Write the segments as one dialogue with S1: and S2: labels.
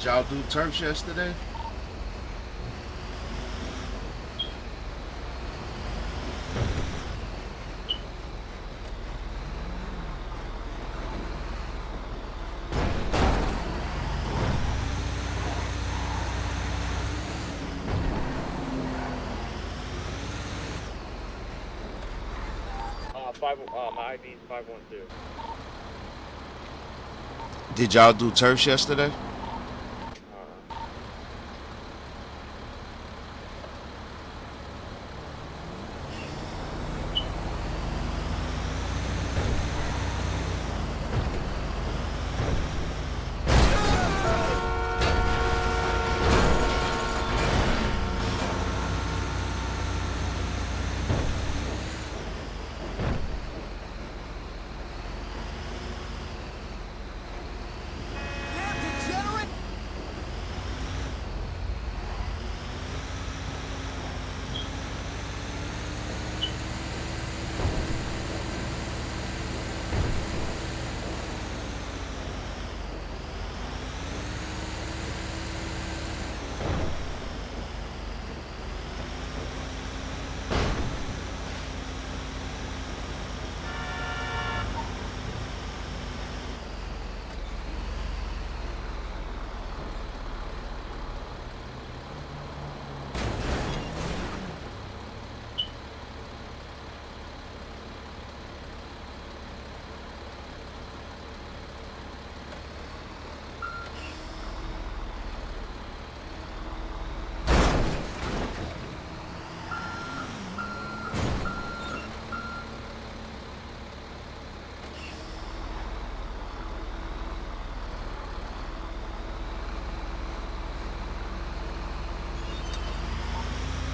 S1: Did y'all do turfs yesterday?
S2: 5, my ID is 512.
S1: Did y'all do turfs yesterday?
S2: Uh,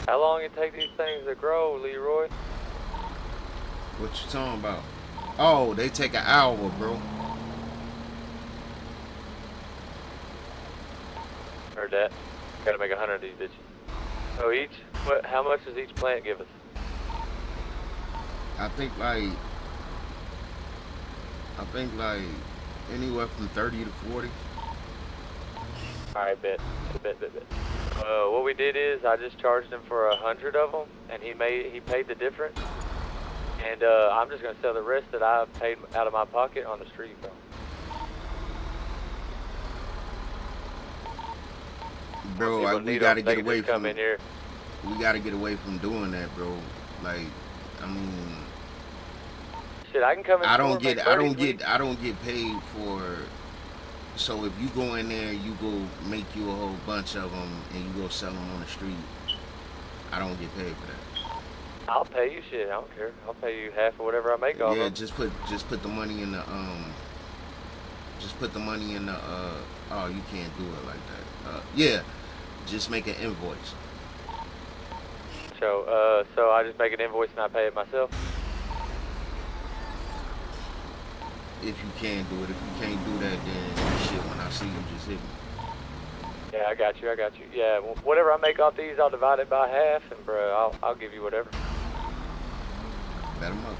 S2: How long it take these things to grow, Leroy?
S1: What you talking about? Oh, they take an hour, bro.
S2: Heard that. Gotta make 100 of these bitches. So each, how much does each plant give us?
S1: I think like anywhere from 30 to 40.
S2: Alright, bet. What we did is I just charged him for 100 of them, and he paid the difference. And I'm just gonna sell the rest that I paid out of my pocket on the street, bro.
S1: Bro, we gotta get away from.
S2: Come in here.
S1: We gotta get away from doing that, bro. Like, I mean,
S2: shit, I can come in.
S1: I don't get paid for. So if you go in there, you go make you a whole bunch of them, and you go sell them on the street. I don't get paid for that.
S2: I'll pay you shit. I don't care. I'll pay you half of whatever I make off of them.
S1: Yeah, just put the money in the Just put the money in the Oh, you can't do it like that. Yeah, just make an invoice.
S2: So I just make an invoice and I pay it myself?
S1: If you can do it. If you can't do that, then shit, when I see you, just hit me.
S2: Yeah, I got you. Yeah, well, whatever I make off these, I'll divide it by half, and bro, I'll give you whatever.
S1: Bet 'em up.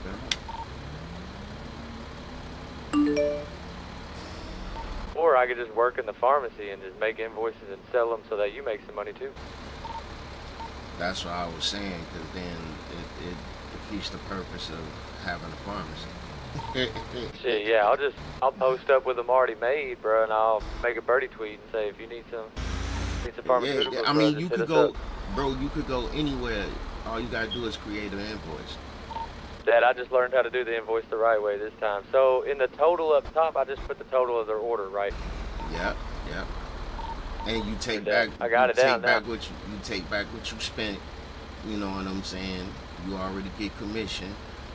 S2: Or I could just work in the pharmacy and just make invoices and sell them so that you make some money too.
S1: That's what I was saying, because then it defeats the purpose of having a pharmacy.
S2: Shit, yeah, I'll post up with them already made, bro, and I'll make a birdie tweet and say if you need some pharmaceuticals.
S1: Yeah, I mean, you could go, bro. You could go anywhere. All you gotta do is create an invoice.
S2: Dad, I just learned how to do the invoice the right way this time. So in the total up top, I just put the total of their order, right?
S1: Yep. And you take back.
S2: I got it down now.
S1: You take back what you spent. You know what I'm saying? You already get commission.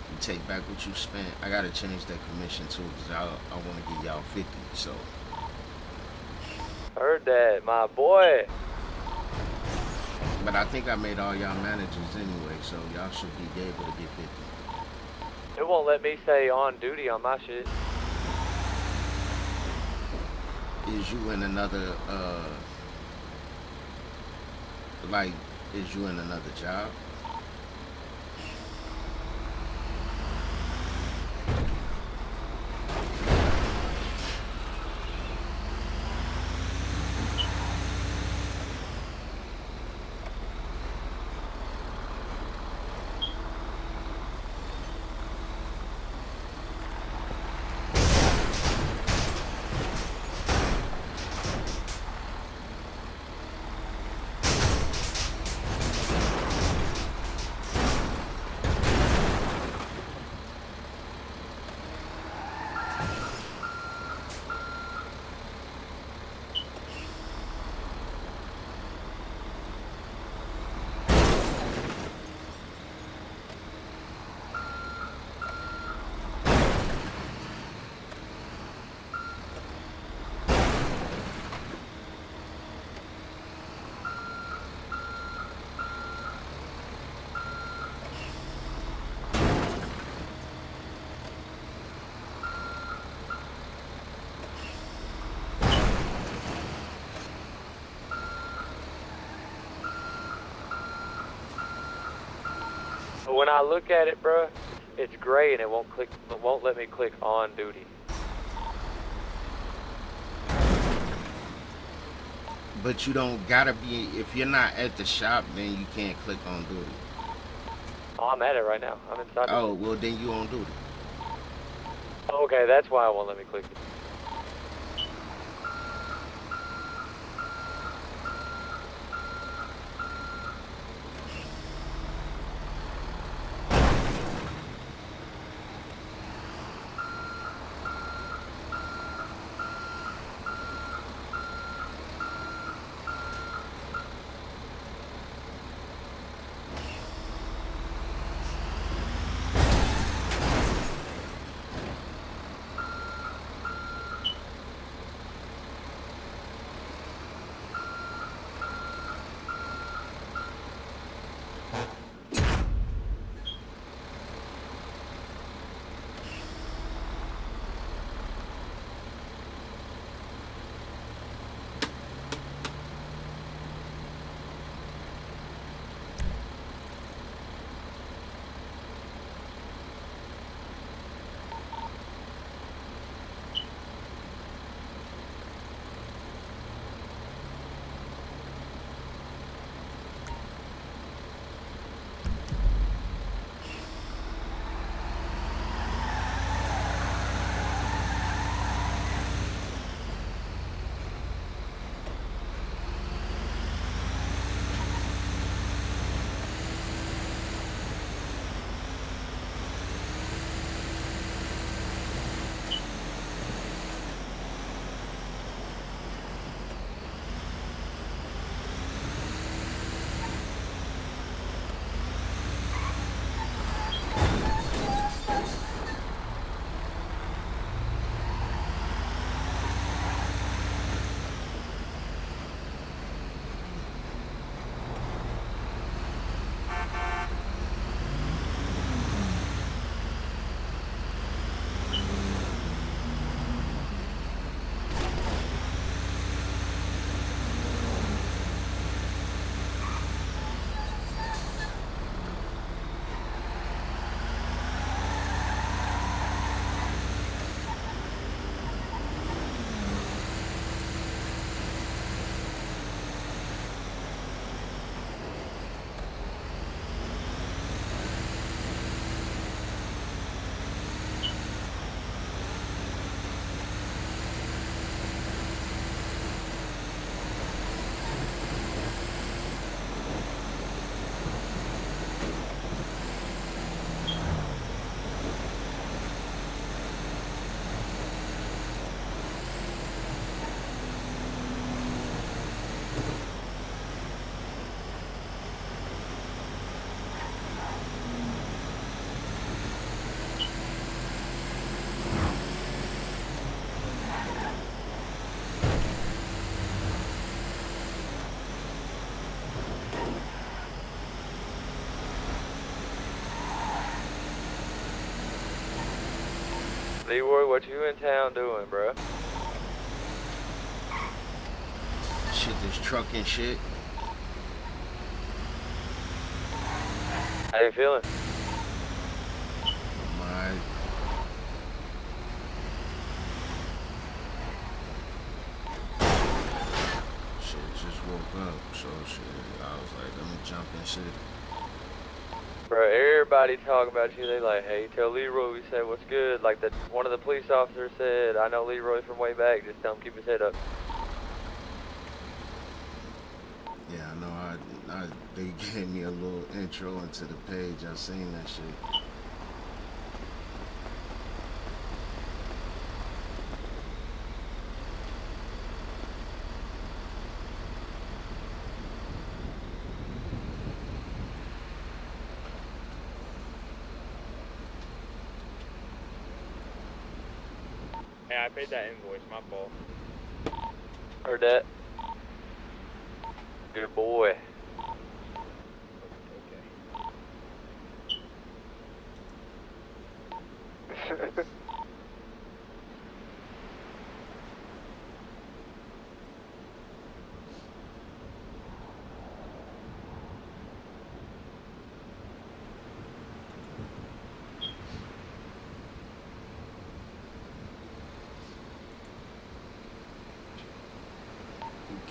S1: You take back what you spent. I gotta change that commission too, because I want to give y'all 50. So.
S2: Heard that, my boy.
S1: But I think I made all y'all managers anyway, so y'all should be able to get 50.
S2: It won't let me say on duty on my shit.
S1: Is you in another, is you in another job?
S2: When I look at it, bro, it's gray and it won't let me click on duty.
S1: But you don't gotta be. If you're not at the shop, then you can't click on duty.
S2: Oh, I'm at it right now. I'm inside.
S1: Oh, well then you on duty.
S2: Okay, that's why it won't let me click it. Leroy, what you in town doing, bro?
S1: Shit, this truck and shit.
S2: How you feeling?
S1: My shit just woke up, so shit. I was like, let me jump and shit.
S2: Bro, everybody talking about you. They like, hey, tell Leroy we said what's good. Like one of the police officers said, I know Leroy from way back. Just tell him keep his head up.
S1: Yeah, I know. They gave me a little intro into the page. I seen that shit.
S3: Hey, I paid that invoice, my fault.
S2: Heard that? Good boy.
S3: Okay.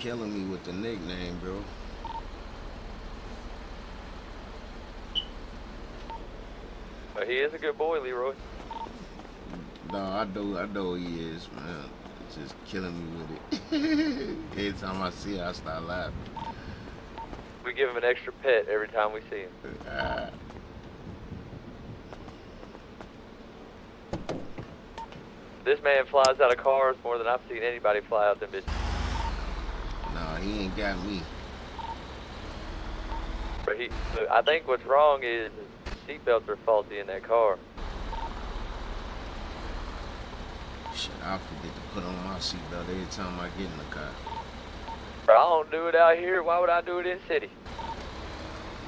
S1: killing me with the nickname, bro.
S2: But he is a good boy, Leroy.
S1: No, I know he is, man. It's just killing me with it. Every time I see it, I start laughing.
S2: We give him an extra pet every time we see him. This man flies out of cars more than I've seen anybody fly out them bitches.
S1: No, he ain't got me.
S2: But look, I think what's wrong is the seatbelts are faulty in that car.
S1: Shit, I forget to put on my seatbelt every time I get in the car.
S2: Bro, I don't do it out here. Why would I do it in city?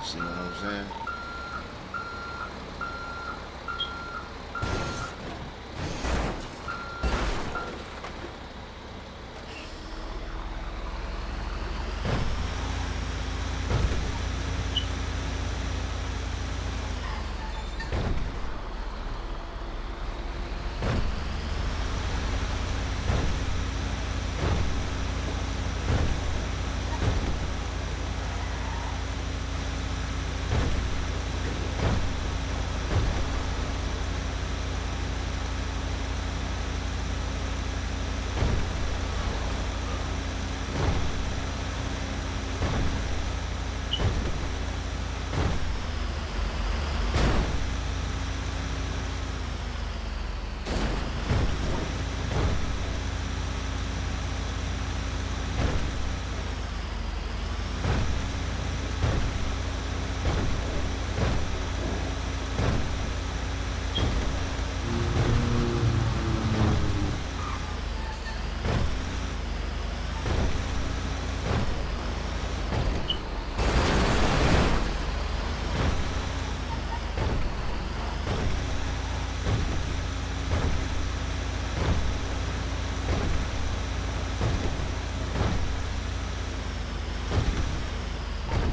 S1: See what I'm saying?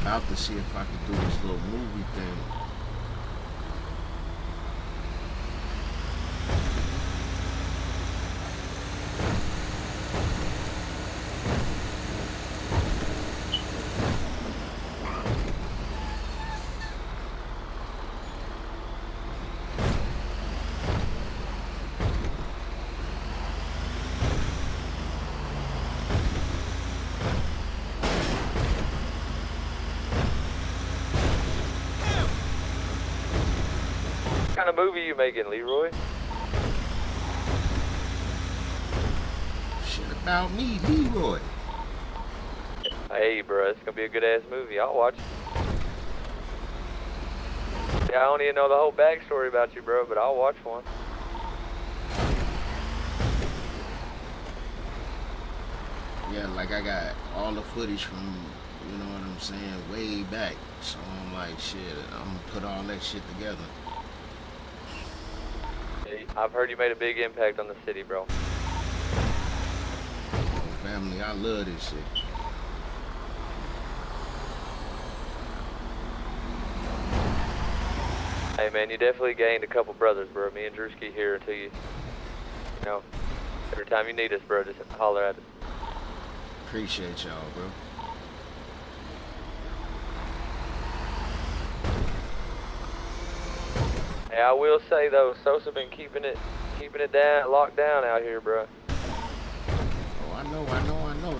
S1: Out to see if I could do this little movie thing.
S2: What kind of movie you making, Leroy?
S1: Shit about me, Leroy.
S2: Hey, bro, it's gonna be a good ass movie. I'll watch it. Yeah, I don't even know the whole backstory about you, bro, but I'll watch one.
S1: Yeah, like I got all the footage from, you know what I'm saying, way back. So I'm like, shit, I'm gonna put all that shit together.
S2: Hey, I've heard you made a big impact on the city, bro.
S1: Family, I love this shit.
S2: Hey, man, you definitely gained a couple brothers, bro. Me and Drewski here until you know, every time you need us, bro, just holler at us.
S1: Appreciate y'all, bro.
S2: Hey, I will say though, Sosa been keeping it down, locked down out here, bro.
S1: Oh, I know.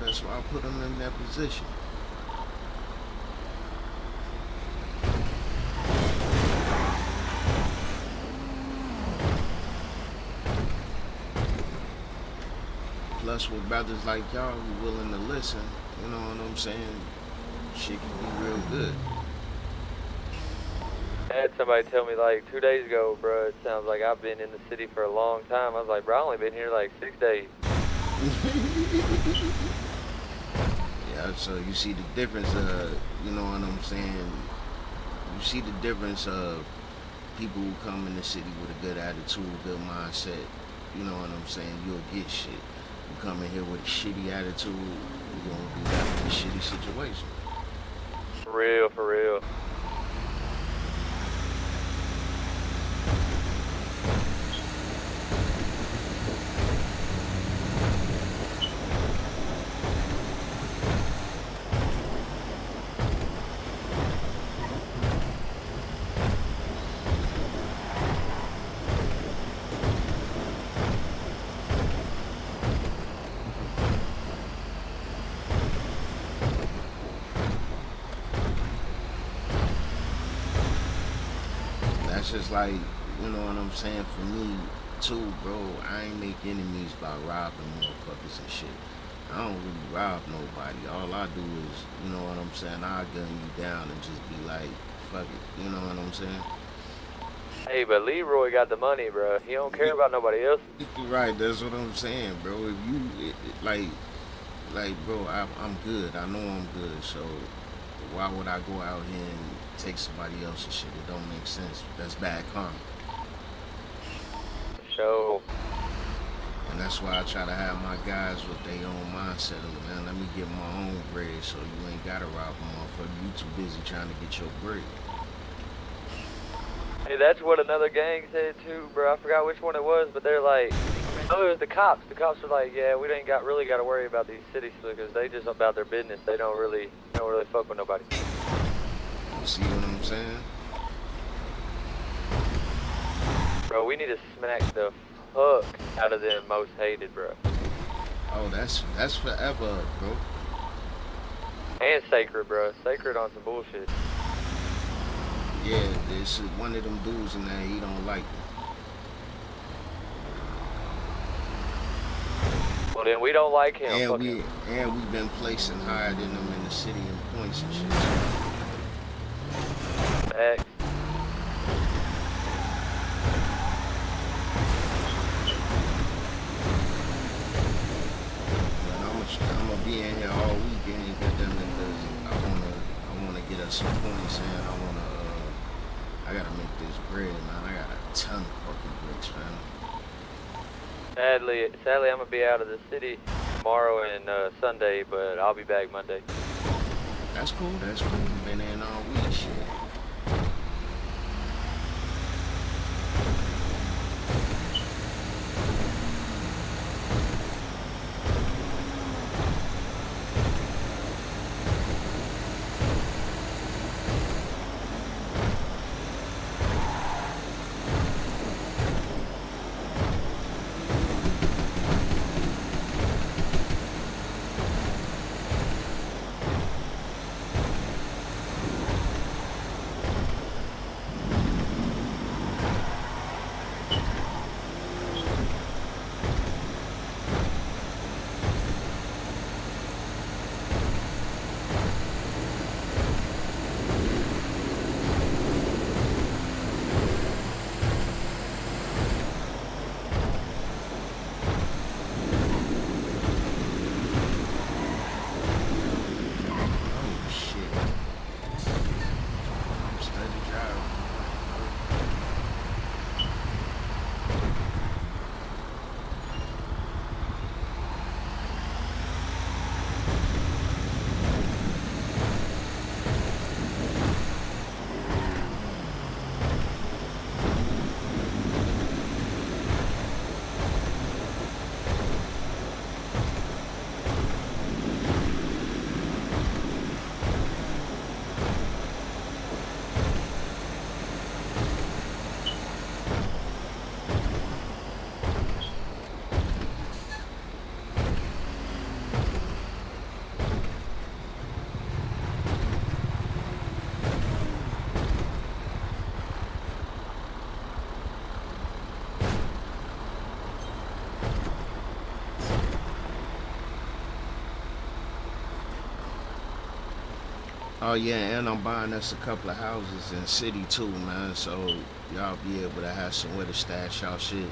S1: That's why I put him in that position. Plus, with brothers like y'all who willing to listen, you know what I'm saying? Shit can be real good.
S2: I had somebody tell me like 2 days ago, bro, it sounds like I've been in the city for a long time. I was like, bro, I only been here like 6 days.
S1: Yeah, so you see the difference you know what I'm saying? You see the difference of people who come in the city with a good attitude, good mindset. You know what I'm saying? You'll get shit. You come in here with a shitty attitude, you're gonna be left in a shitty situation.
S2: For real, for real.
S1: that's just like, you know what I'm saying, for me too, bro. I ain't make enemies by robbing motherfuckers and shit. I don't really rob nobody. All I do is, you know what I'm saying, I gun you down and just be like, fuck it. You know what I'm saying?
S2: Hey, but Leroy got the money, bro. He don't care about nobody else.
S1: Right, that's what I'm saying, bro. If you like, bro, I'm good. I know I'm good. So why would I go out here and take somebody else's shit? It don't make sense. That's bad karma.
S2: So,
S1: And that's why I try to have my guys with their own mindset of, man, let me get my own bread so you ain't gotta rob a motherfucker. You too busy trying to get your bread.
S2: hey, that's what another gang said too, bro. I forgot which one it was, but they're like, oh, it was the cops. The cops were like, yeah, we ain't really got to worry about these city slickers. They just about their business. They don't really fuck with nobody.
S1: You see what I'm saying?
S2: Bro, we need to smack the fuck out of them most hated, bro.
S1: Oh, that's forever, bro.
S2: And Sacred, bro. Sacred on some bullshit.
S1: Yeah, this is one of them dudes in there, he don't like it.
S2: Well, then we don't like him.
S1: And
S2: Fuck him.
S1: we've been placing higher than them in the city and points and shit.
S2: Facts.
S1: But I'm gonna be in here all weekend, goddamn it, because I wanna get us some points and I gotta make this bread, man. I got a ton of fucking bricks, man.
S2: Sadly, I'm gonna be out of the city tomorrow and Sunday, but I'll be back Monday.
S1: That's cool, that's cool. Been in all week, shit. Oh yeah, and I'm buying us a couple of houses in city too, man. So y'all be able to have somewhere to stash y'all shit.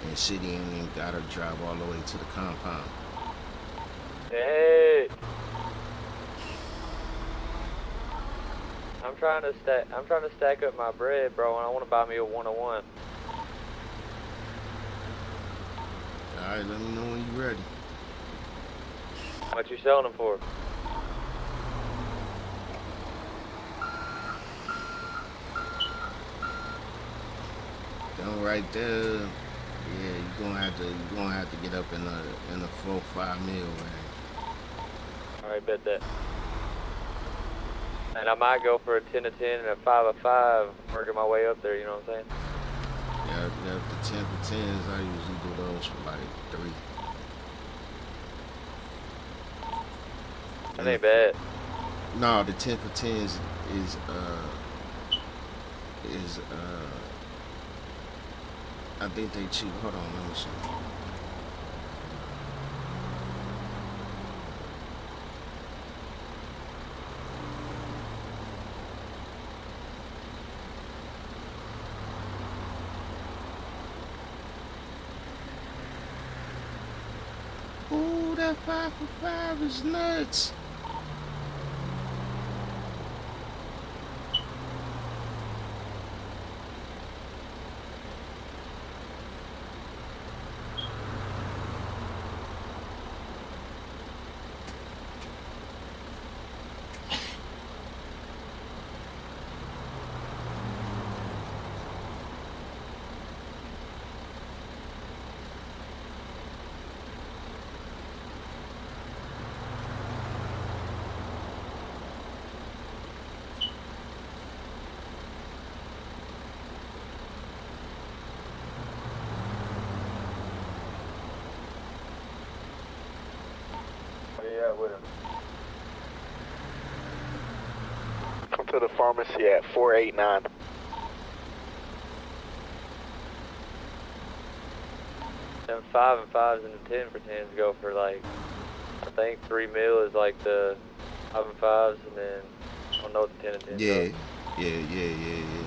S1: And city ain't even gotta drive all the way to the compound.
S2: Hey, I'm trying to stack up my bread, bro, and I want to buy me a 101.
S1: Alright, let me know when you ready.
S2: What you selling them for?
S1: Them right there, yeah, you're gonna have to get up in the 4-5 mil range.
S2: Alright, bet that. And I might go for a 10 of 10 and a 5 of 5, working my way up there, you know what I'm saying?
S1: Yeah, the 10 for 10s, I usually do those for like 3.
S2: That ain't bad.
S1: No, the 10 for 10s is is I think they cheap. Hold on, let me see. Ooh, that 5 for 5 is nuts.
S3: Yeah, with him. Come to the pharmacy at 489.
S2: Them 5 and 5s and the 10 for 10s go for like, I think 3 mil is like the 5 and 5s, and then I don't know what the 10 and 10s
S1: Yeah,
S2: are.
S1: yeah.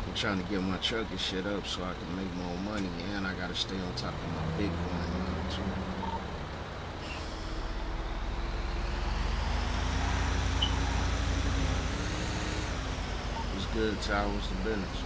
S1: I'm trying to get my truck and shit up so I can make more money, and I gotta stay on top of my Bitcoin line too. It's good, Ty. What's the business?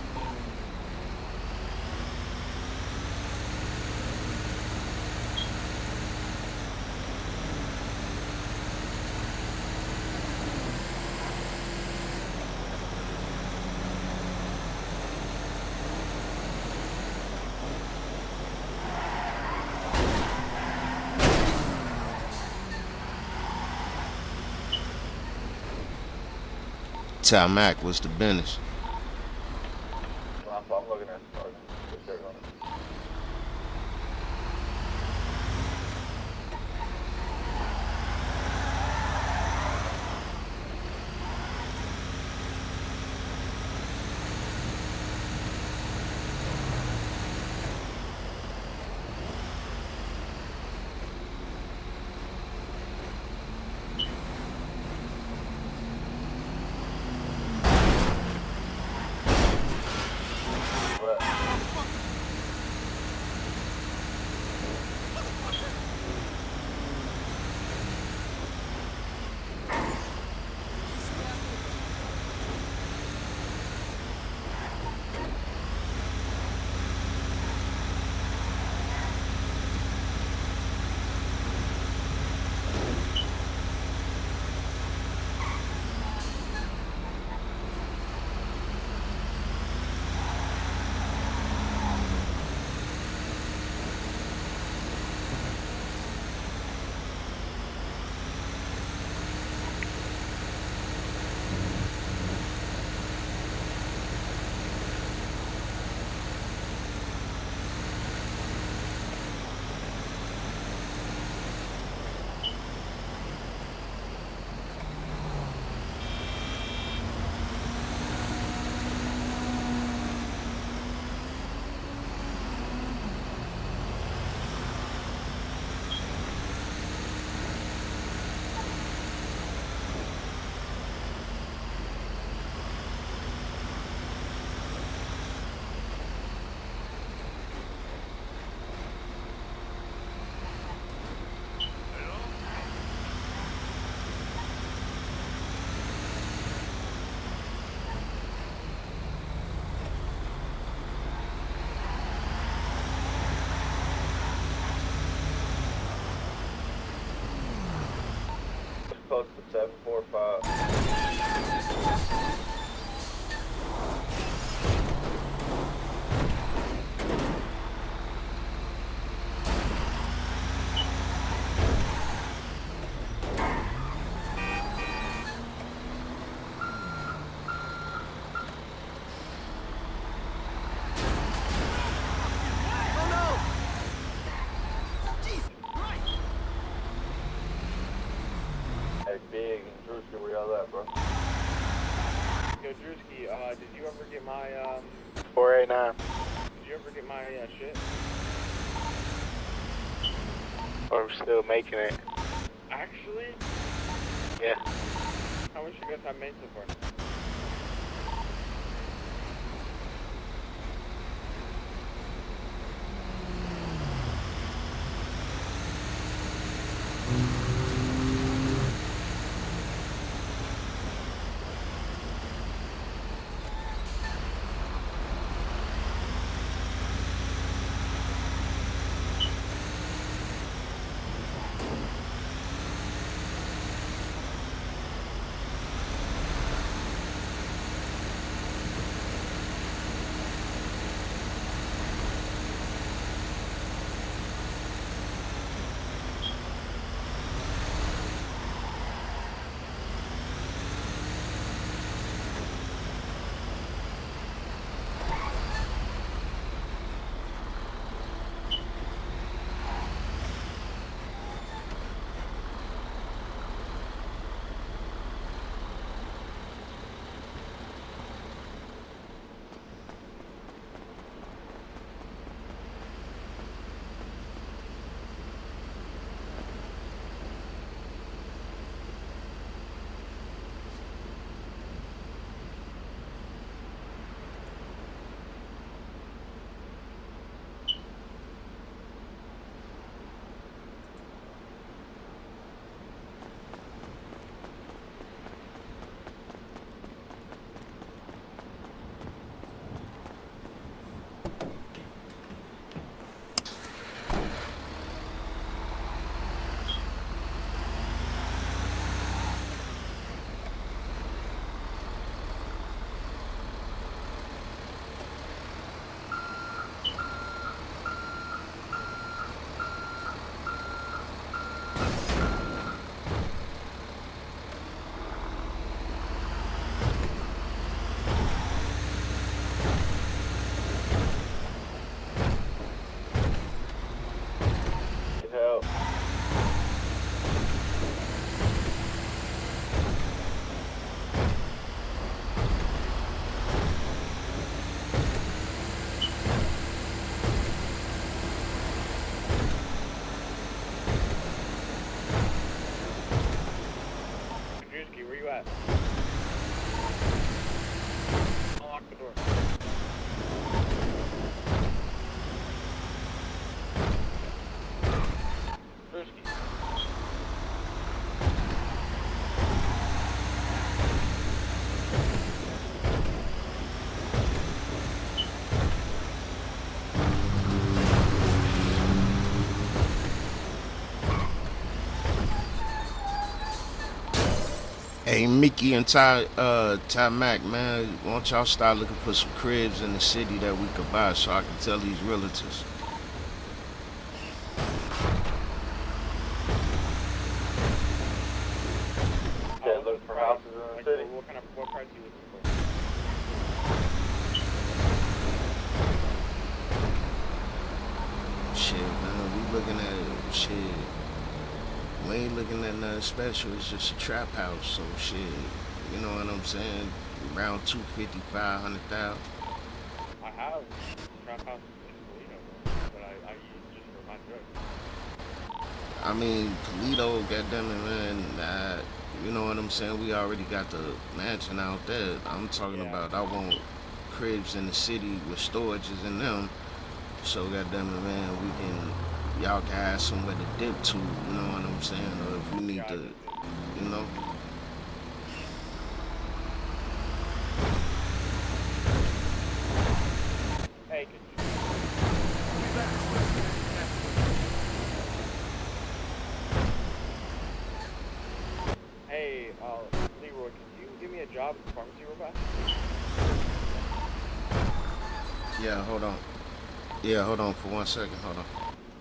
S1: Ty Mac, what's the business?
S3: I'm looking at the shirt on it.
S2: close to 745. Hey, Big and Drewski, where y'all at, bro?
S4: Yo, Drewski, did you ever get my,
S3: 489.
S4: did you ever get my, shit?
S3: I'm still making it.
S4: Actually,
S3: Yeah.
S4: how much you guys have made so far?
S2: Need help.
S4: Drewski, where you at? Unlock the door. Drewski.
S1: Hey, Mickey and Ty Mac, man, why don't y'all start looking for some cribs in the city that we could buy so I can tell these realtors.
S2: Can't look for houses in the
S4: Like,
S2: city.
S4: what price are you looking for?
S1: Shit, man, we looking at shit. We ain't looking at nothing special. It's just a trap house, so shit. You know what I'm saying? Around 250, 500,000.
S4: I have trap house in Toledo, bro, but I use just for my drugs.
S1: I mean, Toledo, goddamn it, man. You know what I'm saying? We already got the mansion out there. I'm talking
S4: Yeah.
S1: about. I want cribs in the city with storages in them. So goddamn it, man, we can. Y'all can have somewhere to dip to. You know what I'm saying? Or if we need
S4: Yeah, I
S1: to,
S4: just did.
S1: you know.
S4: Hey, could you... Hey, Leroy, can you give me a job at the pharmacy real fast?
S1: Yeah, hold on. Yeah, hold on for 1 second. Hold on.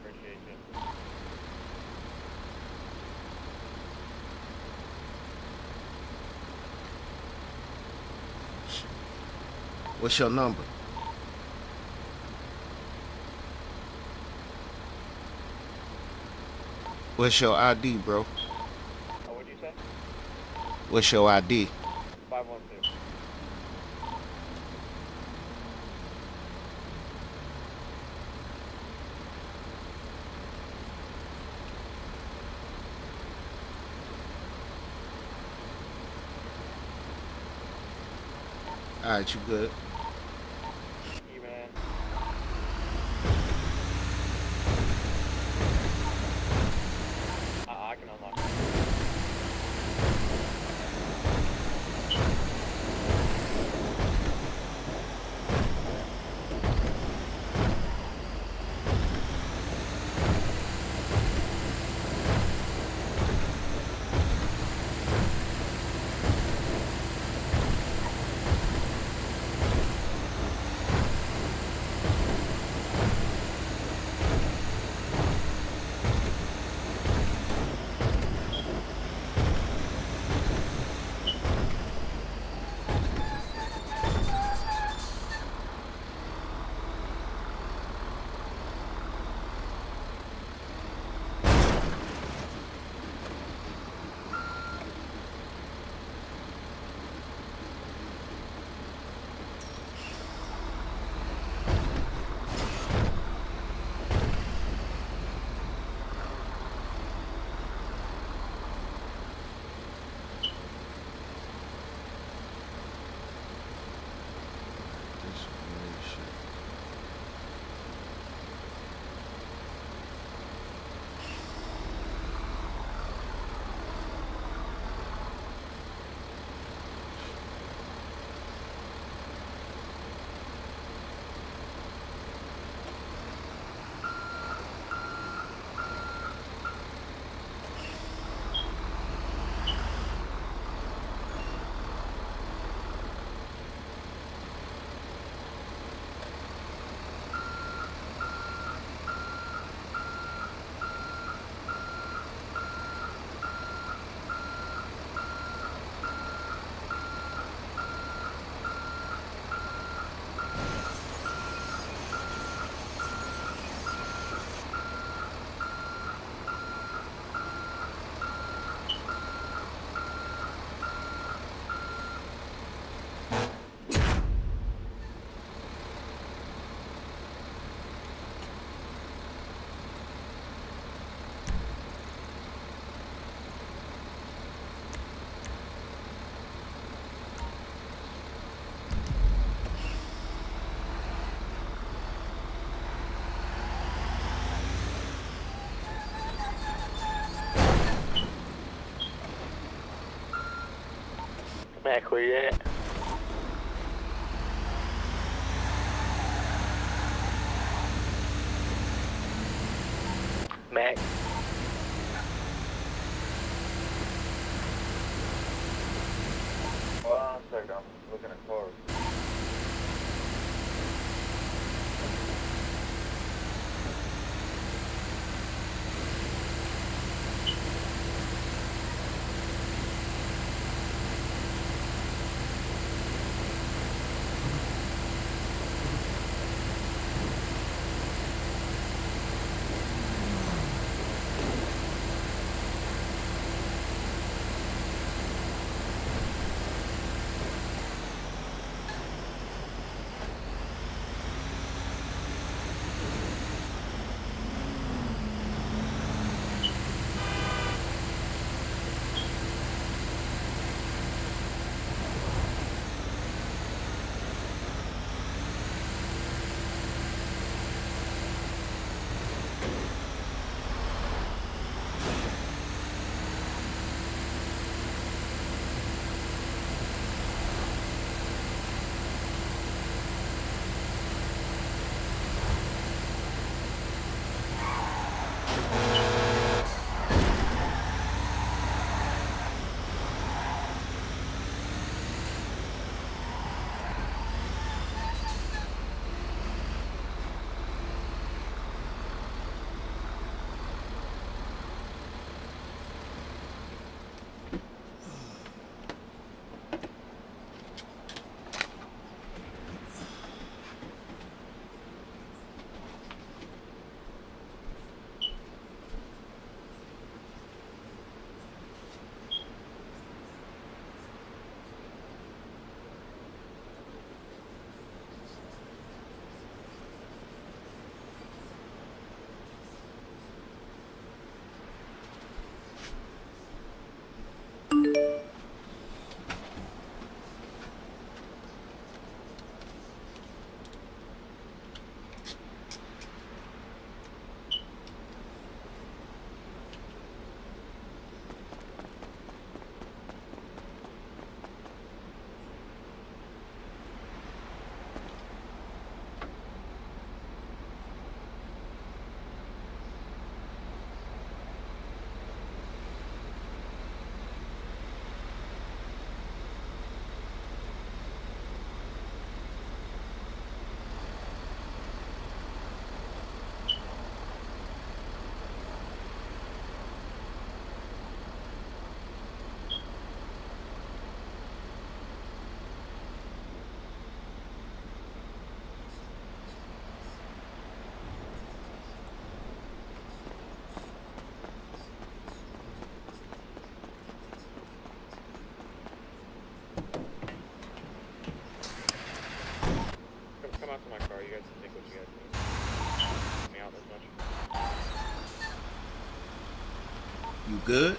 S4: Appreciate you.
S1: What's your number? What's your ID, bro?
S4: Oh, what'd you say?
S1: What's your ID?
S4: 512.
S1: All right, you good?
S4: E-man. I can unlock it.
S1: This weird shit.
S3: Mac, where you at? Mac.
S4: Hold on a second, I'm looking at cars.
S1: You good?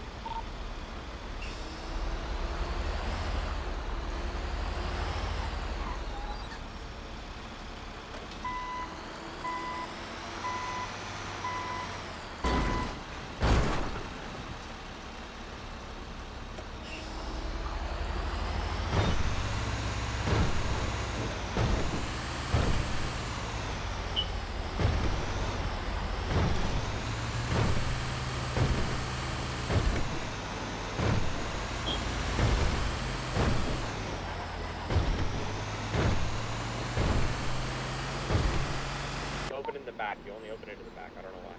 S4: Open in the back. You only open it in the back. I don't know why.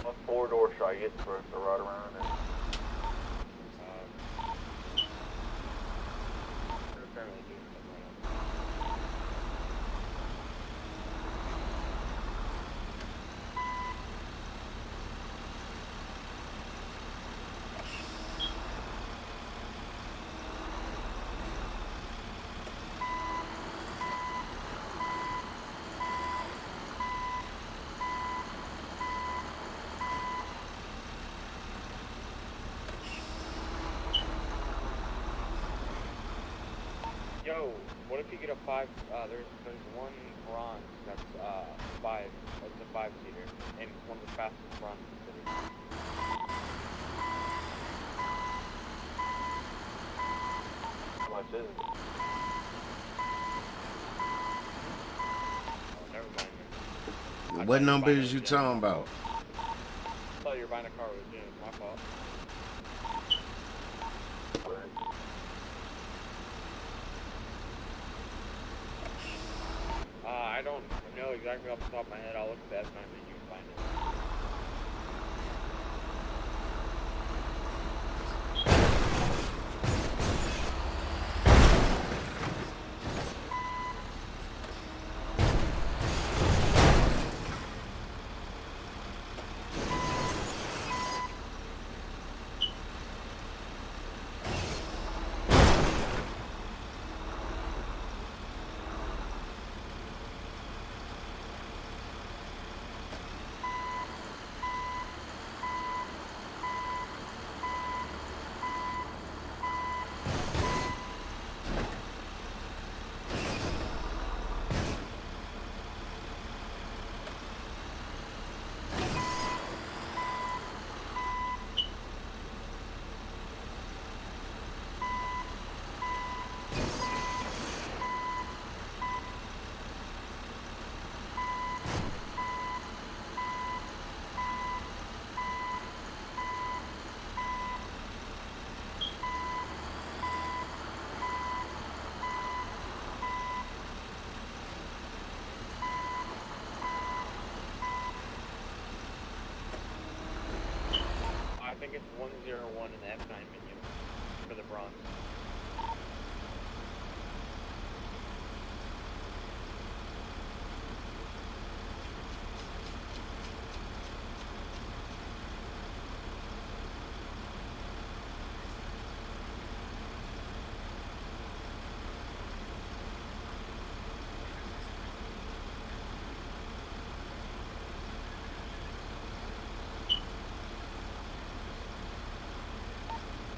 S3: What four-door should I get for us to ride around in?
S4: They're apparently doing something right now. Yo, what if you get a there's one bronze that's, 5, it's a 5-seater, and one of the fastest bronze in the city.
S3: How much is it?
S4: Oh, never mind then. I
S1: What
S4: thought you were
S1: number
S4: buying
S1: is
S4: a
S1: you
S4: gem.
S1: talking about?
S4: I thought you were buying a car with Jim, it's my fault. I don't know exactly off the top of my head. I'll look at the S9 menu and find it. 101 in the F9 menu for the bronze.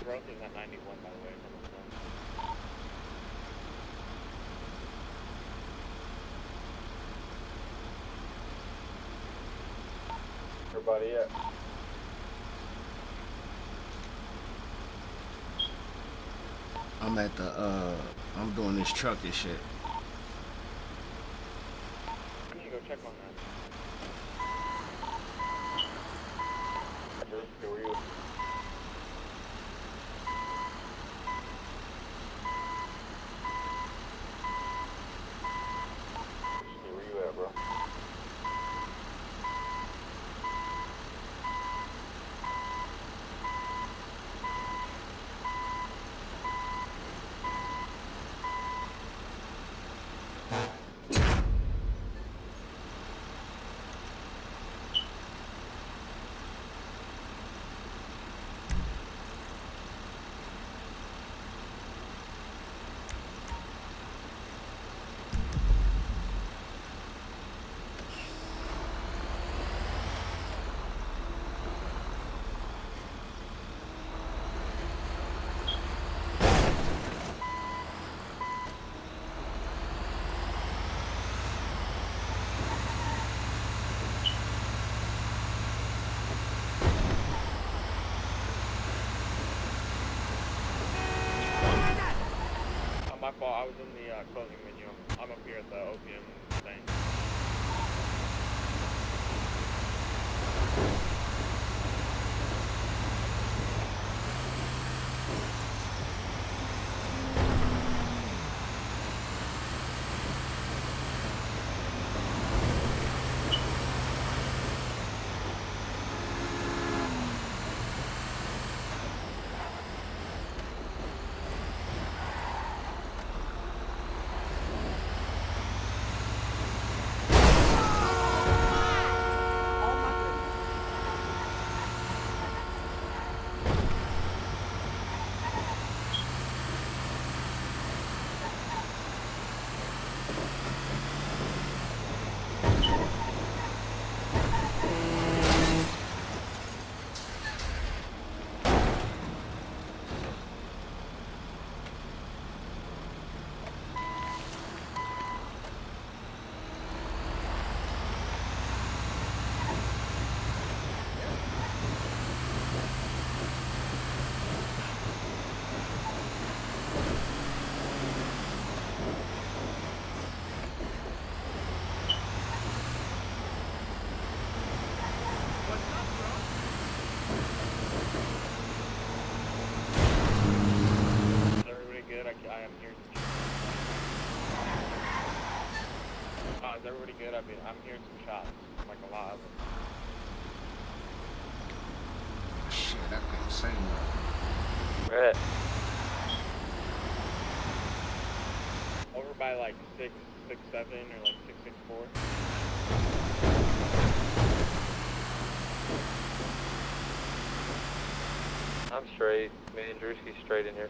S4: Growth is at 91, by the way, it's almost done. Everybody up.
S1: I'm at the I'm doing this truck and shit.
S4: I'm gonna go check on that. Who are you? Where you at, bro? My fault, I was in the closing menu. I'm up here at the opium thing. I am hearing some shots. Is everybody good? I'm hearing some shots, like a lot of them.
S1: Shit, I can't say nothing.
S2: Where at?
S4: Over by like 667 or like 664.
S2: I'm straight. Me and Drewski's straight in here.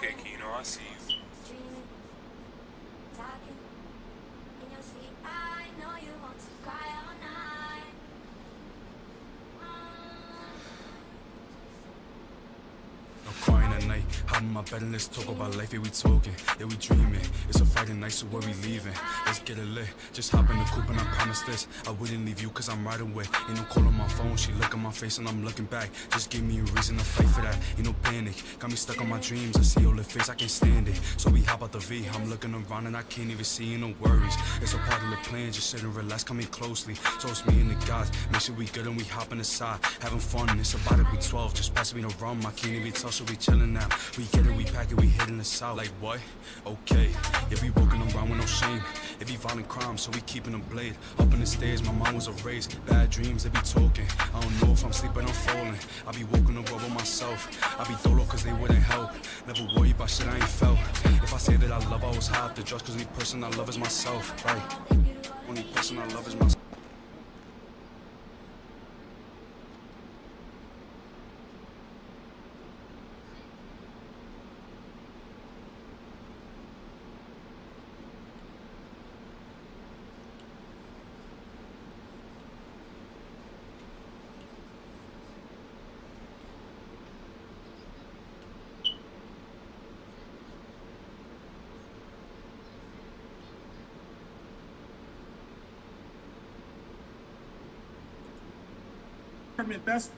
S5: okay, Keno, I see you. No crying at night, hop in my bed and let's talk about life. Yeah, we talking, yeah, we dreaming. It's a Friday night, so where we leaving? Let's get it lit. Just hop in the coupe and I promise this, I wouldn't leave you cause I'm riding with. Ain't no call on my phone, she look at my face and I'm looking back. Just give me a reason to fight for that, ain't no panic. Got me stuck on my dreams, I see all the face, I can't stand it. So we hop out the V, I'm looking around and I can't even see you, no worries. It's a part of the plan, just sit and relax, come in closely. So it's me and the guys, make sure we good and we hop in the side. Having fun, it's about to be 12, just pass me the rum, I can't even tell, so we chillin' now. We get it, we pack it, we hitting the south. Like what? Okay, yeah, we walking around with no shame. It be violent crime, so we keeping a blade. Up in the stairs, my mind was erased. Bad dreams, they be talking. I don't know if I'm sleeping or falling. I be walking the road with myself. I be dolo cause they wouldn't help. Never worry about shit I ain't felt. If I say that I love, I was high off the drugs cause the only person I love is myself. Right? Only person I love is myself.
S6: That's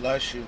S1: Bless you.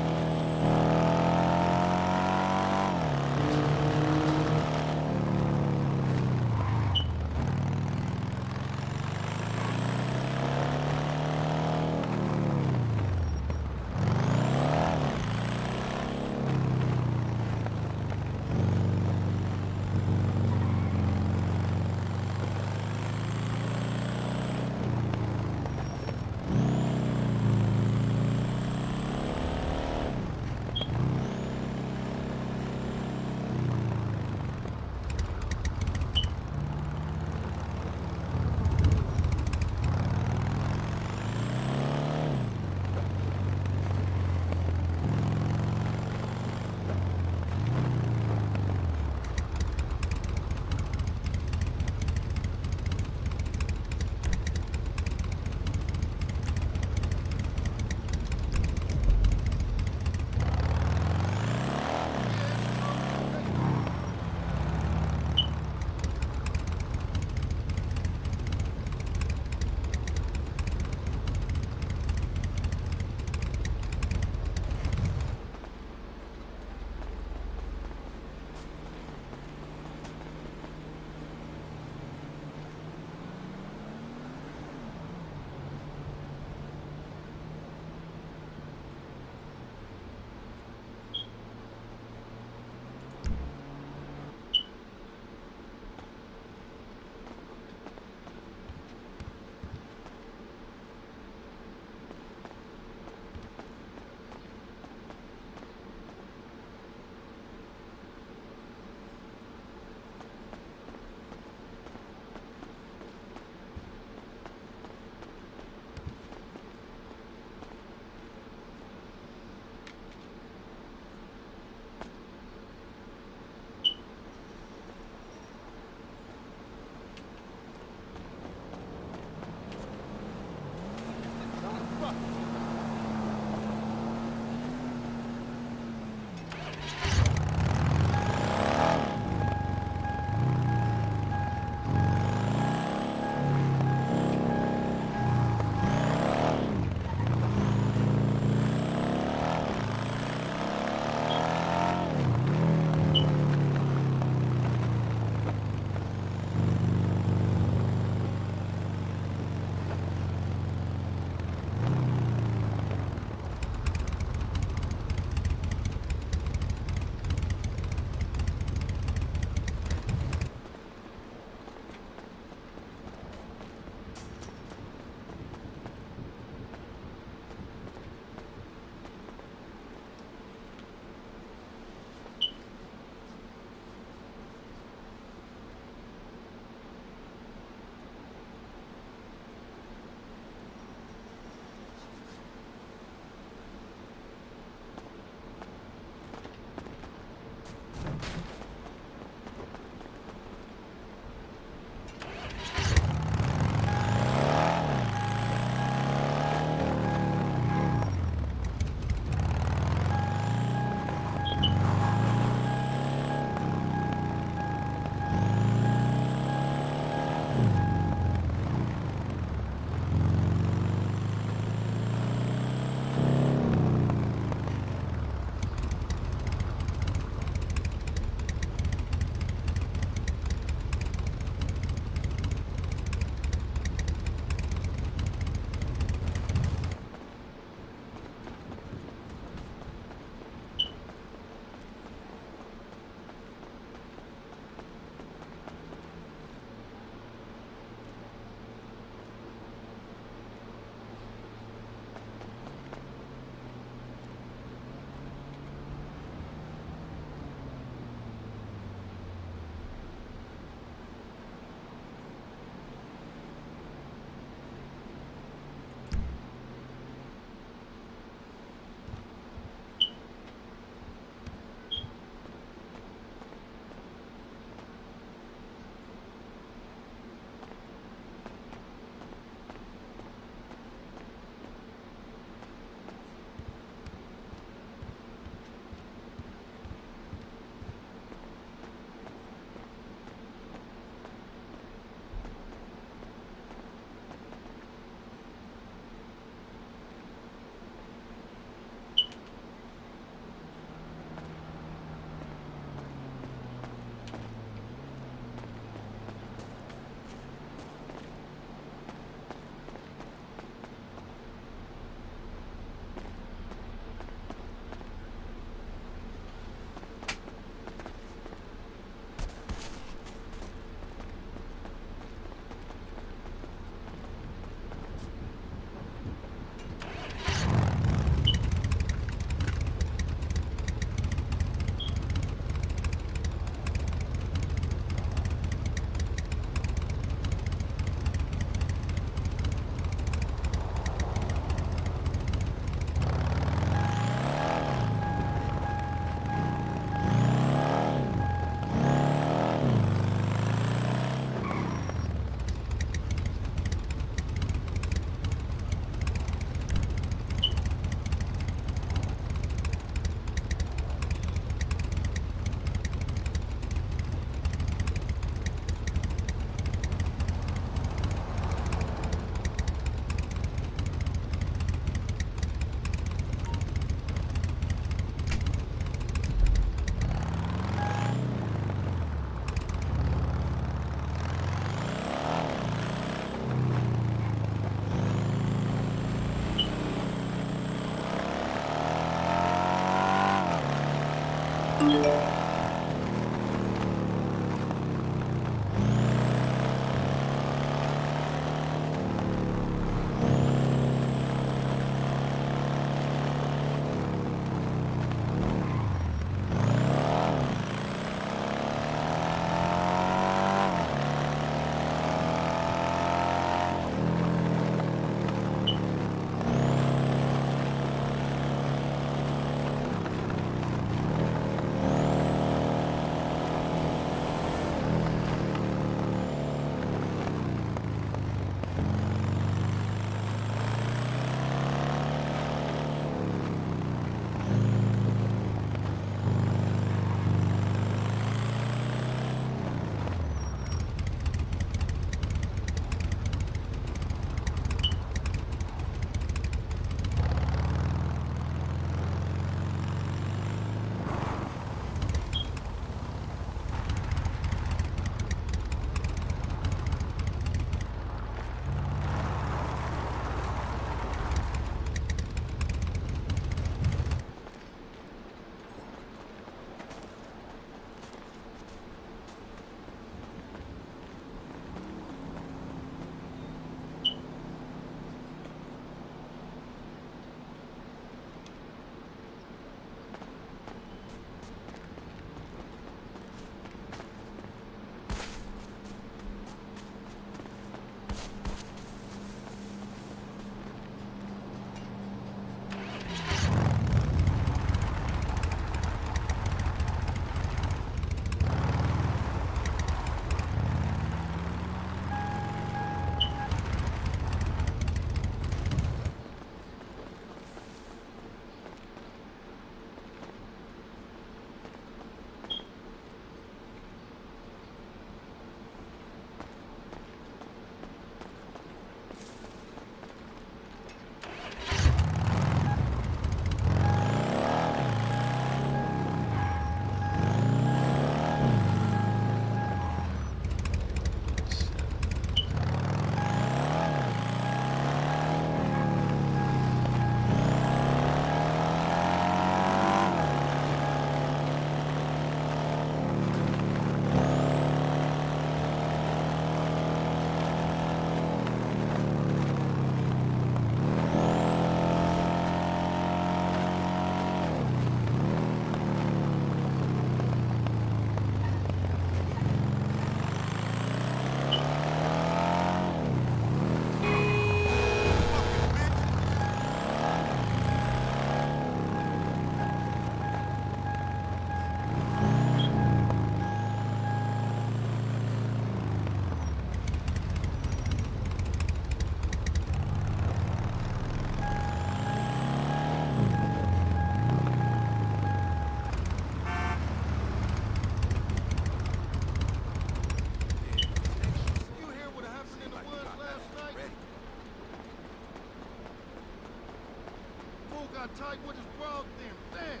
S7: got tight with his broad then. Damn.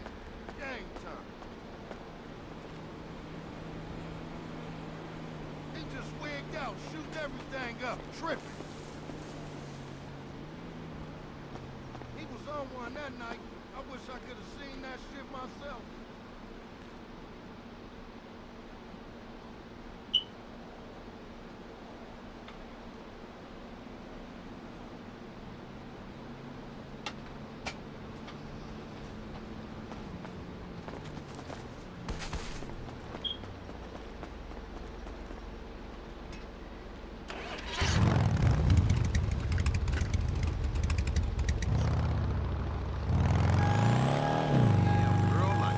S7: Game time. He just wigged out, shooting everything up, tripping. He was on one that night. I wish I could have seen that shit myself.
S8: Girl, like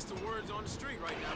S5: That's the words on the street right now.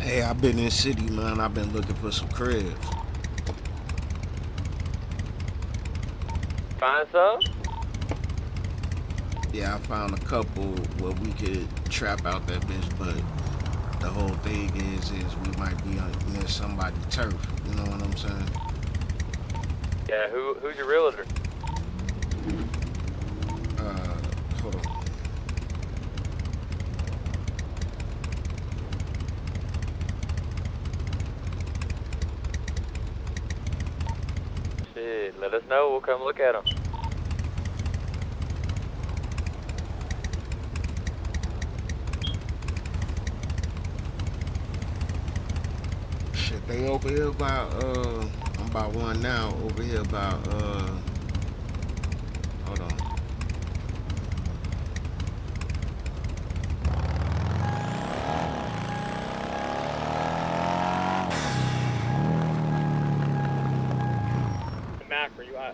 S1: Hey, I've been in the city, man. I've been looking for some cribs.
S2: Find some?
S1: Yeah, I found a couple where we could trap out that bitch, but the whole thing is we might be near somebody's turf. You know what I'm saying?
S2: Yeah, who's your realtor?
S1: Hold on.
S2: Shit, let us know. We'll come look at them.
S1: Shit, they over here about I'm about one now. Over here about hold on.
S4: Mac, where you at?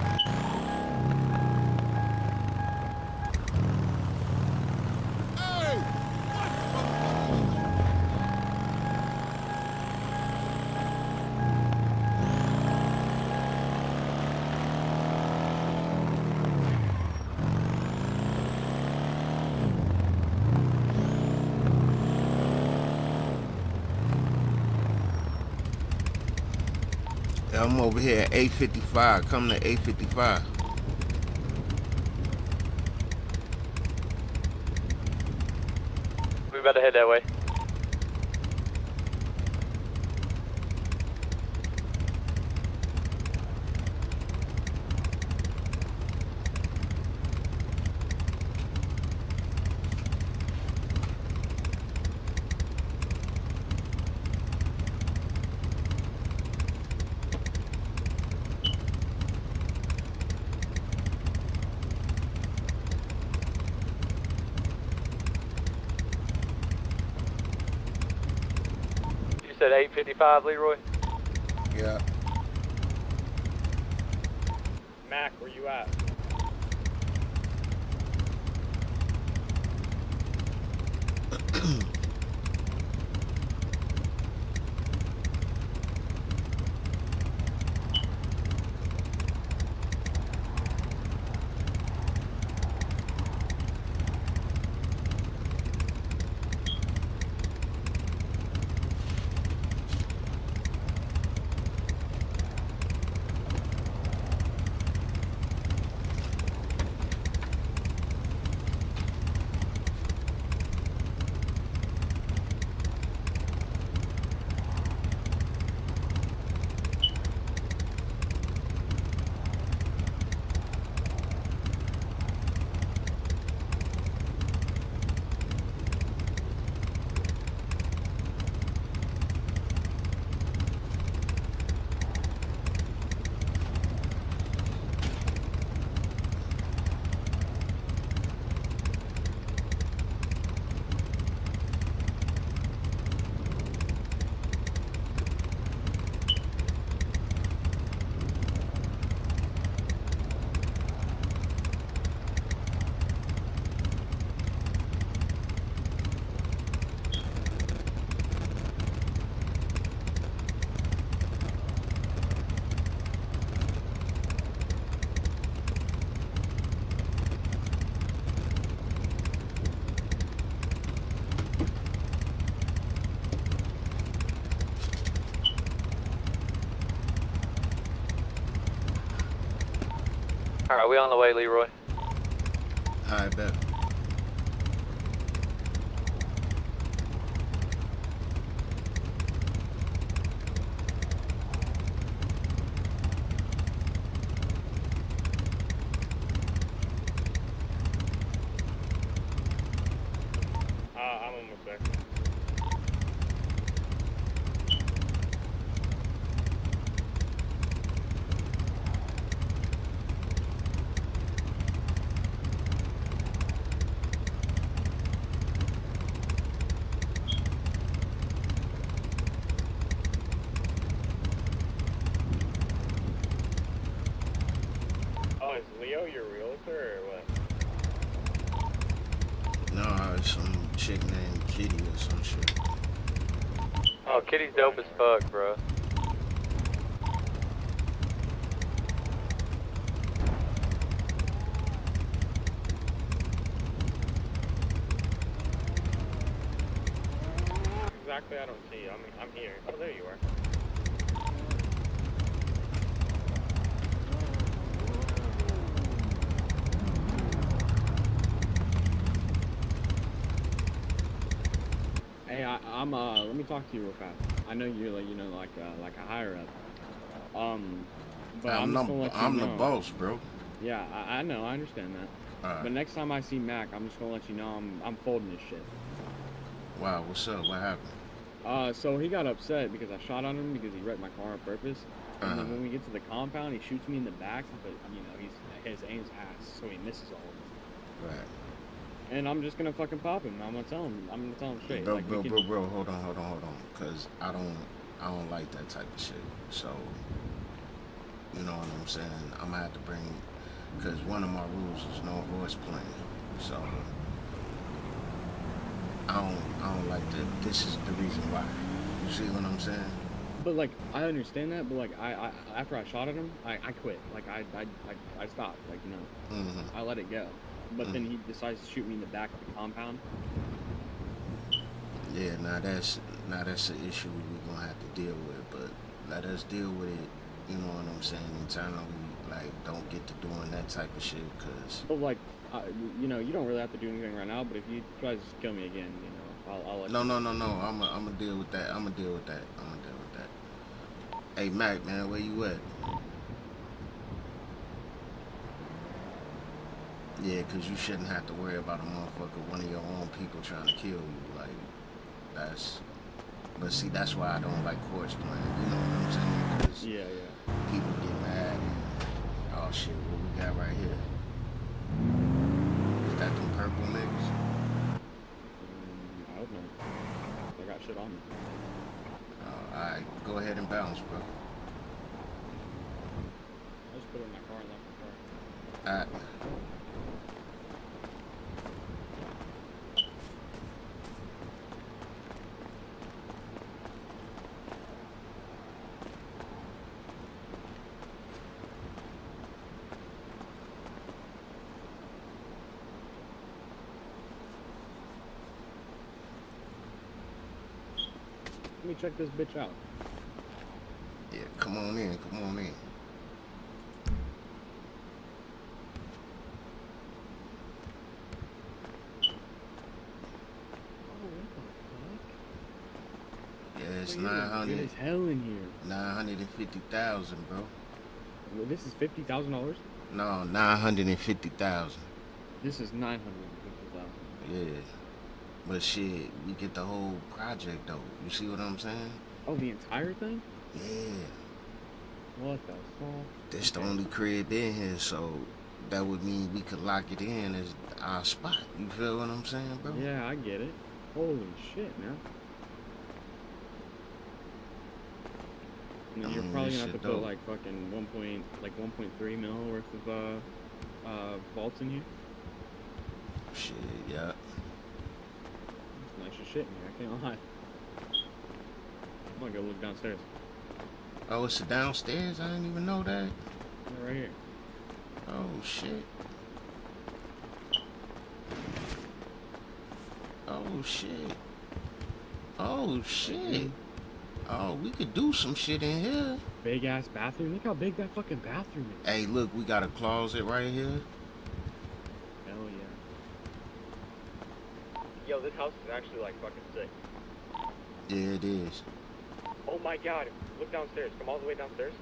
S1: Yeah, I'm over here at 855. Come to 855.
S2: We about to head that way. You said 855, Leroy?
S1: Yeah.
S4: Mac, where you at?
S2: Alright, we on the way, Leroy.
S1: I bet.
S4: I'm almost there. Oh, is Leo your realtor or what?
S1: No, it's some chick named Kitty or some shit.
S2: Oh, Kitty's dope as fuck, bro.
S4: Exactly, I don't see you. I'm here. Oh, there you are.
S8: Hey, I'm let me talk to you real fast. I know you're like a higher up. But I'm just gonna let you
S1: I'm
S8: know.
S1: the boss, bro.
S8: Yeah, I know, I understand that.
S1: All right.
S8: But next time I see Mac, I'm just gonna let you know I'm folding this shit.
S1: Wow, what's up? What happened?
S8: So he got upset because I shot on him because he wrecked my car on purpose. And then when we get to the compound, he shoots me in the back, but his aim's ass, so he misses all of them.
S1: Right.
S8: And I'm just gonna fucking pop him. I'm gonna tell him straight.
S1: Bro,
S8: like,
S1: bro, hold on. Cause I don't like that type of shit. So, you know what I'm saying? I'm gonna have to bring, cause one of my rules is no horse playing. So, I don't like that. This is the reason why. You see what I'm saying?
S8: But like, I understand that. But like, I after I shot at him, I quit. Like I stopped. Like
S1: Mm-hmm.
S8: I let it go. But then he decides to shoot me in the back of the compound.
S1: Yeah, now that's an issue we're gonna have to deal with. But let us deal with it. You know what I'm saying? Internally, like, don't get to doing that type of shit. Cause
S8: But like, you don't really have to do anything right now. But if you try to just kill me again, I'll let you.
S1: no. I'm gonna deal with that. I'm gonna deal with that. Hey, Mac, man, where you at? Yeah, cause you shouldn't have to worry about a motherfucker, one of your own people trying to kill you. Like, but see, that's why I don't like courts playing. You know what I'm saying? Cause
S8: Yeah.
S1: people get mad and, oh shit, what we got right here? Is that them purple niggas?
S8: I hope not. I got shit on me.
S1: Alright, go ahead and bounce, bro.
S8: I just put it in my car and left my car.
S1: Alright.
S8: Let me check this bitch out.
S1: Yeah, come on in. Yeah, it's
S8: Good as hell in here.
S1: 950,000, bro.
S8: Well, this is $50,000.
S1: No, 950,000.
S8: This is 950,000.
S1: Yeah. But shit, we get the whole project though. You see what I'm saying?
S8: Oh, the entire thing?
S1: Yeah.
S8: What the fuck?
S1: This the only crib in here, so that would mean we could lock it in as our spot. You feel what I'm saying, bro?
S8: Yeah, I get it. Holy shit, man. And then you're probably gonna have to put like fucking 1.3 mil worth of vaults in here.
S1: Shit, yeah.
S8: It's nice as shit in here, I can't lie. I'm gonna go look downstairs.
S1: Oh, it's downstairs? I didn't even know that.
S8: Yeah, right here.
S1: Oh shit. Oh shit. Oh shit. Oh, we could do some shit in here.
S8: Big ass bathroom. Look how big that fucking bathroom is.
S1: Hey, look, we got a closet right here.
S8: Hell yeah.
S4: Yo, this house is actually like fucking sick.
S1: Yeah, it is.
S4: Oh my god, look downstairs. Come all the way downstairs.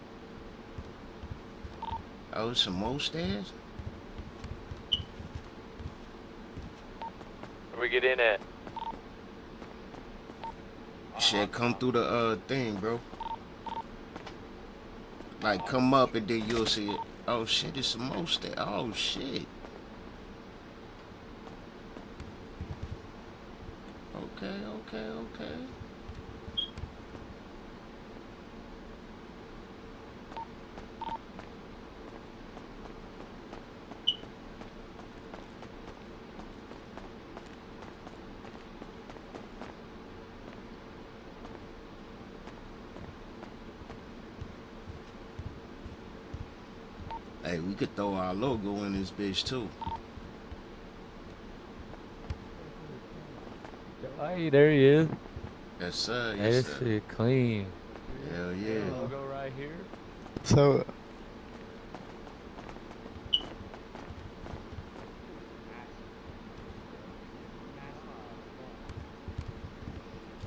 S1: Oh, some more stairs?
S2: Where we get in at?
S1: Shit, come through the thing, bro. Like, come up and then you'll see it. Oh shit, it's some more stairs. Oh shit. Okay. Hey, we could throw our logo in this bitch too.
S9: Hey, there he is.
S1: Yes, sir.
S9: Hey,
S1: Yes,
S9: this
S1: sir.
S9: shit clean.
S1: Hell yeah.
S9: Logo right here.
S3: So,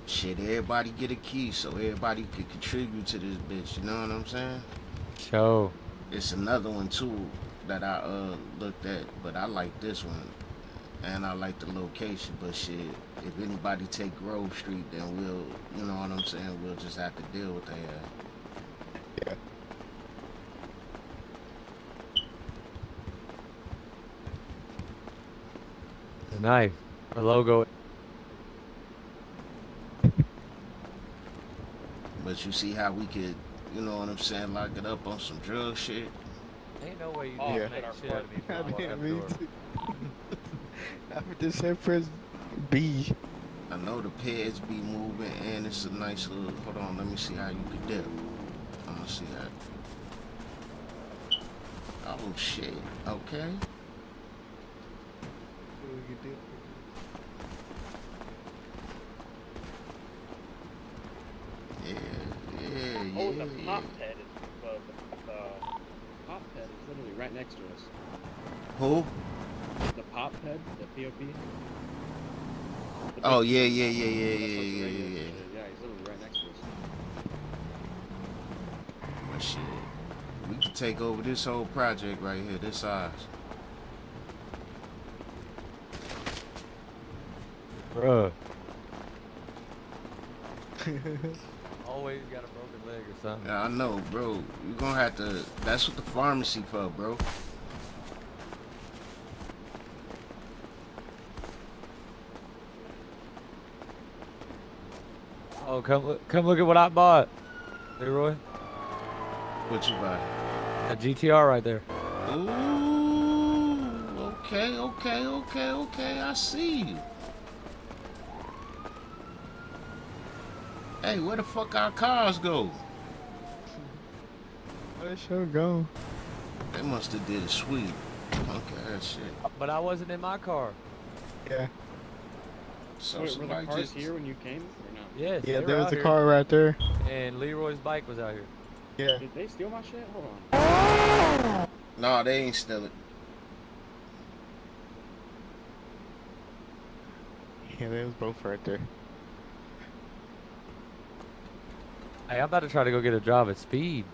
S1: Shit, everybody get a key so everybody could contribute to this bitch. You know what I'm saying?
S9: Show.
S1: It's another one too that I looked at, but I like this one. And I like the location, but shit, if anybody take Grove Street, then we'll, you know what I'm saying, we'll just have to deal with that.
S3: yeah.
S9: The knife. The logo.
S1: But you see how we could, you know what I'm saying, lock it up on some drug shit?
S9: Ain't no way you
S4: Oh,
S9: can
S3: yeah.
S9: make
S4: our
S9: shit out of me
S3: I
S9: from walking out the
S3: didn't
S9: door.
S3: mean to. I just said press B.
S1: I know the peds be moving and it's a nice little, hold on, let me see how you could dip. I'm gonna see that. Oh shit, okay. Yeah, yeah,
S4: Oh, the
S1: yeah,
S4: pop
S1: yeah.
S4: head is
S8: Pop head is literally right next to us.
S1: Who?
S8: The pop head, the POP.
S1: Oh yeah, yeah, yeah,
S8: That's
S1: yeah,
S8: what's
S1: yeah,
S8: the
S1: yeah,
S8: radio
S1: yeah, yeah.
S8: shit. Yeah, he's literally right next to us.
S1: But shit, we can take over this whole project right here, this size.
S9: Bruh. Always got a broken leg or something.
S1: Yeah, I know, bro. You gonna have to, that's what the pharmacy for, bro.
S9: Oh, come look at what I bought, Leroy.
S1: What you buy?
S9: A GTR right there.
S1: Ooh, okay, okay, okay, okay. I see you. Hey, where the fuck our cars go?
S3: Let sure go.
S1: They must have did a sweep. Okay, that shit.
S9: But I wasn't in my car.
S3: Yeah.
S1: So
S8: Wait, were the
S1: somebody
S8: cars
S1: just
S8: here when you came or no?
S9: Yes.
S3: Yeah,
S9: they
S3: there
S9: were
S3: was
S9: out
S3: a
S9: here.
S3: car right there.
S9: And Leroy's bike was out here.
S3: Yeah.
S8: Did they steal my shit? Hold on.
S1: No, they ain't steal it.
S3: Yeah, they was both right there.
S9: Hey, I'm about to try to go get a job at Speed.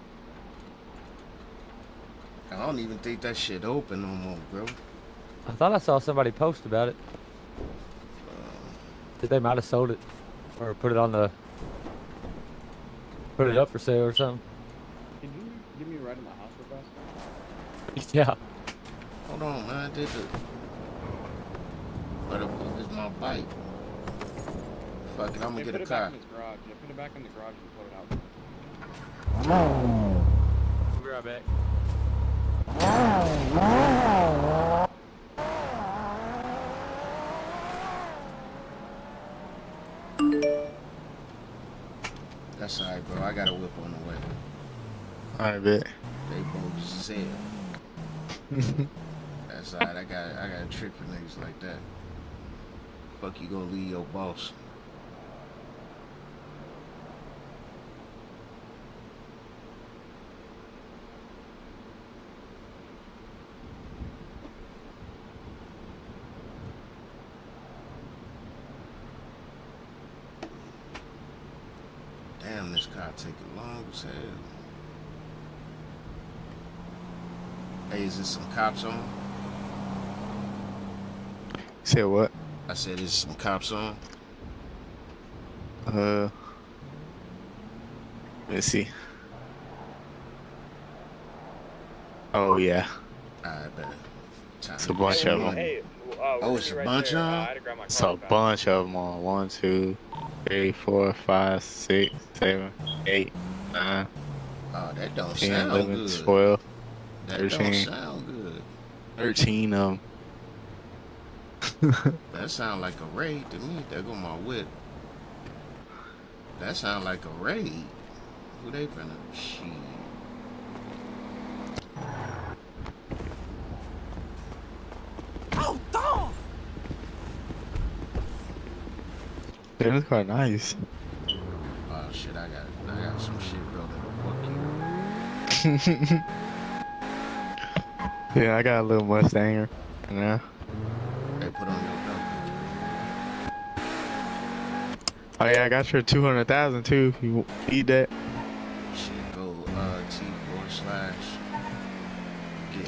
S1: I don't even think that shit open no more, bro.
S9: I thought I saw somebody post about it. They might have sold it or put it on the put it up for sale or something.
S8: Can you give me a ride in my house real fast?
S9: Yeah.
S1: Hold on, man. I did the. Where the fuck is my bike? Fuck it, I'm gonna
S8: Yeah,
S1: get
S8: put
S1: a
S8: it back
S1: car.
S8: in his garage. Yeah, put it back in the garage and pull it out.
S9: We'll be right back.
S1: That's alright, bro. I got a whip on the way.
S3: Alright, bet.
S1: They bogus as hell. That's alright. I got a trick for niggas like that. Fuck you gonna leave your boss. Damn, this car taking long as hell. Hey, is there some cops on?
S3: Said what?
S1: I said, is some cops on?
S3: Let's see. Oh yeah,
S1: Alright, bet.
S3: it's a bunch of them.
S4: Hey,
S1: Oh, it's a bunch of 'em?
S4: I had to grab my
S3: It's
S4: car
S3: a
S4: back.
S3: bunch of them on 1, 2, 3, 4, 5, 6, 7, 8, 9,
S1: Oh, that don't
S3: 10,
S1: sound
S3: 11,
S1: good.
S3: 12,
S1: That don't
S3: 13.
S1: sound good.
S3: 13 of them.
S1: That sound like a raid to me. There go my whip. That sound like a raid. Who they finna? Shit.
S3: Damn, it's quite nice.
S1: Oh shit, I got some shit, bro. That'll fuck you.
S3: Yeah, I got a little Mustanger. Yeah.
S1: They put on your belt.
S3: Oh yeah, I got your 200,000 too. If you need that.
S1: Shit, go T/get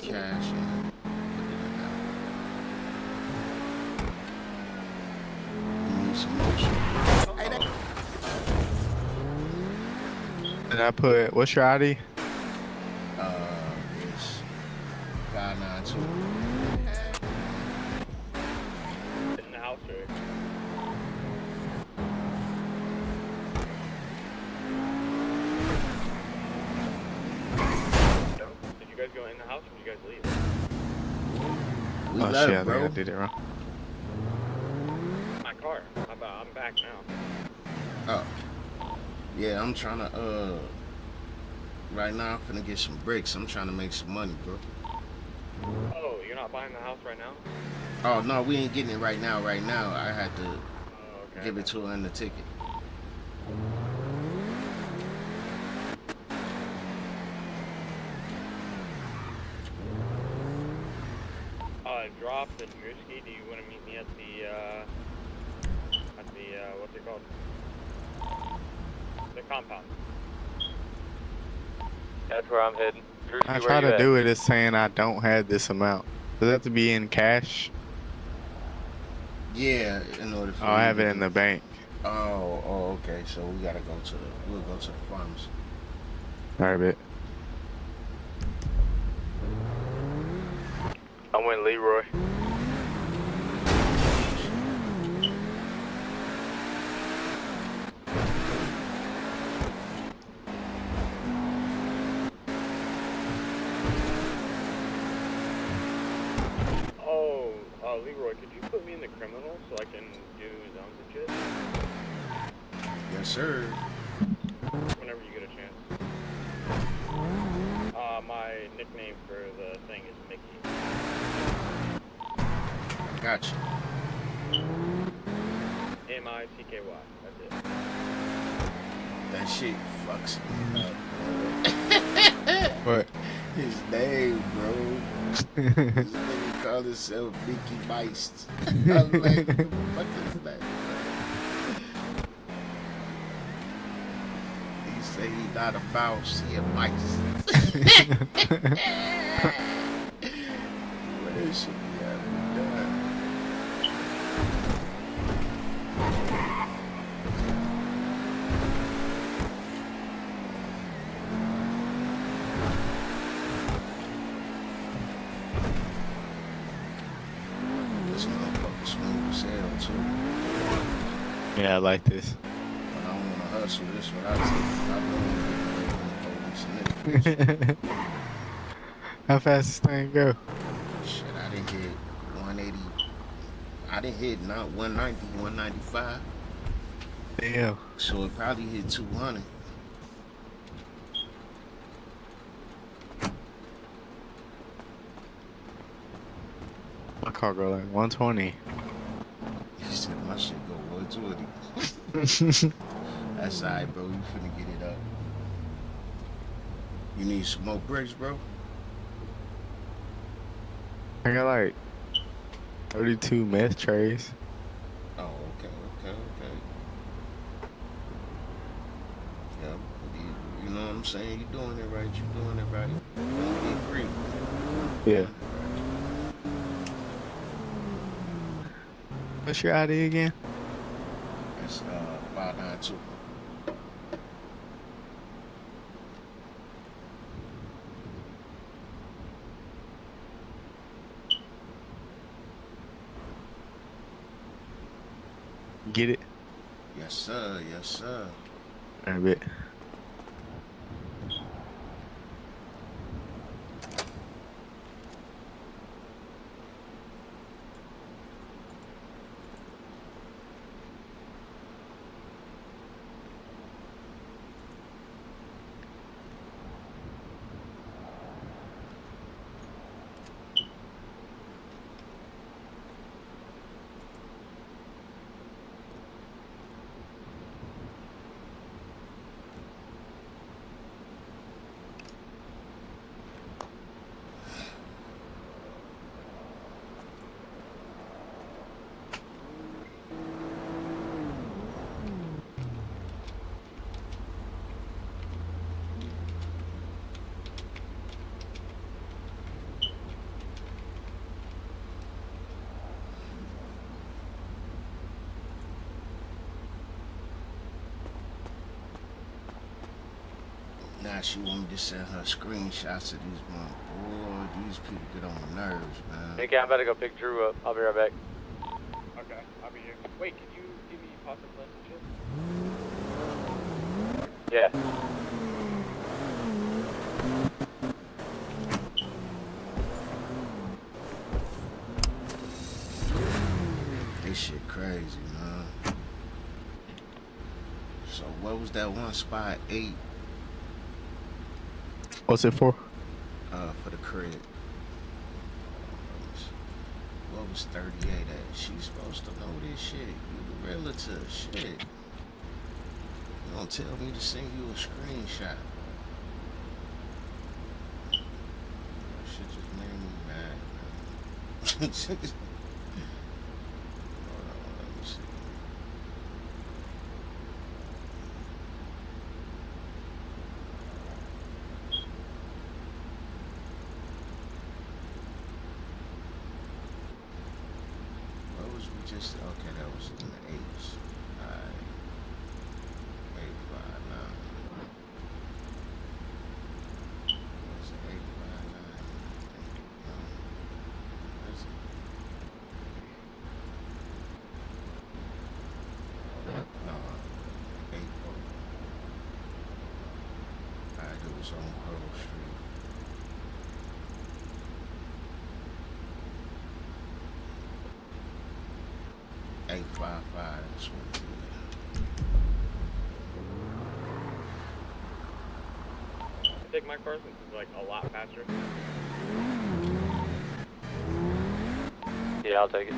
S1: cash and put it in that. You need some motion.
S3: And I put, what's your ID?
S1: It's 592.
S4: In the house, right? Did you guys go in the house or did you guys leave?
S1: We
S3: Oh
S1: left,
S3: shit, I think
S1: bro.
S3: I did it wrong.
S4: My car. I'm back now.
S1: Oh. Yeah, I'm trying to, right now I'm finna get some bricks. I'm trying to make some money, bro.
S4: Oh, you're not buying the house right now?
S1: Oh, no, we ain't getting it right now. I had to
S4: Oh, okay.
S1: give it to her in the ticket.
S4: Drop and Drewski, do you want to meet me at the, what's it called? The compound.
S2: That's where I'm heading. Drewski,
S3: I
S2: where
S3: try
S2: you
S3: to
S2: at?
S3: do it. It's saying I don't have this amount. Does it have to be in cash?
S1: Yeah, in order for
S3: Oh, I
S1: you
S3: have
S1: to
S3: it in
S1: do-
S3: the bank.
S1: Oh, okay. So we gotta we'll go to the pharmacy.
S3: Alright, bet.
S2: I went Leroy.
S4: Leroy, could you put me in the criminal so I can do zones and shit?
S1: Yes, sir.
S4: Whenever you get a chance. My nickname for the thing is Mickey.
S1: Gotcha.
S4: M-I-C-K-Y. That's it.
S1: That shit fucks me up.
S3: What?
S1: His name, bro. This nigga call himself Mickey Meist. I'm like, what the fuck is that? He say he not a mouse, he a mice. What that shit be having done? This motherfucker smooth as hell too.
S3: Yeah, I like this.
S1: But I don't wanna hustle. This what I take. I don't wanna get away from the police and niggas.
S3: How fast this thing go?
S1: Shit, I didn't hit 180. I didn't hit not 190, 195.
S3: Damn.
S1: So it probably hit 200.
S3: My car go like 120.
S1: He said my shit go 120. That's alright, bro. You finna get it up. You need some more bricks, bro?
S3: I got like 32 meth trays.
S1: Oh, okay. Yeah, you know what I'm saying? You doing it right. Don't get greedy.
S3: Yeah. What's your ID again?
S1: That's 592.
S3: Get it?
S1: Yes, sir. Yes, sir.
S3: I bet.
S1: Now she want me to send her screenshots of these mom. Boy, these people get on my nerves, man.
S2: Okay, I'm about to go pick Drew up. I'll be right back.
S4: Okay, I'll be here. Wait, can you give me pasta plates and shit?
S2: Yeah.
S1: This shit crazy, man. So what was that one spot? 8
S3: What's it for?
S1: for the crib. What was 38 at? She's supposed to know this shit. You the relative. Shit. You don't tell me to send you a screenshot. That shit just made me mad, man. Hold on, let me see. What was we just? Okay, that was in the 8s. Alright. 859. Was it 859? Is it? No, 8. Alright, it was on Pearl Street. Eight five five. That's what it is.
S4: Take my car since it's like a lot faster.
S2: Yeah, I'll take it.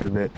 S3: A bit.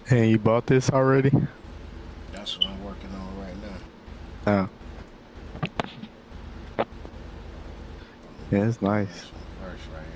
S3: Hey, you bought this already?
S1: That's what I'm working on right now.
S3: Oh. Yeah, it's nice.
S1: This one first right here.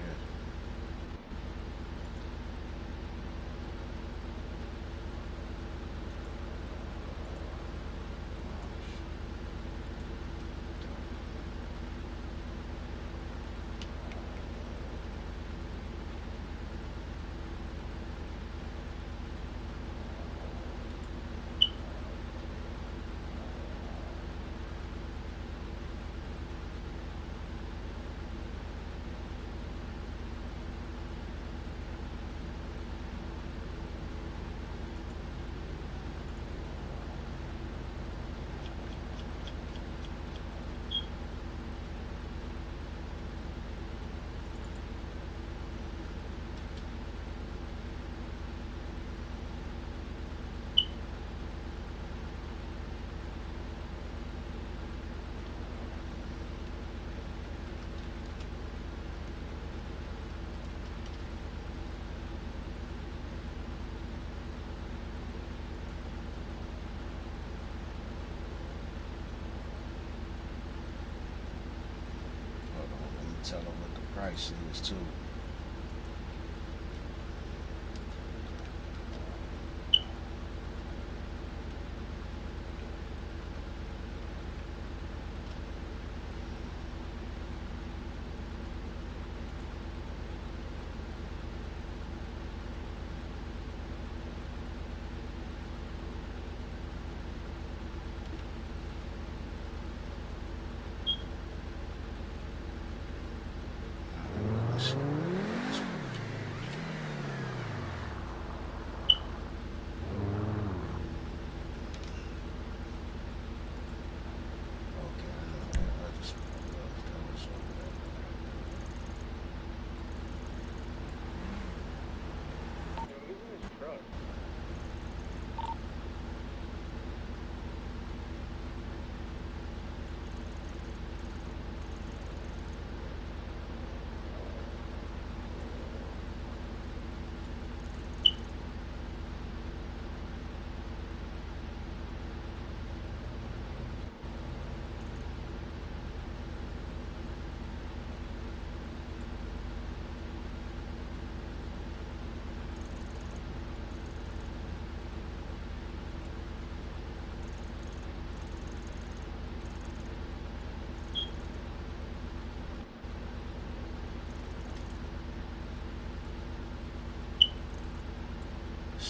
S1: Tell them what the price is too.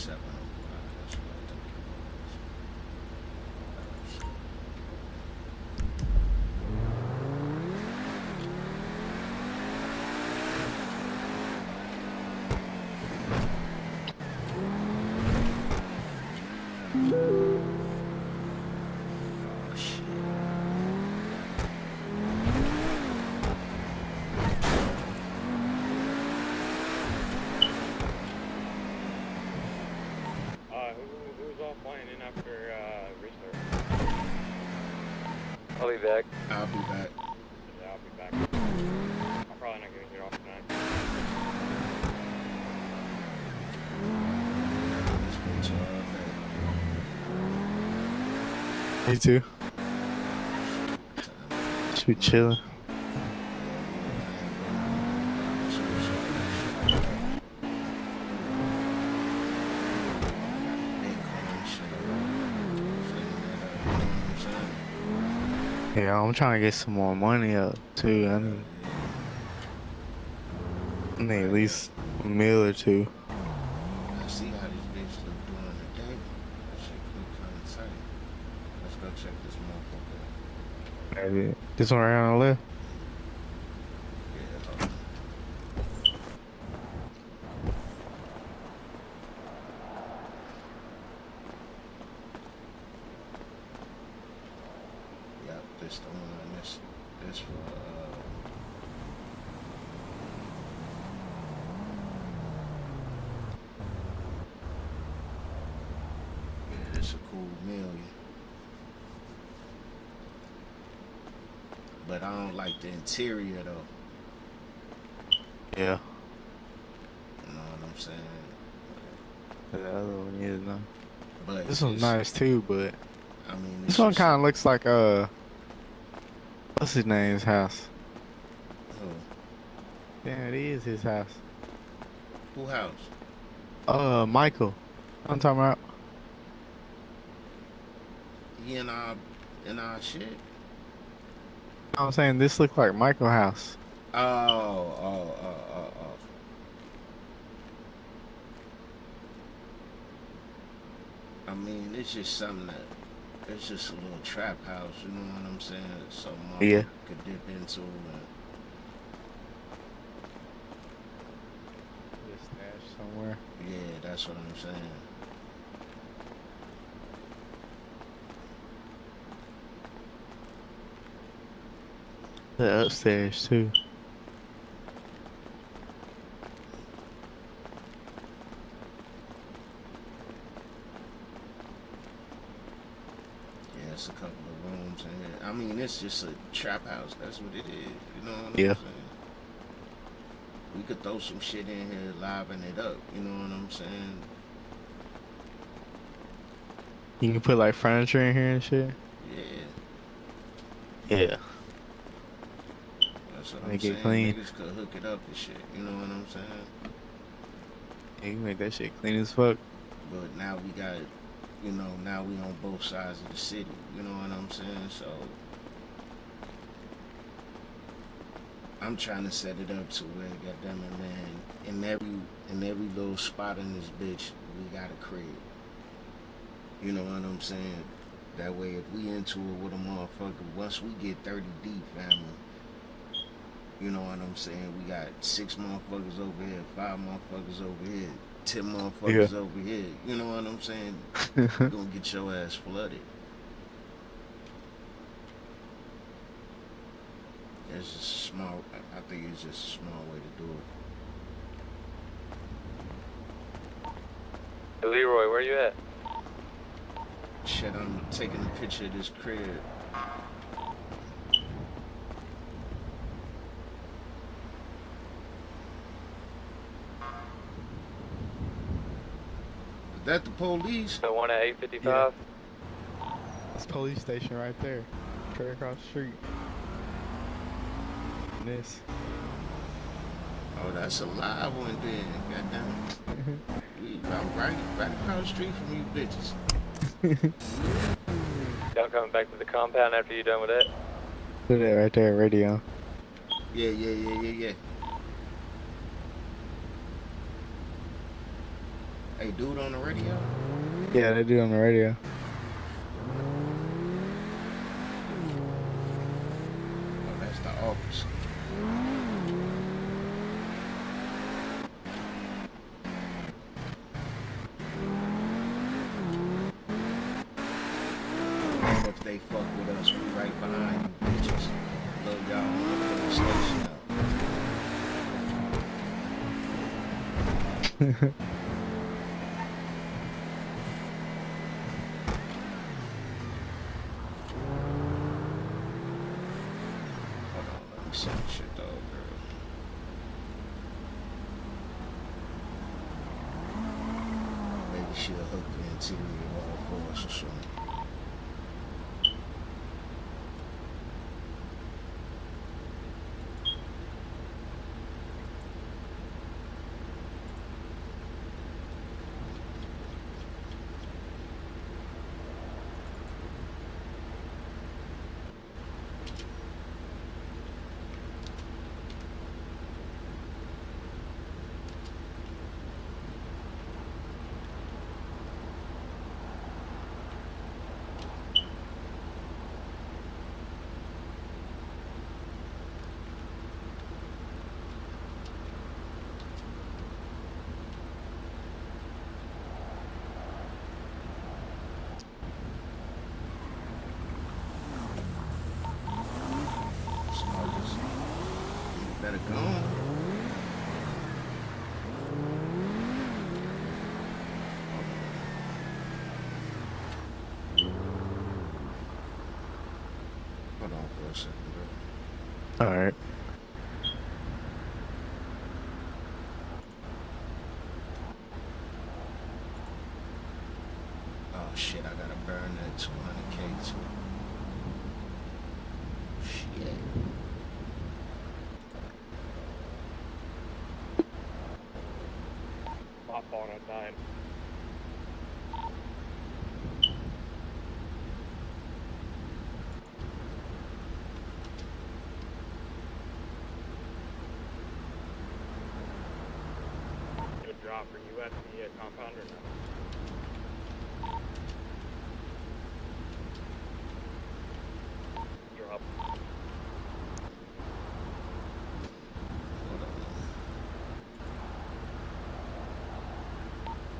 S1: 705. That's what I think it was. Oh shit.
S4: Who's all flying in after restart?
S2: I'll be back.
S1: I'll be back.
S4: Yeah, I'll be back. I'm probably not gonna get off tonight.
S1: This bitch all day.
S3: Me too. Just be chilling. Yeah, I'm trying to get some more money up too. I need at least a meal or two.
S7: I see how these bitches look during the day. That shit look kind of tight. Let's go check this motherfucker out.
S3: Maybe this one right on the left.
S7: Yeah, hold on. Yep, this the one. This for yeah, this a cool million. But I don't like the interior though.
S3: Yeah.
S7: You know what I'm saying?
S3: The other one is nice.
S7: But
S3: This one's
S7: it's-
S3: nice too, but
S7: I mean,
S3: this one kind of looks like what's his name's house? Yeah, it is his house.
S7: Who house?
S3: Michael. I'm talking about.
S7: He in our shit.
S3: I'm saying this looks like Michael house.
S7: Oh. I mean, it's just something that it's just a little trap house. You know what I'm saying? Something
S3: Yeah.
S7: could dip into. And
S3: Just stashed somewhere.
S7: yeah, that's what I'm saying.
S3: The upstairs too.
S7: Yeah, it's a couple of rooms in here. I mean, it's just a trap house. That's what it is. You know what
S3: Yeah.
S7: I'm saying? We could throw some shit in here, liven it up. You know what I'm saying?
S3: You can put like furniture in here and shit.
S7: Yeah,
S3: Yeah.
S7: that's what
S3: Make
S7: I'm
S3: it
S7: saying.
S3: clean.
S7: Niggas could hook it up and shit. You know what I'm saying?
S3: You can make that shit clean as fuck.
S7: But now we got, you know, now we on both sides of the city. You know what I'm saying? So I'm trying to set it up to where, goddamn it, man, in every little spot in this bitch, we got a crib. You know what I'm saying? That way, if we into it with a motherfucker, once we get 30 deep, family, you know what I'm saying? We got 6 motherfuckers over here, 5 motherfuckers over here, 10 motherfuckers over here. You know what I'm saying? You gonna get your ass flooded. It's just small. I think it's just a small way to do it.
S2: Hey, Leroy, where you at?
S7: Shit, I'm taking a picture of this crib. Is that the police?
S2: The one at 855?
S3: It's police station right there. Straight across the street. And this.
S7: Oh, that's a live one then. Goddamn. I'm right across the street from you bitches.
S2: Y'all coming back to the compound after you done with that?
S3: Do that right there, radio.
S7: Yeah.
S1: Hey, dude on the radio?
S3: Yeah, they do on the radio.
S1: Oh, that's the officer. And if they fuck with us, we right behind you, bitches. Look, y'all wanna put the station up. Hold on, let me send shit though, girl. Maybe she'll hook the interior wall for us or something. Smokers, you better go on. Hold on for a second, bro.
S3: All right.
S1: Oh shit, I gotta burn that 200K too. Shit.
S4: My fault, I died. Good drop. Are you at the compound or no? Drop.
S1: Hold on.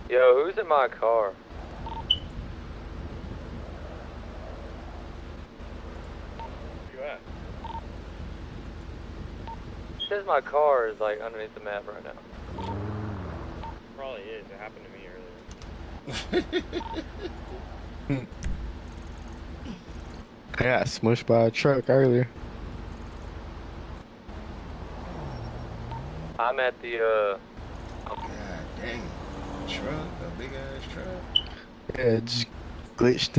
S2: Yo, who's in my car?
S4: Where you at?
S2: It says my car is like underneath the map right now.
S4: Probably is. It happened to me earlier.
S3: I got smushed by a truck earlier.
S2: I'm at the
S1: God dang. Truck, a big ass truck.
S3: Yeah, it just glitched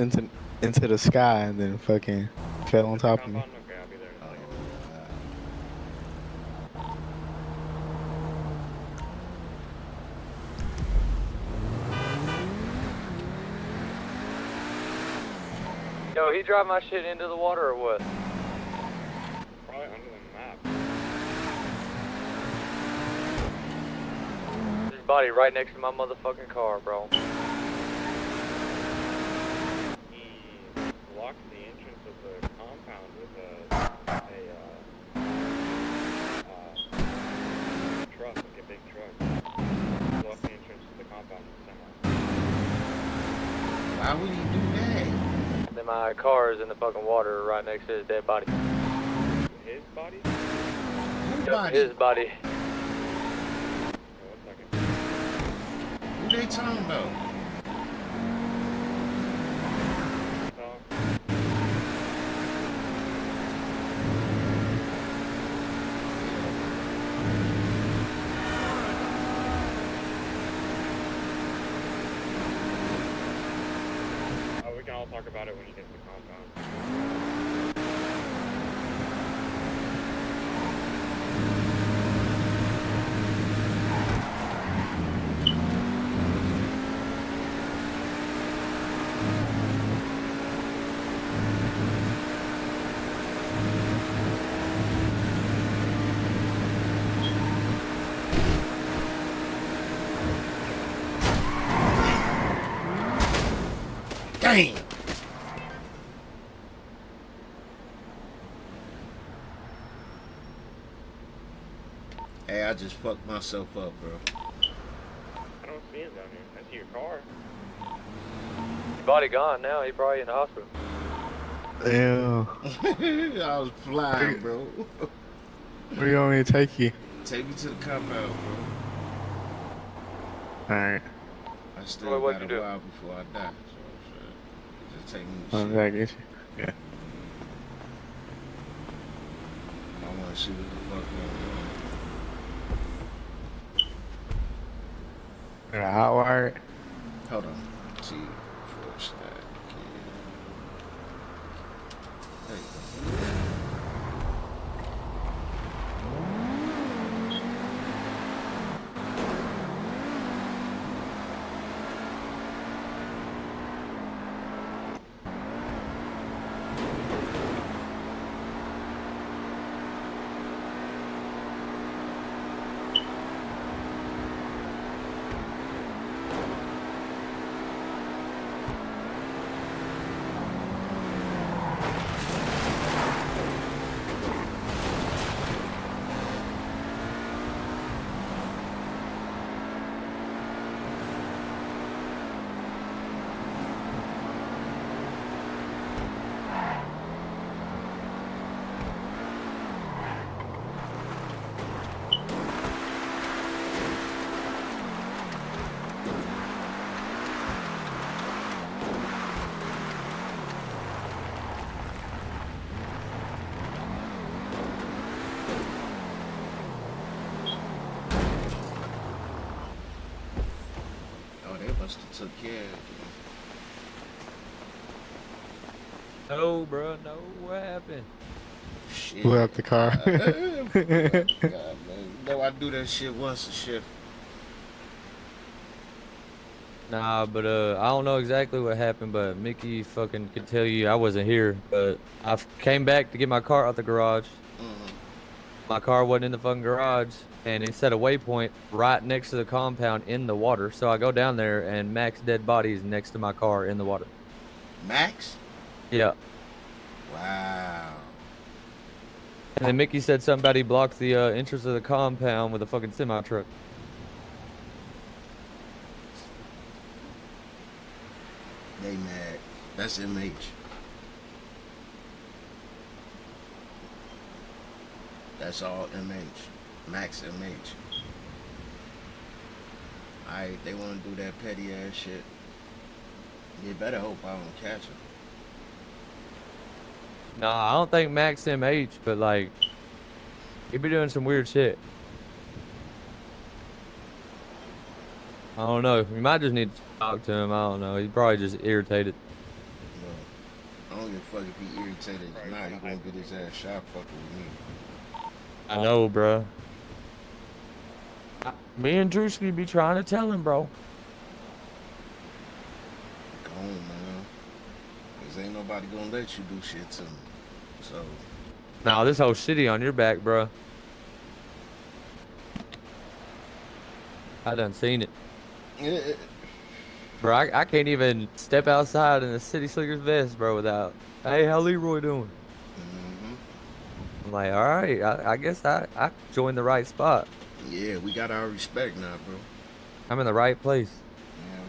S3: into the sky and then fucking fell on top of me.
S4: Compound? Okay, I'll be there in a
S1: Oh,
S4: second.
S2: Yo, he dropped my shit into the water or what?
S4: Probably under the map.
S2: His body right next to my motherfucking car, bro.
S4: He blocked the entrance of the compound with a truck, like a big truck. Blocked the entrance to the compound with a semi.
S1: why would he do that?
S2: Then my car is in the fucking water right next to his dead body.
S4: His body?
S1: Who
S2: Yep,
S1: body?
S2: his body.
S4: Okay, 1 second.
S1: Who they talking about?
S4: We can all talk about it when you get to the compound.
S1: Damn. Hey, I just fucked myself up, bro.
S4: I don't see him down here. I see your car.
S2: Your body gone now. He probably in the hospital.
S3: Damn.
S1: I was flying, bro.
S3: Where you want me to take you?
S1: Take me to the compound,
S3: All right.
S1: bro. I still
S2: Roy, what'd
S1: got
S2: you
S1: a
S2: do?
S1: while before I die. So, just take me to
S3: I'm
S1: shit.
S3: back at you. Yeah.
S1: I want to see what the fuck going on.
S3: Hot wire.
S1: Hold on. See, for a stack. There you go. Oh, they must have took care of it.
S9: No, bro, no. What happened?
S1: Shit.
S3: Blew up the car.
S1: God, man. You know I do that shit once a shift.
S9: Nah, but I don't know exactly what happened, but Mickey fucking could tell you I wasn't here. But I came back to get my car out the garage. My car wasn't in the fucking garage, and it set a waypoint right next to the compound in the water. So I go down there, and Mac's dead body is next to my car in the water.
S1: Max?
S9: Yeah.
S1: Wow.
S9: And then Mickey said something about he blocked the entrance of the compound with a fucking semi truck.
S1: They mad. That's MH. That's all MH. Max MH. Alright, they want to do that petty ass shit. You better hope I don't catch him.
S9: Nah, I don't think Max MH, but like, he be doing some weird shit. I don't know. We might just need to talk to him. I don't know. He's probably just irritated.
S1: Well, I don't give a fuck if he irritated or not. He gonna get his ass shot fucking with me.
S9: I know, bro. Me and Drewski be trying to tell him, bro.
S1: Go on, man. Cause ain't nobody gonna let you do shit to me. So,
S9: Nah, this whole city on your back, bro. I done seen it.
S1: yeah,
S9: Bro, I can't even step outside in a city slicker's vest, bro, without, hey, how Leroy doing? I'm like, all right, I guess I joined the right spot.
S1: yeah, we got our respect now, bro.
S9: I'm in the right place.
S1: Hell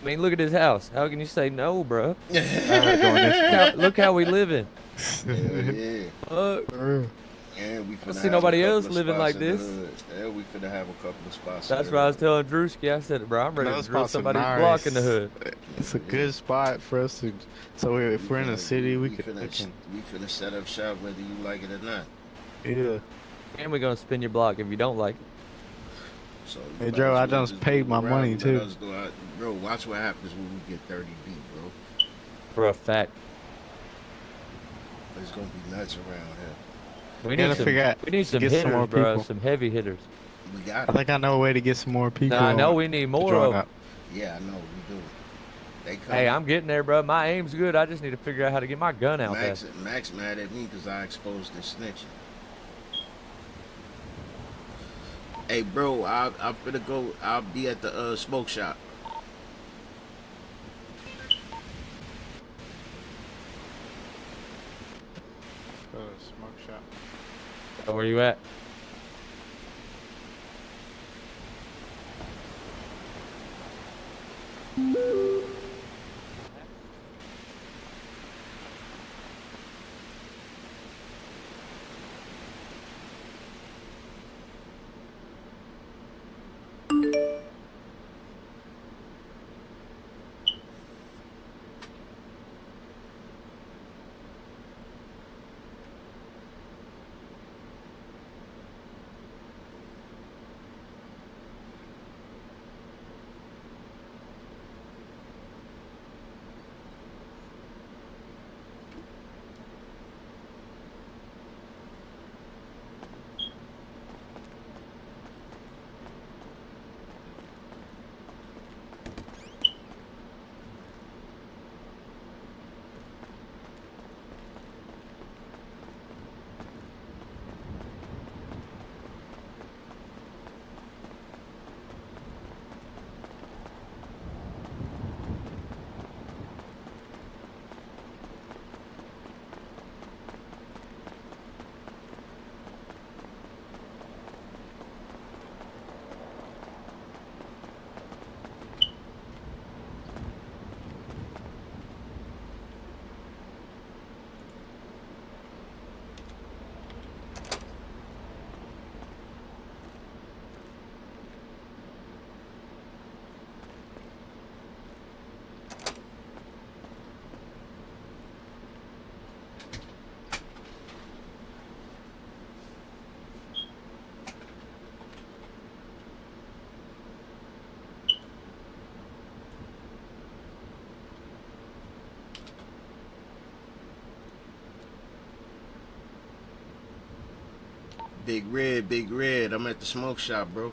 S9: I mean, look at his house. How can you say no, bro?
S1: yeah.
S9: Look how we living.
S1: Hell yeah.
S9: Fuck.
S1: And we finna
S9: see
S1: have
S9: nobody
S1: a couple
S9: else
S1: of
S9: living
S1: spots
S9: like
S1: in the
S9: this.
S1: hood. Yeah, we finna have a couple of spots.
S9: That's
S1: in
S9: what
S1: the
S9: I was
S1: hood.
S9: telling Drewski. I said, bro, I'm ready
S3: Those
S9: to drill
S3: spots are
S9: somebody's
S3: nice.
S9: block in the hood.
S3: It's a good spot for us to. So if we're in the city, we can.
S1: We finna set up shop whether you like it or not.
S3: Yeah.
S9: And we're gonna spin your block if you don't like it.
S1: So
S3: Hey,
S1: you
S3: Joe,
S1: might
S3: I
S1: as well
S3: done
S1: just
S3: paid
S1: move
S3: my
S1: around
S3: money,
S1: and
S3: too.
S1: let us do our- Bro, watch what happens when we get 30 deep, bro.
S9: For a fact.
S1: It's gonna be nuts around here.
S9: We
S3: Gotta
S9: need some,
S3: figure out-
S9: we need some
S3: get some
S9: hitters,
S3: more
S9: bro.
S3: people.
S9: Some heavy hitters.
S1: We got
S3: I
S1: it.
S3: think I know a way to get some more people.
S9: Now, I know we need
S3: to
S9: more
S3: join
S9: of 'em.
S3: up.
S1: Yeah, I know we do. They come.
S9: Hey, I'm getting there, bro. My aim's good. I just need to figure out how to get my gun out
S1: Max,
S9: there.
S1: Max mad at me because I exposed the snitching. Hey, bro, I'm finna go. I'll be at the smoke shop.
S9: So where you at?
S1: Big Red, Big Red. I'm at the smoke shop, bro.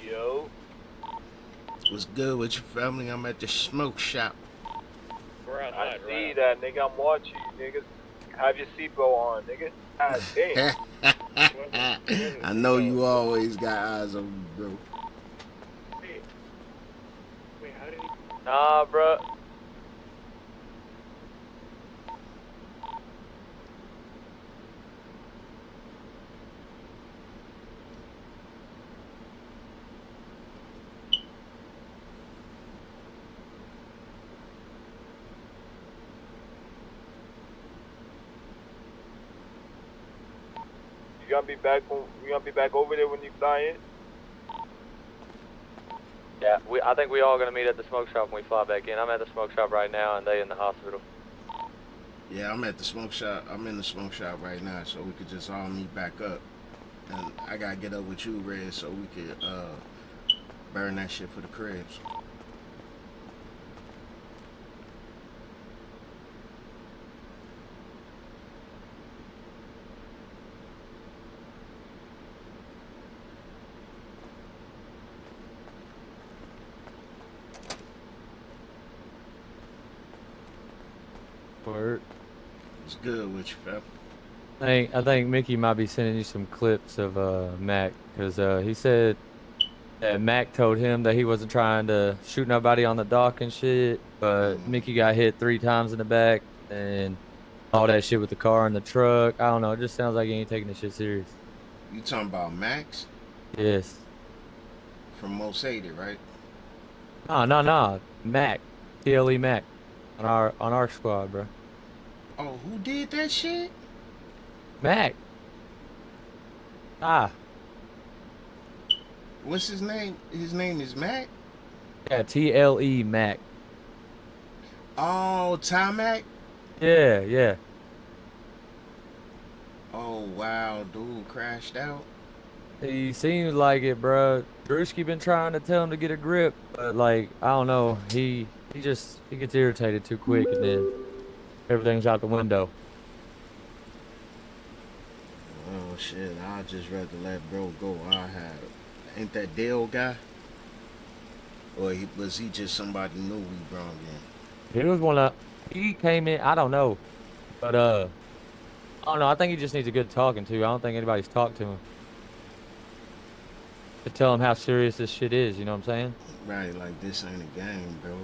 S10: Yo.
S1: What's good with your family? I'm at the smoke shop.
S4: We're
S10: I
S4: outside,
S10: see
S4: right?
S10: that, nigga. I'm watching you, niggas. Have your seatbelt on, nigga. God damn.
S1: I know you always got eyes on me, bro.
S4: Wait, how did he...
S2: Nah, bro.
S10: You gonna be back over there when you fly in?
S2: Yeah, I think we all gonna meet at the smoke shop when we fly back in. I'm at the smoke shop right now, and they in the hospital.
S1: Yeah, I'm at the smoke shop. I'm in the smoke shop right now, so we could just all meet back up. And I gotta get up with you, Red, so we could burn that shit for the cribs.
S9: Word.
S1: It's good with you, fam.
S9: I think Mickey might be sending you some clips of Mac, because he said that Mac told him that he wasn't trying to shoot nobody on the dock and shit, but Mickey got hit 3 times in the back and all that shit with the car and the truck. I don't know. It just sounds like he ain't taking this shit serious.
S1: You talking about Max
S9: Yes.
S1: from Most Hated, right?
S9: No. Mac. TLE Mac. On our squad, bro.
S1: Oh, who did that shit?
S9: Mac.
S1: What's his name? His name is Mac?
S9: Yeah, TLE Mac.
S1: Oh, Mac?
S9: Yeah.
S1: Oh, wow, dude crashed out.
S9: He seems like it, bro. Drewski been trying to tell him to get a grip, but like I don't know, he gets irritated too quick, and then everything's out the window.
S1: Oh shit, I'd just rather let bro go. I have. Ain't that Dale guy? Or was he just somebody new we brought in?
S9: He was one of he came in. I don't know, but I don't know. I think he just needs a good talking to. I don't think anybody's talked to him to tell him how serious this shit is. You know what I'm saying?
S1: Right, like this ain't a game, bro.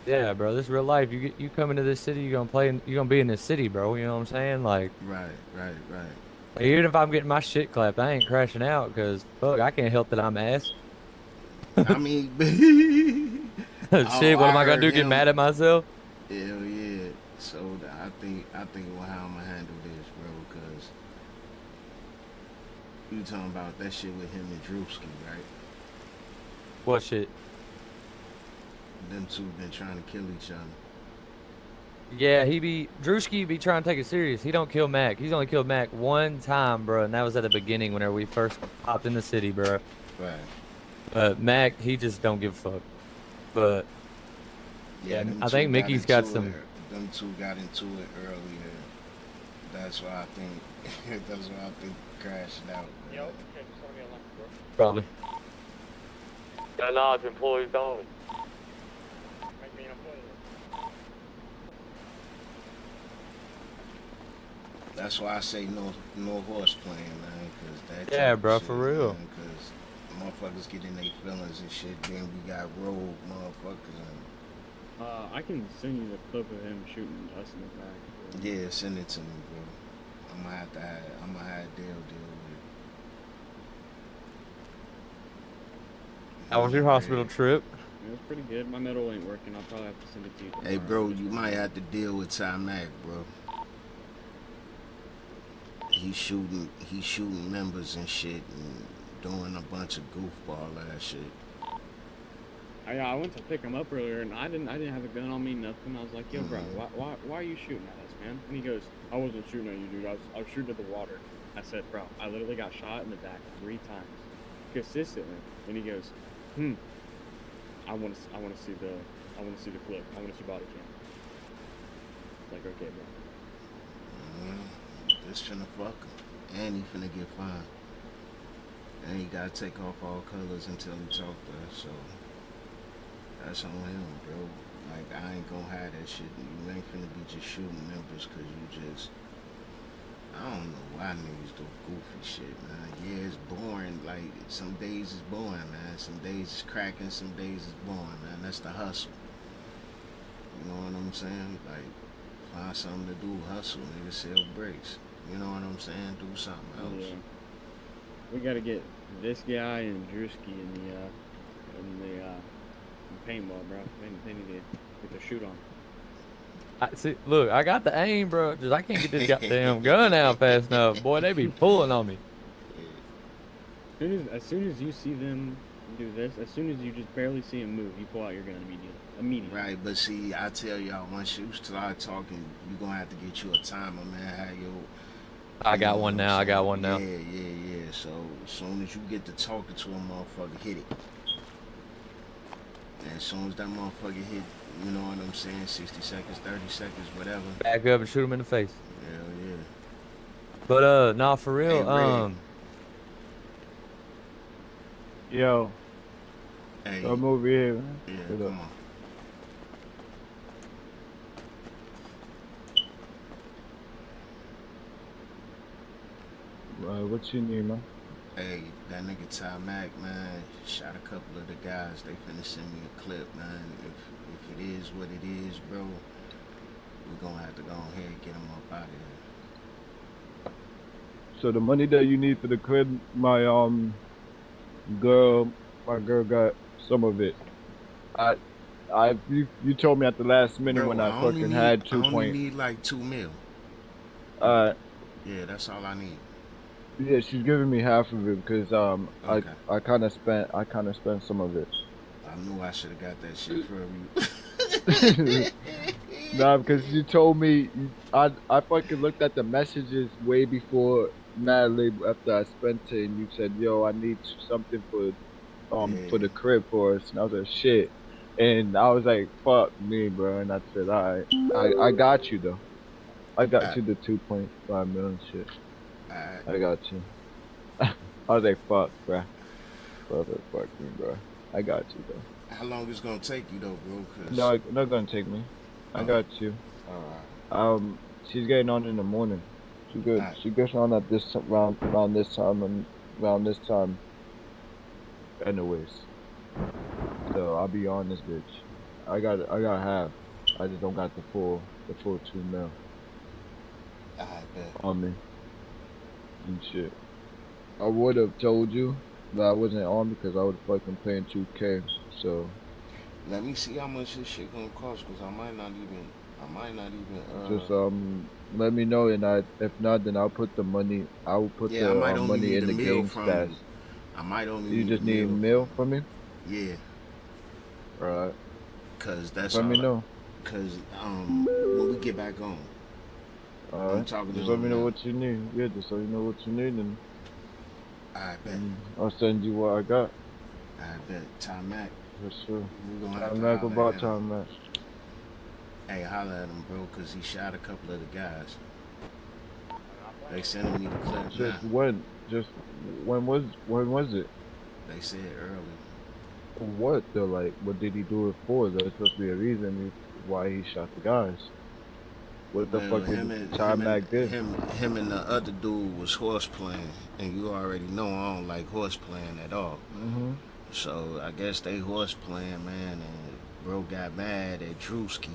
S9: Yeah, bro. This is real life. You come into this city, you're gonna be in this city, bro. You know what I'm saying? Like,
S1: Right.
S9: even if I'm getting my shit clapped, I ain't crashing out because fuck, I can't help that I'm ass.
S1: I mean,
S9: Shit, what am I gonna
S1: heard
S9: do? Get
S1: him.
S9: mad at myself?
S1: Hell yeah. So I think how I'm gonna handle this, bro, because you talking about that shit with him and Drewski, right?
S9: What shit?
S1: Them two been trying to kill each other.
S9: Yeah, Drewski be trying to take it serious. He don't kill Mac. He's only killed Mac one time, bro, and that was at the beginning whenever we first popped in the city, bro.
S1: Right.
S9: Mac, he just don't give a fuck. But yeah,
S1: them
S9: I
S1: two
S9: think Mickey's got
S1: into
S9: some.
S1: it. Them two got into it earlier. That's why I think. That's why I think crashed out.
S4: Yo, okay, just want to be on bro.
S9: Probably.
S2: Yeah, no, it's employees only.
S4: Make me an employee.
S1: That's why I say no horse playing, man. Cause that.
S9: Yeah,
S1: type of
S9: bro,
S1: shit,
S9: for real.
S1: Man, cause motherfuckers get in their feelings and shit. Then we got rogue motherfuckers. And,
S8: I can send you the clip of him shooting us in the back.
S1: yeah, send it to me, bro. I'm gonna have Dale deal with it.
S9: How was your hospital trip?
S8: It was pretty good. My metal ain't working. I'll probably have to send it to you tomorrow.
S1: Hey, bro, you might have to deal with Ty Mac, bro. He's shooting members and shit and doing a bunch of goofball ass shit.
S8: I went to pick him up earlier, and I didn't have a gun on me, nothing. I was like, yo, bro, why are you shooting at us, man? And he goes, I wasn't shooting at you, dude. I was shooting at the water. I said, bro, I literally got shot in the back 3 times, consistently. And he goes, I want to see the clip. I want to see body cam. Like, okay, bro.
S1: This finna fuck him, and he finna get fined, and he gotta take off all colors until he talk to us. So. That's on him, bro. Like, I ain't gonna have that shit. You ain't finna be just shooting members because you just... I don't know why niggas do goofy shit, man. Yeah, it's boring. Like, some days it's boring, man. Some days it's cracking, some days it's boring, man. That's the hustle. You know what I'm saying? Like, find something to do, hustle, nigga, sell bricks. You know what I'm saying? Do something else.
S8: Yeah. We gotta get this guy and Drewski in the paintball, bro. They need to get their shoot on.
S9: See, look, I got the aim, bro. Just I can't get this goddamn gun out fast enough. Boy, they be pulling on me.
S8: As soon as you see them do this, as soon as you just barely see them move, you pull out your gun immediately.
S1: Right, but see, I tell y'all, once you start talking, you're gonna have to get you a timer, man. How you?
S9: I got one now. I got one now.
S1: Yeah. So as soon as you get to talking to a motherfucker, hit it. And as soon as that motherfucker hit, you know what I'm saying, 60 seconds, 30 seconds, whatever.
S9: Back up and shoot him in the face.
S1: Hell yeah.
S9: But nah, for real.
S11: Yo.
S1: Hey.
S11: Come over here, man.
S1: Yeah,
S11: Get
S1: come
S11: up.
S1: on.
S11: What you need, man?
S1: Hey, that nigga Ty Mac, man, shot a couple of the guys. They finna send me a clip, man. If it is what it is, bro, we're gonna have to go ahead and get him up out of here.
S11: So the money that you need for the crib, my girl got some of it. You told me at the last minute,
S1: Bro,
S11: when I fucking had 2
S1: I only
S11: point.
S1: need like 2 mil.
S11: Yeah,
S1: that's all I need.
S11: she's giving me half of it because
S1: Okay.
S11: I kind of spent some of it.
S1: I knew I should have got that shit from you.
S11: Nah, because you told me I fucking looked at the messages way before mad late after I spent it, and you said, "Yo, I need something for
S1: Yeah.
S11: the crib for us," and I was like, "Shit," and I was like, "Fuck me, bro," and I said, "All right, I got you though. I got
S1: I,
S11: you the 2.5 million shit.
S1: I,
S11: I got you." I was like, "Fuck, bro, fuck me, bro. I got you though.
S1: how long it's gonna take you though, bro? Cause
S11: No, not gonna take me. I got you."
S1: alright,
S11: She's getting on in the morning. She good.
S1: alright,
S11: She gets on at this around this time and around this time, anyways. So I'll be on this bitch. I got half. I just don't got the full 2 mil
S1: alright, bet.
S11: on me and shit. I would have told you, but I wasn't on because I was fucking paying 2K. So
S1: Let me see how much this shit gonna cost, cause I might not even.
S11: just let me know, and if not, then I'll put the money. I will put
S1: Yeah, I
S11: the
S1: might only
S11: money
S1: need
S11: in
S1: a
S11: the
S1: meal
S11: game
S1: from
S11: stash.
S1: you. I might only
S11: You
S1: need
S11: just
S1: a
S11: need
S1: meal
S11: mail
S1: from
S11: from me.
S1: you. Yeah,
S11: Alright.
S1: cause that's
S11: Let me
S1: all.
S11: know.
S1: Cause when we get back on, I'm
S11: Alright.
S1: talking to
S11: Just let me
S1: him
S11: know
S1: now.
S11: what you need. Yeah, just let me know what you need, and
S1: I bet.
S11: I'll send you what I got.
S1: I bet. Ty Mac,
S11: For sure.
S1: we gonna have
S11: Time
S1: to
S11: back
S1: holler
S11: about
S1: at him.
S11: time back.
S1: Hey, holler at him, bro, cause he shot a couple of the guys. They sending me the clip now.
S11: Just when? Just when was it?
S1: They said early.
S11: What though? Like, what did he do it for? There's supposed to be a reason why he shot the guys. What the
S1: Well,
S11: fuck did Time Mac did?
S1: him and the other dude was horse playing, and you already know I don't like horse playing at all.
S11: Mhm.
S1: So I guess they horse playing, man, and bro got mad at Drewski,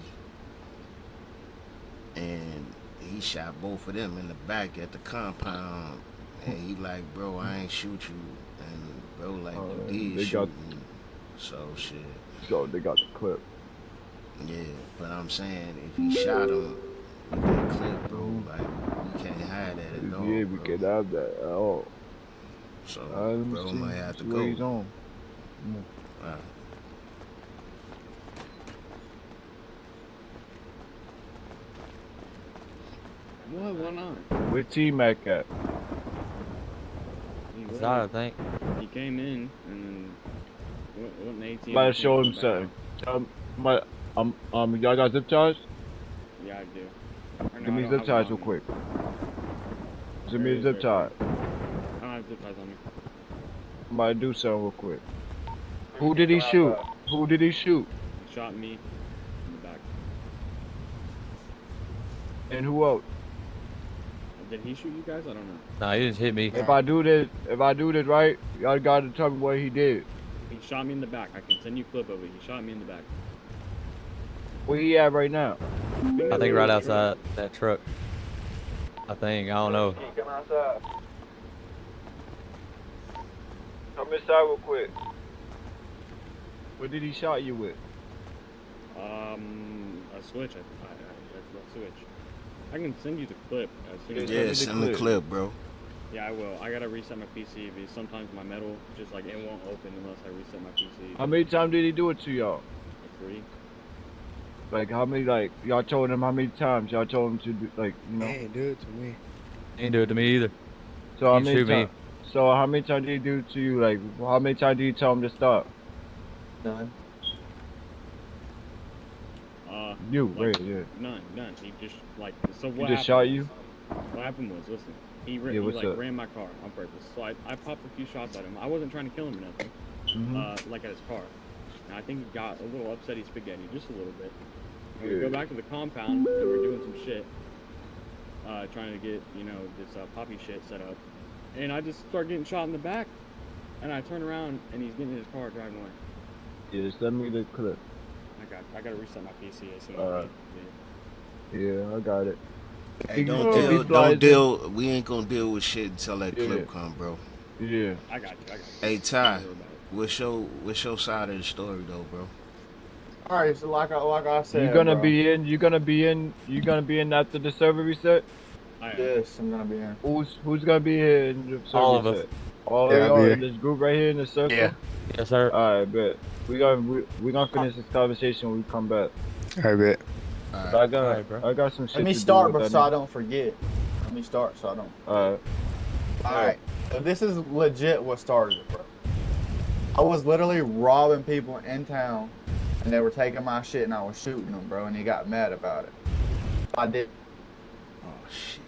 S1: and he shot both of them in the back at the compound, and he like, bro, I ain't shoot you, and bro like, you did
S11: they
S1: shoot
S11: got
S1: me. So shit,
S11: so they got the clip.
S1: yeah. But I'm saying if he shot him with that clip, bro, like we can't hide that at all,
S11: Yeah, we
S1: bro.
S11: can have that at all.
S1: So
S11: Let me
S1: bro
S11: see.
S1: might have to
S11: See
S1: go.
S11: what he's on.
S1: Alright.
S8: What? Why not?
S11: Where T-Mac at?
S8: He
S9: Inside, I
S8: was.
S9: think.
S8: He came in and then went an ATM.
S11: Might
S8: and
S11: show him
S8: came back
S11: something.
S8: out.
S11: Y'all got zip ties?
S8: Yeah, I do. Or no,
S11: Give
S8: I
S11: me
S8: don't
S11: zip
S8: have
S11: ties
S8: one
S11: real
S8: on
S11: quick. Give
S8: Where
S11: me a
S8: is
S11: zip
S8: it?
S11: tie.
S8: I don't have zip ties on me.
S11: I'm about to do something real quick. Who did he shoot? Who did he shoot?
S8: He shot me in the back.
S11: And who else?
S8: Did he shoot you guys? I don't know.
S9: Nah, he just hit me.
S11: If I do this right, y'all gotta tell me what he did.
S8: He shot me in the back. I can send you a clip of it. He shot me in the back.
S11: Where he at right now?
S9: I think right outside that truck. I think. I don't know.
S10: Come outside. Come inside real quick.
S11: What did he shot you with?
S8: A switch. That's a switch. I can send you the clip as soon as.
S1: Yeah, send the clip, bro.
S8: Yeah, I will. I gotta reset my PC because sometimes my metal just like it won't open unless I reset my PC.
S11: How many times did he do it to y'all?
S8: Like 3.
S11: Like how many? Like y'all told him how many times? Y'all told him to do, like you know?
S3: He ain't do it to me.
S9: He didn't do it to me either.
S11: So how
S9: He
S11: many
S9: shoot me.
S11: times? So how many times did he do it to you? Like how many times did you tell him to stop?
S9: None.
S11: You,
S8: Like,
S11: right? Yeah.
S8: None. He just like so.
S11: He
S8: What
S11: just
S8: happened
S11: shot
S8: was-
S11: you?
S8: What happened was, listen, he
S11: Yeah, what's up?
S8: ran my car on purpose. So I popped a few shots at him. I wasn't trying to kill him or nothing. Like at his car. And I think he got a little upsetty spaghetti, just a little bit. And we go back to the compound and we're doing some shit. Trying to get, this poppy shit set up. And I just start getting shot in the back. And I turn around and he's getting in his car driving away.
S11: Yeah, send me the clip.
S8: I gotta reset my PC as soon as
S11: Alright. Yeah, I got it.
S1: Hey,
S11: You
S1: don't
S11: know,
S1: deal,
S11: these
S1: don't
S11: guys-
S1: deal. We ain't gonna deal with shit until that
S11: Yeah.
S1: clip come, bro.
S11: Yeah.
S8: I got you.
S1: Hey Ty,
S8: Don't worry about it.
S1: what's your side of the story though, bro?
S12: All right, so like I said,
S11: You gonna
S12: bro.
S11: be in? You gonna be in after the server reset?
S8: I am.
S12: Yes, I'm gonna be in.
S11: Who's gonna be here in the server
S9: All of
S11: reset?
S9: us.
S11: All
S3: Yeah,
S11: of
S3: I'll
S11: y'all
S3: be
S11: in this group right here in the circle?
S3: Yeah.
S9: Yes, sir.
S11: Alright, bet. We gonna finish this conversation when we come back.
S3: I bet.
S11: I got
S9: Alright, bro.
S11: I got some shit
S12: Let me
S11: to
S12: start,
S11: do
S12: bro,
S11: with
S12: so I
S11: that.
S12: don't forget. Let me start, so I don't.
S11: Alright.
S12: Alright, so this is legit what started it, bro. I was literally robbing people in town, and they were taking my shit, and I was shooting them, bro, and he got mad about it. I did.
S1: Oh shit.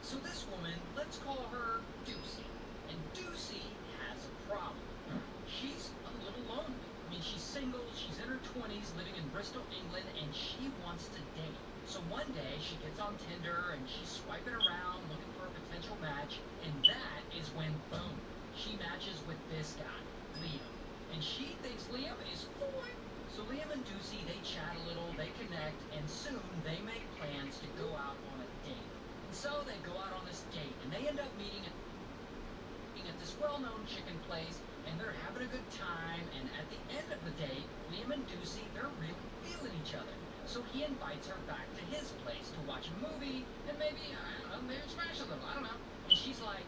S13: So this woman, let's call her Doocy. And Doocy has a problem. She's a little lonely. I mean, she's single, she's in her 20s, living in Bristol, England, and she wants to date. So one day, she gets on Tinder, and she's swiping around, looking for a potential match, and that is when, boom, she matches with this guy, Leo. and she thinks Liam is fine. So Liam and Ducey, they chat a little, they connect, and soon they make plans to go out on a date. And so they go out on this date, and they end up meeting at this well-known chicken place, and they're having a good time, and at the end of the date, Liam and Ducey, they're really feeling each other. So he invites her back to his place to watch a movie, and maybe, I don't know, maybe smash a little, I don't know. And she's like,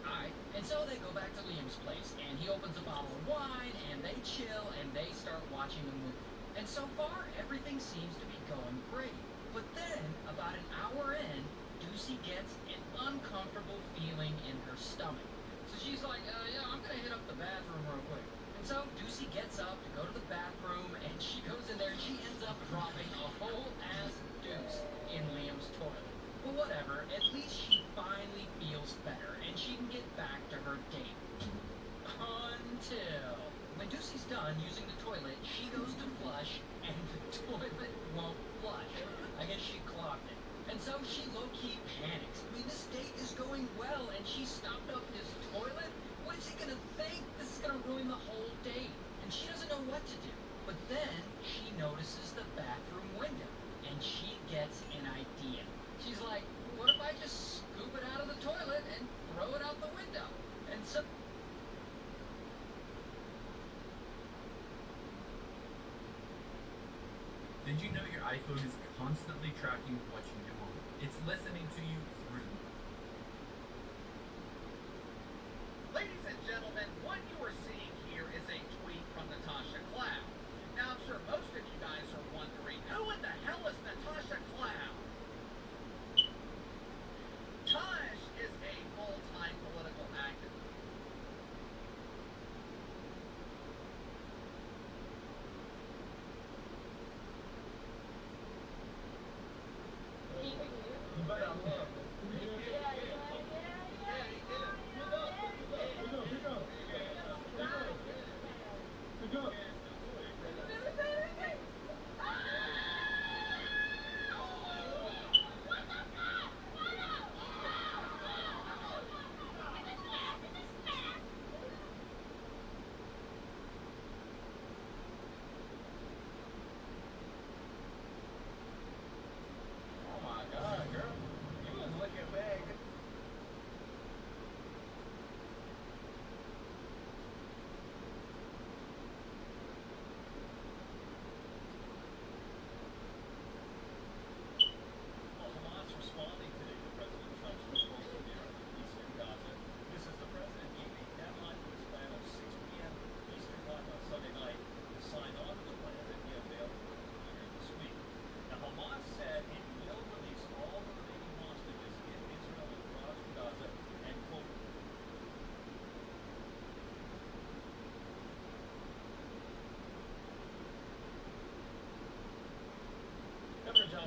S13: alright. And so they go back to Liam's place, and he opens a bottle of wine, and they chill, and they start watching a movie. And so far, everything seems to be going great. But then, about an hour in, Ducey gets an uncomfortable feeling in her stomach. So she's like, yeah, I'm gonna hit up the bathroom real quick. And so Ducey gets up to go to the bathroom, and she goes in there, and she ends up dropping a whole ass deuce in Liam's toilet. But whatever, at least she finally feels better, and she can get back to her date. Until when Ducey's done using the toilet, she goes to flush, and the toilet won't flush. I guess she clogged it. And so she low-key panics. I mean, this date is going well, and she stopped up his toilet? What is he gonna think? This is gonna ruin the whole date. And she doesn't know what to do. But then, she notices the bathroom window, and she gets an idea. She's like, what if I just scoop it out of the toilet and throw it out the window? And so...
S14: Did you know your iPhone is constantly tracking what you do? It's listening to you through.
S15: Ladies and gentlemen, what you are seeing here is a tweet from Natasha Cloud. Now, I'm sure most of you guys are wondering, who in the hell is Natasha Cloud? Taj is a full-time political activist.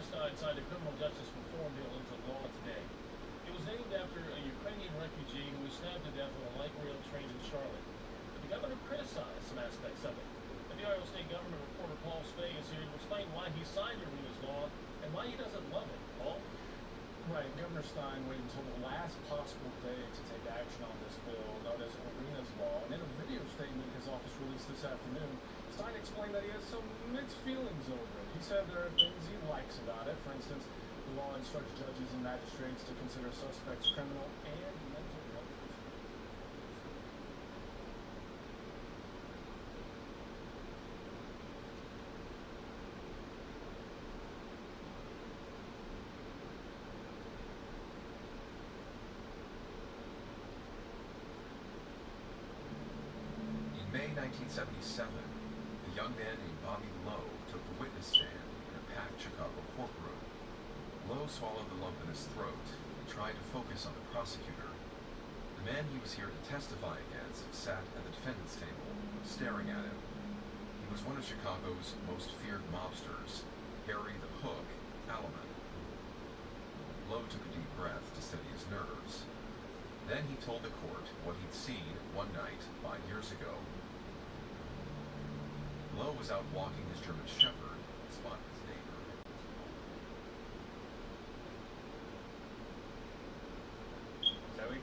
S16: Stein signed a criminal justice reform bill into law today. It was named after a Ukrainian refugee who was stabbed to death on a light rail train in Charlotte. But the governor criticized some aspects of it. The Iowa State Governor reporter Paul Spey is here to explain why he signed Arena's law and why he doesn't love it. Paul?
S17: Right, Governor Stein waited until the last possible day to take action on this bill, known as Arena's Law, and in a video statement his office released this afternoon, Stein explained that he has some mixed feelings over it. He said there are things he likes about it. For instance, the law instructs judges and magistrates to consider suspects criminal and mental health issues.
S18: In May 1977, a young man named Bobby Lowe took the witness stand in a packed Chicago courtroom. Lowe swallowed the lump in his throat and tried to focus on the prosecutor. The man he was here to testify against sat at the defendant's table, staring at him. He was one of Chicago's most feared mobsters, Harry the Hook Alleman. Lowe took a deep breath to steady his nerves. Then he told the court what he'd seen one night 5 years ago. Lowe was out walking his German Shepherd and spotted his neighbor.
S16: Zoe?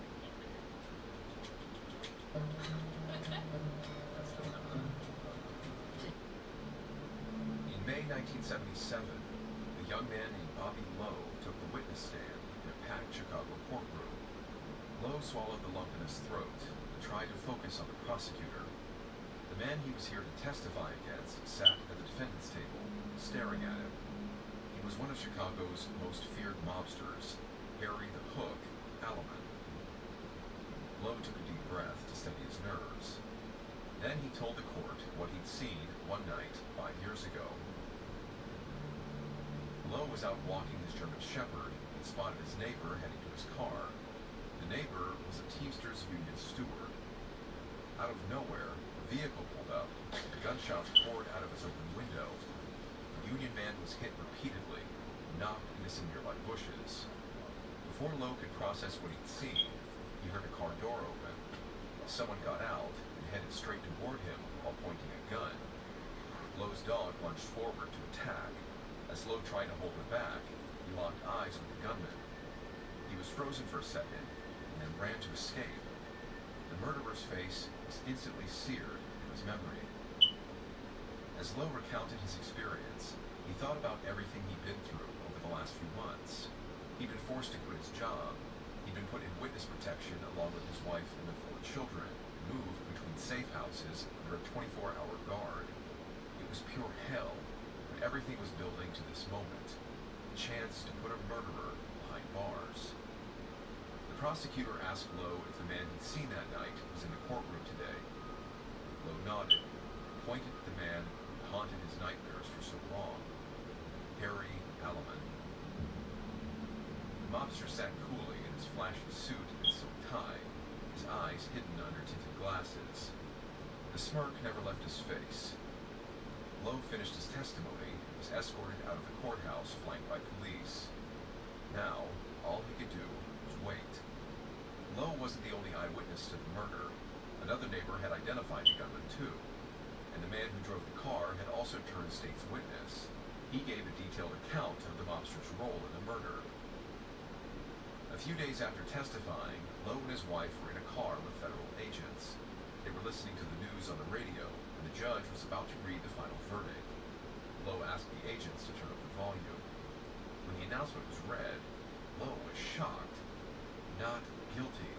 S18: 1977, a young man named Bobby Lowe took the witness stand in a packed Chicago courtroom. Lowe swallowed the lump in his throat and tried to focus on the prosecutor. The man he was here to testify against sat at the defendant's table, staring at him. He was one of Chicago's most feared mobsters, Harry the Hook Alleman. Lowe took a deep breath to steady his nerves. Then he told the court what he'd seen one night 5 years ago. Lowe was out walking his German Shepherd and spotted his neighbor heading to his car. The neighbor was a Teamsters Union steward. Out of nowhere, a vehicle pulled up, and gunshots poured out of his open window. The Union man was hit repeatedly, knocked into some nearby bushes. Before Lowe could process what he'd seen, he heard a car door open. Someone got out and headed straight toward him while pointing a gun. Lowe's dog lunged forward to attack. As Lowe tried to hold it back, he locked eyes with the gunman. He was frozen for a second and then ran to escape. The murderer's face was instantly seared in his memory. As Lowe recounted his experience, he thought about everything he'd been through over the last few months. He'd been forced to quit his job. He'd been put in witness protection along with his wife and their 4 children, moved between safe houses under a 24-hour guard. It was pure hell, but everything was building to this moment, a chance to put a murderer behind bars. The prosecutor asked Lowe if the man he'd seen that night was in the courtroom today. Lowe nodded, pointed at the man who haunted his nightmares for so long, Harry Alleman. The mobster sat coolly in his flashy suit and silk tie, his eyes hidden under tinted glasses. The smirk never left his face. Lowe finished his testimony and was escorted out of the courthouse flanked by police. Now, all he could do was wait. Lowe wasn't the only eyewitness to the murder. Another neighbor had identified the gunman too, and the man who drove the car had also turned state's witness. He gave a detailed account of the mobster's role in the murder. A few days after testifying, Lowe and his wife were in a car with federal agents. They were listening to the news on the radio, and the judge was about to read the final verdict. Lowe asked the agents to turn up the volume. When the announcement was read, Lowe was shocked. Not guilty.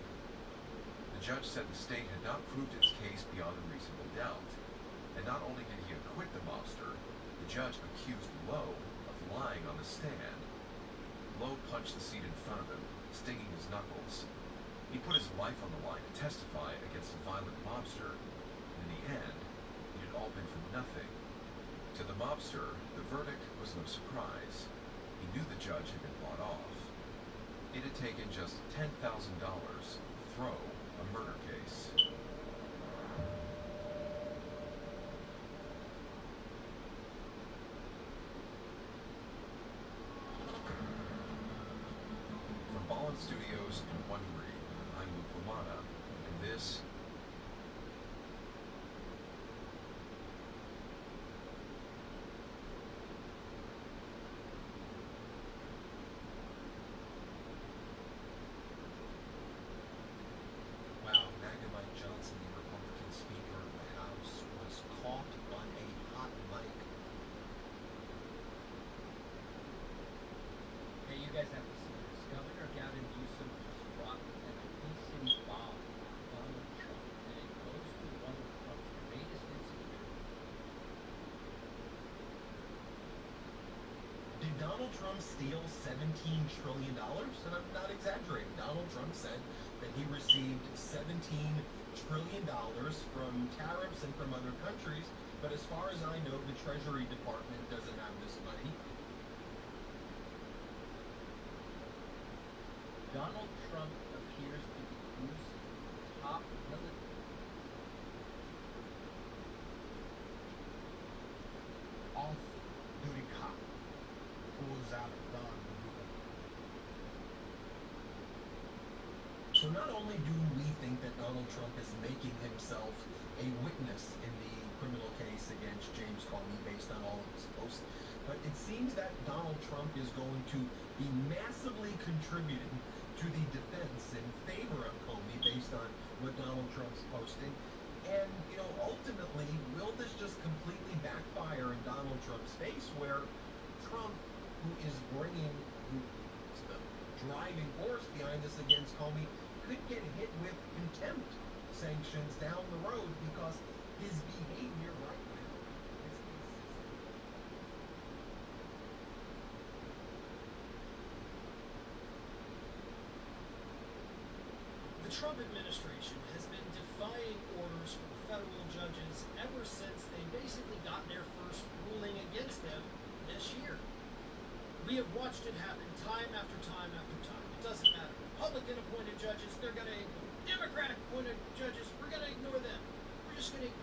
S18: The judge said the state had not proved its case beyond a reasonable doubt. And not only did he acquit the mobster, the judge accused Lowe of lying on the stand. Lowe punched the seat in front of him, stinging his knuckles. He put his life on the line to testify against a violent mobster, and in the end, it had all been for nothing. To the mobster, the verdict was no surprise. He knew the judge had been bought off. It had taken just $10,000 to throw a murder case. From Ballin Studios in Wondery, I'm Luke Romana, and this
S15: Donald Trump steal $17 trillion? And I'm not exaggerating. Donald Trump said that he received $17 trillion from tariffs and from other countries, but as far as I know, the Treasury Department doesn't have this money.
S13: Donald Trump appears to be whose top military.
S15: Off-duty cop. Pulls out a gun. So not only do we think that Donald Trump is making himself a witness in the criminal case against James Comey based on all of his posts, but it seems that Donald Trump is going to be massively contributing to the defense in favor of Comey based on what Donald Trump's posting. And, ultimately, will this just completely backfire in Donald Trump's face, where Trump, who's the driving force behind this against Comey, could get hit with contempt sanctions down the road because his behavior right now is
S13: The Trump administration has been defying orders from federal judges ever since they basically got their first ruling against them this year. We have watched it happen time after time after time. It doesn't matter. Republican appointed judges, they're going to ignore. Democratic appointed judges, we're going to ignore them. We're just going to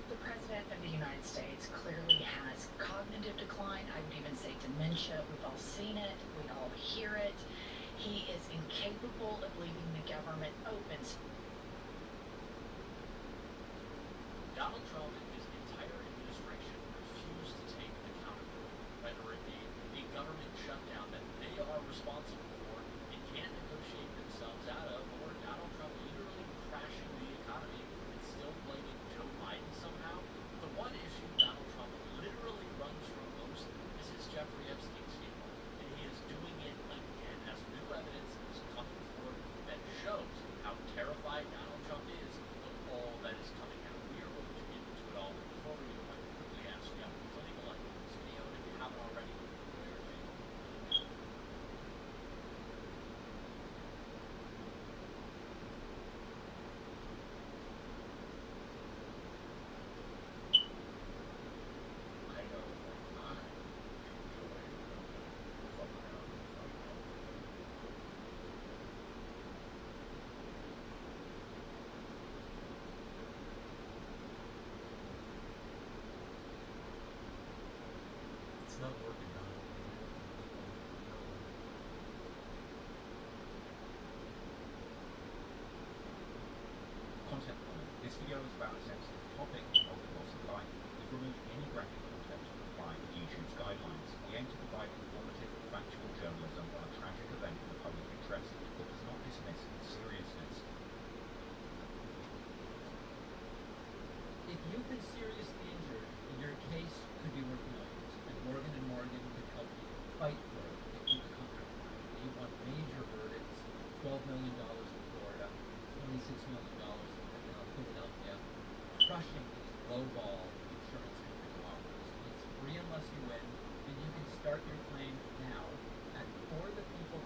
S19: The President of the United States clearly has cognitive decline. I would even say dementia. We've all seen it. We all hear it. He is incapable of leaving the government open.
S16: Donald Trump and his entire administration refuse to take accountability, whether it be a government shutdown that they are responsible for and can't negotiate themselves out of, or Donald Trump literally crashing the economy and still blaming Joe Biden somehow. The one issue Donald Trump literally runs from most is his Jeffrey Epstein scandal, and he is doing it again as new evidence is coming forth that shows how terrified Donald Trump is of all that is coming out. We are going to get into it all, but before we do, I can quickly ask you, putting a like on this video, and if you haven't already, where are you? I know I enjoy fuck around and find out.
S15: It's not working now.
S14: Content warning. This video is about a sensitive topic of the loss of life. We've removed any graphic content from complying with YouTube's guidelines. We aim to provide informative, factual journalism on a tragic event in the public interest that does not dismiss its seriousness.
S13: If you've been seriously injured, your case could be worth millions, and Morgan could help you fight for it if you come out. They won major verdicts, $12 million in Florida, $26 million in Philadelphia, crushing these lowball insurance company offers. It's free unless you win, and you can start your claim now at For the People.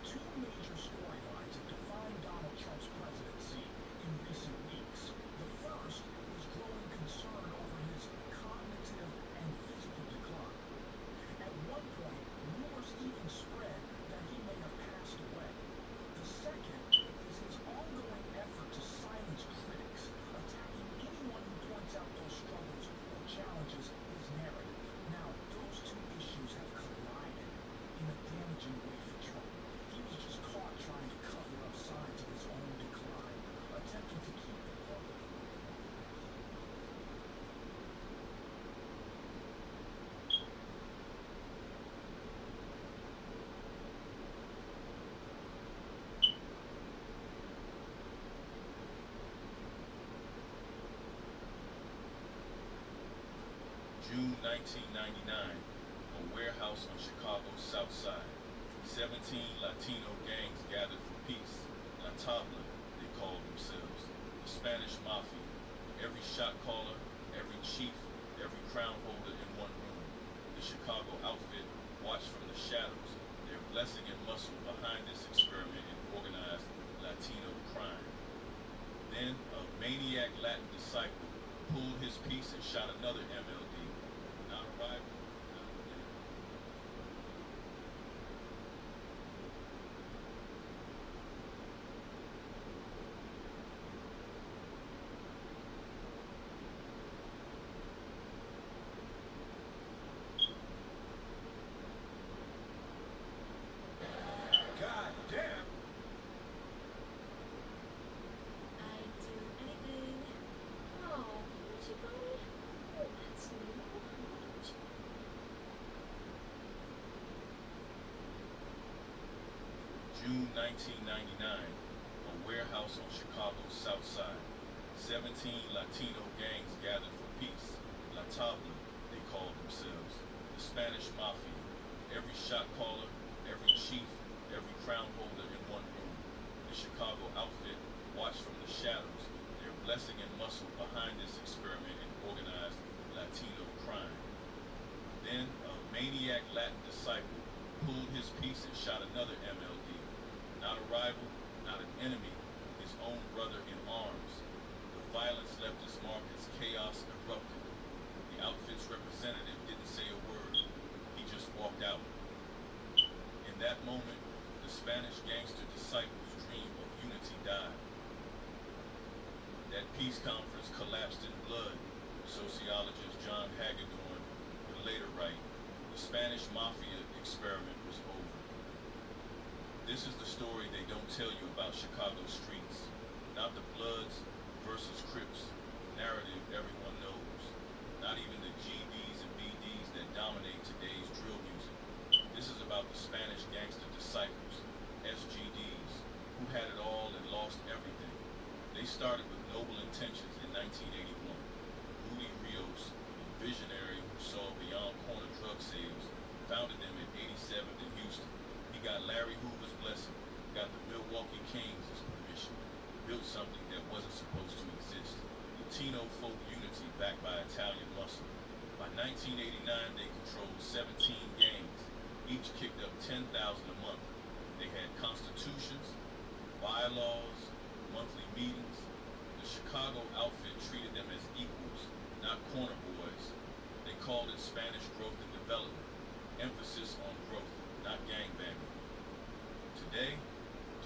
S17: Two major storylines have defined Donald Trump's presidency in recent weeks. The first is growing concern over his cognitive and physical decline. At one point, rumors even spread that he may have passed away. The second is his ongoing effort to silence critics, attacking anyone who points out those struggles or challenges his narrative. Now, those two issues have collided in a damaging way for Trump. He was just caught trying to cover up signs of his own decline, attempting to keep the public.
S20: June 1999, a warehouse on Chicago's south side. 17 Latino gangs gathered for peace. La Tabla, they called themselves. The Spanish Mafia. Every shot caller, every chief, every crown holder in one room. The Chicago outfit watched from the shadows, their blessing and muscle behind this experiment in organized Latino crime. Then a maniac Latin disciple pulled his piece and shot another MLD. Not a rival, not a winner. 1999, a warehouse on Chicago's South Side. 17 Latino gangs gathered for peace. La Tabla, they called themselves. The Spanish Mafia. Every shot caller, every chief, every crown holder in one room. The Chicago outfit watched from the shadows, their blessing and muscle behind this experiment in organized Latino crime. Then a maniac Latin disciple pulled his piece and shot another MLD. Not a rival, not an enemy, his own brother in arms. The violence left its mark as chaos erupted. The outfit's representative didn't say a word. He just walked out. In that moment, the Spanish gangster disciples' dream of unity died. That peace conference collapsed in blood. Sociologist John Hagedorn would later write, the Spanish Mafia experiment was over. This is the story they don't tell you about Chicago streets. Not the Bloods versus Crips narrative everyone knows. Not even the GDs and BDs that dominate today's drill music. This is about the Spanish gangster disciples, SGDs, who had it all and lost everything. They started with noble intentions in 1981. Rudy Rios, a visionary who saw beyond corner drug sales, founded them at 87th in Houston. He got Larry Hoover's blessing, got the Milwaukee Kings' permission, built something that wasn't supposed to exist. Latino folk unity backed by Italian muscle. By 1989, they controlled 17 gangs. Each kicked up $10,000 a month. They had constitutions, bylaws, monthly meetings. The Chicago outfit treated them as equals, not corner boys. They called it Spanish growth and development. Emphasis on growth, not gangbanging. Today,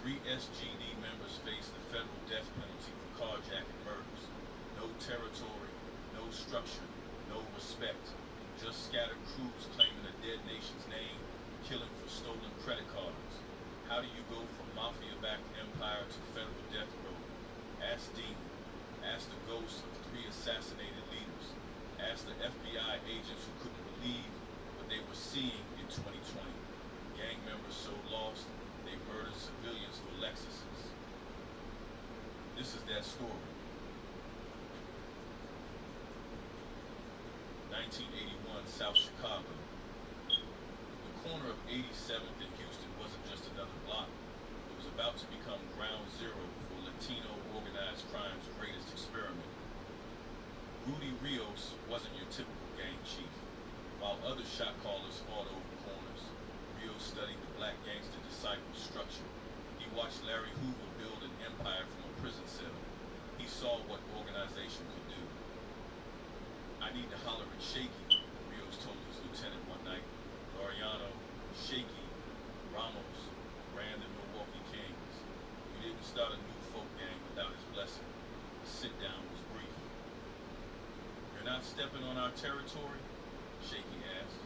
S20: 3 SGD members face the federal death penalty for carjacking murders. No territory, no structure, no respect. Just scattered crews claiming a dead nation's name, killing for stolen credit cards. How do you go from mafia-backed empire to federal death row? Ask Dean. Ask the ghosts of 3 assassinated leaders. Ask the FBI agents who couldn't believe what they were seeing in 2020. Gang members so lost, they murdered civilians for Lexuses. This is that story. 1981, South Chicago. The corner of 87th and Houston wasn't just another block. It was about to become ground zero for Latino organized crime's greatest experiment. Rudy Rios wasn't your typical gang chief. While other shot callers fought over corners, Rios studied the black gangster disciple structure. He watched Larry Hoover build an empire from a prison cell. He saw what organization could do. I need to holler at Shaky, Rios told his lieutenant one night. Laureano, Shaky, Ramos ran the Milwaukee Kings. We didn't start a new folk gang without his blessing. The sit-down was brief. You're not stepping on our territory? Shaky asked.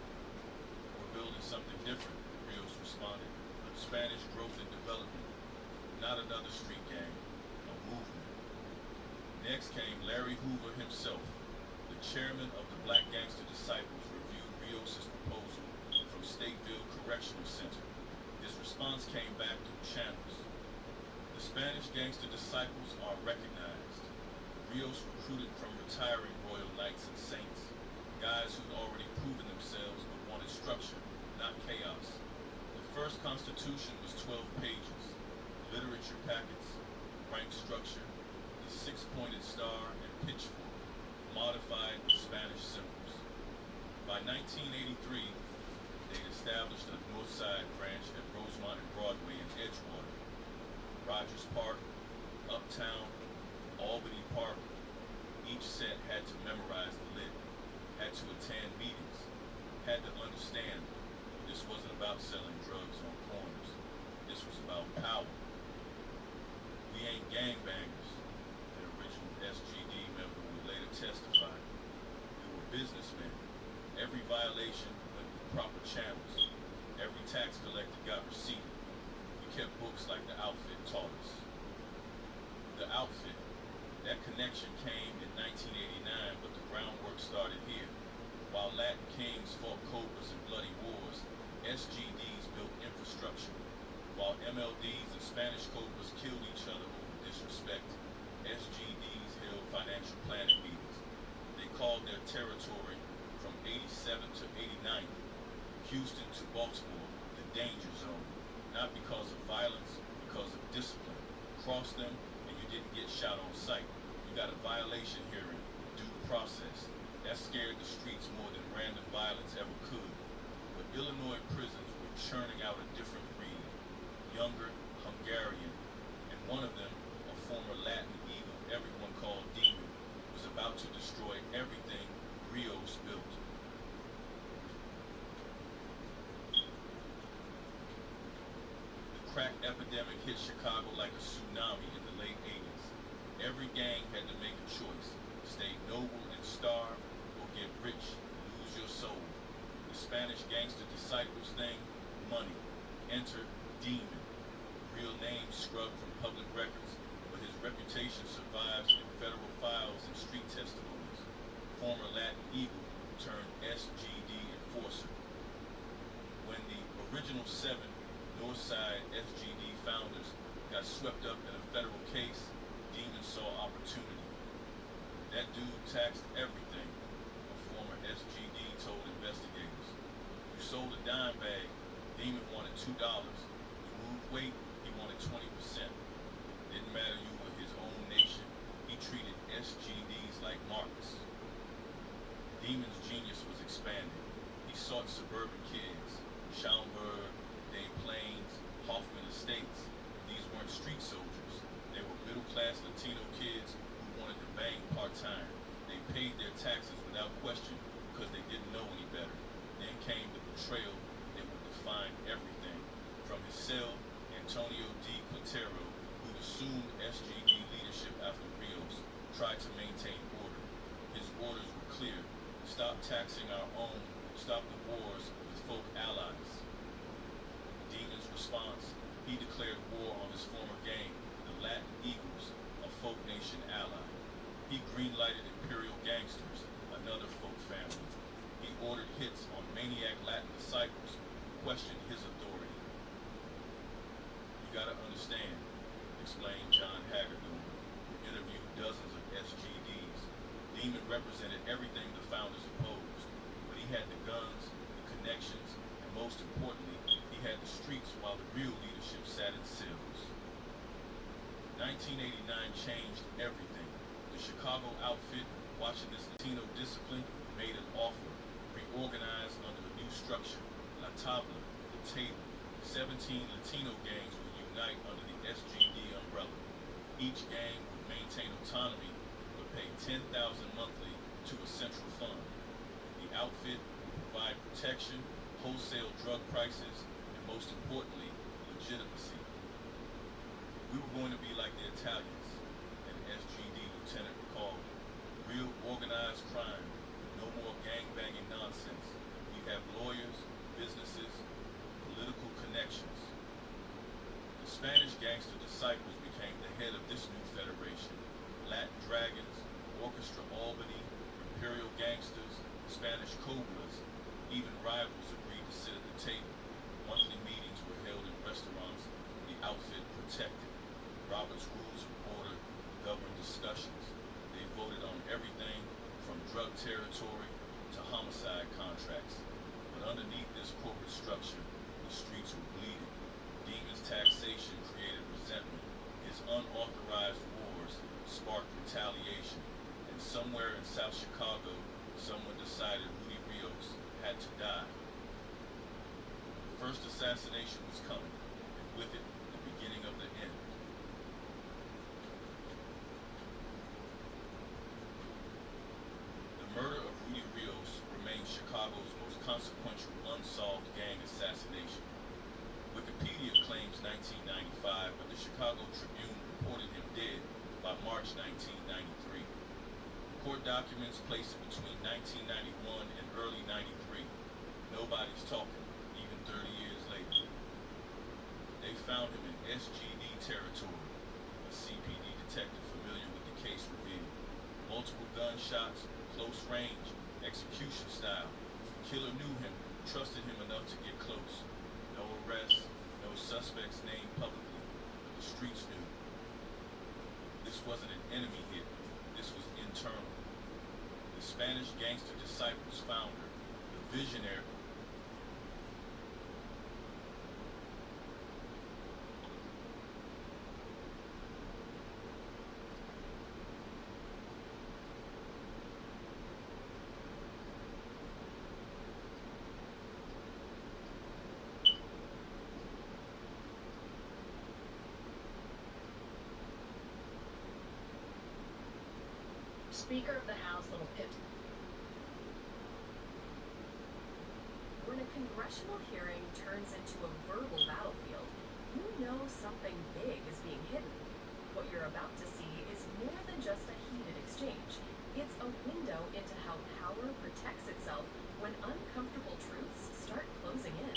S20: We're building something different, Rios responded. Spanish growth and development. Not another street gang, a movement. Next came Larry Hoover himself. The chairman of the Black Gangster Disciples reviewed Rios' proposal from Stateville Correctional Center. His response came back through channels. The Spanish Gangster Disciples are recognized. Rios recruited from retiring Royal Knights and Saints, guys who'd already proven themselves but wanted structure, not chaos. The first constitution was 12 pages, literature packets, rank structure, the 6-pointed star, and pitchfork, modified with Spanish symbols. By 1983, they'd established a North Side branch at Rosemont and Broadway in Edgewater. Rogers Park, Uptown, Albany Park, each set had to memorize the lit, had to attend meetings, had to understand this wasn't about selling drugs on corners. This was about power. We ain't gangbangers, the original SGD member would later testify. We were businessmen. Every violation went through proper channels. Every tax collector got receipted. We kept books like the outfit taught us. The outfit, that connection came in 1989, but the groundwork started here. While Latin kings fought cobras and bloody wars, SGDs built infrastructure. While MLDs and Spanish Cobras killed each other over disrespect, SGDs held financial planning meetings. They called their territory from 87th to 89th, Houston to Baltimore, the danger zone. Not because of violence, because of discipline. Cross them and you didn't get shot on sight. You got a violation hearing, due process. That scared the streets more than random violence ever could. But Illinois prisons were churning out a different breed. Younger, Hungarian, and one of them, a former Latin eagle everyone called Demon, was about to destroy everything Rios built. The crack epidemic hit Chicago like a tsunami in the late 80s. Every gang had to make a choice: stay noble and starve, or get rich and lose your soul. The Spanish gangster disciples thing, money. Enter Demon. Real name scrubbed from public records, but his reputation survives in federal files and street testimonies. Former Latin Eagle turned SGD enforcer. When the original 7 Northside SGD founders got swept up in a federal case, Demon saw opportunity. That dude taxed everything, a former SGD told investigators. You sold a dime bag, Demon wanted $2. You moved weight, he wanted 20%. Didn't matter you were his own nation, he treated SGDs like marks. Demon's genius was expanded. He sought suburban kids, Schaumburg, Des Plaines, Hoffman Estates. These weren't street soldiers. They were middle-class Latino kids who wanted to bang part-time. They paid their taxes without question because they didn't know any better. Then came the betrayal that would define everything. From his cell, Antonio D. Quintero, who assumed SGD leadership after Rios, tried to maintain order. His orders were clear: stop taxing our own, stop the wars with folk allies. Demon's response: he declared war on his former gang, the Latin Eagles, a folk nation ally. He green-lighted Imperial Gangsters, another folk family. He ordered hits on maniac Latin disciples who questioned his authority. You gotta understand, explained John Hagedorn, who interviewed dozens of SGDs. Demon represented everything the founders opposed, but he had the guns, the connections, and most importantly, he had the streets while the real leadership sat in cells. 1989 changed everything. The Chicago outfit, watching this Latino discipline, made an offer, reorganized under a new structure. La Tabla, the table. 17 Latino gangs would unite under the SGD umbrella. Each gang would maintain autonomy, but pay $10,000 monthly to a central fund. The outfit would provide protection, wholesale drug prices, and most importantly, legitimacy. We were going to be like the Italians, an SGD lieutenant recalled. Real organized crime, no more gang-banging nonsense. We have lawyers, businesses, political connections. The Spanish gangster disciples became the head of this new federation. Latin Dragons, Orchestra Albany, Imperial Gangsters, Spanish Cobras, even rivals agreed to sit at the table. Monthly meetings were held in restaurants the outfit protected. Robert's Rules of Order governed discussions. They voted on everything from drug territory to homicide contracts. But underneath this corporate structure, the streets were bleeding. Demon's taxation created resentment. His unauthorized wars sparked retaliation. And somewhere in South Chicago, someone decided Rudy Rios had to die. The first assassination was coming, and with it, the beginning of the end. The murder of Rudy Rios remains Chicago's most consequential unsolved gang assassination. Wikipedia claims 1995, but the Chicago Tribune reported him dead by March 1993. Court documents place it between 1991 and early 93. Nobody's talking, even 30 years later. They found him in SGD territory, a CPD detective familiar with the case revealed. Multiple gunshots, close range, execution style. The killer knew him, trusted him enough to get close. No arrests, no No suspects named publicly. The streets knew. This wasn't an enemy hit. This was internal. The Spanish Gangster Disciples founder, the visionary.
S19: Speaker of the House, Little Pip. When a congressional hearing turns into a verbal battlefield, you know something big is being hidden. What you're about to see is more than just a heated exchange. It's a window into how power protects itself when uncomfortable truths start closing in.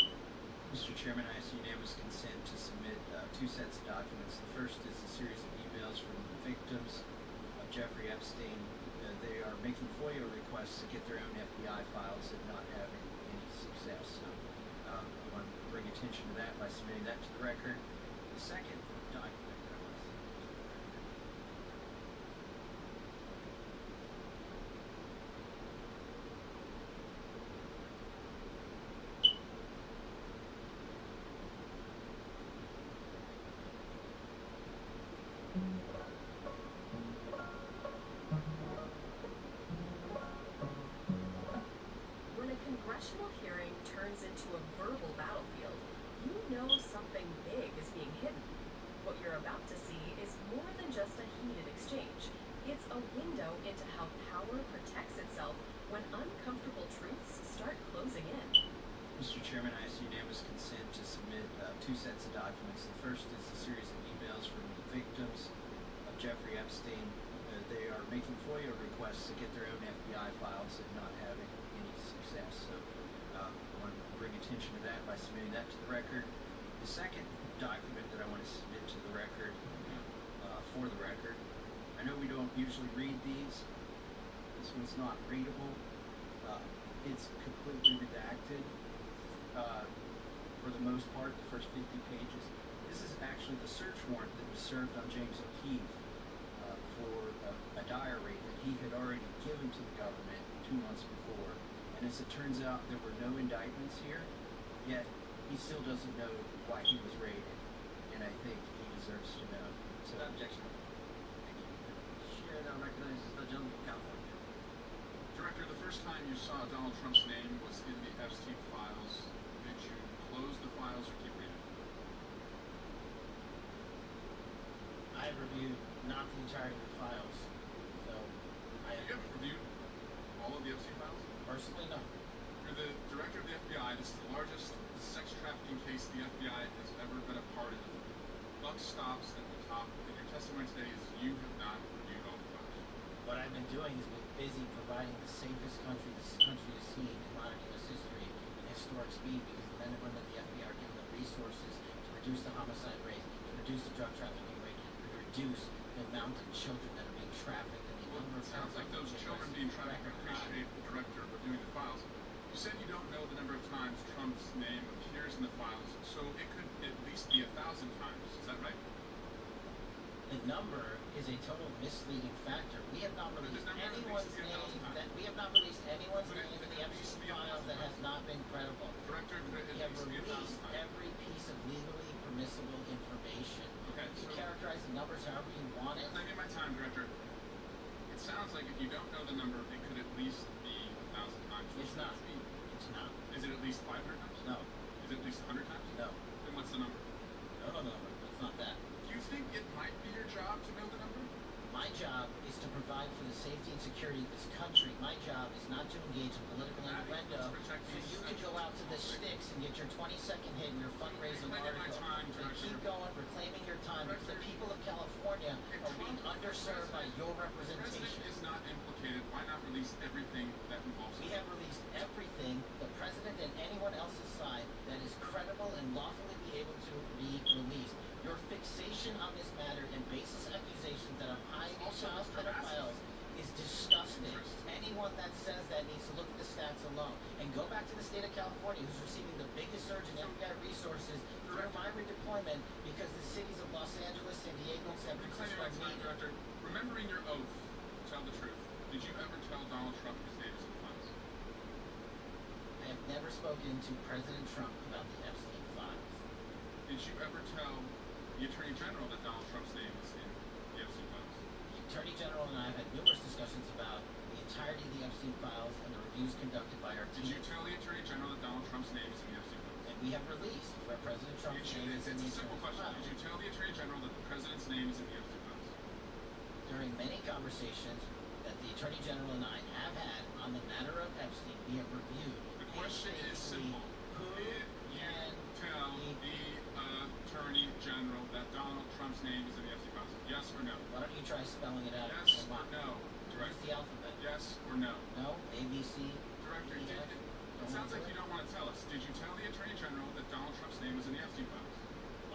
S21: Mr. Chairman, I ask unanimous consent to submit two sets of documents. The first is a series of emails from the victims of Jeffrey Epstein. They are making FOIA requests to get their own FBI files and not having any success. So I want to bring attention to that by submitting that to the record. The second document that I want to submit to the record.
S19: When a congressional hearing turns into a verbal battlefield, you know something big is being hidden. What you're about to see is more than just a heated exchange. It's a window into how power protects itself when uncomfortable truths start closing in.
S21: Mr. Chairman, I ask unanimous consent to submit two sets of documents. The first is a series of emails from the victims of Jeffrey Epstein. They are making FOIA requests to get their own FBI files and not having any success. So I want to bring attention to that by submitting that to the record. The second document that I want to submit to the record, for the record, I know we don't usually read these. This one's not readable. It's completely redacted. For the most part, the first 50 pages. This is actually the search warrant that was served on James O'Keefe for a diary that he had already given to the government 2 months before. And as it turns out, there were no indictments here, yet he still doesn't know why he was raided. And I think he deserves to know. So, objection. Thank you.
S22: Chair now recognizes the gentleman from California.
S23: Director, the first time you saw Donald Trump's name was in the Epstein files. Did you close the files or keep reading?
S22: I have reviewed not the entirety of the files, so I
S23: You haven't reviewed all of the Epstein files?
S22: personally no.
S23: You're the director of the FBI. This is the largest sex trafficking case the FBI has ever been a part of. Buck stops at the top, and your testimony today is you have not reviewed all the files.
S22: What I've been doing is been busy providing the safest country this country has seen in modern U.S. history and historic speed, because the men and women of the FBI are given the resources to reduce the homicide rate, to reduce the drug trafficking rate, to reduce the amount of children that are being trafficked, and the number of
S23: Sounds like those children being trafficked appreciate the director reviewing the files. You said you don't know the number of times Trump's name appears in the files, so it could at least be 1,000 times. Is that right?
S22: The number is a total misleading factor. We have not released anyone's name in the Epstein files that has not been credible.
S23: Director,
S22: we have released every piece of legally permissible information.
S23: Okay,
S22: You characterize the numbers however you want it.
S23: Thank you, my time, Director. It sounds like if you don't know the number, it could at least be 1,000 times.
S22: It's not. It's not.
S23: Is it at least 500 times?
S22: No.
S23: Is it at least 100 times?
S22: No.
S23: Then what's the number?
S22: No, no, no. It's not that.
S23: Do you think it might be your job to know the number?
S22: My job is to provide for the safety and security of this country. My job is not to engage in political innuendo so you can go out to the sticks and get your 20-second hit in your fundraising article and keep going, reclaiming your time, because the people of California are being underserved by your representation.
S23: Is not implicated. Why not release everything that involves
S22: We have released everything the president and anyone else's side that is credible and lawfully be able to be released. Your fixation on this matter and baseless accusations that I'm hiding child pedophiles is disgusting. Anyone that says that needs to look at the stats alone and go back to the state of California, who's receiving the biggest surge in FBI resources through my
S23: remembering your oath, tell the truth. Did you ever tell Donald Trump his name is in funds?
S22: I have never spoken to President Trump about the Epstein files.
S23: Did you ever tell the Attorney General that Donald Trump's name is in the Epstein files?
S22: The Attorney General and I have had numerous discussions about the entirety of the Epstein files and the reviews conducted by our
S23: Did
S22: team.
S23: you tell the Attorney General that Donald Trump's name is in the Epstein files?
S22: And we have released where President Trump's name is in the
S23: It's a simple
S22: Epstein
S23: question.
S22: files.
S23: Did you tell the Attorney General that the President's name is in the Epstein files?
S22: During many conversations that the Attorney General and I have had on the matter of Epstein, we have reviewed.
S23: The question is simple.
S22: Who
S23: Did you tell the Attorney General that Donald Trump's name is in the Epstein files? Yes or no?
S22: Why don't you try spelling it out?
S23: Yes or no?
S22: Where's the alphabet?
S23: Yes or no?
S22: No? A, B, C?
S23: Director,
S22: E, F?
S23: it sounds like you don't want to tell us. Did you tell the Attorney General that Donald Trump's name is in the Epstein files?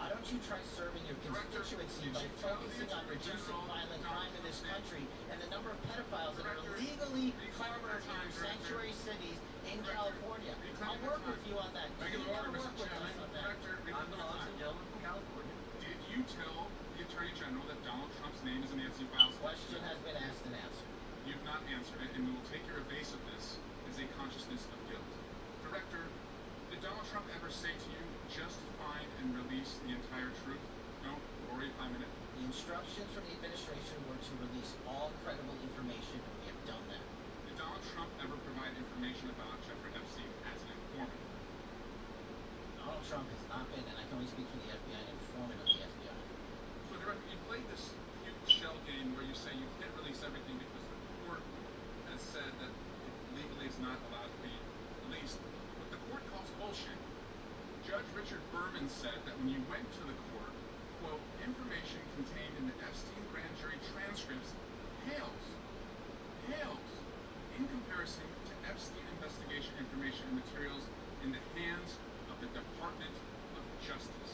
S22: Why don't you try serving your
S23: Director,
S22: constituency
S23: did
S22: by
S23: you tell the
S22: focusing on
S23: Attorney
S22: reducing
S23: General
S22: violent
S23: Donald
S22: crime in this
S23: Trump's
S22: country and the number of pedophiles that are
S23: Director,
S22: illegally
S23: be clear
S22: harbored
S23: with
S22: in
S23: time,
S22: your
S23: Director.
S22: sanctuary cities in
S23: Director,
S22: California?
S23: be clear
S22: I'll
S23: with
S22: work
S23: time.
S22: with you on that.
S23: Regular
S22: You
S23: order,
S22: wanna
S23: Mr.
S22: work with
S23: Chairman.
S22: us on that.
S23: Director, be
S22: I'm
S23: clear
S22: the
S23: with
S22: awesome
S23: time.
S22: gentleman from California.
S23: Did you tell the Attorney General that Donald Trump's name is in the Epstein files?
S22: Question has been asked and answered.
S23: You've not answered it, and we will take your evasiveness as a consciousness of guilt. Director, did Donald Trump ever say to you, just find and release the entire truth? Don't worry if I'm in it.
S22: The instructions from the administration were to release all credible information, and we have done that.
S23: Did Donald Trump ever provide information about Jeffrey Epstein as an informant?
S22: Donald Trump has not been, and I can only speak for the FBI, an informant of the FBI.
S23: So, Director, you played this cute shell game where you say you can't release everything because the court has said that it legally is not allowed to be released. What the court calls bullshit. Judge Richard Berman said that when you went to the court, quote, information contained in the Epstein grand jury transcripts pales in comparison to Epstein investigation information and materials in the hands of the Department of Justice.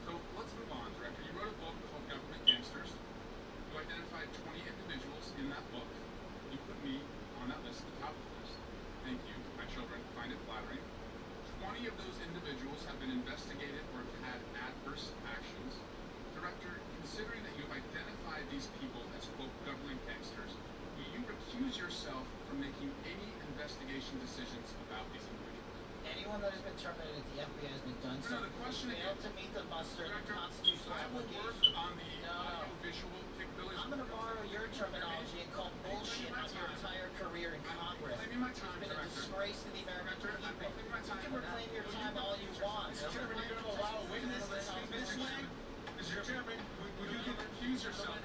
S23: So let's move on, Director. You wrote a book called Government Gangsters. You identified 20 individuals in that book. You put me on that list at the top of the list. Thank you. My children find it flattering. 20 of those individuals have been investigated or have had adverse actions. Director, considering that you've identified these people as, quote, government gangsters, will you recuse yourself from making any investigation decisions about these individuals?
S22: Anyone that has been terminated at the FBI has been done so.
S23: No, the question
S22: failed to meet the muster of
S23: Director,
S22: constitutional
S23: I will work
S22: obligation.
S23: on the audio-visual capabilities.
S22: I'm going to borrow your terminology and call bullshit on your entire career in Congress.
S23: Claiming my time,
S22: It's been a
S23: Director.
S22: disgrace to the American
S23: Director, I'm
S22: people.
S23: claiming my time.
S22: You can reclaim your time all you want.
S23: Mr. Chairman, you're going to allow a witness to speak this way? Mr. Chairman, would you recuse yourself?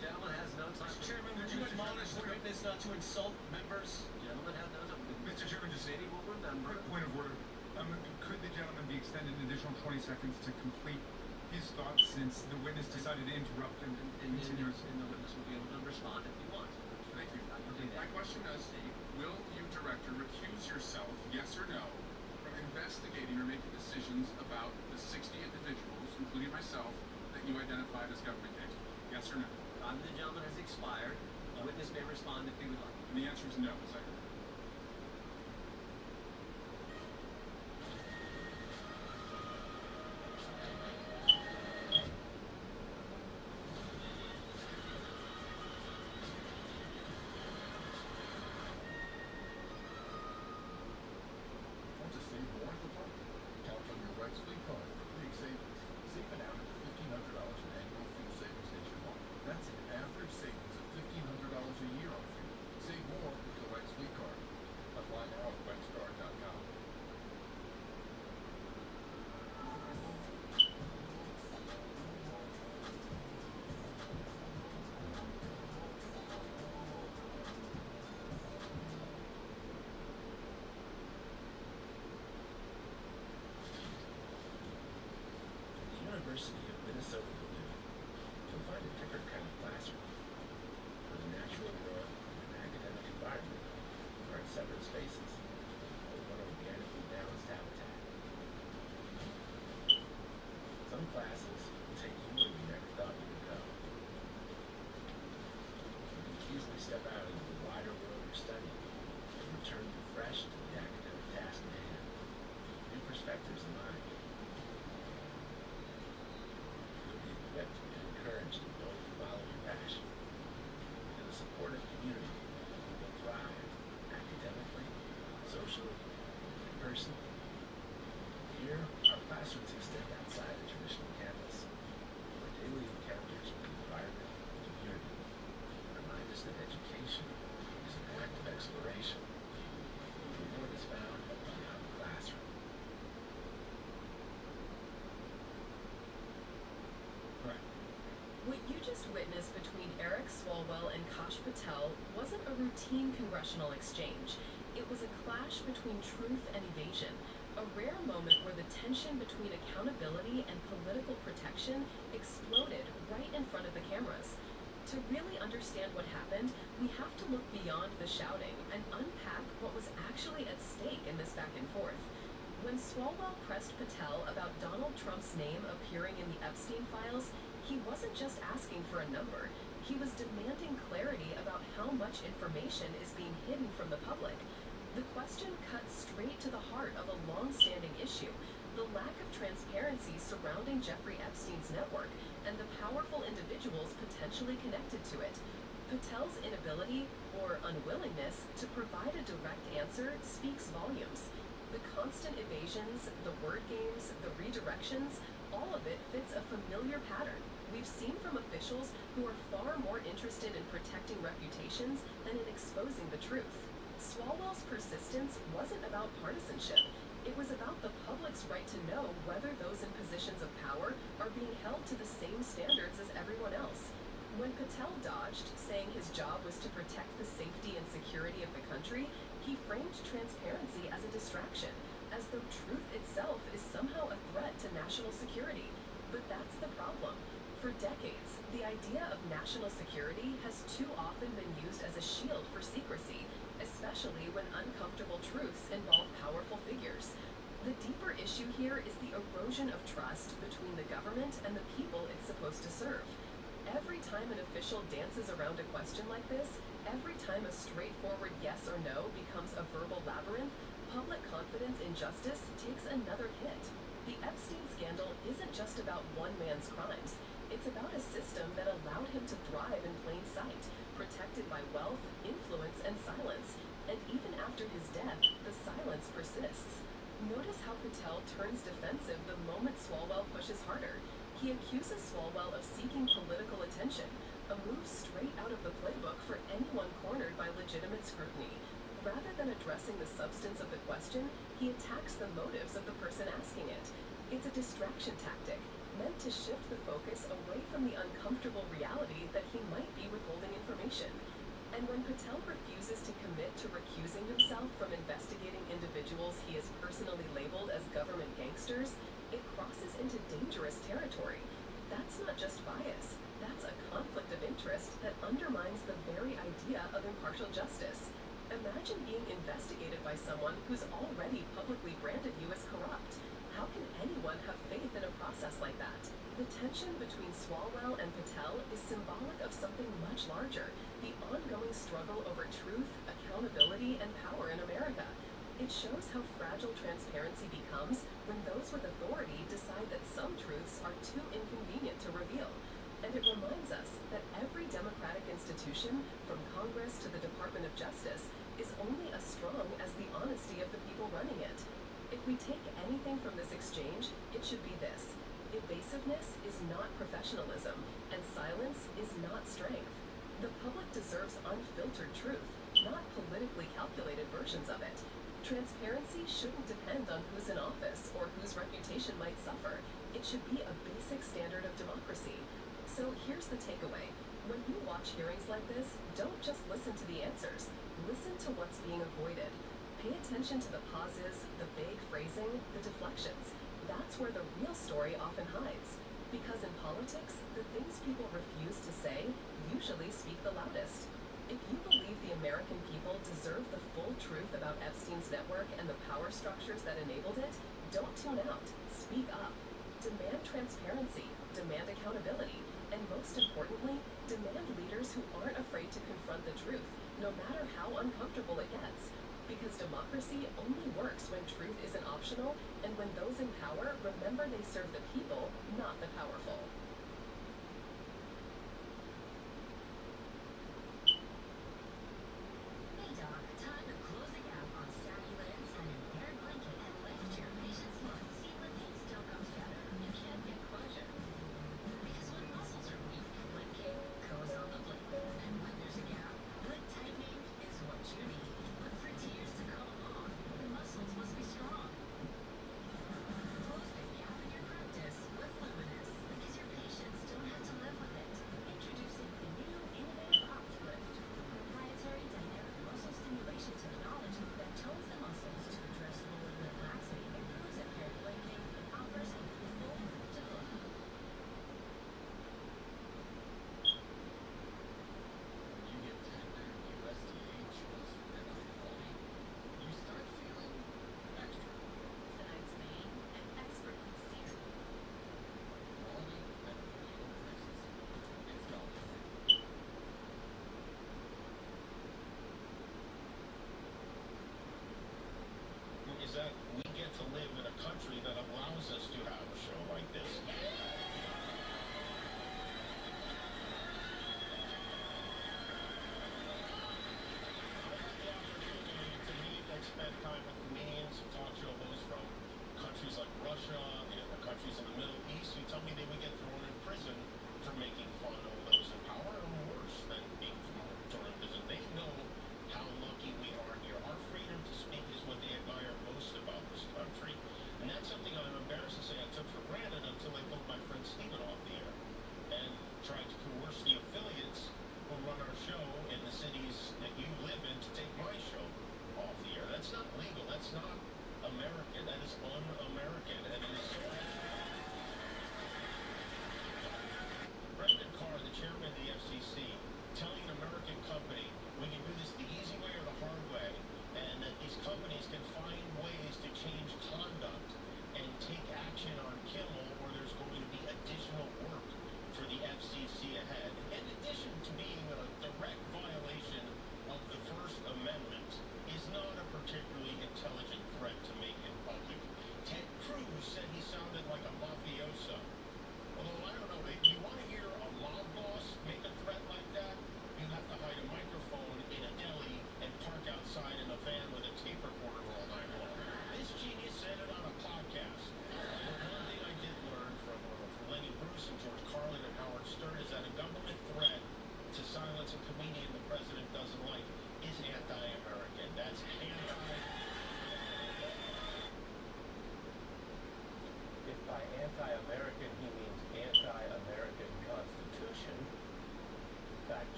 S13: Gentleman has no time.
S23: Mr. Chairman, would you admonish the witness not to insult members?
S13: Gentleman has no time.
S10: Mr. Chairman, just
S13: City will remember.
S10: point of order. Could the gentleman be extended an additional 20 seconds to complete his thoughts since the witness decided to interrupt him?
S13: And the witness will be able to respond if he wants.
S23: Thank you.
S13: I can do that.
S23: My question is, will you, Director, recuse yourself, yes or no, from investigating or making decisions about the 60 individuals, including myself, that you identified as government gangsters? Yes or no?
S13: Time of the gentleman has expired. The witness may respond if he would like.
S23: And the answer is no, is that correct?
S18: Want to save more at the park? Count on your Rex Fleet Card for big savings. Save an average of $1,500 in annual fuel savings nationwide. That's an average savings of $1,500 a year on fuel. Save more with the Rex Fleet Card. Apply now at rexcard.com.
S13: The University of Minnesota Duluth. You'll find a different kind of classroom. Where the natural world and academic environment are in separate spaces. A
S5: classrooms extend outside the traditional campus, where daily encounters with the environment and community remind us that education is an act of exploration. Reward is found beyond the classroom.
S6: What you just witnessed between Eric Swalwell and Kash Patel wasn't a routine congressional exchange. It was a clash between truth and evasion, a rare moment where the tension between accountability and political protection exploded right in front of the cameras. To really understand what happened, we have to look beyond the shouting and unpack what was actually at stake in this back and forth. When Swalwell pressed Patel about Donald Trump's name appearing in the Epstein files, he wasn't just asking for a number. He was demanding clarity about how much information is being hidden from the public. The question cut straight to the heart of a long-standing issue, the lack of transparency surrounding Jeffrey Epstein's network and the powerful individuals potentially connected to it. Patel's inability, or unwillingness, to provide a direct answer speaks volumes. The constant evasions, the word games, the redirections, all of it fits a familiar pattern we've seen from officials who are far more interested in protecting reputations than in exposing the truth. Swalwell's persistence wasn't about partisanship. It was about the public's right to know whether those in positions of power are being held to the same standards as everyone else. When Patel dodged, saying his job was to protect the safety and security of the country, he framed transparency as a distraction, as though truth itself is somehow a threat to national security. But that's the problem. For decades, the idea of national security has too often been used as a shield for secrecy, especially when uncomfortable truths involve powerful figures. The deeper issue here is the erosion of trust between the government and the people it's supposed to serve. Every time an official dances around a question like this, every time a straightforward yes or no becomes a verbal labyrinth, public confidence in justice takes another hit. The Epstein scandal isn't just about one man's crimes. It's about a system that allowed him to thrive in plain sight, protected by wealth, influence, and silence. And even after his death, the silence persists. Notice how Patel turns defensive the moment Swalwell pushes harder. He accuses Swalwell of seeking political attention, a move straight out of the playbook for anyone cornered by legitimate scrutiny. Rather than addressing the substance of the question, he attacks the motives of the person asking it. It's a distraction tactic, meant to shift the focus away from the uncomfortable reality that he might be withholding information. And when Patel refuses to commit to recusing himself from investigating individuals he has personally labeled as government gangsters, it crosses into dangerous territory. That's not just bias, that's a conflict of interest that undermines the very idea of impartial justice. Imagine being investigated by someone who's already publicly branded you as corrupt. How can anyone have faith in a process like that? The tension between Swalwell and Patel is symbolic of something much larger, the ongoing struggle over truth, accountability, and power in America. It shows how fragile transparency becomes when those with authority decide that some truths are too inconvenient to reveal. And it reminds us that every democratic institution, from Congress to the Department of Justice, is only as strong as the honesty of the people running it. If we take anything from this exchange, it should be this: evasiveness is not professionalism, and silence is not strength. The public deserves unfiltered truth, not politically calculated versions of it. Transparency shouldn't depend on who's in office or whose reputation might suffer. It should be a basic standard of democracy. So here's the takeaway. When you watch hearings like this, don't just listen to the answers. Listen to what's being avoided. Pay attention to the pauses, the vague phrasing, the deflections. That's where the real story often hides. Because in politics, the things people refuse to say usually speak the loudest. If you believe the American people deserve the full truth about Epstein's network and the power structures that enabled it, don't tune out. Speak up. Demand transparency. Demand accountability. And most importantly, demand leaders who aren't afraid to confront the truth, no matter how uncomfortable it gets. Because democracy only works when truth isn't optional, and when those in power remember they serve the people, not the powerful.
S7: Hey doc, time to close the gap on saggy lids and an aired blanket and lift your patient's look. See when things don't go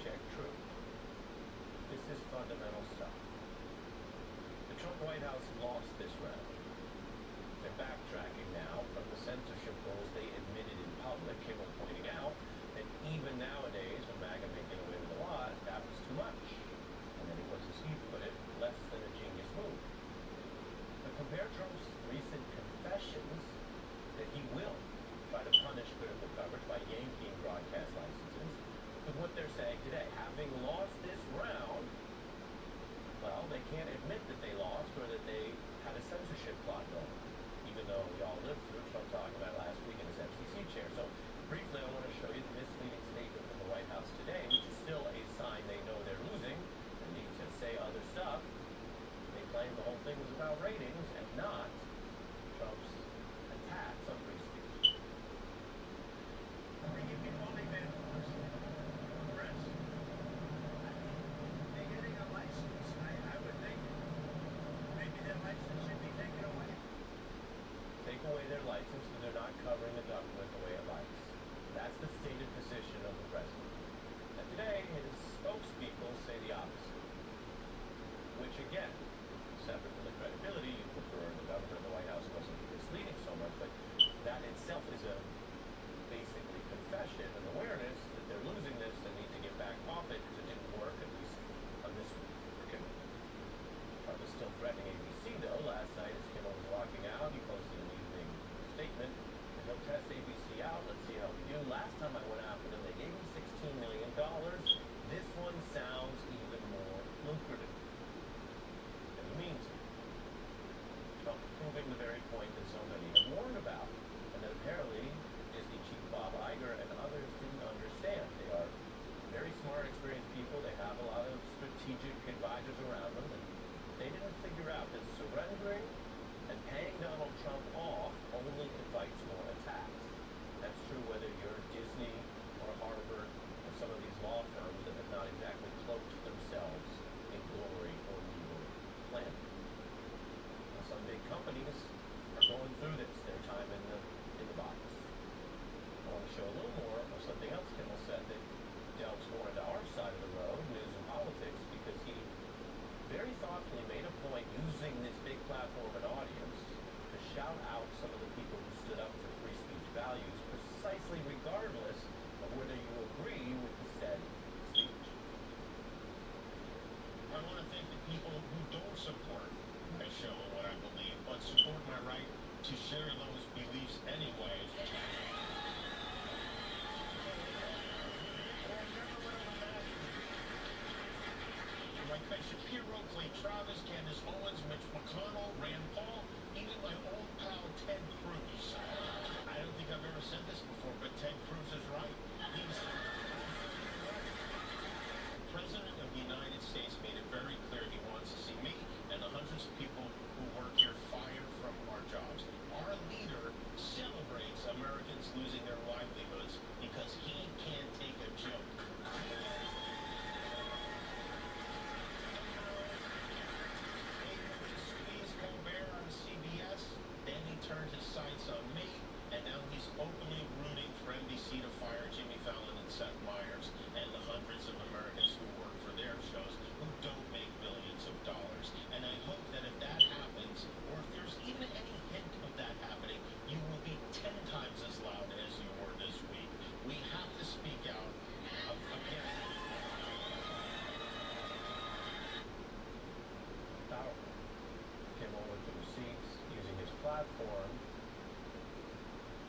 S16: check truth. This is fundamental stuff. The Trump White House lost this round. They're backtracking now from the censorship rules they admitted in public. Kimmel pointing out that even nowadays, when MAGA may get away with a lot, that was too much. And then it was, as he put it, less than a genius move. But compare Trump's recent confessions that he will try to punish critical coverage by yanking broadcast licenses with what they're saying today. Having lost this round, well, they can't admit that they lost or that they had a censorship plot going, even though we all lived through Trump talking about last week in his FCC chair. So briefly, I want to show you the misleading statement from the White House today, which is still a sign they know they're losing and need to say other stuff. They claim the whole thing was about ratings and not Trump's attacks on free speech. Take away their license because they're not covering the government the way it likes. That's the stated position of the president. And today, his spokespeople say the opposite. Which again, separate from the credibility, you prefer the government and the White House wasn't misleading so much, but that itself is a basically confession and awareness that they're losing this and need to get back off it because it didn't work, at least on this Kimmel. Trump is still threatening ABC though. Last night as Kimmel was walking out, he posted an evening statement and he'll test ABC out. Let's see how we do. Last time I went after them, they gave me $16 million. This one sounds even more lucrative. And he means it. Trump proving the very point that so many have warned about, and that apparently Disney chief Bob Iger and others didn't understand. They are very smart, experienced people. They have a lot of strategic advisors around them, and they didn't figure out that surrendering and paying Donald Trump off only invites more attacks. That's true whether you're Disney or Harvard or some of these law firms that have not exactly cloaked themselves in glory or legal planning. Now, some big companies are going through this, their time in the box. I want to show a little more of something else Kimmel said that delves more into our side of the road, news and politics, because he very thoughtfully made a point using this big platform and audience to shout out some of the people who stood up for free speech values, precisely regardless of whether you agree with the said speech.
S2: I want to thank the people who don't support my show and what I believe, but support my right to share those beliefs anyway. Like Ben Shapiro, Clay Travis, Candace Owens, Mitch McConnell, Rand Paul, even my old pal Ted Cruz. I don't think I've ever said this before, but Ted Cruz is right. He's the President of the United States made it very clear he wants to see me and the hundreds of people who work here fired from our jobs. Our leader celebrates Americans losing their livelihoods because he can't take a joke. Then he turned his sights on me, and now he's openly rooting for NBC to fire Jimmy Fallon and Seth Meyers and the hundreds of Americans who work for their shows who don't make millions of dollars. And I hope that if that happens, or if there's even any hint of that happening, you will be 10 times as loud as you were this week. We have to speak out again.
S16: Powerful. Kimmel with the receipts, using his platform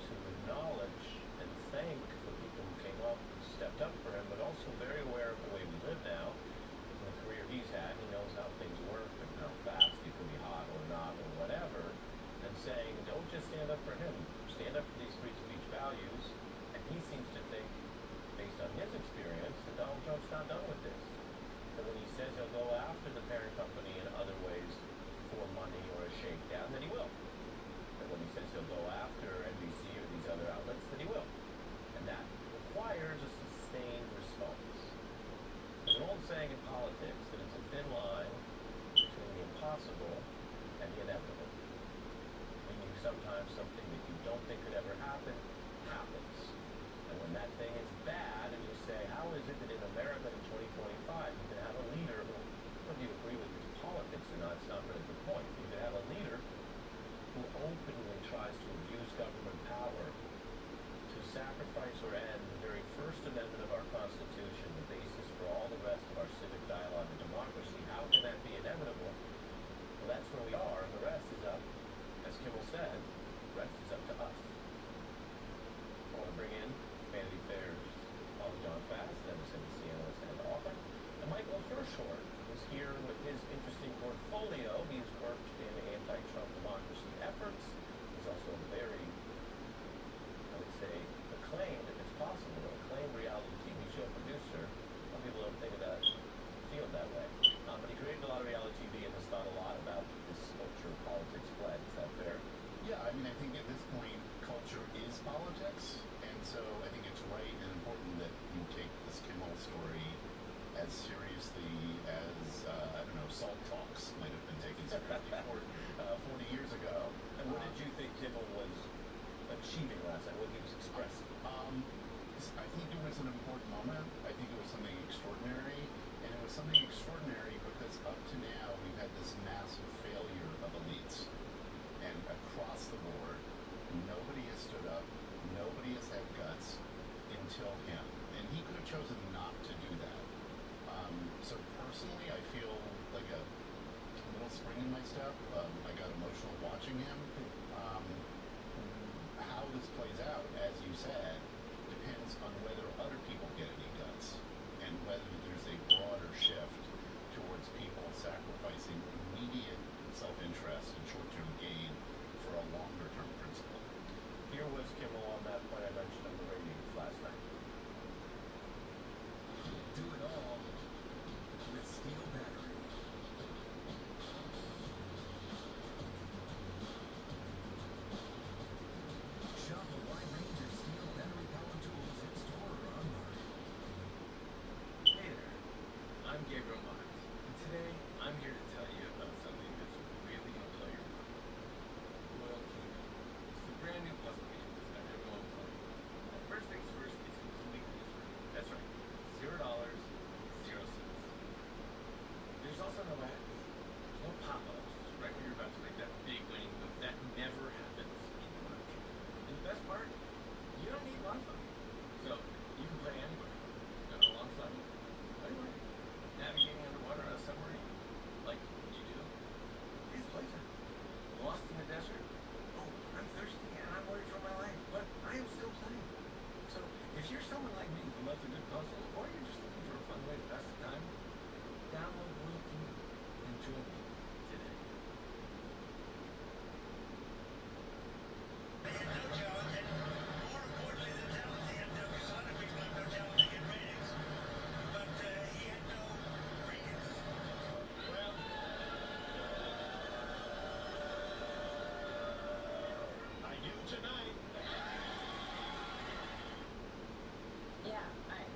S16: to acknowledge and thank the people who came up and stepped up for him, but also very aware of the way we live now, and the career he's had. He knows how things work and how fast you can be hot or not or whatever, and saying, don't just stand up for him, stand up for these free speech values. And he seems to think, based on his experience, that Donald Trump's not done with this. That when he says he'll go after the parent company in other ways for money or a shakedown, that he will. And when he says he'll go after NBC or these other outlets, that he will. And that requires a sustained response. There's an old saying in politics that it's a thin line between the impossible and the inevitable. Meaning sometimes something that you don't think could ever happen, happens. And when that thing is bad and you say, how is it that in America here with his interesting portfolio. He's worked in anti-Trump democracy efforts. He's also a very, I would say, acclaimed, if it's possible, acclaimed reality TV show producer. Some people don't think of that, feel that way. But he created a lot of reality TV and has thought a lot about this culture, politics, blend. Is that fair?
S3: Yeah, I mean, I think at this point, culture is politics, and so I think it's right and important that you take this Kimmel story as seriously as, I don't know, Salt Talks might have been taken seriously 40 years ago.
S16: And what did you think Kimmel was achieving last night, what he was expressing?
S3: I think it was an important moment. I think it was something extraordinary, and it was something extraordinary because up to now we've had this massive failure of elites. And across the board, nobody has stood up, nobody has had guts until him. And he could have chosen not to do that. So personally, I feel like a little spring in my step. I got emotional watching him. How this plays out, as you said, depends on whether other people get any guts and whether there's a broader shift towards people sacrificing immediate self-interest and short-term gain for a longer-term principle.
S16: Here was Kimmel on that point I mentioned on the ratings last night.
S15: Do it all with steel battery. Shop a wide range of steel battery power tools in store or online.
S4: Hey there, I'm Gabriel Mines, and today I'm here to tell you about something that's really going to blow your mind. Loyalty. It's the brand new puzzle game that's got everyone playing. And first things first, it's completely free. That's right, $0, 0 cents. There's also no ads. There's no pop-ups right when you're about to make that big winning move. That never happens in the market. And the best part, you don't need Wi-Fi. So you can play anywhere. Got a long flight. Anywhere. Navigating underwater on a submarine. Like you do. These places. Lost in the desert. Oh, I'm thirsty and I'm worried for my life. But I am still playing. So if you're someone like me who loves a good puzzle, or you're just looking for a fun way to pass the time, download Loyalty and join me today.
S2: I do tonight.
S19: Yeah,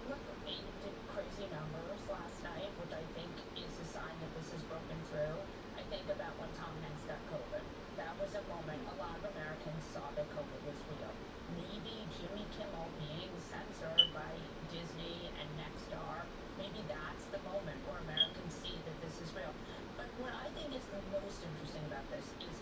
S19: look, he did crazy numbers last night, which I think is a sign that this is broken through. I think about when Tom Hanks got COVID. That was a moment a lot of Americans saw that COVID was real. Maybe Jimmy Kimmel being censored by Disney and Nexstar, maybe that's the moment where Americans see that this is real. But what I think is the most interesting about this is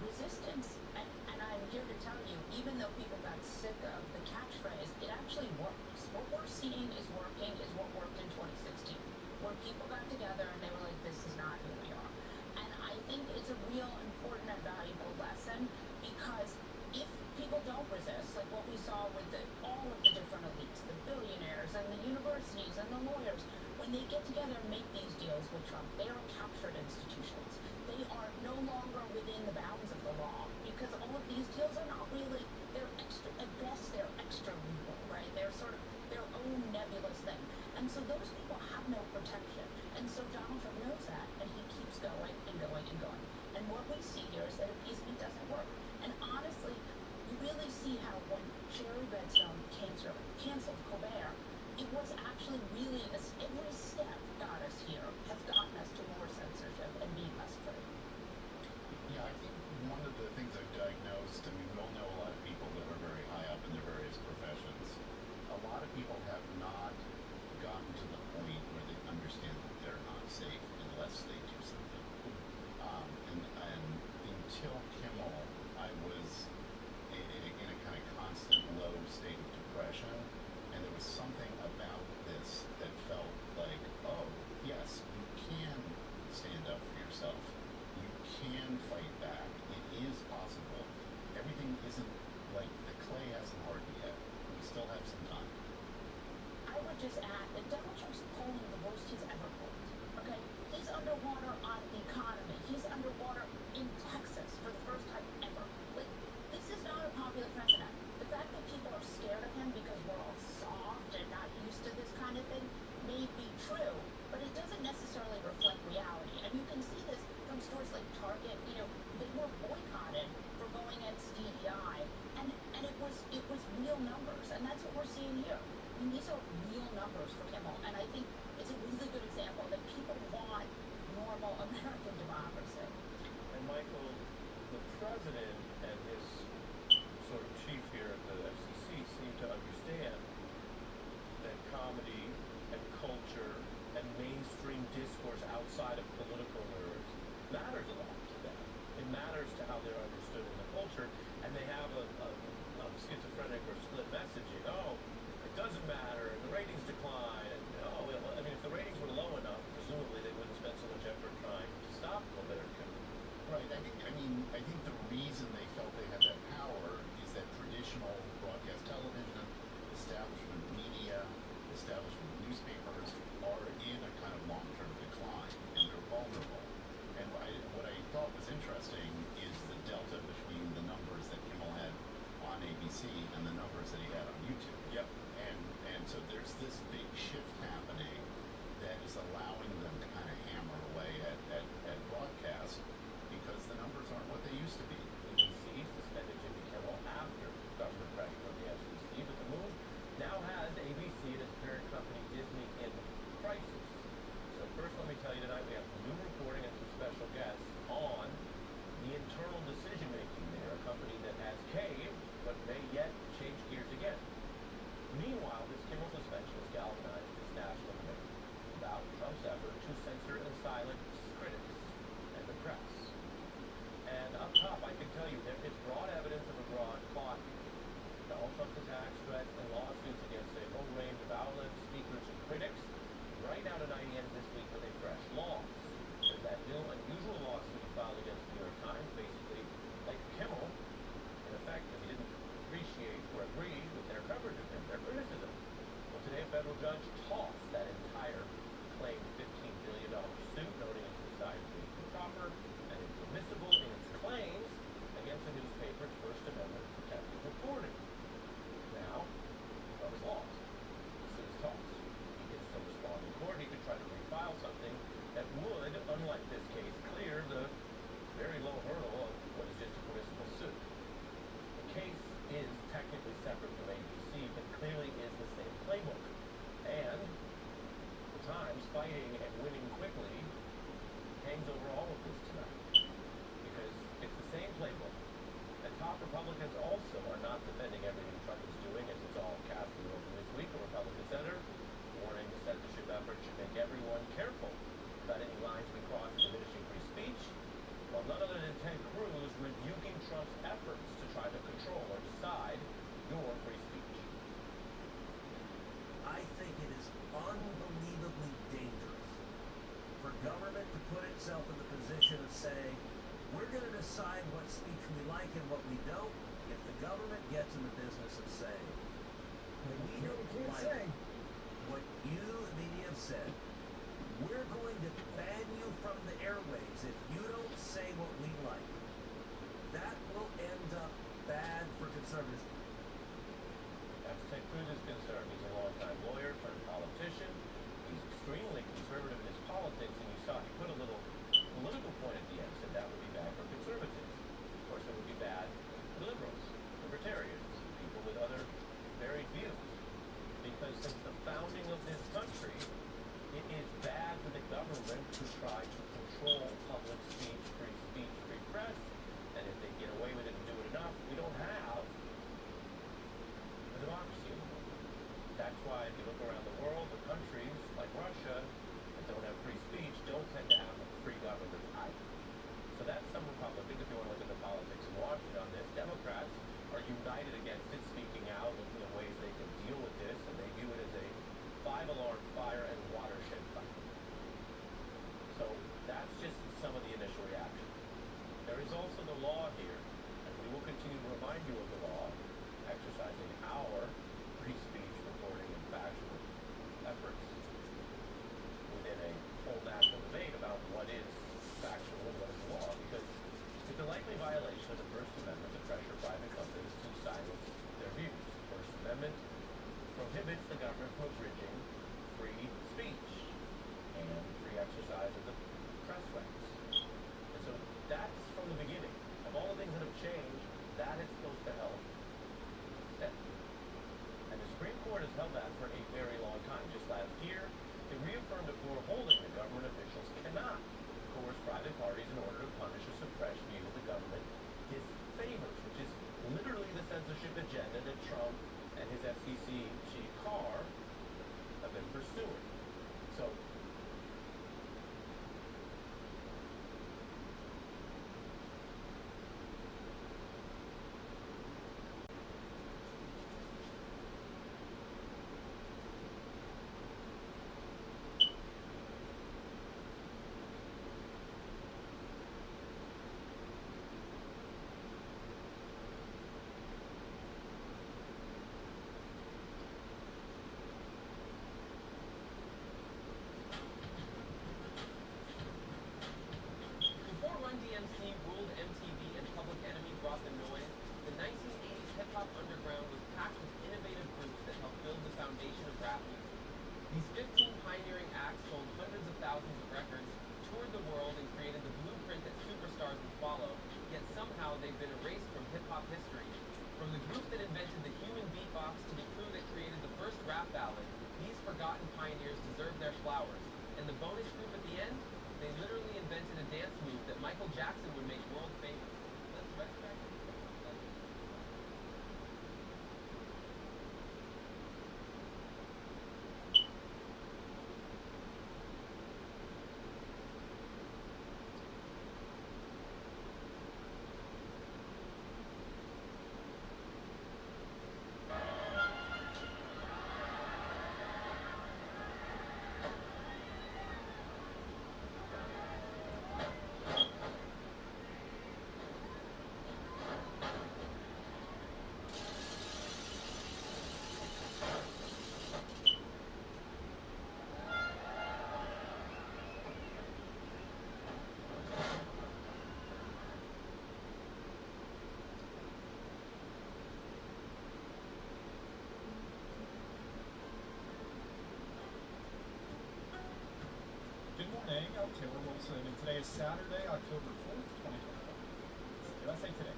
S19: resistance, and I'm here to tell you, even though people got sick of the catchphrase, it actually works. What we're seeing is working is what worked in 2016, where people got together and they were like, this is not who we are. And I think it's a real important and valuable lesson, because if people don't resist, like what we saw with all of the different elites, the billionaires and the universities and the lawyers, when they get together and make these deals with Trump, they are captured institutions. They are no longer within the bounds of the law, because all of these deals are not really, they're extra, at best they're extra legal, right? They're sort of their own nebulous thing. And so those people have no protection. And so Donald Trump knows that, and he keeps going and going and going. And what we see here is that appeasement doesn't work. And honestly, you really see how when Sherry Redstone canceled Colbert, it was actually really, every step got us here, has gotten us to more censorship and being less free.
S3: Yeah, I think one of the things I've diagnosed, I mean, we all know a lot of people that are very high up in their various professions. A lot of people have not gotten to the point where they understand that they're not safe.
S16: has caved, but may yet change gears again. Meanwhile, this Kimmel suspension has galvanized its national debate about Trump's effort to censor and silence critics and the press. And up top, I can tell you, there is broad evidence of a broad plot here. Donald Trump's attacks, threats, and lawsuits against a whole range of outlets, speakers, and critics, right now to 90 ends this week with a fresh loss. There's that new unusual lawsuit he filed against the New York Times, basically like Kimmel, in effect, because he didn't appreciate or agree with their coverage of him, their criticism. Well, today a federal judge tossed that entire claimed $15 billion suit, noting its decided to be improper and impermissible in its claims against the newspaper's First Amendment protected reporting. Now, Trump is lost. The suit is tossed. He can still respond in court. He could try to refile something that would, unlike this case, clear the very low hurdle of what is just a permissible suit. The case is technically separate from ABC, but clearly is the same playbook. And the Times fighting and winning quickly hangs over all of this tonight. Because it's the same playbook. And top Republicans also are not defending everything Trump is doing, as it's all cast in the open this week. A Republican senator warning the censorship effort should make everyone careful about any lines we cross in diminishing free speech, while none other than Ted Cruz rebuking Trump's efforts to try to control or decide your free speech.
S8: I think it is unbelievably dangerous for government to put itself in the position of saying, we're going to decide what speech we like and what we don't, if the government gets in the business of saying, we don't like what you, the media, have said, we're going to ban you from the airwaves if you don't say what we like. That will end up bad for conservatives.
S16: That's Ted Cruz's concern. He's a longtime lawyer turned politician. He's extremely conservative in his politics, and you saw he put a little political point at the end, said that would be bad for conservatives. Of course, it would be bad for liberals, libertarians, people with other varied views. Because since the founding of this country, it is bad for the government to try to control public speech, free press, and if they get away with it and do it enough, we don't have a democracy anymore. That's why if you look around the world, the countries like Russia that don't have free speech don't tend to have free government either. So that's some Republicans, if you want to look at the politics in Washington on this, Democrats are united against it, speaking out, looking at ways they can deal with this, and they view it as a five-alarm fire and watershed fight. So that's just some of the initial reaction. There is also the law here, and we will continue to remind you of the law, exercising our free speech reporting and factual efforts within a full national debate about what is factual and what is law, because it's a likely violation of the First Amendment to pressure private companies to silence their views. The First Amendment prohibits the government from abridging free speech and free exercise of the press rights. And so that's from the beginning. Of all the things that have changed, that is supposed to help step. And the Supreme Court has held that for a very long time. Just last year, it reaffirmed a core holding that government officials cannot coerce private parties in order to punish or suppress views the government disfavors, which is literally the censorship agenda that Trump and his FCC chief Carr have been pursuing. So
S9: Before Run DMC ruled MTV and Public Enemy brought the noise, the 1980s hip-hop underground was packed with innovative groups that helped build the foundation of rap music. These 15 pioneering acts sold hundreds of thousands of records, toured the world, and created the blueprint that superstars would follow, yet somehow they've been erased from hip-hop history. From the group that invented the human beatbox to the crew that created the first rap ballad, these forgotten pioneers deserve their flowers. And the bonus group at the end? They literally invented a dance move that Michael Jackson would make world famous. Let's resurrect it.
S17: Taylor Wilson, and today is Saturday, October 4th, 2021. Did I say today?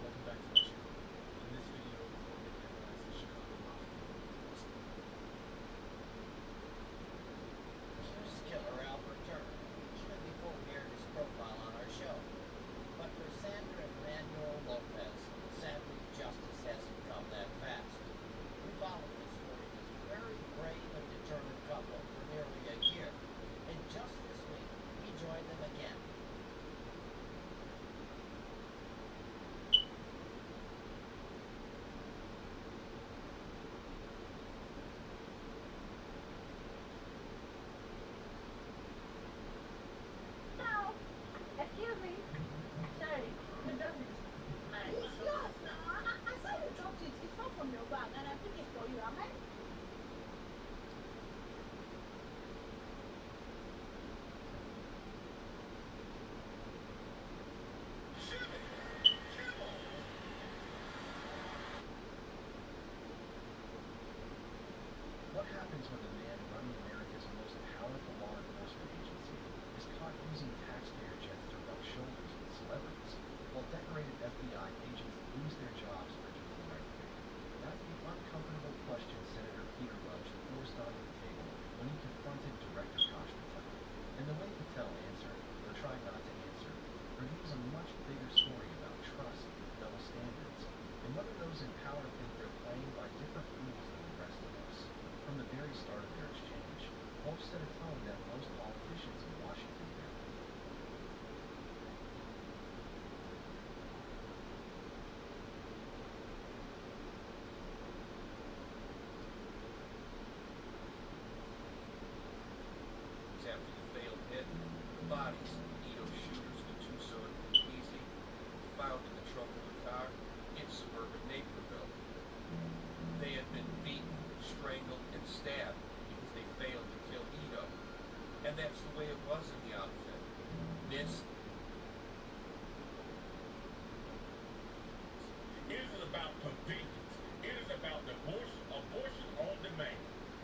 S17: Welcome back to the show. In this video, we're going to analyze the Chicago Mafia.
S22: Accused killer Albert turned, even before we aired his profile on our show. But for Sandra and Manuel Lopez, sadly, justice hasn't come that fast. We followed the story of this very brave and determined couple for nearly a year, and just this week, we joined them again.
S1: No. Excuse me. Sorry. Good business. It's yours now. I saw you dropped it. It fell from your bag and I picked it for you. Am I?
S5: What happens when the man running America's most powerful law enforcement agency is caught using taxpayer jets to rub shoulders with celebrities, while decorated FBI agents lose their jobs for doing the right thing? That's the uncomfortable question Senator Peter Budge forced onto the table when he confronted Director Kash Patel. And the way Patel answered, or tried not to answer, reveals a much bigger story about trust, double standards, and whether those in power think they're playing by different rules than the rest of us. From the very start of their exchange, both set a tone that most politicians in Washington do.
S14: After the failed hit, the bodies of the Edo shooters in Tucson and Easy found in the trunk of a car in suburban Naperville. They had been beaten, strangled, and stabbed because they failed to kill Edo. And that's the way it was in the outfit. This
S11: isn't about convenience. It is about abortion on demand.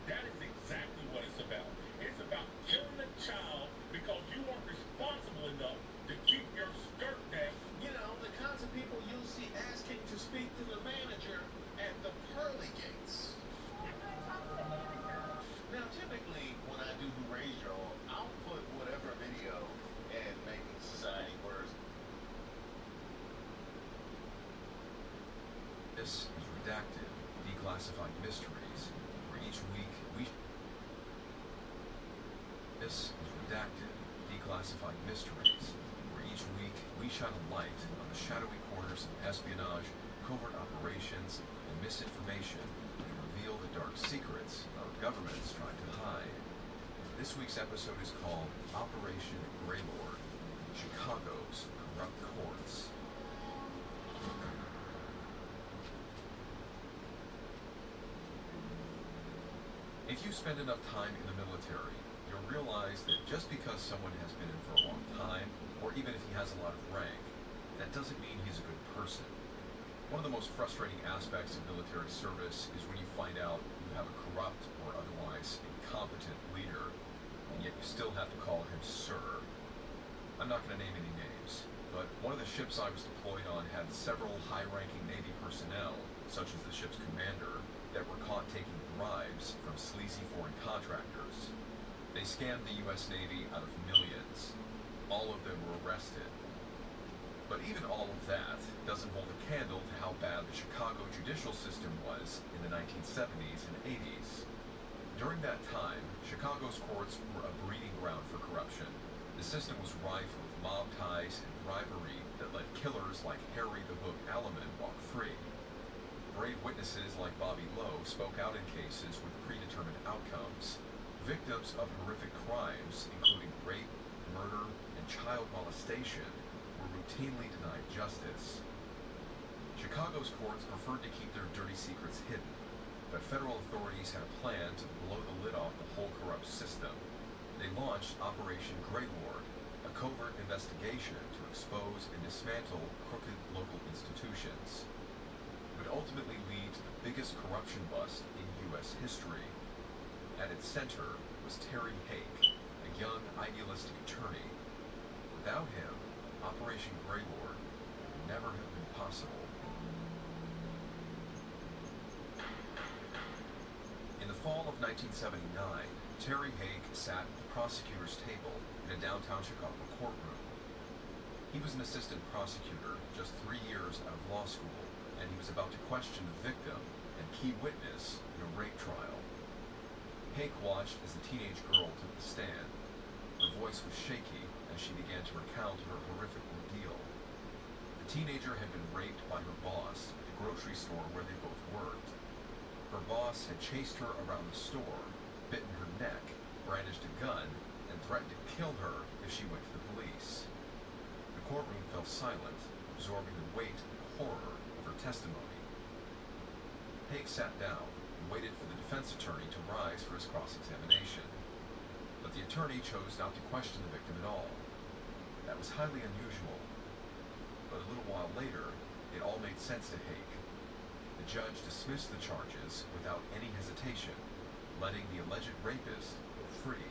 S11: That is exactly what it's about. It's about killing a child because you weren't responsible enough to keep your skirt down.
S12: You know, the kinds of people you'll see asking to speak to the manager at the pearly gates. Now, typically, when I do Who Raised Your Own, I'll put whatever video and making society worse.
S18: This is Redacted, Declassified Mysteries, where each week we... This is Redacted, Declassified Mysteries, where each week we shine a light on the shadowy corners of espionage, covert operations, and misinformation to reveal the dark secrets our governments try to hide. This week's episode is called Operation Greylord, Chicago's Corrupt Courts. If you spend enough time in the military, you'll realize that just because someone has been in for a long time, or even if he has a lot of rank, that doesn't mean he's a good person. One of the most frustrating aspects of military service is when you find out you have a corrupt or otherwise incompetent leader, and yet you still have to call him sir. I'm not going to name any names, but one of the ships I was deployed on had several high-ranking Navy personnel, such as the ship's commander, that were caught taking bribes from sleazy foreign contractors. They scammed the U.S. Navy out of millions. All of them were arrested. But even all of that doesn't hold a candle to how bad the Chicago judicial system was in the 1970s and 80s. During that time, Chicago's courts were a breeding ground for corruption. The system was rife with mob ties and bribery that let killers like Harry the Hook Alleman walk free. Brave witnesses like Bobby Lowe spoke out in cases with predetermined outcomes. Victims of horrific crimes, including rape, murder, and child molestation, were routinely denied justice. Chicago's courts preferred to keep their dirty secrets hidden, but federal authorities had a plan to blow the lid off the whole corrupt system. They launched Operation Greylord, a covert investigation to expose and dismantle crooked local institutions. It would ultimately lead to the biggest corruption bust in U.S. history. At its center was Terry Hake, a young, idealistic attorney. Without him, Operation Greylord would never have been possible. In the fall of 1979, Terry Hake sat at the prosecutor's table in a downtown Chicago courtroom. He was an assistant prosecutor just 3 years out of law school, and he was about to question the victim and key witness in a rape trial. Hake watched as the teenage girl took the stand. Her voice was shaky as she began to recount her horrific ordeal. The teenager had been raped by her boss at the grocery store where they both worked. Her boss had chased her around the store, bitten her neck, brandished a gun, and threatened to kill her if she went to the police. The courtroom fell silent, absorbing the weight and horror of her testimony. Hake sat down and waited for the defense attorney to rise for his cross-examination. But the attorney chose not to question the victim at all. That was highly unusual. But a little while later, it all made sense to Hake. The judge dismissed the charges without any hesitation, letting the alleged rapist go free.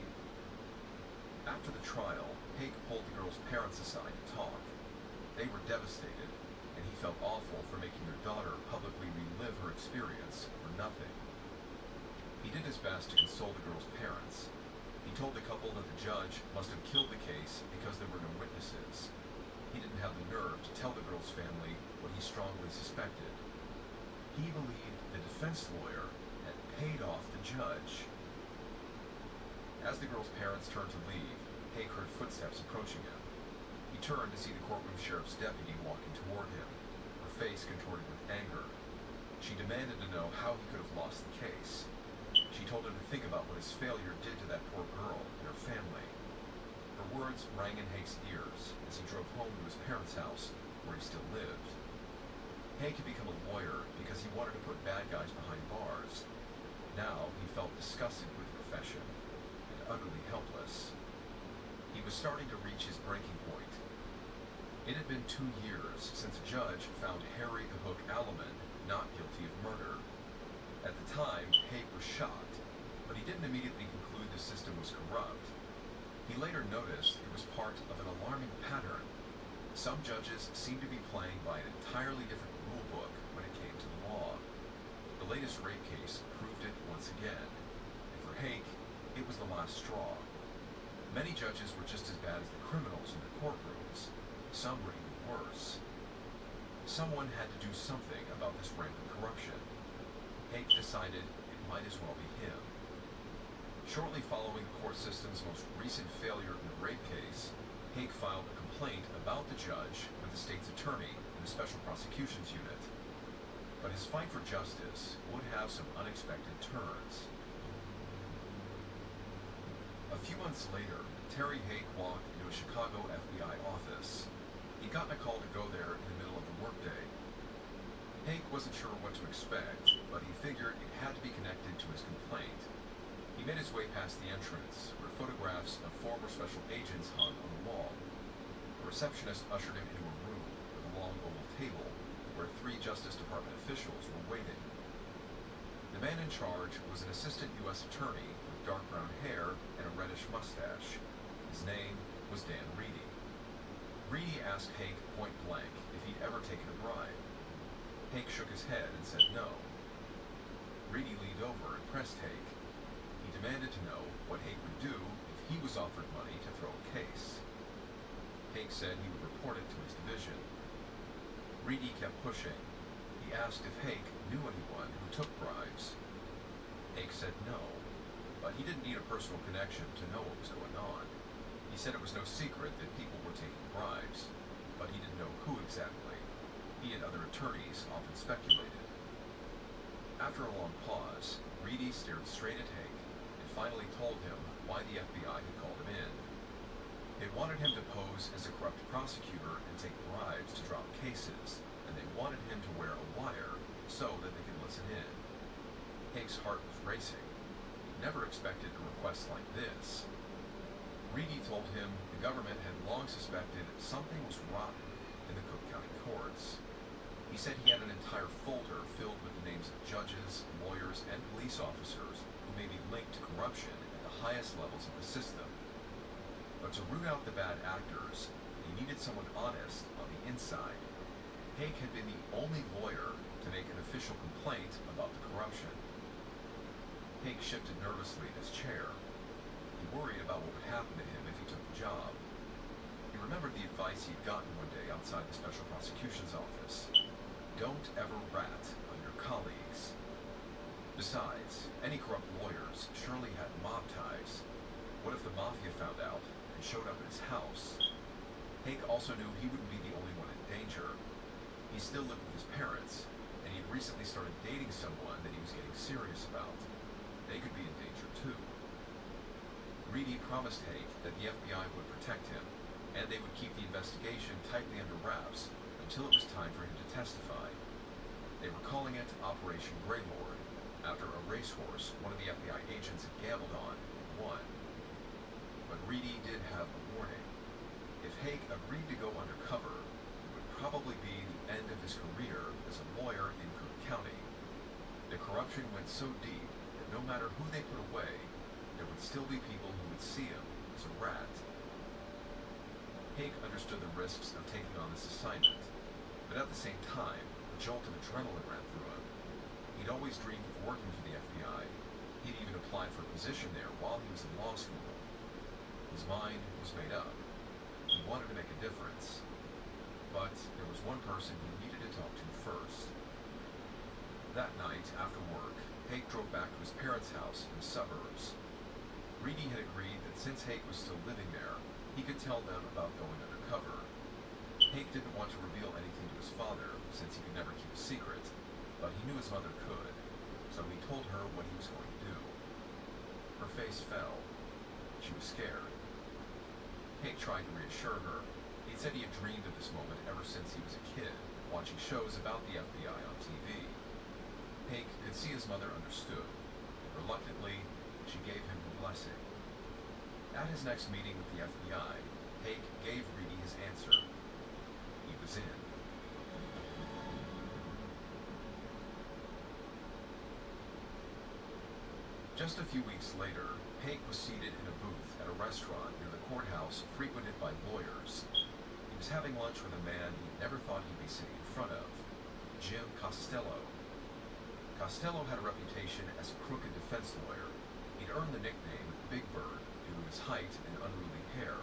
S18: After the trial, Hake pulled the girl's parents aside to talk. They were devastated, and he felt awful for making their daughter publicly relive her experience for nothing. He did his best to console the girl's parents. He told the couple that the judge must have killed the case because there were no witnesses. He didn't have the nerve to tell the girl's family what he strongly suspected. He believed the defense lawyer had paid off the judge. As the girl's parents turned to leave, Hake heard footsteps approaching him. He turned to see the courtroom sheriff's deputy walking toward him, her face contorted with anger. She demanded to know how he could have lost the case. She told him to think about what his failure did to that poor girl and her family. Her words rang in Hake's ears as he drove home to his parents' house, where he still lived. Hake had become a lawyer because he wanted to put bad guys behind bars. Now he felt disgusted with the profession and utterly helpless. He was starting to reach his breaking point. It had been 2 years since a judge found Harry the Hook Alleman not guilty of murder. At the time, Hake was shocked, but he didn't immediately conclude the system was corrupt. He later noticed it was part of an alarming pattern. Some judges seemed to be playing by an entirely different rule book when it came to the law. The latest rape case proved it once again, and for Hake, it was the last straw. Many judges were just as bad as the criminals in the courtrooms. Some were even worse. Someone had to do something about this rampant corruption. Hake decided it might as well be him. Shortly following the court system's most recent failure in the rape case, Hake filed a complaint about the judge with the state's attorney and the Special Prosecutions Unit. But his fight for justice would have some unexpected turns. A few months later, Terry Hake walked into a Chicago FBI office. He'd gotten a call to go there in the middle of the workday. Hake wasn't sure what to expect, but he figured it had to be connected to his complaint. He made his way past the entrance, where photographs of former special agents hung on the wall. A receptionist ushered him into a room with a long oval table, where 3 Justice Department officials were waiting. The man in charge was an assistant U.S. attorney with dark brown hair and a reddish mustache. His name was Dan Reedy. Reedy asked Hake point blank if he'd ever taken a bribe. Hake shook his head and said no. Reedy leaned over and pressed Hake. He demanded to know what Hake would do if he was offered money to throw a case. Hake said he would report it to his division. Reedy kept pushing. He asked if Hake knew anyone who took bribes. Hake said no, but he didn't need a personal connection to know what was going on. He said it was no secret that people were taking bribes, but he didn't know who exactly. He and other attorneys often speculated. After a long pause, Reedy stared straight at Hake and finally told him why the FBI had called him in. They wanted him to pose as a corrupt prosecutor and take bribes to drop cases, and they wanted him to wear a wire so that they could listen in. Hake's heart was racing. He never expected a request like this. Reedy told him the government had long suspected something was rotten in the Cook County courts. He said he had an entire folder filled with the names of judges, lawyers, and police officers who who may be linked to corruption at the highest levels of the system. But to root out the bad actors, he needed someone honest on the inside. Hake had been the only lawyer to make an official complaint about the corruption. Hake shifted nervously in his chair. He worried about what would happen to him if he took the job. He remembered the advice he'd gotten one day outside the Special Prosecution's office. Don't ever rat on your colleagues. Besides, any corrupt lawyers surely had mob ties. What if the mafia found out and showed up at his house? Hake also knew he wouldn't be the only one in danger. He still lived with his parents, and he had recently started dating someone that he was getting serious about. They could be in danger too. Reedy promised Hake that the FBI would protect him, and they would keep the investigation tightly under wraps until it was time for him to testify. They were calling it Operation Greylord, after a racehorse one of the FBI agents had gambled on and won. But Reedy did have a warning. If Hake agreed to go undercover, it would probably be the end of his career as a lawyer in Cook County. The corruption went so deep that no matter who they put away, there would still be people who would see him as a rat. Hake understood the risks of taking on this assignment, but at the same time, a jolt of adrenaline ran through him. He'd always dreamed of working for the FBI. He'd even applied for a position there while he was in law school. His mind was made up. He wanted to make a difference. But there was one person he needed to talk to first. That night, after work, Hake drove back to his parents' house in the suburbs. Reedy had agreed that since Hake was still living there, he could tell them about going undercover. Hake didn't want to reveal anything to his father, since he could never keep a secret, but he knew his mother could, so he told her what he was going to do. Her face fell. She was scared. Hake tried to reassure her. He said he had dreamed of this moment ever since he was a kid, watching shows about the FBI on TV. Hake could see his mother understood. Reluctantly, she gave him her blessing. At his next meeting with the FBI, Hake gave Reedy his answer. He was in. Just a few weeks later, Hake was seated in a booth at a restaurant near the courthouse frequented by lawyers. He was having lunch with a man he never thought he'd be sitting in front of, Jim Costello. Costello had a reputation as a crooked defense lawyer. He'd earned the nickname Big Bird due to his height and unruly hair.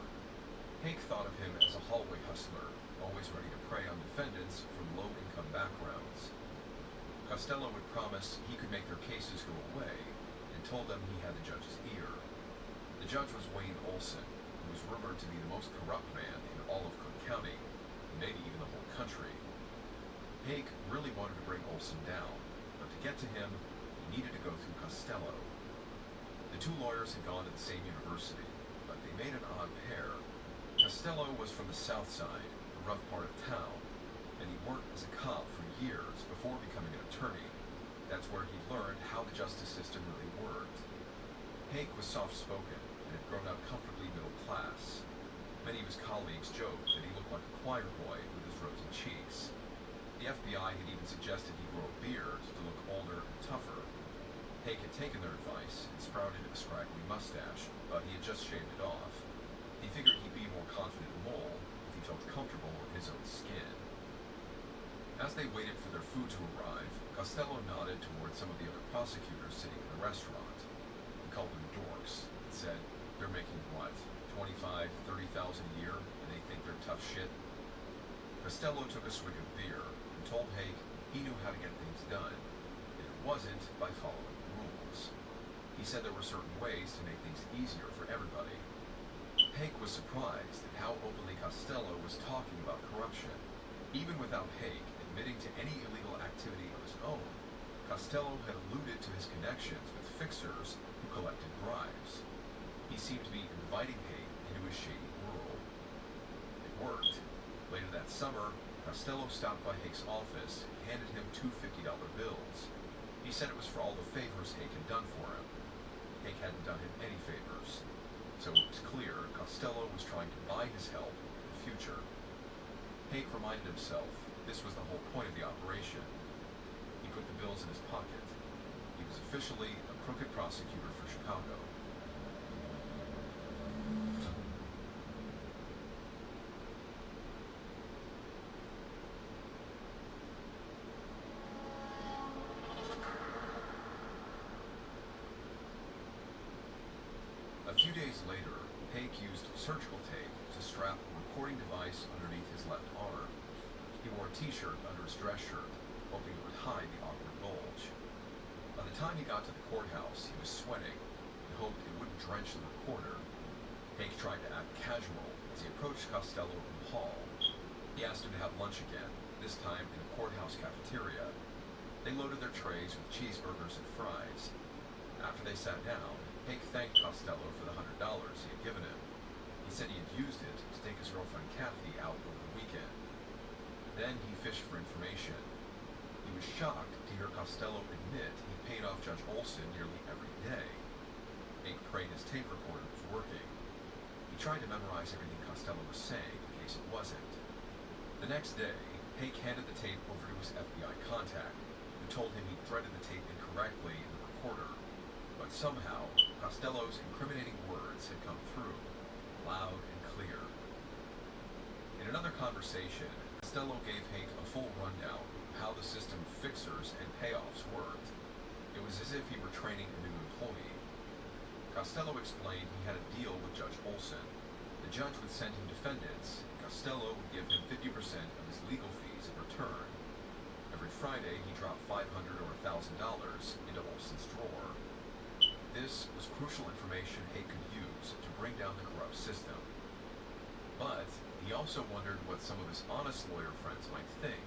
S18: Hake thought of him as a hallway hustler, always ready to prey on defendants from low-income backgrounds. Costello would promise he could make their cases go away, and told them he had the judge's ear. The judge was Wayne Olson, who was rumored to be the most corrupt man in all of Cook County, and maybe even the whole country. Hake really wanted to bring Olson down, but to get to him, he needed to go through Costello. The two lawyers had gone to the same university, but they made an odd pair. Costello was from the south side, the rough part of town, and he worked as a cop for years before becoming an attorney. That's where he learned how the justice system really worked. Hake was soft-spoken and had grown up comfortably middle class. Many of his colleagues joked that he looked like a choir boy with his rosy cheeks. The FBI had even suggested he grow a beard to look older and tougher. Hake had taken their advice and sprouted a scraggly mustache, but he had just shaved it off. He figured he'd be a more confident mole if he felt comfortable in his own skin. As they waited for their food to arrive, Costello nodded toward some of the other prosecutors sitting in the restaurant. He called them dorks and said, "They're making what, 25, 30,000 a year, and they think they're tough shit?" Costello took a swig of beer and told Hake he knew how to get things done, and it wasn't by following rules. He said there were certain ways to make things easier for everybody. Hake was surprised at how openly Costello was talking about corruption. Even without Hake admitting to any illegal activity of his own, Costello had alluded to his connections with fixers who collected bribes. He seemed to be inviting Hake into his shady world. It worked. Later that summer, Costello stopped by Hake's office and handed him two $50 bills. He said it was for all the favors Hake had done for him. Hake hadn't done him any favors, so it was clear Costello was trying to buy his help in the future. Hake reminded himself this was the whole point of the operation. He put the bills in his pocket. He was officially a crooked prosecutor for Chicago. A few days later, Hake used surgical tape to strap a recording device underneath his left arm. He wore a t-shirt under his dress shirt, hoping it would hide the awkward bulge. By the time he got to the courthouse, he was sweating and hoped it wouldn't drench the recorder. Hake tried to act casual as he approached Costello in the hall. He asked him to have lunch again, this time in the courthouse cafeteria. They loaded their trays with cheeseburgers and fries. After they sat down, Hake thanked Costello for the $100 he had given him. He said he had used it to take his girlfriend Kathy out over the weekend. Then he fished for information. He was shocked to hear Costello admit he paid off Judge Olson nearly every day. Hake prayed his tape recorder was working. He tried to memorize everything Costello was saying in case it wasn't. The next day, Hake handed the tape over to his FBI contact, who told him he'd threaded the tape incorrectly in the recorder. But somehow, Costello's incriminating words had come through, loud and clear. In another conversation, Costello gave Hake a full rundown of how the system of fixers and payoffs worked. It was as if he were training a new employee. Costello explained he had a deal with Judge Olson. The judge would send him defendants, and Costello would give him 50% of his legal fees in return. Every Friday, he dropped $500 or $1,000 into Olson's drawer. This was crucial information Hake could use to bring down the corrupt system. But he also wondered what some of his honest lawyer friends might think,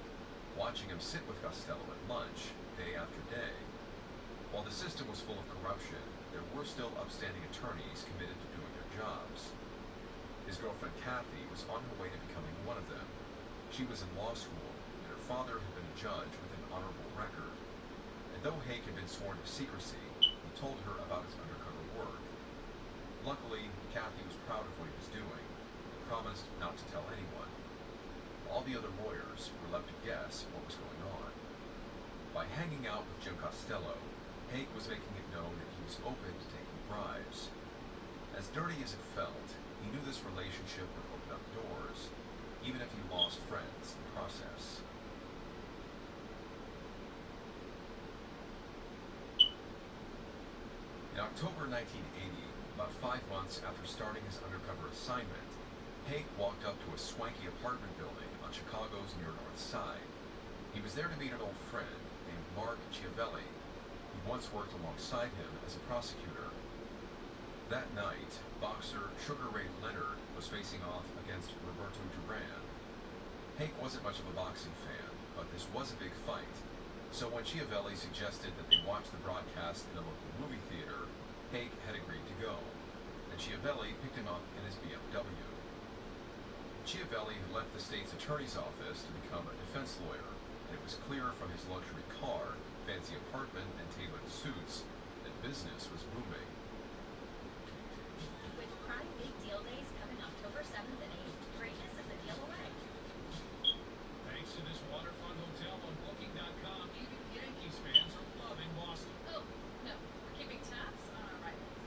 S18: watching him sit with Costello at lunch, day after day. While the system was full of corruption, there were still upstanding attorneys committed to doing their jobs. His girlfriend Kathy was on her way to becoming one of them. She was in law school, and her father had been a judge with an honorable record. And though Hake had been sworn to secrecy, he told her about his undercover work. Luckily, Kathy was proud of what he was doing, and promised not to tell anyone. All the other lawyers were left to guess what was going on. By hanging out with Jim Costello, Hake was making it known that he was open to taking bribes. As dirty as it felt, he knew this relationship would open up doors, even if he lost friends in the process. In October 1980, about 5 months after starting his undercover assignment, Hake walked up to a swanky apartment building on Chicago's near North Side. He was there to meet an old friend named Mark Chiavelli, who once worked alongside him as a prosecutor. That night, boxer Sugar Ray Leonard was facing off against Roberto Duran. Hake wasn't much of a boxing fan, but this was a big fight. So when Chiavelli suggested that they watch the broadcast in a local movie theater, Hake had agreed to go, and Chiavelli picked him up in his BMW. Chiavelli had left the state's attorney's office to become a defense lawyer, and it was clear from his luxury car, fancy apartment, and tailored suits that business was booming.
S7: With Prime Big Deal Days coming October 7th and 8th, greatness is a deal away.
S10: Thanks to this waterfront hotel on Booking.com, even Yankees fans are loving Boston.
S6: Oh, no. We're keeping tabs on our rivals.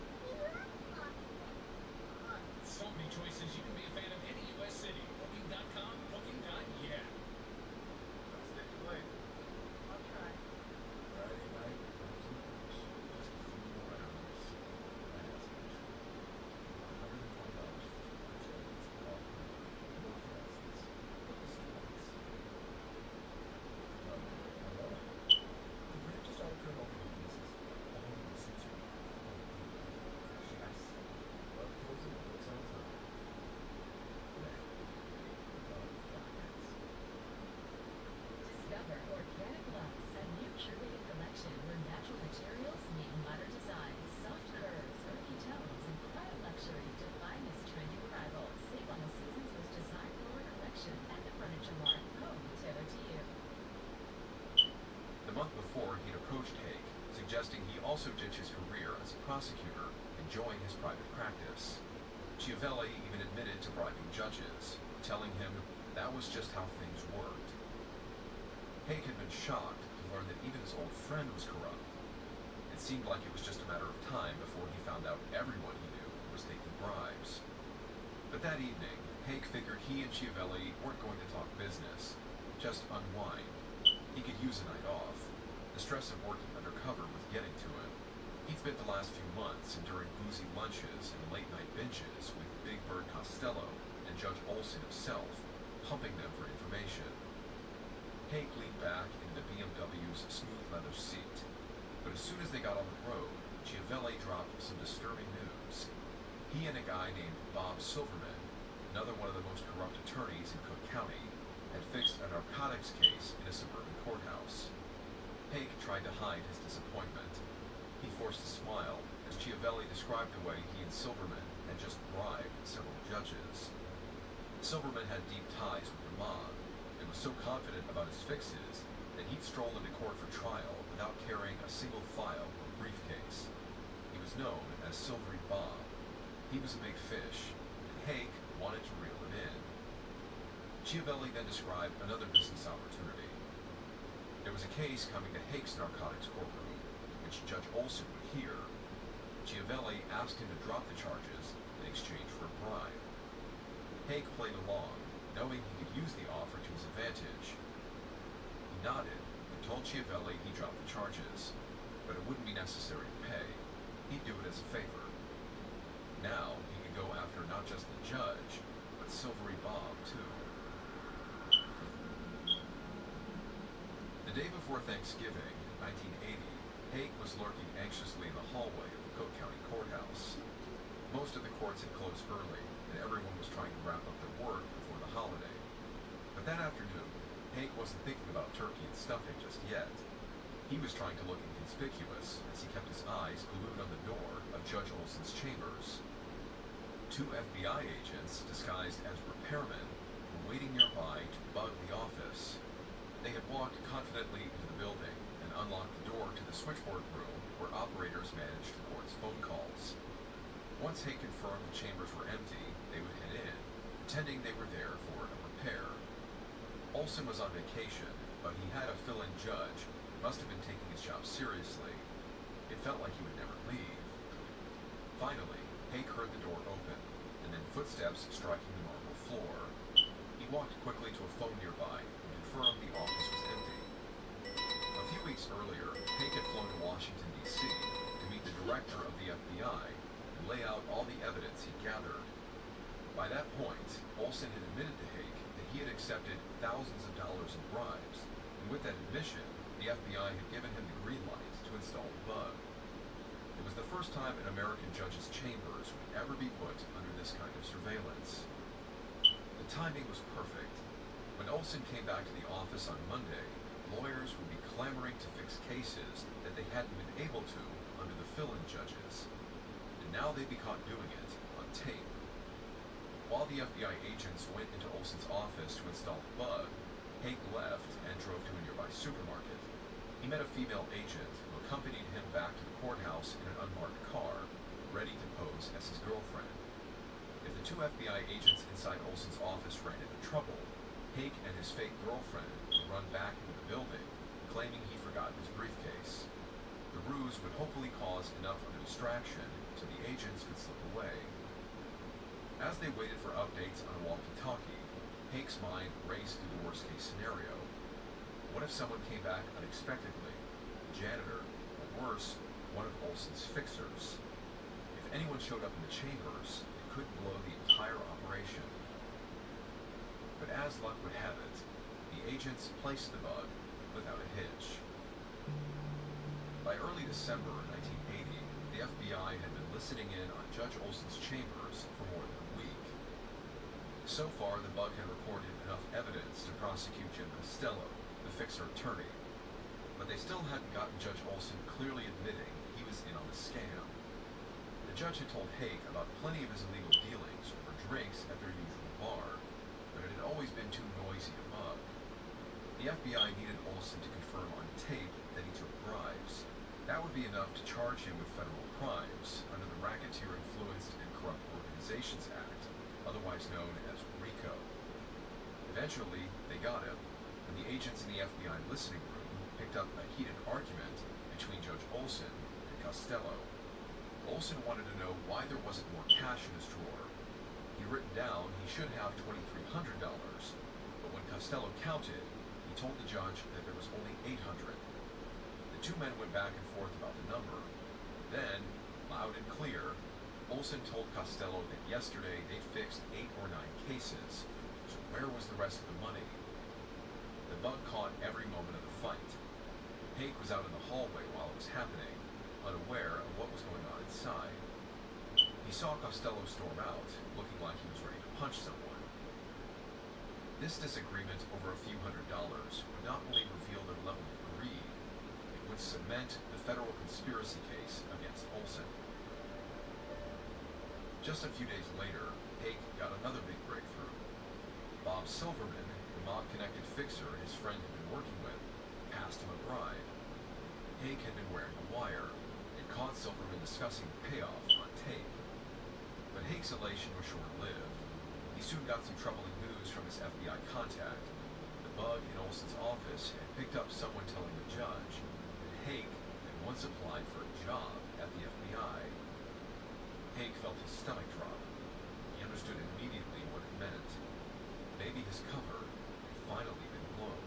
S10: So many choices, you can be a fan of any U.S. city. Booking.com, Booking.yeah.
S4: Let's take it late.
S6: I'll try.
S4: Friday night, just a few more hours.
S6: Discover Organic Lux, a new curated collection where natural materials meet modern design, soft curves, earthy tones, and quiet luxury define this trendy arrival. Save on the season's most design-forward collection at the Furniture Mart. Home tailored to you.
S18: The month before, he'd approached Hake, suggesting he also ditch his career as a prosecutor and join his private practice. Chiavelli even admitted to bribing judges, telling him that was just how things worked. Hake had been shocked to learn that even his old friend was corrupt. It seemed like it was just a matter of time before he found out everyone he knew was taking bribes. But that evening, Hake figured he and Chiavelli weren't going to talk business, just unwind. He could use a night off. The stress of working undercover was getting to him. He'd spent the last few months enduring boozy lunches and late-night binges with Big Bird Costello and Judge Olson himself, pumping them for information. Hake leaned back in the BMW's smooth leather seat. But as soon as they got on the road, Chiavelli dropped some disturbing news. He and a guy named Bob Silverman, another one of the most corrupt attorneys in Cook County, had fixed a narcotics case in a suburban courthouse. Hake tried to hide his disappointment. He forced a smile as Chiavelli described the way he and Silverman had just bribed several judges. Silverman had deep ties with the mob and was so confident about his fixes that he'd stroll into court for trial without carrying a single file or briefcase. He was known as Silvery Bob. He was a big fish, and Hake wanted to reel him in. Chiavelli then described another business opportunity. There was a case coming to Hake's narcotics courtroom, which Judge Olson would hear. Chiavelli asked him to drop the charges in exchange for a bribe. Hake played along, knowing he could use the offer to his advantage. He nodded and told Chiavelli he'd drop the charges, but it wouldn't be necessary to pay. He'd do it as a favor. Now he could go after not just the judge, but Silvery Bob too. The day before Thanksgiving, 1980, Hake was lurking anxiously in the hallway of the Cook County Courthouse. Most of the courts had closed early, and everyone was trying to wrap up their work before the holiday. But that afternoon, Hake wasn't thinking about turkey and stuffing just yet. He was trying to look inconspicuous as he kept his eyes glued on the door of Judge Olson's chambers. Two FBI agents, disguised as repairmen, were waiting nearby to bug the office. They had walked confidently into the building and unlocked the door to the switchboard room where operators managed the court's phone calls. Once Hake confirmed the chambers were empty, they would head in, pretending they were there for a repair. Olson was on vacation, but he had a fill-in judge who must have been taking his job seriously. It felt like he would never leave. Finally, Hake heard the door open, and then footsteps striking the marble floor. He walked quickly to a phone nearby and confirmed the office was empty. A few weeks earlier, Hake had flown to Washington, D.C. to meet the director of the FBI and lay out all the evidence he'd gathered. By that point, Olson had admitted to Hake that he had accepted thousands of dollars in bribes, and with that admission, the FBI had given him the green light to install the bug. It was the first time an American judge's chambers would ever be put under this kind of surveillance. The timing was perfect. When Olson came back to the office on Monday, lawyers would be clamoring to fix cases that they hadn't been able to under the fill-in judges. And now they'd be caught doing it on tape. While the FBI agents went into Olson's office to install the bug, Hake left and drove to a nearby supermarket. He met a female agent who accompanied him back to the courthouse in an unmarked car, ready to pose as his girlfriend. If the two FBI agents inside Olson's office ran into trouble, Hake and his fake girlfriend would run back into the building, claiming he'd forgotten his briefcase. The ruse would hopefully cause enough of a distraction so the agents could slip away. As they waited for updates on a walkie-talkie, Hake's mind raced through the worst-case scenario. What if someone came back unexpectedly? A janitor, or worse, one of Olson's fixers. If anyone showed up in the chambers, it could blow the entire operation. But as luck would have it, the agents placed the bug without a hitch. By early December 1980, the FBI had been listening in on Judge Olson's chambers for more than a week. So far, the bug had recorded enough evidence to prosecute Jim Costello, the fixer attorney, but they still hadn't gotten Judge Olson clearly admitting he was in on the scam. The judge had told Hake about plenty of his illegal dealings over drinks at their usual bar, but it had always been too noisy to mug. The FBI needed Olson to confirm on tape that he took bribes. That would be enough to charge him with federal crimes under the Racketeer-Influenced and Corrupt Organizations Act, otherwise known as RICO. Eventually, they got him, and the agents in the FBI listening room picked up a heated argument between Judge Olson and Costello. Olson wanted to know why there wasn't more cash in his drawer. He'd written down he should have $2,300, but when Costello counted, he told the judge that there was only $800. The two men went back and forth about the number. Then, loud and clear, Olson told Costello that yesterday they'd fixed 8 or 9 cases, so where was the rest of the money? The bug caught every moment of the fight. Haig was out in the hallway while it was happening, unaware of what was going on inside. He saw Costello storm out, looking like he was ready to punch someone. This disagreement over a few $100s would not only reveal their level of greed, it would cement the federal conspiracy case against Olson. Just a few days later, Haig got another big breakthrough. Bob Silverman, the mob-connected fixer his friend had been working with, passed him a bribe. Haig had been wearing a wire and caught Silverman discussing the payoff on tape. But Haig's elation was short-lived. He soon got some troubling news from his FBI contact. The bug in Olson's office had picked up someone telling the judge that Haig had once applied for a job at the FBI. Haig felt his stomach drop. He understood immediately what it meant. Maybe his cover had finally been blown.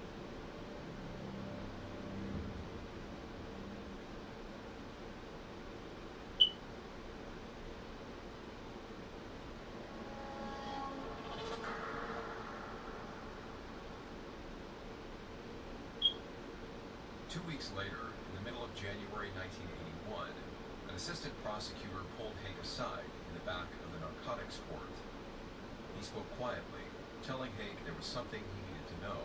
S18: 2 weeks later, in the middle of January 1981, an assistant prosecutor pulled Haig aside in the back of the narcotics court. He spoke quietly, telling Haig there was something he needed to know.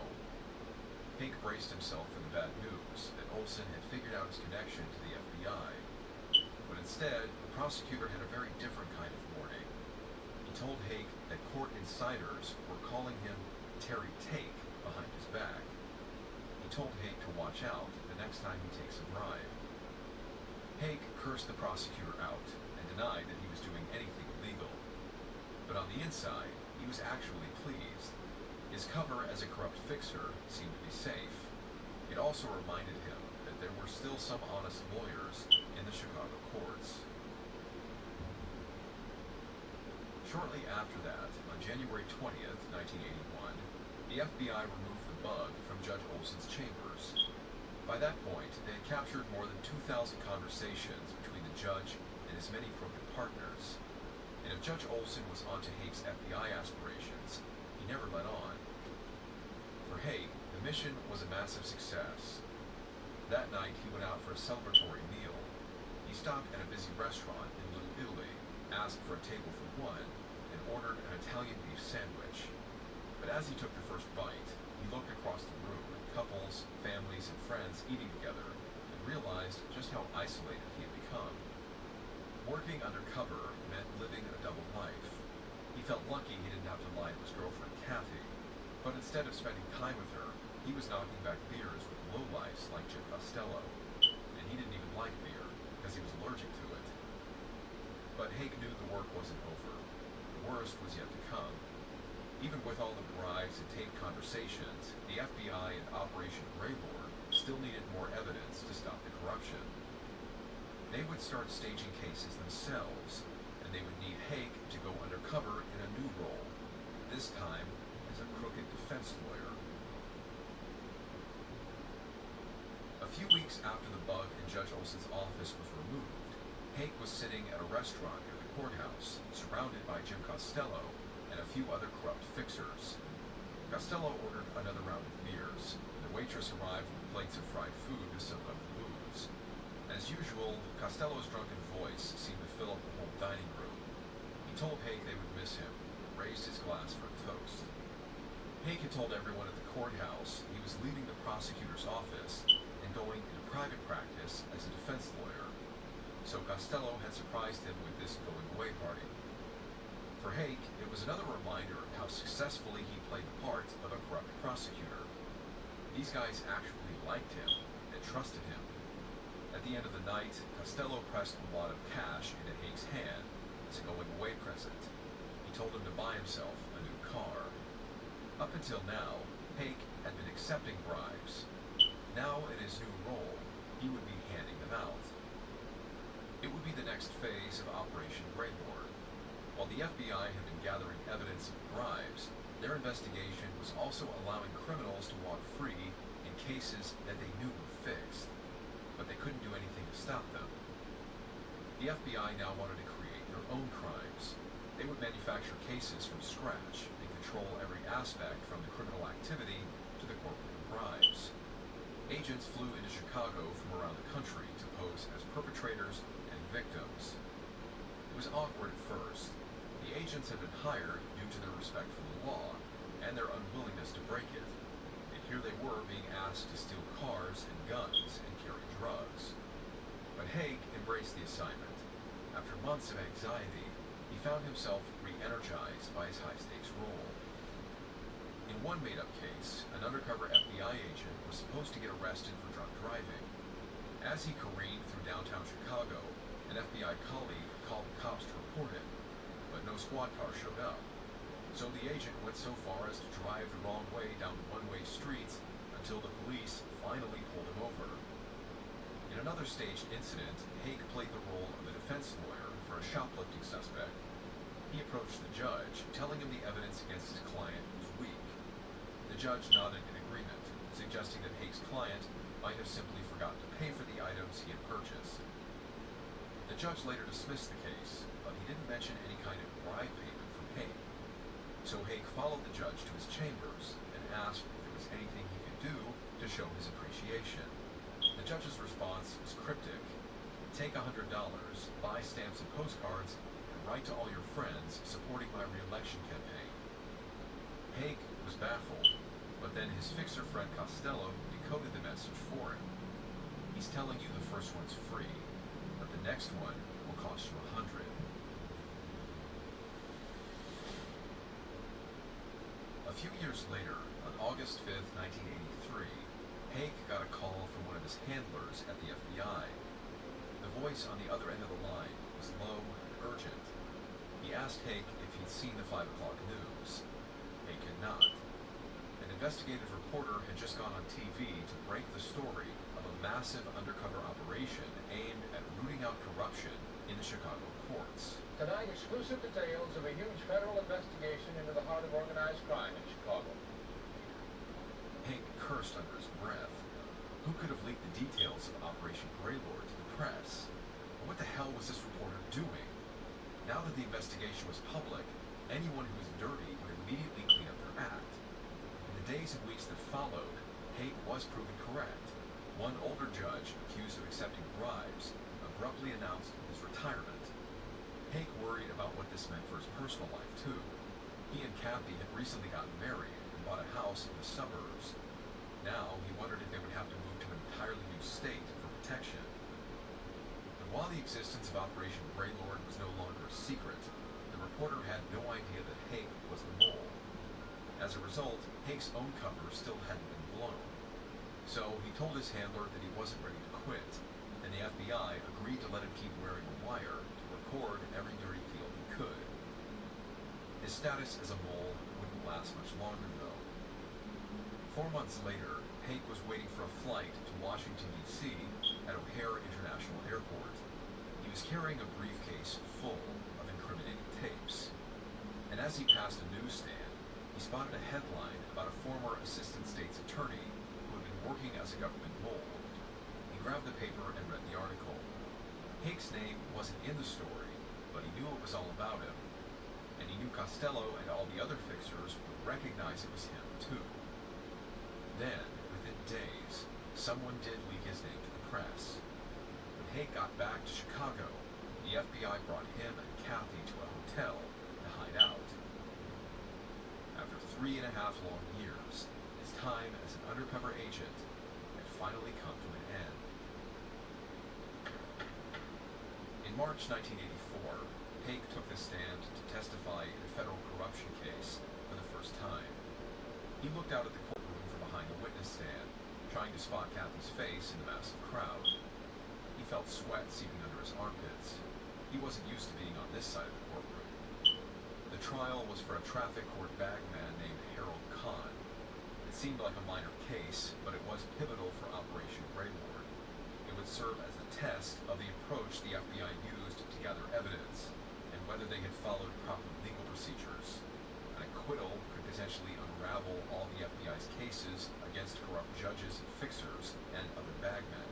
S18: Haig braced himself for the bad news that Olson had figured out his connection to the FBI. But instead, the prosecutor had a very different kind of warning. He told Haig that court insiders were calling him Terry Take behind his back. He told Haig to watch out the next time he takes a bribe. Haig cursed the prosecutor out and denied that he was doing anything illegal. But on the inside, he was actually pleased. His cover as a corrupt fixer seemed to be safe. It also reminded him that there were still some honest lawyers in the Chicago courts. Shortly after that, on January 20th, 1981, the FBI removed the bug from Judge Olson's chambers. By that point, they had captured more than 2,000 conversations between the judge and his many crooked partners. And if Judge Olson was onto Haig's FBI aspirations, he never let on. For Haig, the mission was a massive success. That night, he went out for a celebratory meal. He stopped at a busy restaurant in Little Italy, asked for a table for one, and ordered an Italian beef sandwich. But as he took the first bite, he looked across the room at couples, families, and friends eating together, and realized just how isolated he had become. Working undercover meant living a double life. He felt lucky he didn't have to lie to his girlfriend, Kathy, but instead of spending time with her, he was knocking back beers with lowlifes like Jim Costello, and he didn't even like beer, because he was allergic to it. But Haig knew the work wasn't over. The worst was yet to come. Even with all the bribes and taped conversations, the FBI and Operation Greylord still needed more evidence to stop the corruption. They would start staging cases themselves, and they would need Haig to go undercover in a new role, this time as a crooked defense lawyer. A few weeks after the bug in Judge Olson's office was removed, Haig was sitting at a restaurant near the courthouse, surrounded by Jim Costello and a few other corrupt fixers. Costello ordered another round of beers, and the waitress arrived with plates of fried food to soak up the booze. As usual, Costello's drunken voice seemed to fill up the whole dining room. He told Haig they would miss him, and raised his glass for a toast. Haig had told everyone at the courthouse he was leaving the prosecutor's office and going into private practice as a defense lawyer. So Costello had surprised him with this going-away party. For Haig, it was another reminder of how successfully he played the part of a corrupt prosecutor. These guys actually liked him and trusted him. At the end of the night, Costello pressed a wad of cash into Haig's hand as a going-away present. He told him to buy himself a new car. Up until now, Haig had been accepting bribes. Now, in his new role, he would be handing them out. It would be the next phase of Operation Greylord. While the FBI had been gathering evidence of bribes, their investigation was also allowing criminals to walk free in cases that they knew were fixed, but they couldn't do anything to stop them. The FBI now wanted to create their own crimes. They would manufacture cases from scratch and control every aspect from the criminal activity to the corporate bribes. Agents flew into Chicago from around the country to pose as perpetrators and victims. It was awkward at first. The agents had been hired due to their respect for the law and their unwillingness to break it. And here they were being asked to steal cars and guns and carry drugs. But Haig embraced the assignment. After months of anxiety, he found himself re-energized by his high-stakes role. In one made-up case, an undercover FBI agent was supposed to get arrested for drunk driving. As he careened through downtown Chicago, an FBI colleague called the cops to report him, but no squad car showed up. So the agent went so far as to drive the wrong way down one-way streets until the police finally pulled him over. In another staged incident, Haig played the role of a defense lawyer for a shoplifting suspect. He approached the judge, telling him the evidence against his client was weak. The judge nodded in agreement, suggesting that Haig's client might have simply forgotten to pay for the items he had purchased. The judge later dismissed the case, but he didn't mention any kind of bribe payment from Haig. So Haig followed the judge to his chambers and asked if there was anything he could do to show his appreciation. The judge's response was cryptic. Take $100, buy stamps and postcards, and write to all your friends supporting my re-election campaign. Haig was baffled, but then his fixer friend Costello decoded the message for him. He's telling you the first one's free, but the next one will cost you $100. A few years later, on August 5th, 1983, Haig got a call from one of his handlers at the FBI. The voice on the other end of the line was low and urgent. He asked Haig if he'd seen the 5 o'clock news. Haig had not. An investigative reporter had just gone on TV to break the story of a massive undercover operation aimed at rooting out corruption in the Chicago courts.
S20: Tonight, exclusive details of a huge federal investigation into the heart of organized crime in Chicago.
S18: Haig cursed under his breath. Who could have leaked the details of Operation Greylord to the press? What the hell was this reporter doing? Now that the investigation was public, anyone who was dirty would immediately clean up their act. In the days and weeks that followed, Haig was proven correct. One older judge, accused of accepting bribes, abruptly announced his retirement. Haig worried about what this meant for his personal life, too. He and Kathy had recently gotten married and bought a house in the suburbs. Now, he wondered if they would have to move to an entirely new state for protection. But while the existence of Operation Greylord was no longer a secret, the reporter had no idea that Haig was the mole. As a result, Haig's own cover still hadn't been blown. So he told his handler that he wasn't ready to quit, and the FBI agreed to let him keep wearing a wire to record every dirty deal he could. His status as a mole wouldn't last much longer, though. 4 months later, Haig was waiting for a flight to Washington, D.C. at O'Hare International Airport. He was carrying a briefcase full of incriminating tapes. And as he passed a newsstand, he spotted a headline about a former assistant state's attorney who had been working as a government mole. He grabbed the paper and read the article. Haig's name wasn't in the story, but he knew it was all about him. And he knew Costello and all the other fixers would recognize it was him, too. Then, within days, someone did leak his name to the press. When Haig got back to Chicago, the FBI brought him and Kathy to a hotel to hide out. After 3.5 long years, his time as an undercover agent had finally come to an end. In March 1984, Haig took the stand to testify in a federal corruption case for the first time. He looked out at the courtroom from behind the witness stand, trying to spot Kathy's face in the massive crowd. He felt sweat seeping under his armpits. He wasn't used to being on this side of the courtroom. The trial was for a traffic court bagman named Harold Kahn. It seemed like a minor case, but it was pivotal for Operation Greylord. It It would serve as a test of the approach the FBI used to gather evidence and whether they had followed proper legal procedures. An acquittal could potentially unravel all the FBI's cases against corrupt judges and fixers and other bagmen.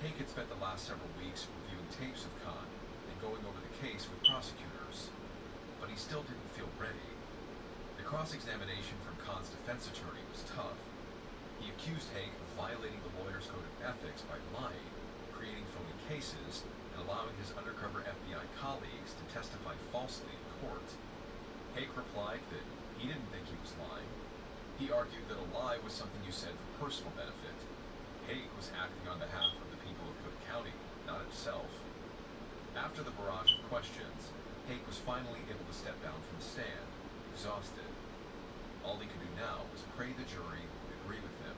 S18: Haig had spent the last several weeks reviewing tapes of Khan and going over the case with prosecutors, but he still didn't feel ready. The cross-examination from Khan's defense attorney was tough. He accused Haig of violating the lawyer's code of ethics by lying, creating phony cases, and allowing his undercover FBI colleagues to testify falsely in court. Haig replied that he didn't think he was lying. He argued that a lie was something you said for personal benefit. Haig was acting on behalf of the people of Cook County, not himself. After the barrage of questions, Haig was finally able to step down from the stand, exhausted. All he could do now was pray the jury would agree with him.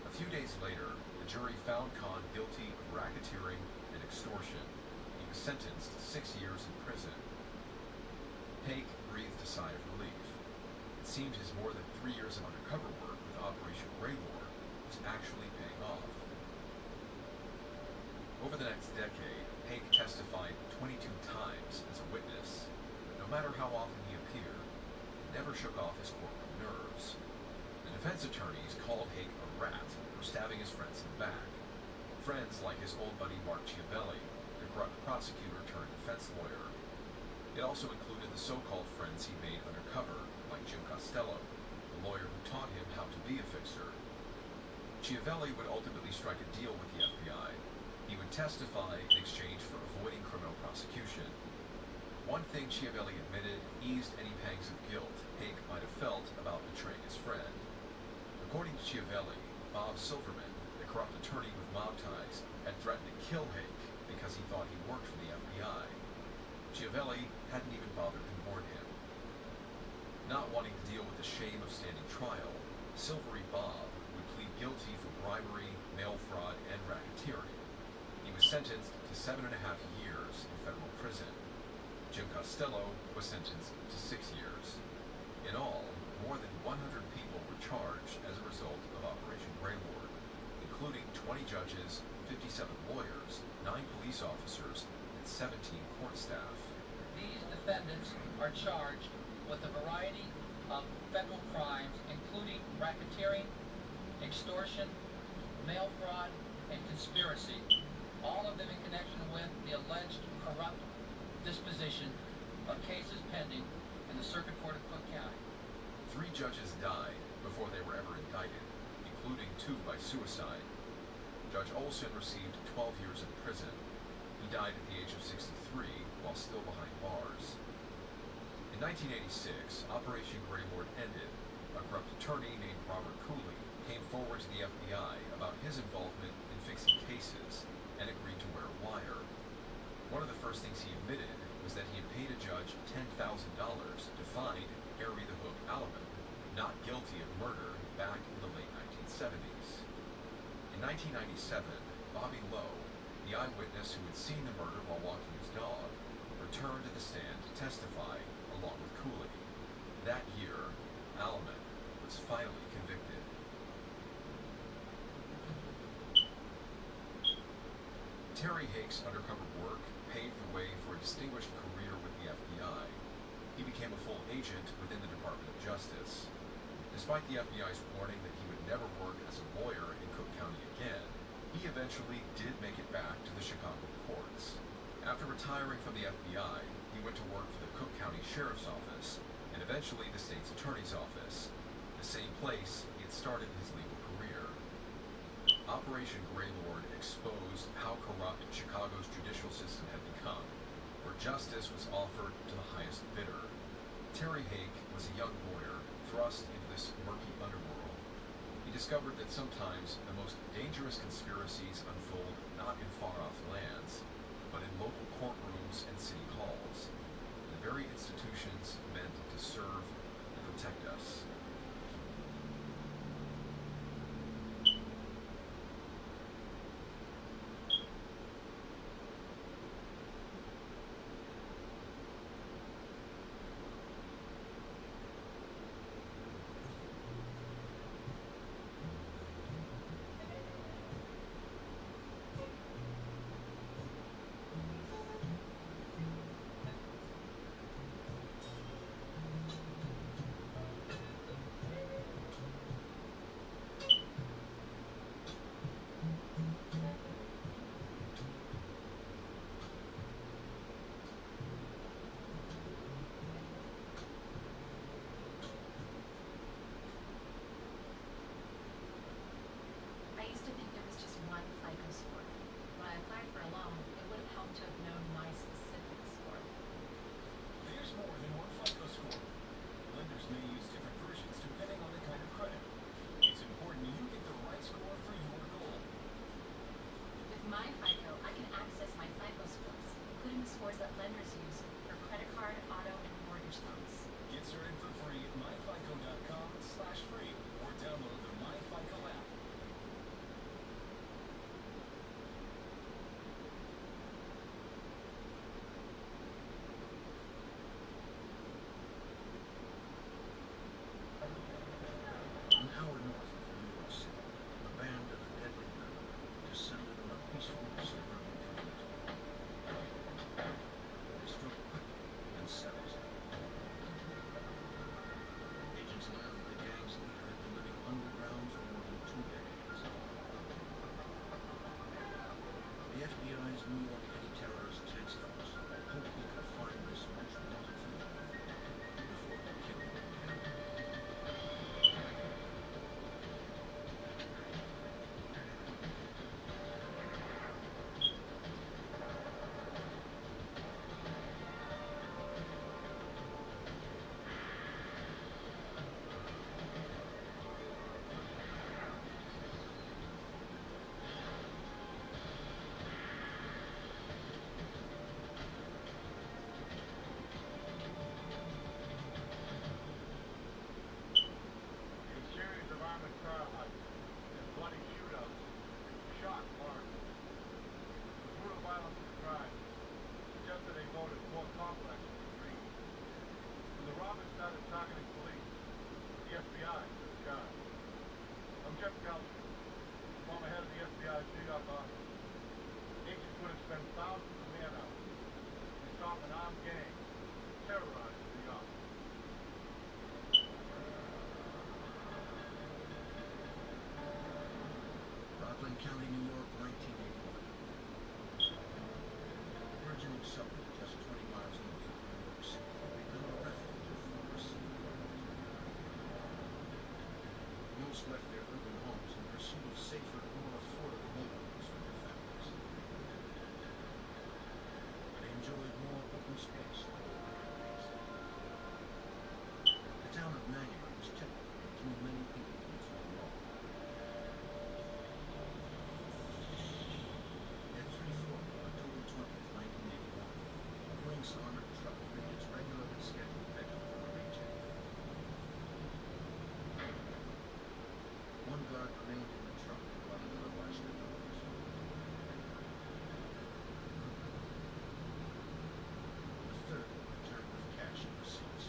S18: A few days later, the jury found Khan guilty of racketeering and extortion. He was sentenced to 6 years in prison. Haig breathed a sigh of relief. It seemed his more than 3 years of undercover work with Operation Greylord was actually paying off. Over the next decade, Haig testified 22 times as a witness. No matter how often he appeared, he never shook off his courtroom nerves. The defense attorneys called Haig a rat for stabbing his friends in the back. Friends like his old buddy Mark Chiavelli, the corrupt prosecutor turned defense lawyer. It also included the so-called friends he made undercover, like Jim Costello, the lawyer who taught him how to be a fixer. Chiavelli would ultimately strike a deal with the FBI. He would testify in exchange for avoiding criminal prosecution. One thing Chiavelli admitted eased any pangs of guilt Haig might have felt about betraying his friend. According to Chiavelli, Bob Silverman, the corrupt attorney with mob ties, had threatened to kill Haig because he thought he worked for the FBI. Chiavelli hadn't even bothered to warn him. Not wanting to deal with the shame of standing trial, Silvery Bob would plead guilty for bribery, mail fraud, and racketeering. He was sentenced to 7.5 years in federal prison. Jim Costello was sentenced to 6 years. In all, more than 100 people were charged as a result of Operation Greylord, including 20 judges, 57 lawyers, 9 police officers, and 17 court staff.
S13: These defendants are charged with a variety of federal crimes, including racketeering, extortion, mail fraud, and conspiracy, all of them in connection with the alleged corrupt disposition of cases pending in the Circuit Court of Cook County.
S18: 3 judges died before they were ever indicted, including 2 by suicide. Judge Olson received 12 years in prison. He died at the age of 63 while still behind bars. In 1986, Operation Greylord ended. A corrupt attorney named Robert Cooley came forward to the FBI about his involvement in fixing cases and agreed to wear a wire. One of the first things he admitted was that he had paid a judge $10,000 to find Harry the Hook Alleman, not guilty of murder, back in the late 1970s. In 1997, Bobby Lowe, the eyewitness who had seen the murder while walking his dog, returned to the stand to testify along with Cooley. That year, Alleman was finally convicted. Terry Haig's undercover work paved the way for a distinguished career with the FBI. He became a full agent within the Department of Justice. Despite the FBI's warning that he would never work as a lawyer in Cook County again, he eventually did make it back to the Chicago courts. After retiring from the FBI, he went to work for the Cook County Sheriff's Office and eventually the state's attorney's office, the same place he had started his legal career. Operation Greylord exposed how corrupt Chicago's judicial system had become, where justice was offered to the highest bidder. Terry Haig was a young lawyer thrust into this murky underworld. He discovered that sometimes the most dangerous conspiracies unfold not in far-off lands, but in local courtrooms and city halls, the very institutions meant to serve and protect us.
S7: scores that lenders use for credit card, auto, and mortgage loans.
S10: Get started for free at myfico.com/free or download the MyFICO app.
S5: An hour north of New York City, a band of deadly men descended on a peaceful suburban community. They struck quickly and savagely. Agents learned that the gang's leader had been living underground for more than 2 decades. The FBI's New York Anti-Terrorist Task Force hoped they could find this much wanted fugitive before they killed him again.
S20: A series of armored car heists and bloody shootouts shocked Lawrence. The brutal violence of the crime suggested a motive more complex than greed. When the robbers started targeting police, the FBI took charge. I'm Jeff Kelsey, former head of the FBI's New York office. Agents would have spent thousands of man-hours to stop an armed gang terrorizing New York.
S5: Rockland County, New York, 1981. The burgeoning suburb just 20 miles north of New York City had become a refuge of former city criminals. Most left their urban homes in pursuit of safer, more affordable neighborhoods for their families. They enjoyed more open space and more opportunities. The town of Manning was typical of too many people into one wall. At 3:40 on October 20th, 1981, a Brinks armored truck made its regularly scheduled pickup from a retail. One guard remained in the truck while another watched the doors. The third returned with cash and receipts.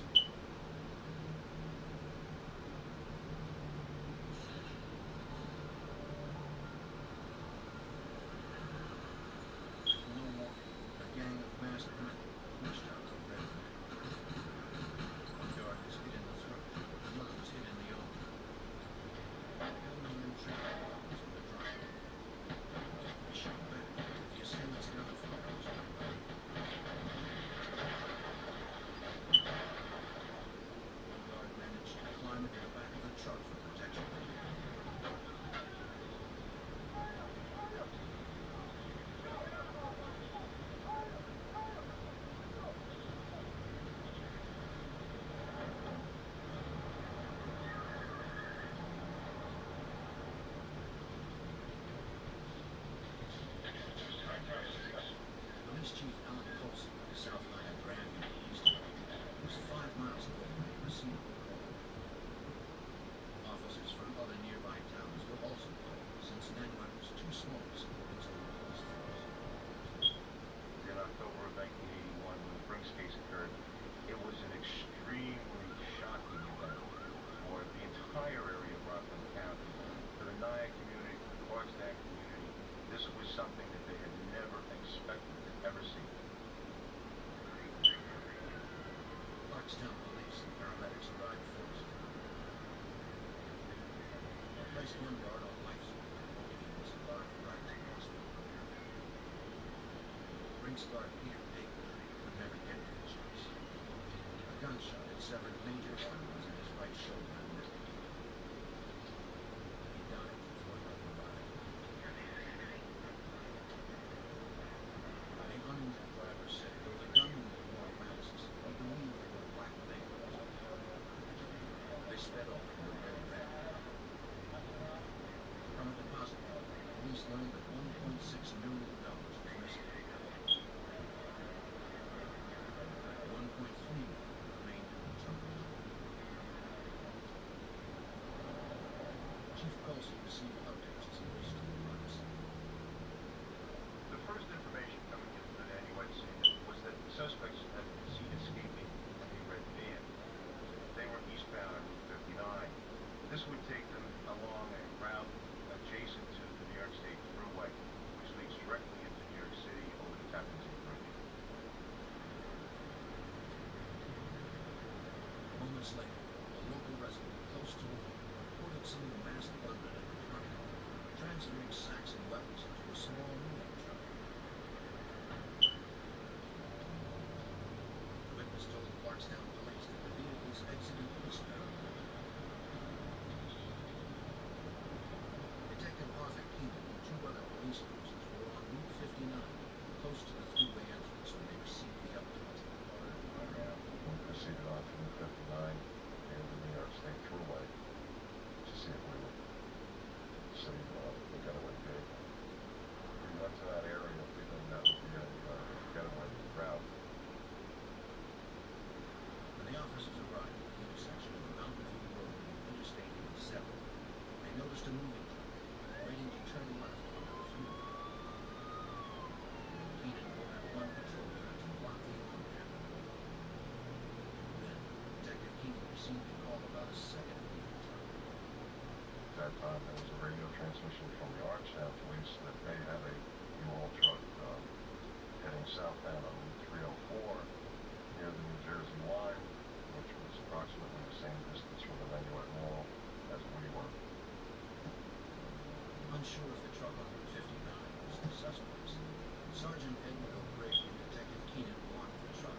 S5: With no warning, a gang of masked men pushed out the red van. One guard was hit in the throat, another was hit in the arm. The other men traded rounds in the driveway. They shot back, but the assailants' gunfire was unready. One guard managed to climb into the back of the truck for protection. Police Chief Alan Colson of the South Line of Grandview Police Department was 5 miles away when he received the call. Officers from other nearby towns were also called, since Nangway was too small to support its own police force.
S14: In October of 1981, when the Brinks case occurred, it was an extremely shocking event for the entire area of Rockland County, for the Nyack community, for the Clarkstown community. This was something that they had never expected to ever see.
S5: Clarkstown police and paramedics arrived first. They placed one guard on life support, hoping he was alive right to the hospital. Brinks guard Peter Baker would never get to his house. A gunshot had severed major arteries in his right shoulder and neck. He died before help arrived. The unnamed driver said though the gunmen wore masks, he believed they were black veils. They sped off in the red van. From a deposit vault, police learned that $1.6 million was missing.
S15: transferring sacks and weapons into a small moving truck. The witness told Clarkstown police that the vehicles exited eastbound. Detective Arthur Keenan and two other police officers were on Route 59, close to the thruway entrance when they received the update.
S21: We proceeded on to Route 59 near the New York State Thruway to see if we would see the getaway vehicle. We went to that area thinking that would be a getaway route.
S15: When the officers arrived at the intersection of Mountain View Road and Interstate 87, they noticed a moving truck waiting to turn left onto the freeway. Keenan ordered one patrol car to block the on-ramp. Then, Detective Keenan received a call about a second moving truck.
S21: At that time, there was a radio transmission from the Archtown police that they had a U-Haul truck heading southbound on Route 304 near the New Jersey line, which was approximately the same distance from the Nanuet Mall as we were.
S15: Unsure if the truck on Route 59 was the suspects, Sergeant Edward O'Grady and Detective Keenan walked the truck.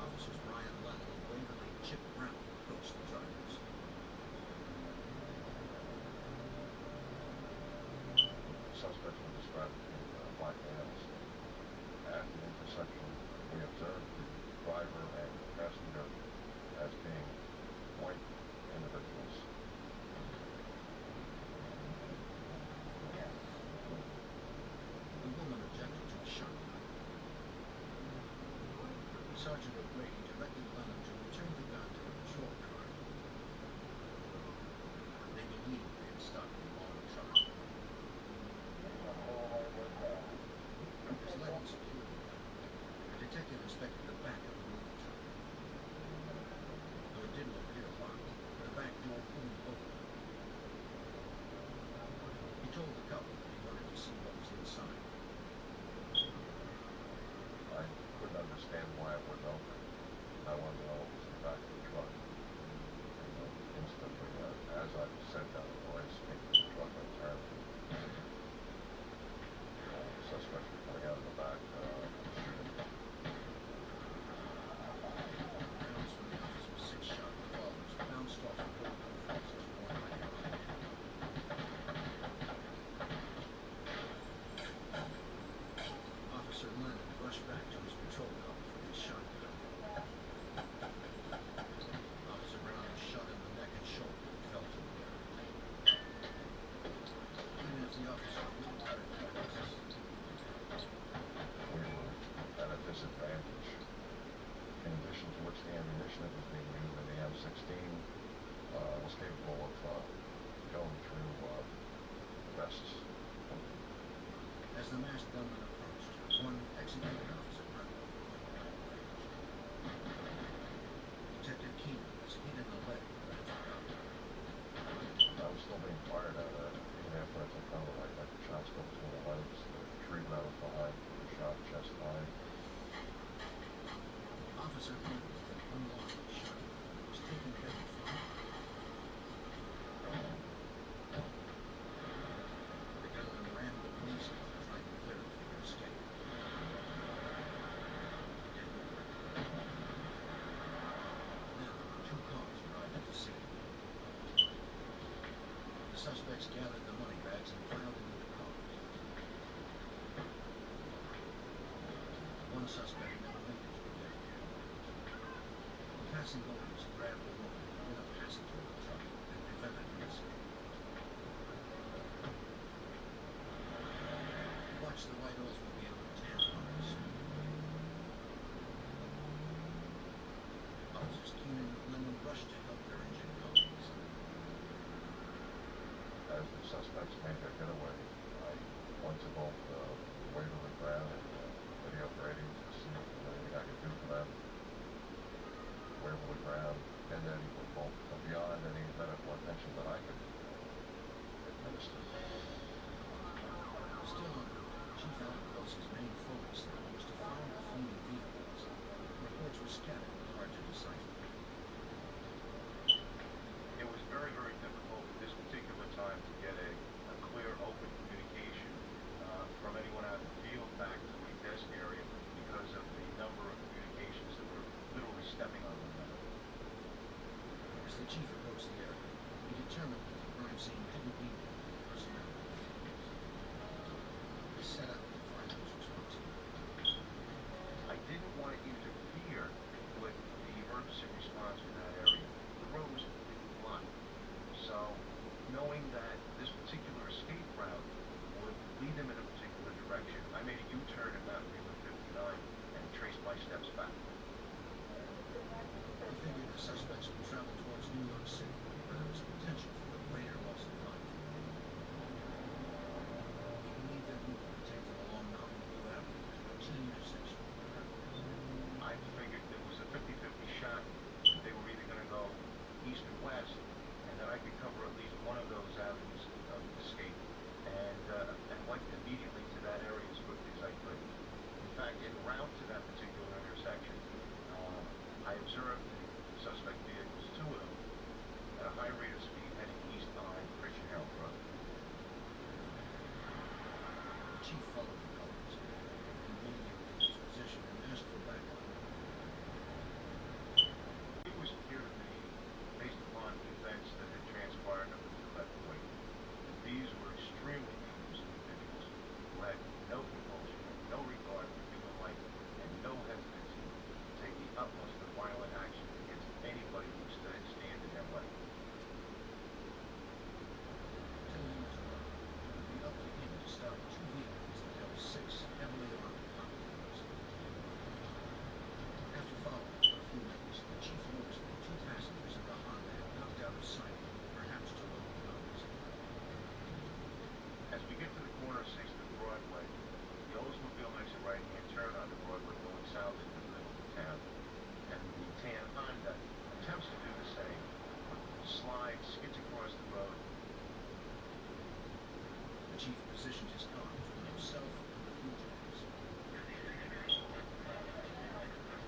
S15: Officers Brian Lennon and Waverly Chip Brown approached the drivers.
S21: Suspects were described to be black males. At the intersection, we observed the driver and passenger as being white individuals.
S15: The woman objected to a shotgun. Sergeant O'Grady directed Lennon to return the gun to the patrol car. They believed they had stopped the wrong truck. As Lennon secured the gun, the detective inspected the back of the moving truck. Though it didn't appear locked, the back door only opened. He told the couple that he wanted to see what was inside.
S21: I couldn't understand why it would open. I wanted to know what was in the back of the truck. And instantly, as I said that, I escaped the truck and turned. Suspects were coming out of the back shooting.
S15: Rounds from the officer's six-shot revolvers bounced off the bulletproof vests worn by the armed men. Officer Lennon rushed back to his patrol car for his shotgun. Officer Brown was shot in the neck and shoulder and fell to the ground. Even if the officer wouldn't have heard the voices,
S21: We were at a disadvantage. In addition to which, the ammunition that was being used in the M16 was capable of going through vests.
S15: as the masked gunman approached, one executed Officer Brown. Detective Keenan was hit in the leg and ran for cover.
S21: I was still being fired at even after I took cover. I got the shots go between the legs, the tree that I was behind, the shot chest high.
S15: Officer handled an unlocked shotgun and was taking heavy fire. The gunman ran to the police car, trying to clear it for escape. It didn't work. Now, two cars arrived at the scene. The suspects gathered the money bags and piled into the cars. One suspect never made it to the deck. The passing boys grabbed the woman who had been a passenger in the truck and prevented her escape. Watch the white Oldsmobile with tan cars. Officers Keenan and Lennon rushed to help their injured colleagues.
S21: As the suspects made their getaway, I went to both Waverly Brown and Video Brady to see if there was anything I could do for them. Waverly Brown and Eddie were both beyond any medical attention that I could administer.
S15: Still on route, Chief Alan Gross's main focus now was to find the fleeing vehicles. Reports were scattered and hard to decipher.
S21: It was very, very difficult at this particular time to
S15: the chief approached the area, he determined that the crime scene didn't need any personnel. He set out to find those responsible.
S21: I didn't want to interfere with the emergency response in that area. The road was completely blocked. So, knowing that this particular escape route would lead them in a particular direction, I made a U-turn at Mountain View 59 and traced my steps back.
S15: He figured the suspects would travel towards New York City, where there was potential for a greater loss of life. He believed their movement would take them along Mountain View Avenue to a T intersection.
S21: I figured there was a 50-50 shot that they were either going to go east or west, and that I could cover at least one of those avenues of escape, and went immediately to that area as quickly as I could. In fact, en route to that particular intersection, I observed the suspect vehicles, two of them, at a high rate of speed heading east on Christian Harold Road.
S15: The chief followed the colors, immediately to his position and asked for backup.
S21: It was clear to me, based upon events that had transpired up until that point, that these were extremely dangerous individuals who had no compulsion, no regard for human life, and no hesitancy to take the utmost of violent action against anybody who would stand in their way.
S15: 10 minutes ago, it would be up to him to stop two vehicles that held 6 heavily armed populations. After following for a few minutes, the chief noticed that 2 passengers in the Honda had knocked out of sight, perhaps to local guns.
S21: As we get to the corner of 6th and Broadway, the Oldsmobile makes a right-hand turn onto Broadway going south into the middle of the town, and the tan Honda attempts to do the same, but slides, skids across the road.
S15: The chief positioned his car between himself and the fugitives.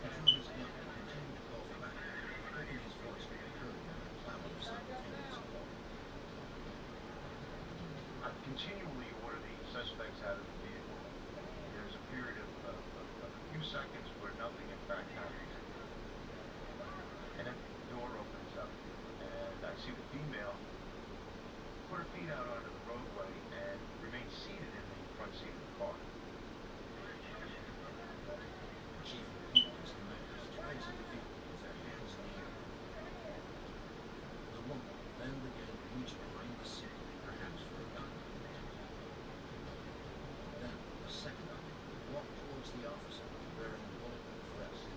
S15: He drew his gun and continued to call for backup, hoping his voice would be heard in the cloud of simultaneous calls.
S21: I continually order the suspects out of the vehicle. There's a period of a few seconds where nothing in fact happens. And then the door opens up, and I see the female put her feet out onto the roadway and remain seated in the front seat of the car.
S15: The chief repeated his commands to exit the vehicle with their hands in the air. The woman then began to reach behind the seat, perhaps for a gun. Then, the second occupant walked towards the officer, wearing a bulletproof vest.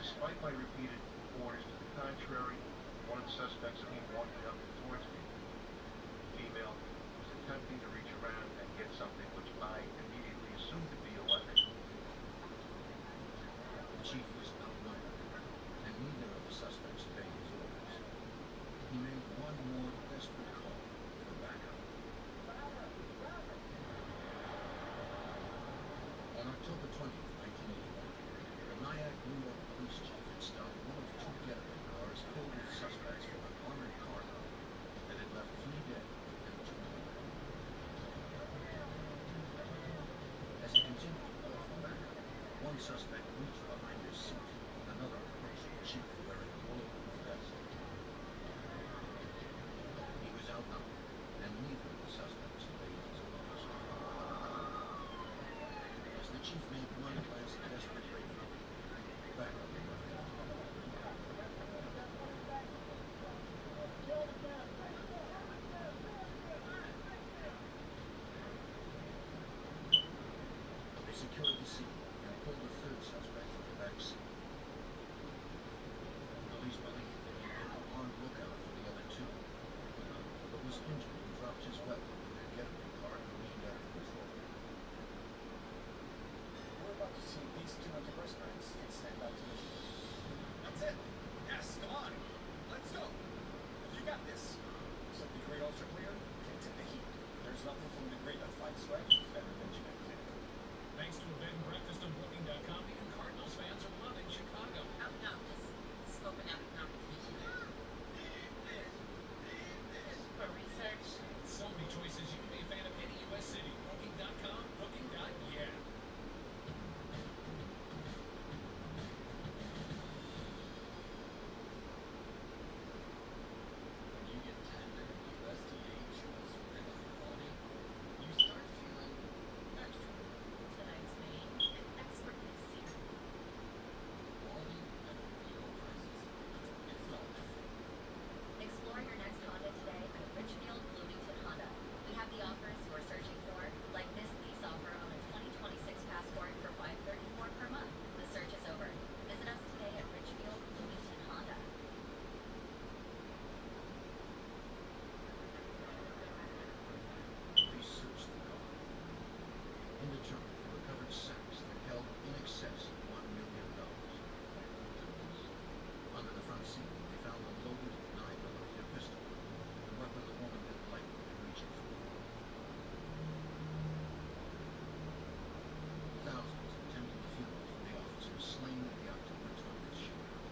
S21: Despite my repeated orders to the contrary, one of the suspects came walking up towards me. The female was attempting to reach around and get something which I immediately assumed to be a weapon.
S15: The chief was outnumbered, and neither of the suspects obeyed his orders. He made one more desperate call for backup. On October 20th, 1981, the Nyack, New York police chief had stopped one of 2 getaway cars filled with suspects from an armored car company that had left 3 dead and 2 wounded. As he continued to call for backup, one suspect reached behind his seat, another approached the chief wearing a bulletproof vest. He was outnumbered, and neither of the suspects obeyed his orders. As the chief made one last desperate raid, backup arrived. They secured the scene and pulled a 3rd suspect from the back seat. Police believed that he'd been on lookout for the other 2, but was injured and dropped his weapon when their getaway car careened out of control.
S1: We're about to
S15: returned and recovered sacks that held in excess of $1 million. Under the front seat, they found a loaded 9mm pistol, the weapon the woman had likely been reaching for. Thousands attended the funeral for the officers slain at the October 20th shooting.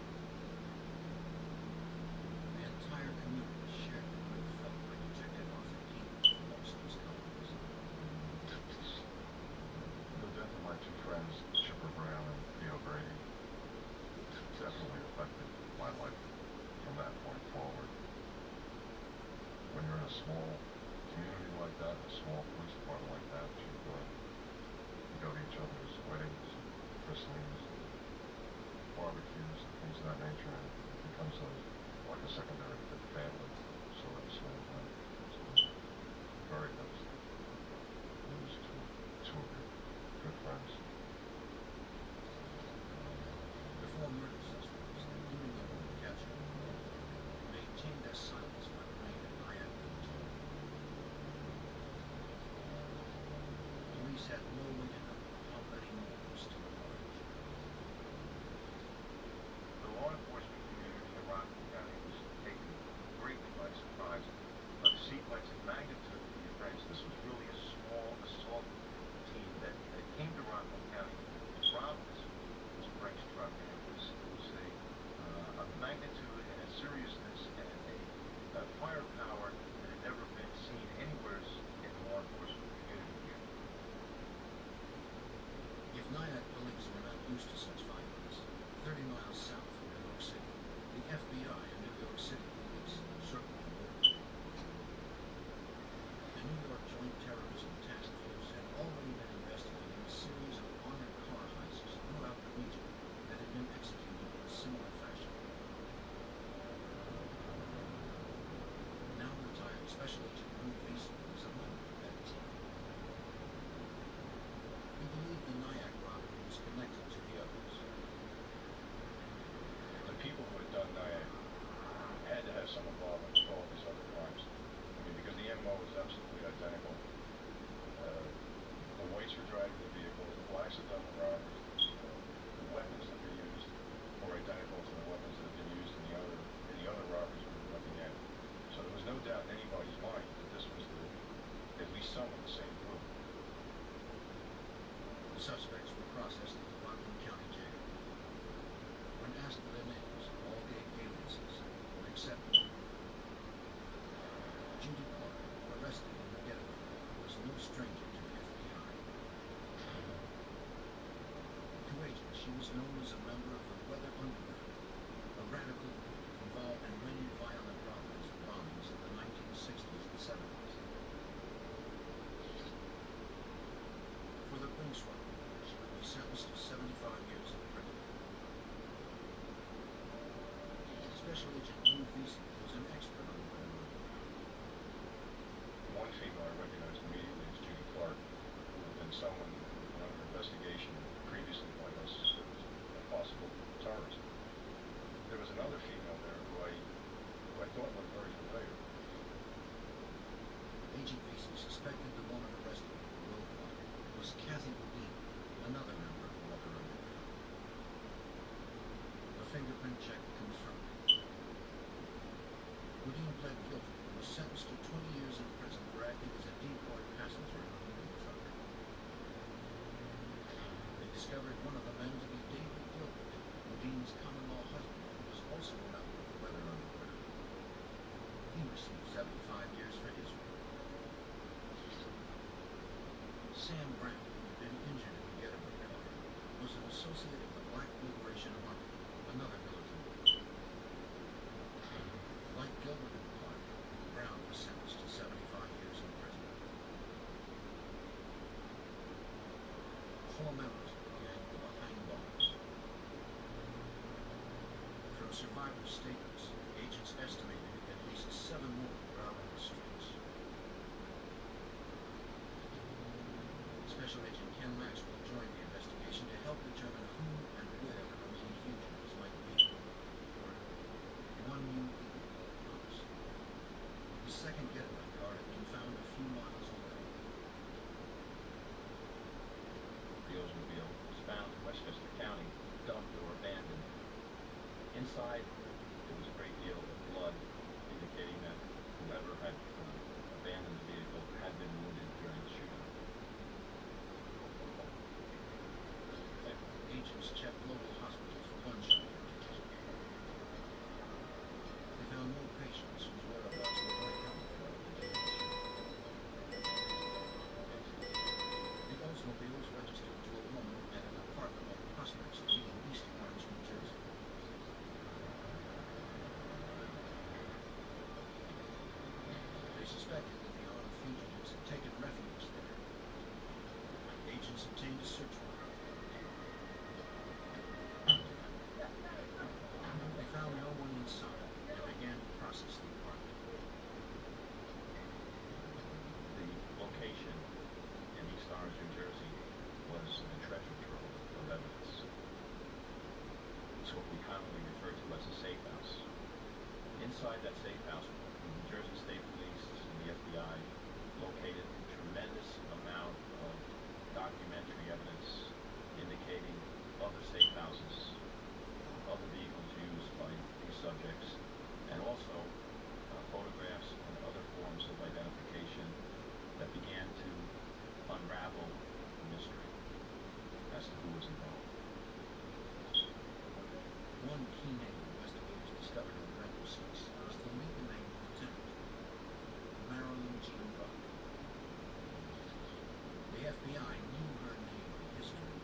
S15: The entire community shared the grief felt by Detective Arthur King for most of his colleagues.
S21: The death of my two friends, Chipper Brown and Theo Brady, definitely affected my life from that point forward. When you're in a small community like that, a small police department like that, you go to each other's weddings, christenings, barbecues, and things of that nature, and it becomes like a secondary family sort of thing. So very devastating. Lose two of your good friends.
S15: The four murder suspects, including the woman captured, maintained their silence by praying at Nyack Village. Police had no way to know how many more were still alive.
S21: The law enforcement community in Rockland County was taken greatly by surprise by the sequence and magnitude of the events. This was really a small assault team that came to Rockland County to rob this Brinks truck, and it was a magnitude and a seriousness and a firepower that had never been seen anywhere in the law enforcement community here.
S15: If Nyack police were not used to such findings, 30 miles south of New York City, the FBI and New York City police circled the border. The New York Joint Terrorism Task Force had already been investigating a series of armored car heists throughout the region that had been executed in a similar fashion. Now retired Special Agent Ruth Beeson was a member of that team. He believed the Nyack robbery was connected to the others.
S21: The people who had done Nyack had to have some involvement with all these other crimes. I mean, because the MO was absolutely identical. The whites were driving the vehicle, the blacks had done the robberies, the weapons that were used were identical to the weapons that had been used in the other robberies we were looking at. So there was no doubt in anybody's mind that this was at least some of the same group.
S15: The suspects were processed at the Rockland County Jail. When asked for their names, all gave aliases, except one. Judy Clark, arrested in the getaway, was no stranger to the FBI. To agents, she was known as a member of the Weather Underground, a radical group involved in many violent robberies and bombings in the 1960s and 70s. For the Brinks robbery, she would be sentenced to 75 years in prison. Special Agent Ruth Beeson was an expert on weather robbery.
S21: One female I recognized immediately as Judy Clark, who had been someone under investigation previously by us as a possible terrorist. There was another female there who I thought looked very familiar.
S15: Agent Beeson suspected the woman arrested at the roadblock was Kathy Woodine, another member of the Weather Underground. A fingerprint check confirmed it. Woodine pled guilty and was sentenced to 20 years in prison for acting as a decoy passenger in a moving truck. They discovered one of the men to be David Gilbert, Woodine's common-law husband, who was also a member of the Weather Underground. He received 75 years for his work. Sam Brown, who had been injured in the getaway car, was an associate of the Black Liberation Army, another militant group. Like Gilbert and Clark, Brown was sentenced to 75 years in prison. 4 members of the gang were behind bars. From survivors' statements, agents estimated at least 7 more were out on the streets. Special Agent Ken Maxwell joined the investigation to help determine who and where the remaining fugitives might be. One new lead called Thomas. The second getaway car had been found a few miles away.
S14: Inside, there was a great deal of blood, indicating that whoever had abandoned the vehicle had been wounded during the shooting.
S15: Agents checked local hospitals for gunshot victims. They found no patients whose whereabouts were not accounted for at the day of the shooting. The Oldsmobile was registered to a woman at an apartment on Prospect Street in East Orange, New Jersey. They suspected that the armed fugitives had taken refuge there. Agents obtained a search warrant. They found no one inside and began to process the apartment.
S14: The location in East Orange, New Jersey was a treasure trove of evidence. It's what we commonly refer to as a safe house. Inside that safe house, the New Jersey State Police and the FBI located a tremendous amount of documentary evidence indicating other safe houses, other vehicles used by these subjects, and also photographs and other forms of identification that began to unravel the mystery as to who was involved.
S15: One key name investigators discovered in the rental receipts was the legal name of the tenant, Marilyn Jean Buck. The FBI knew her name and history.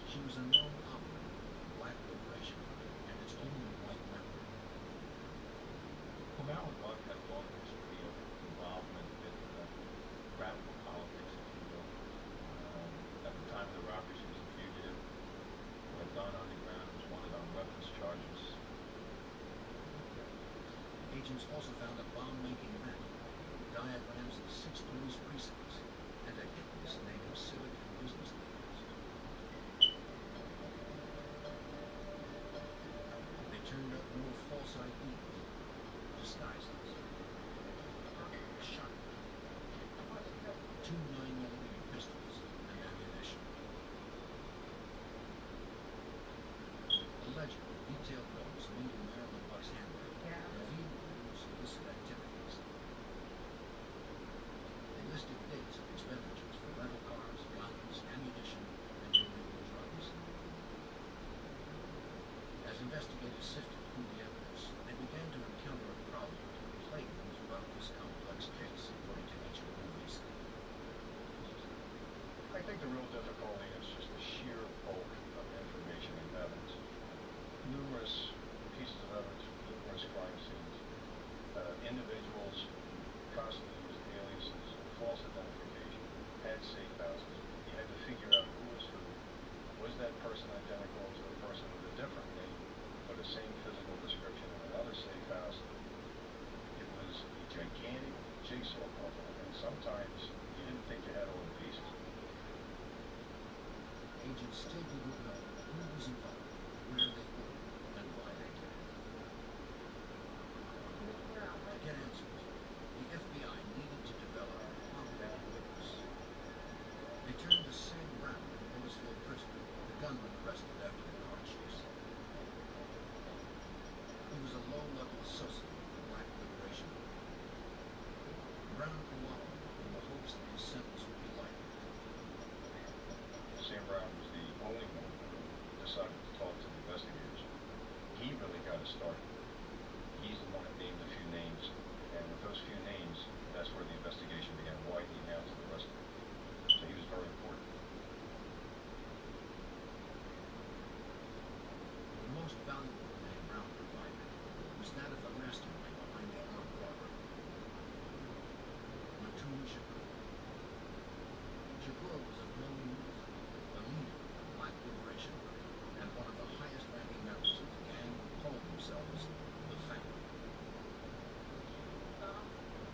S15: She was a known operative of the Black Liberation Army and its only white member.
S14: Well, Marilyn Buck had a long history of involvement with radical politics, if you will. At the time of the robbery, she was a fugitive, had gone underground, was wanted on weapons charges.
S15: Agents also found a bomb-making map, diagrams of 6 police precincts, and a hit list naming civic and business leaders. They turned up more false IDs, disguises, a shotgun, 2 9mm pistols, and ammunition. A ledger of detailed notes linked Marilyn Buck's handwriting revealed Bruce's illicit activities. They listed dates of expenditures for rental cars, guns, ammunition, and illegal drugs. As investigators sifted through the evidence, they began to encounter a problem that would plague them throughout this complex case, according to each police.
S17: I think the real difficulty is just the sheer bulk of information and evidence. Numerous pieces of evidence, numerous crime scenes, individuals constantly used aliases, false identification, had safe houses. You had to figure out who was who. Was that person identical to a person with a different name, but the same physical description in another safe house? It was a gigantic jigsaw puzzle, and sometimes you didn't think you had all the pieces.
S15: Agents still didn't know who was involved, where they were, and why they did it. To get answers, the FBI needed to develop a corroborating witness. They turned to Sam Brown in Ellisville prison, the gunman arrested after the car chase. He was a low-level associate of the Black Liberation Army. Brown cooperated in the hopes that his sentence would be lighter.
S17: Sam Brown was the only one who decided to talk to the investigators. He really got us started. He's the one that named a few names, and with those few names, that's where the investigation began widening out to the rest of it. So he was very important.
S15: The most valuable name Brown provided was that of the mastermind behind the armed robbery, Matun Shakur. Shakur was a known youth, a leader of the Black Liberation Army, and one of the highest-ranking members of the gang who called themselves the Family.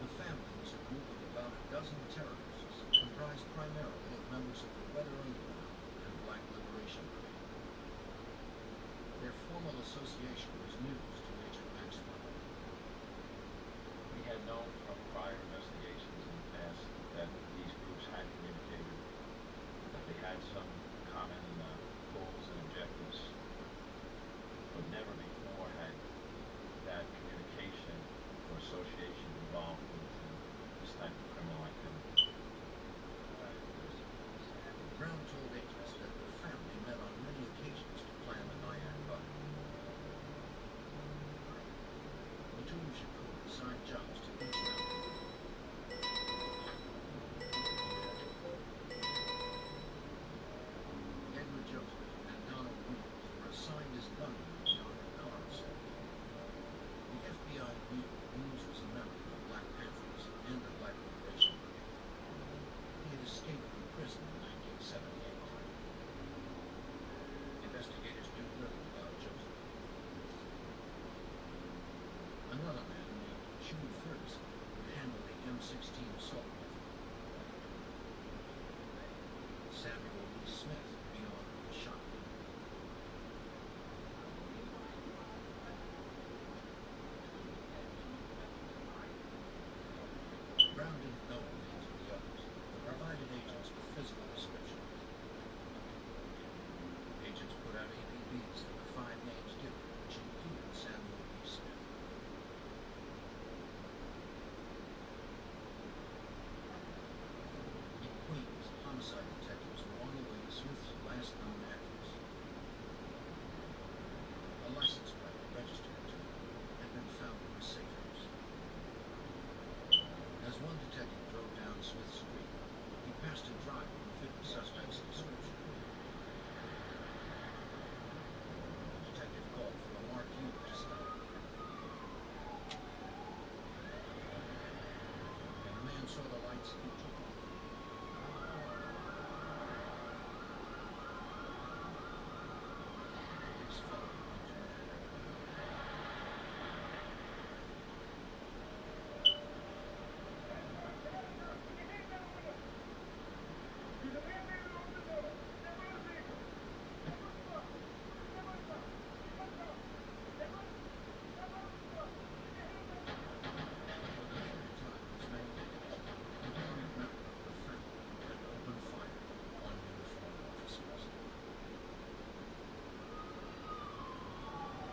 S15: The Family was a group of about a dozen terrorists, comprised primarily of members of the Weather Underground and Black Liberation Army. Their formal association was news to Agent Maxwell.
S14: We had known from prior investigations in the past that these groups had communicated, that they had some common goals and objectives, but never before
S15: told agents that the family met on many occasions to plan the Nyack buck. Platoon Shakur assigned jobs to each member. Edward Joseph and Donald Williams were assigned as gunmen on the car set. The FBI knew Williams was a member of the Black Panthers and the Black Liberation Army. He had escaped from prison in 1978. Investigators knew little about Joseph. Another man named Chewy Ferguson would handle the M16 assault rifle. Samuel Lee Smith would be on the shotgun. Brown didn't know the names of the others, but provided agents with physical descriptions. Agents put out APBs for the 5 names given, which included Samuel Lee Smith. In Queens, homicide detectives were on the way to Smith's last known address. A license plate registered to him had been found in the safe house. As one detective drove down Smith Street, he passed a driver who fit the suspect's description. The detective called for a marked unit to stop. And the man saw the lights and took off. Police followed him into Manhattan.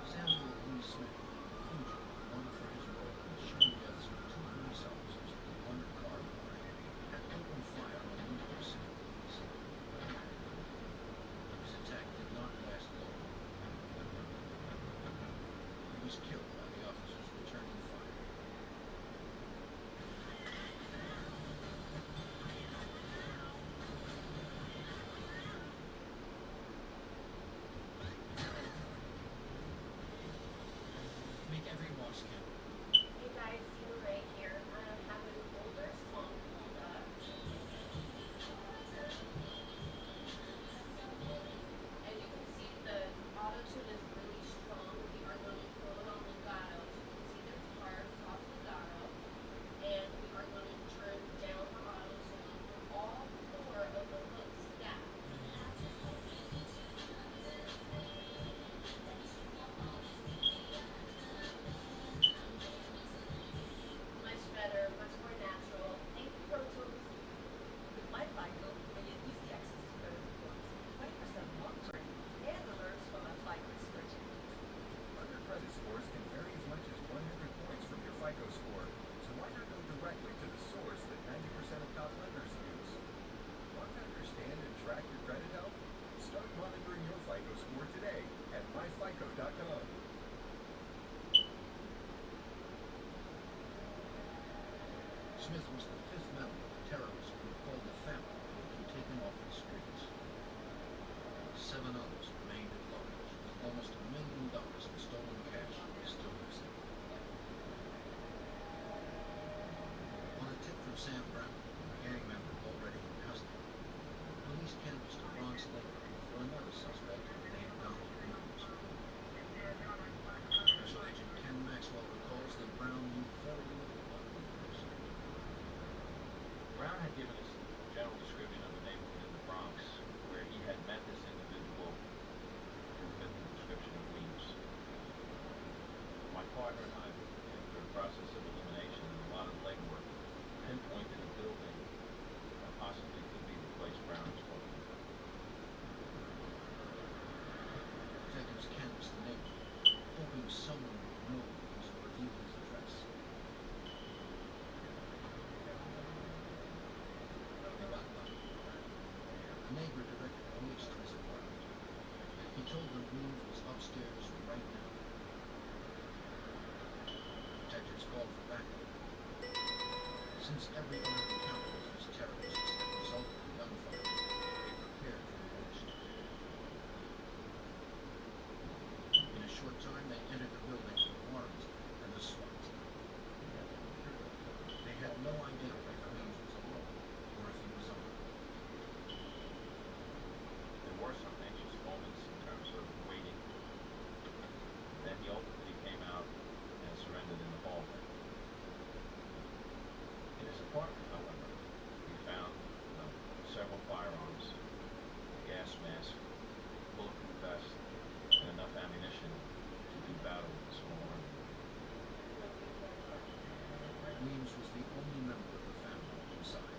S15: Samuel Lee Smith, the fugitive, known for his role in the shooting deaths of 2 police officers in the London car robbery, had opened fire on New York City police. But his attack did not last long. He was killed by the officers returning fire. Make every watch count.
S6: Hey guys, Leroy here. I have an older song pulled up. As you can see, the auto tune is really strong. We are going to throw it on legato. As you can see, there's hard, soft legato. And we are going to turn down the auto tune for all 4 of the hooks stacked. Much better, much more natural. Thank you, Pro Tools.
S2: With my FICO, I get easy access to credit reports, 20% long-term, and alerts from my FICO spreadsheet.
S19: Other credit scores can vary as much as 100 points from your FICO score, so why not go directly to the source that 90% of top lenders use? Want to understand and track your credit health? Start monitoring your FICO score today at myfico.com.
S15: Smith was the 5th member of the terrorist group called the Family who had been taken off the streets. 7 others remained at large, with almost $1 million in stolen cash still missing. On a tip from Sam Brown, a gang member already in custody, police canvassed a Bronx neighborhood for another suspect named Donald Williams. Special Agent Ken Maxwell recalls that Brown knew very little about Williams.
S14: Brown had given us a general description of the neighborhood in the Bronx where he had met this individual
S15: told them Weems was upstairs right now. Detectives called for backup. Since every other encounter with these terrorists had resulted in gunfire, they prepared for the worst. In a short time, they entered the building with Warrant and the SWAT team. They had no idea if Weems was alone or if he was armed.
S14: There were some anxious moments in terms of waiting. Then he ultimately came out and surrendered in the hallway. In his apartment, however, he found several firearms, a gas mask, bulletproof vest, and enough ammunition to do battle with the small army.
S15: Weems was the only member of the family inside.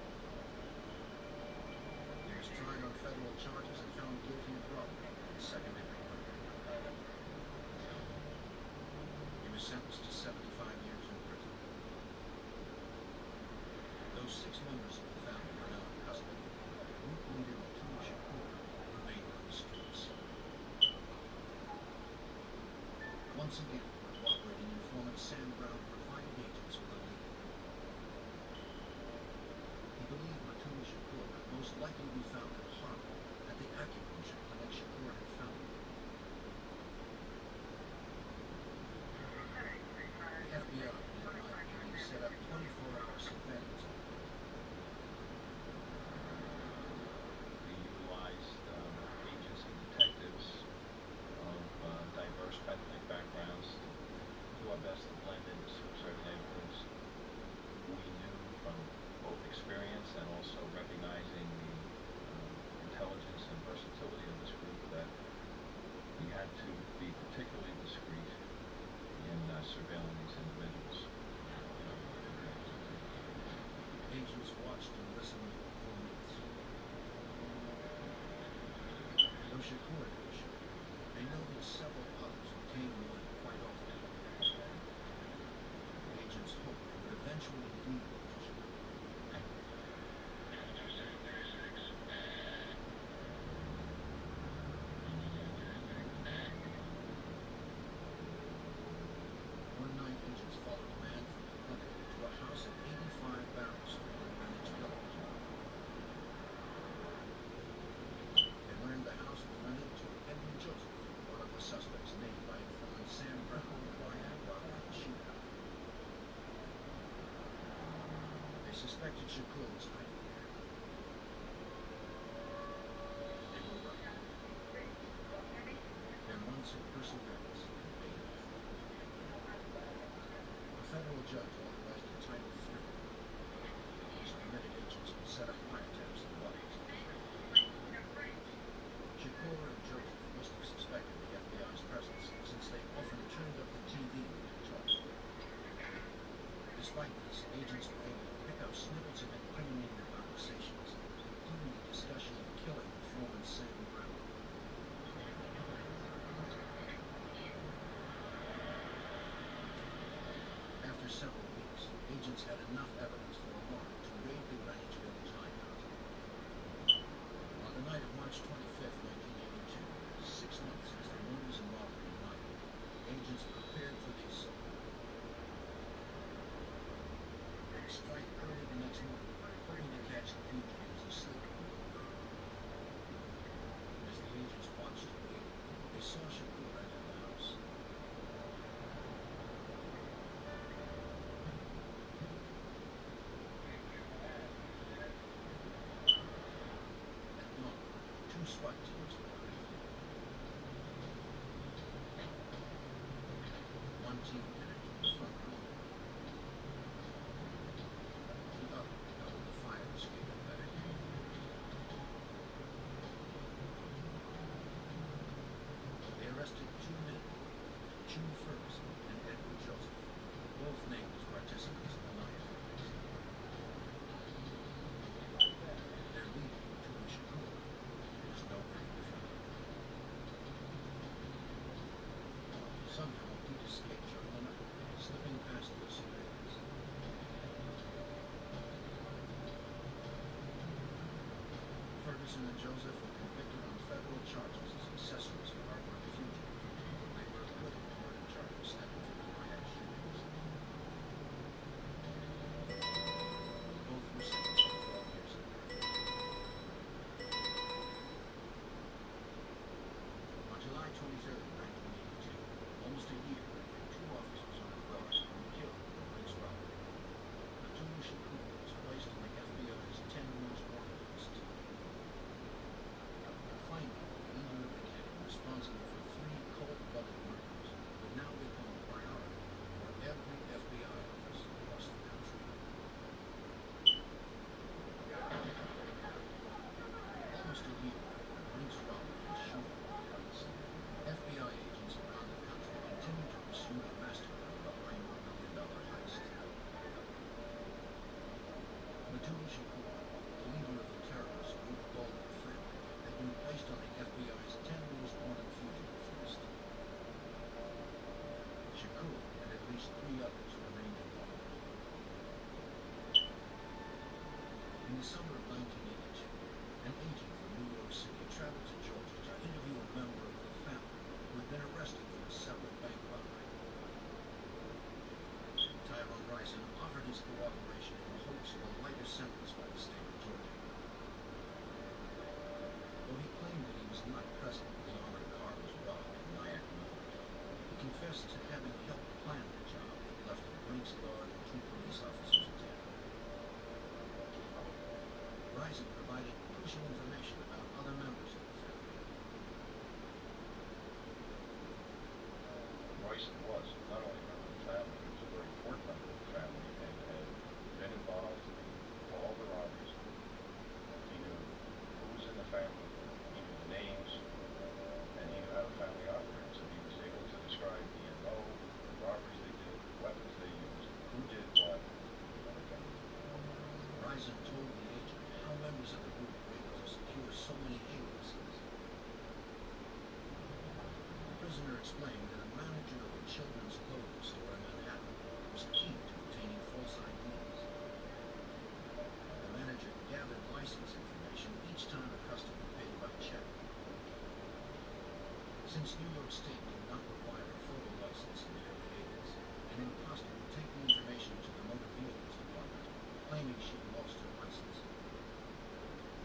S15: He was tried on federal charges and found guilty of robbery and second-degree murder. He was sentenced to 75 years in prison. Those 6 members of the family are now in custody. Group leader Leroy remained on the streets. Once again, cooperating informant Sam Brown provided agents with a lead. He believed Leroy could most likely be found in Harlem at the acupuncture clinic Shakur had founded. The FBI set up 24-hour surveillance on him.
S14: We utilized agents and detectives of diverse ethnic backgrounds to do our best to blend into certain neighborhoods. We knew from both experience and also recognizing the intelligence and versatility of this group that we had to be particularly discreet in surveilling these individuals.
S15: Agents watched and listened for minutes. Though Shakur didn't show, they noted several others who came and went quite often. Agents hoped they would eventually lead them to Shakur. One night, agents followed a man from the clinic to a house at 85 Barrow Street in Greenwich Village. They learned the house was rented to Edwin Joseph, one of the suspects named by informant Sam Brown prior to the shootout. They suspected Shakur was hiding there. They were right. Their months of perseverance paid off. A federal judge authorized a Title III, which permitted agents to set up wiretaps and bodies. Shakur and Joseph must have suspected the FBI's presence since they often turned up the TV when they talked. Despite this, agents were able to pick up snippets of incriminating conversations, including a discussion of killing informant Sam Brown. After several weeks, agents had enough evidence for a warrant to raid the Greenwich Village hideout. On the night of March 25th, 1982, 6 months since the murders and robbery in London, agents prepared for the assault. They would strike early the next morning, hoping to catch the fugitives asleep. As the agents watched and waited, they saw Shakur enter the house. At dawn, 2 SWAT teams arrived. One team headed to the front door. The other covered the fire escape at back. They arrested 2 men, June Ferguson and Edward Joseph, both named as participants in the night attacks. Their leader, Leroy Shakur, was nowhere to be found. Somehow, he'd escaped during the night, slipping past their surveillance. Ferguson and Joseph were convicted on federal charges as accessories for artwork fugitive. They were acquitted of murder charges stemming from the riot shootings. Both were sentenced to 12 years in prison. On July 23rd, 1982, almost a year after two officers on guard were killed in the Brinks robbery, Matul Shakur was placed on the FBI's 10 most wanted list. Finally, the leader of the gang, responsible for 3 cold-blooded murders, would now become a priority for every FBI office across the country. Almost a year after the Brinks robbery and shooting took place, FBI agents around the country continued to pursue the mastermind behind the $1 million heist. Matul Shakur, the leader of the terrorist group called the Family, had been placed on the FBI's 10 most wanted fugitives list. Shakur and at least 3 others remained involved. In the summer of 1982, an agent from New York City traveled to Georgia to interview a member of the family who had been arrested for a separate bank robbery. Tyrone Rison offered his cooperation in the hopes of a lighter sentence by the state of Georgia. Though he claimed that he was not present when the armored car was robbed in Nyack, New York, he confessed to having helped plan the job that left the Brinks guard and 2 police officers dead. Rison provided crucial information about other members of the family.
S21: Royce was not only a member of the family, he was a very important member of the family and had been involved in all the robberies. He knew who was in the family, he knew the names, and he knew how the family operates. And he was able to describe the MO, the robberies they did, the weapons they used, who did what, and everything.
S15: Rison told the agent how members of the group were able to secure so many aliases. The prisoner explained that a manager of a children's clothing store in Manhattan was key to obtaining false IDs. The manager gathered license information each time a customer paid by check. Since New York State did not require a photo license in the early 80s, an imposter would take the information to the motor vehicles department, claiming she had lost her license.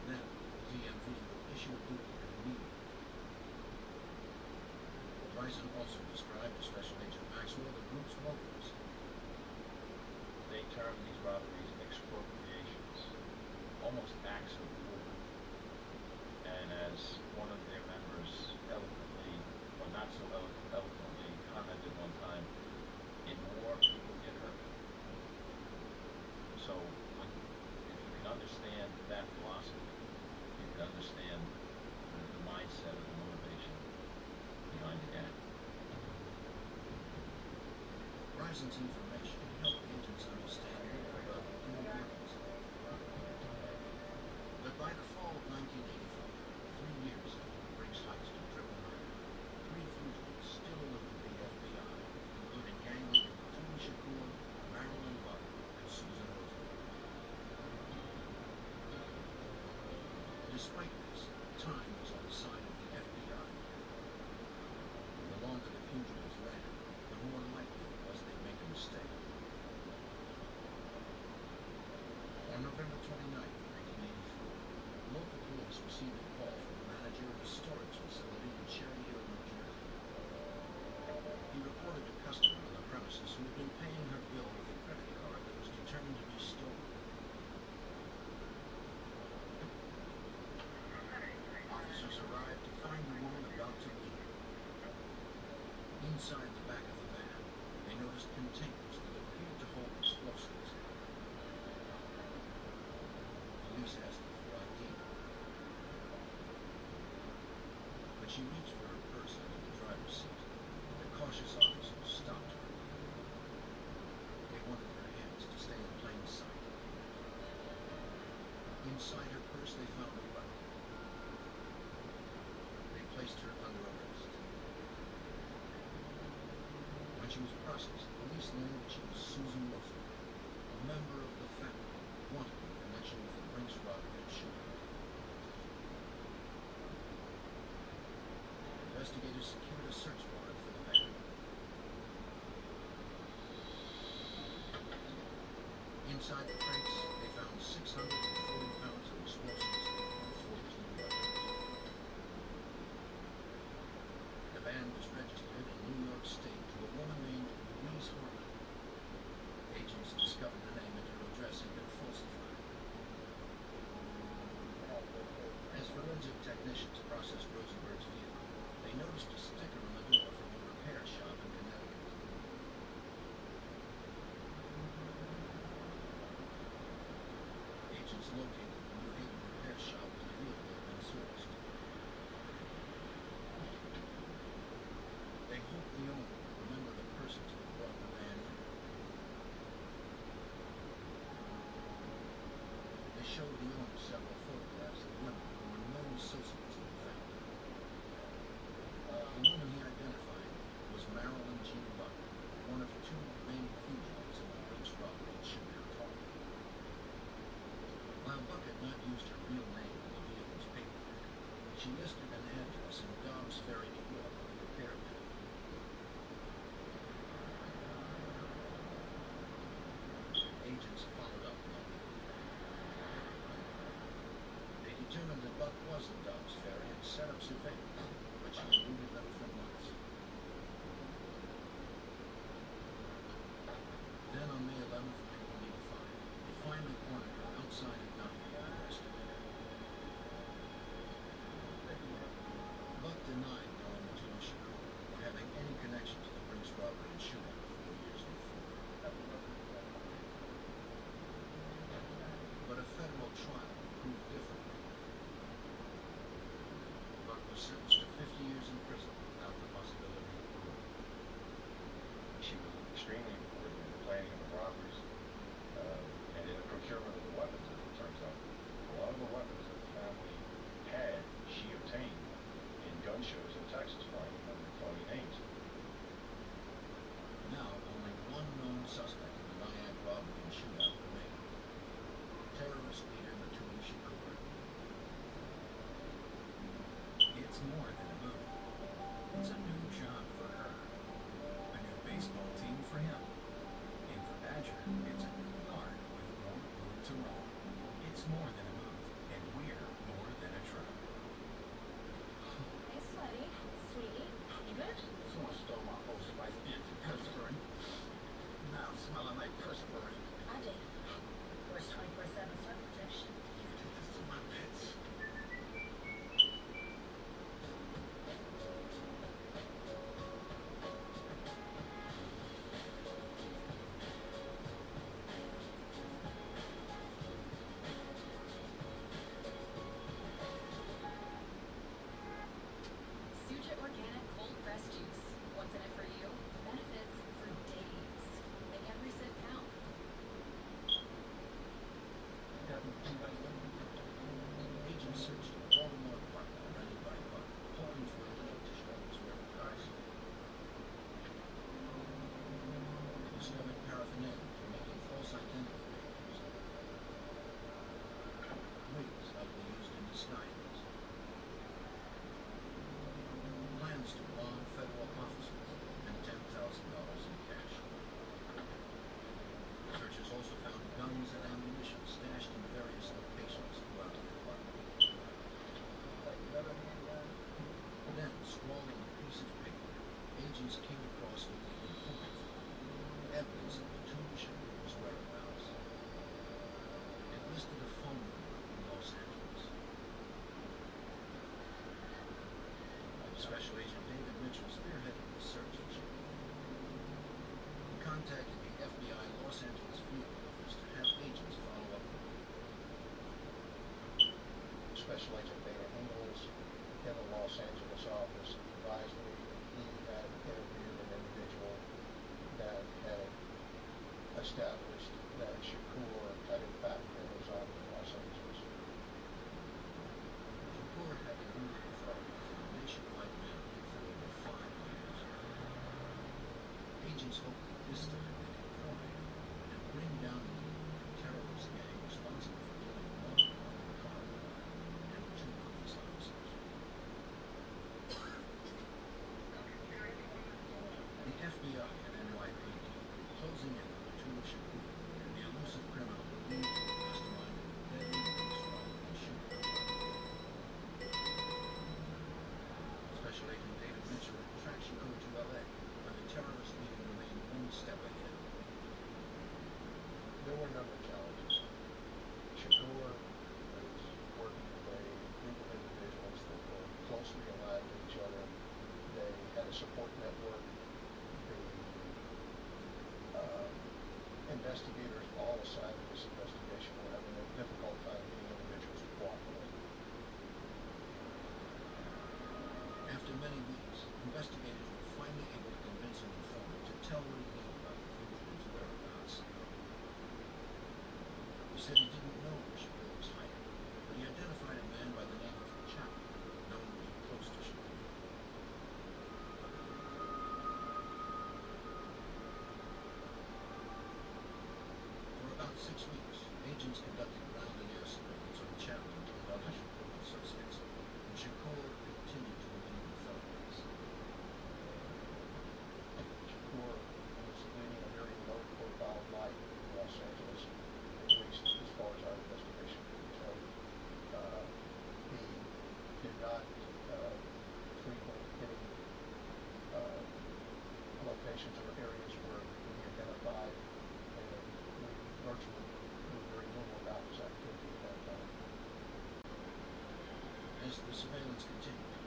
S15: Then, the DMV would issue a duplicate immediately. Rison also described to Special Agent Maxwell the group's motives.
S21: They termed these robberies expropriations, almost acts of war. And as one of their members eloquently, or not so eloquently, commented one time, in war, people get hurt. So, if you can understand that philosophy, you can understand the mindset or the motivation behind the gang.
S15: Rison's information helped agents understand more about the inner workings of the group. But by the fall of 1985, 3 years after the Brinks heist and triple murder, 3 fugitives still eluded the FBI, including gang leader Matul Shakur, Marilyn Buck, and Susan Rosenberg. Despite this, time was on the side of the FBI. The longer the fugitives ran, the more likely it was they'd make a mistake. On November 29, 1984, local police received a call from the manager of a storage facility in Cherry Hill, New Jersey. He reported a customer on the premises who had been paying her bill with a credit card that was determined to be stolen. Officers arrived to find the woman about to leave. Inside the back of the van, they noticed containers that appeared to hold explosives. Police asked her for ID. When she reached for her purse under the driver's seat, the cautious officers stopped her. They wanted her hands to stay in plain sight. Inside her purse, they found a weapon. They placed her under arrest. When she was processed, police learned that she was Susan Rosenberg, a member of the family, wanted in connection with the Brinks robbery and shooting. investigators secured a search warrant for the van. Inside the crates, they found 640 pounds of explosives and 14 weapons. The van was registered in New York State to a woman named Louise Harmon. Agents discovered the name and her address had been falsified. As forensic technicians processed Rosenberg's vehicle, they noticed a sticker on the door from a repair shop in Connecticut. Agents located the New Haven repair shop where the vehicle had been serviced. They hoped the owner would remember the persons who brought the van in. They showed the owner several photographs of women who were known associates of the family. The woman he identified was Marilyn Jean Buck, one of two main fugitives in the Brinks robbery at Shootout Hall. While Buck had not used her real name in the vehicle's paperwork, she listed an address in Dobbs Ferry, New York, on the repair bill. Agents followed up on it. They determined that Buck was in Dobbs Ferry and set up surveillance, but she eluded them for months. Then on May 11th, 1985, they finally cornered her outside of Downey and arrested her. Buck denied knowing Tony Shakur or having any connection to the Brinks robbery and shootout 4 years before. But a federal trial proved differently. Buck was sentenced to 50 years in prison without the possibility of parole.
S21: She was extremely important in the planning of the robberies and in the procurement of the weapons, as it turns out. A lot of the weapons that the family had, she obtained in gun shows in Texas, flying under phony names.
S15: Now, only one known suspect in the Nyack robbery and shootout remained. Terrorist leader Tony Shakur.
S3: It's more than a movie. It's a new job for her. A new baseball team for him. And for Badger, it's a new yard with more room to run. It's more than a move, and we're more than a truck.
S1: Hey, sweaty. Sweetie. You good?
S15: Someone stole my Old Spice antiperspirant. Now I'm smelling like perspirant.
S1: I did. Where's 24/7 sun protection?
S15: You did this to my pets.
S7: Suja Organic Cold Pressed Juice. What's in it for you? Benefits for days. Make every sip count.
S15: Agents searched the Baltimore apartment rented by Buck, hoping for a lead to show his whereabouts. They discovered paraphernalia for making false identity papers. Wigs likely used in disguises. Plans to rob federal offices and $10,000 in cash. Searchers also found guns and ammunition stashed in various locations throughout the apartment. Then, scrawled on a piece of paper, agents came across what they had hoped for, evidence of the Tony Shakur's whereabouts. It listed a phone number in Los Angeles. Special Agent David Mitchell spearheaded the search for Shakur. He contacted the FBI Los Angeles field office to have agents follow up with him.
S8: Special Agent David Ingalls in the Los Angeles office advised me that he had interviewed an individual that had established that Shakur had in fact been residing in Los Angeles.
S15: Shakur had eluded authorities in a nationwide manner for over 5 years. Agents hoped that this time they could corner him and bring down the terrorist gang responsible for killing one armored car and 2 police officers.
S8: closely aligned with each other. They had a support network. The investigators, all assigned to this investigation, were having a difficult time getting individuals to cooperate.
S15: After many weeks, investigators were finally able to convince an informant to tell what he knew about the fugitive's whereabouts. He said he didn't know where Shakur was hiding, but he identified a man by the name of Chapman, known to be close to Shakur. For about 6 weeks, agents conducted ground and air surveillance on Chapman and other Shakur suspects, and Shakur continued to elude authorities.
S8: Shakur was leading a very low-profile life in Los Angeles, at least as far as our investigation could determine. He did not frequent any locations or areas where he identified, and we virtually knew very little about his activity at that time.
S15: As the surveillance continued,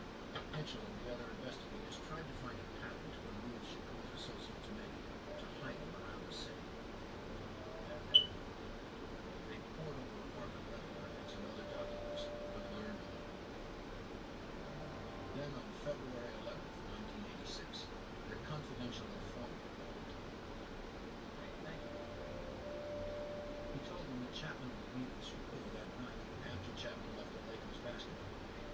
S15: Mitchell and the other investigators tried to find a pattern to remove Shakur's associates' men to hide them around the city. They pored over apartment letter records and other documents, but learned little. Then on February 11th, 1986, their confidential informant called. He told them that Chapman would meet with Shakur that night after Chapman left the Lakers basketball game.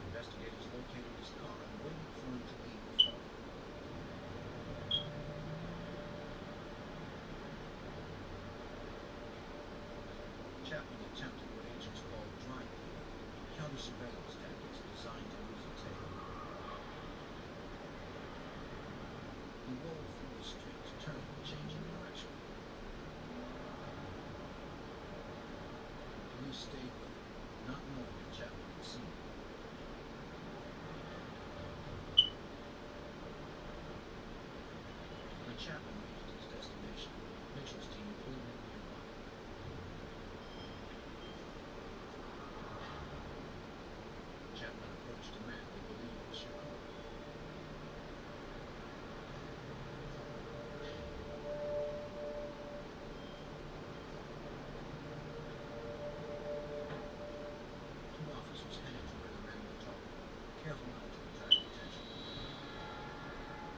S15: Investigators located his car and waited for him to leave the phone. Chapman attempted what agents call dry cleaning, counter-surveillance tactics designed to lose a tail. He rolled through the streets, turning and changing direction. Police stayed with him, not knowing if Chapman had seen him. When Chapman reached his destination, Mitchell's team pulled in nearby. Chapman approached a man they believed was Shakur. Two officers headed to where the men were talking, careful not to attract attention.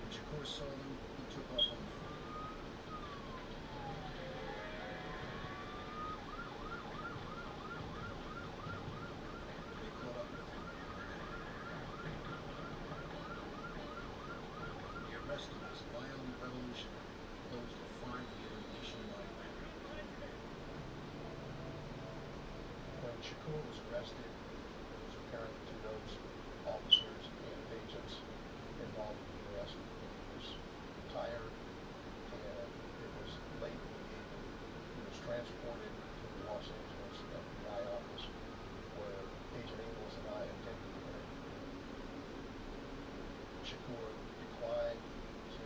S15: When Shakur saw them, he took off on foot. They caught up with him. The arrest of this violent revolutionary closed a 5-year nationwide record.
S8: When Shakur was arrested, it was apparent to those officers and agents involved in the arrest that he was tired, and it was late in the evening. He was transported to the Los Angeles FBI office, where Agent Ingles and I attended the interview. Shakur declined to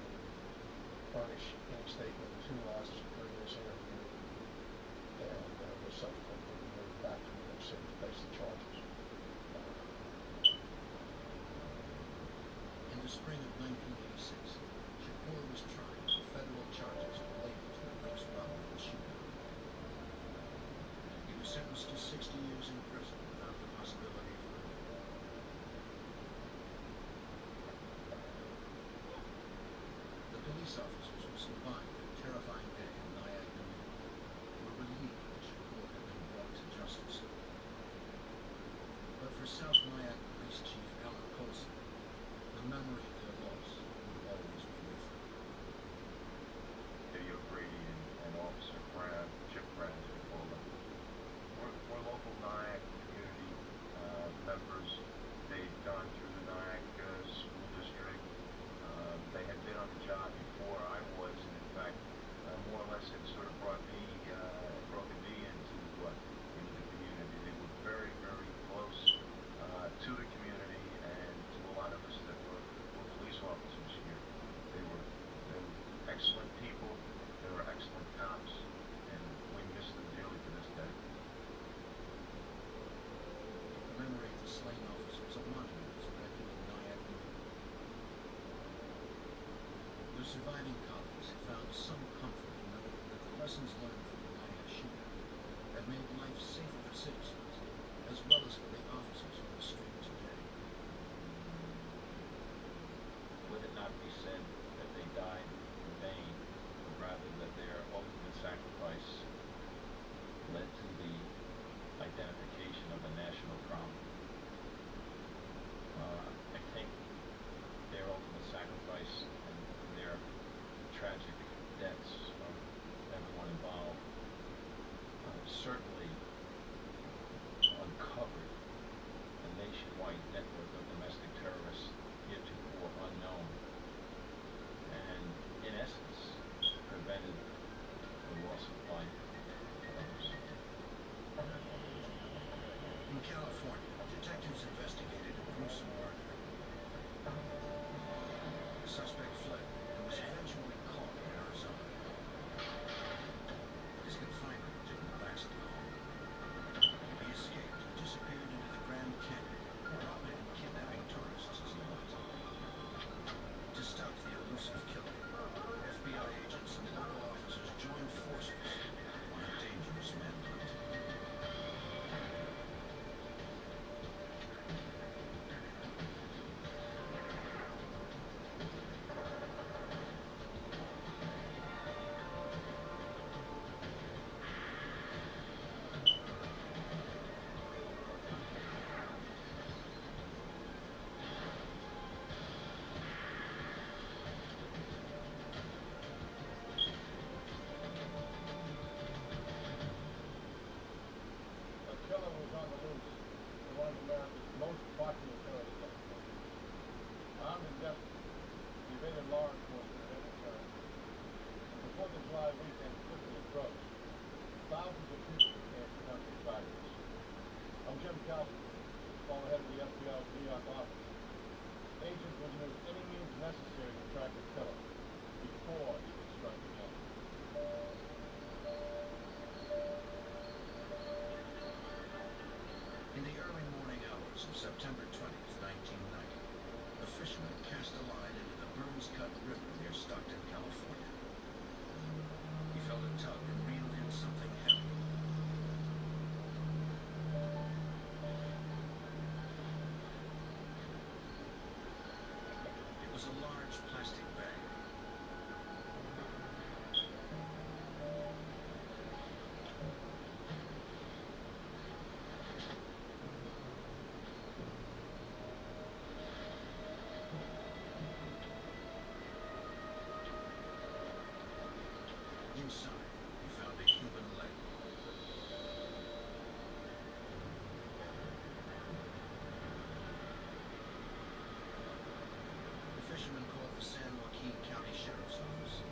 S8: furnish any statement to us during this interview, and was subsequently moved back to New York City to face the charges.
S15: In the spring of 1986, Shakur was tried for federal charges related to the Brinks robbery and shooting. He was sentenced to 60 years in prison without the possibility of parole. The police officers who survived the terrifying day in Nyack, New York, were relieved that Shakur had been brought to justice. But for South Nyack Police Chief Alan Colson, the memory of their loss would always be with them.
S21: Video Brady and Officer Brown, Chip Brown, as we call them. We're local Nyack community
S15: surviving colleagues found some comfort in knowing that the lessons learned from the riot shooting had made life safer for citizens, as well as for the officers on the street today.
S14: Would it not be said that they died in vain, but rather that their ultimate sacrifice led to the identification of a national trauma? I think their ultimate sacrifice and their tragic deaths of everyone involved certainly uncovered a nationwide network of domestic terrorists heretofore unknown, and in essence prevented the loss of life of others.
S15: In California, detectives investigated a gruesome murder. The suspect fled and was eventually caught in Arizona. His confinement didn't last long. He escaped and disappeared into the Grand Canyon, robbing and kidnapping tourists as he went. To stop the elusive killer, FBI agents and local officers joined forces on a dangerous manhunt.
S20: A killer was on the loose for one of America's most popular tourist destinations. Armed and desperate, he evaded law enforcement at every turn. And before the July weekend quickly approached, thousands of people became potential targets. I'm Jim Calvin, former head of the FBI's New York office. Agents would use any means necessary to track the killer before he would strike again.
S15: In the early morning hours of September 20th, 1990, a fisherman cast a line into the Burns Cut River near Stockton, California. He felt a tug and reeled in something heavy. It was a large plastic bag. Inside, he found a human leg. The fisherman called the San Joaquin County Sheriff's Office.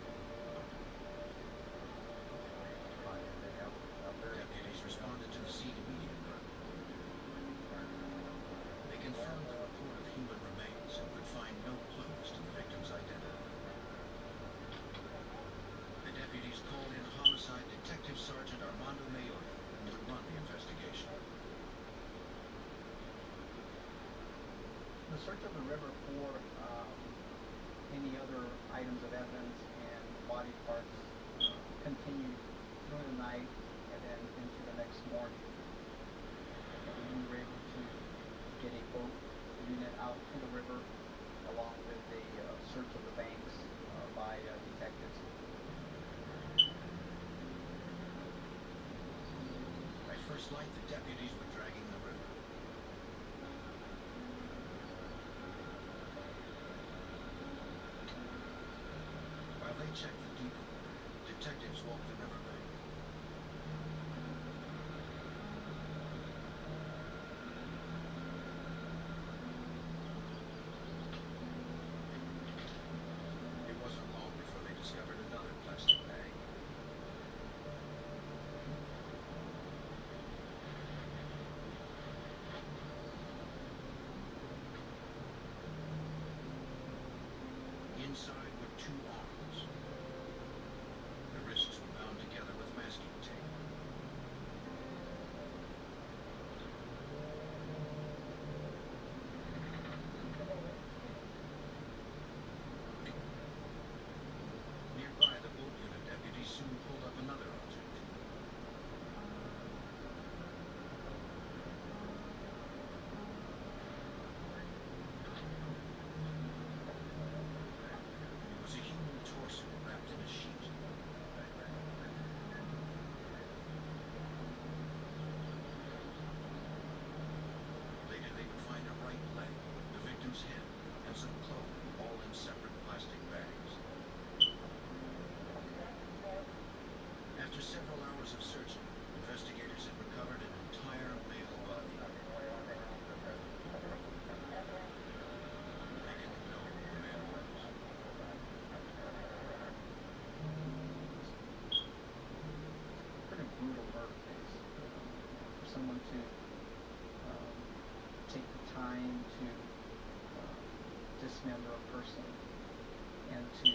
S15: Deputies responded to the scene immediately. They confirmed the report of human remains and could find no clues to the victim's identity. The deputies called in Homicide Detective Sergeant Armando Mayor, who would run the investigation.
S9: The search of the river for any other items of evidence and body parts continued through the night and then into the next morning. We were able to get a boat unit out to the river along with a search of the banks by detectives.
S15: By first light, the deputies were dragging the river. While they checked the deep water, detectives walked the riverbank. It wasn't long before they discovered another plastic bag. Inside were two arms. The wrists were bound together
S9: someone to take the time to dismember a person and to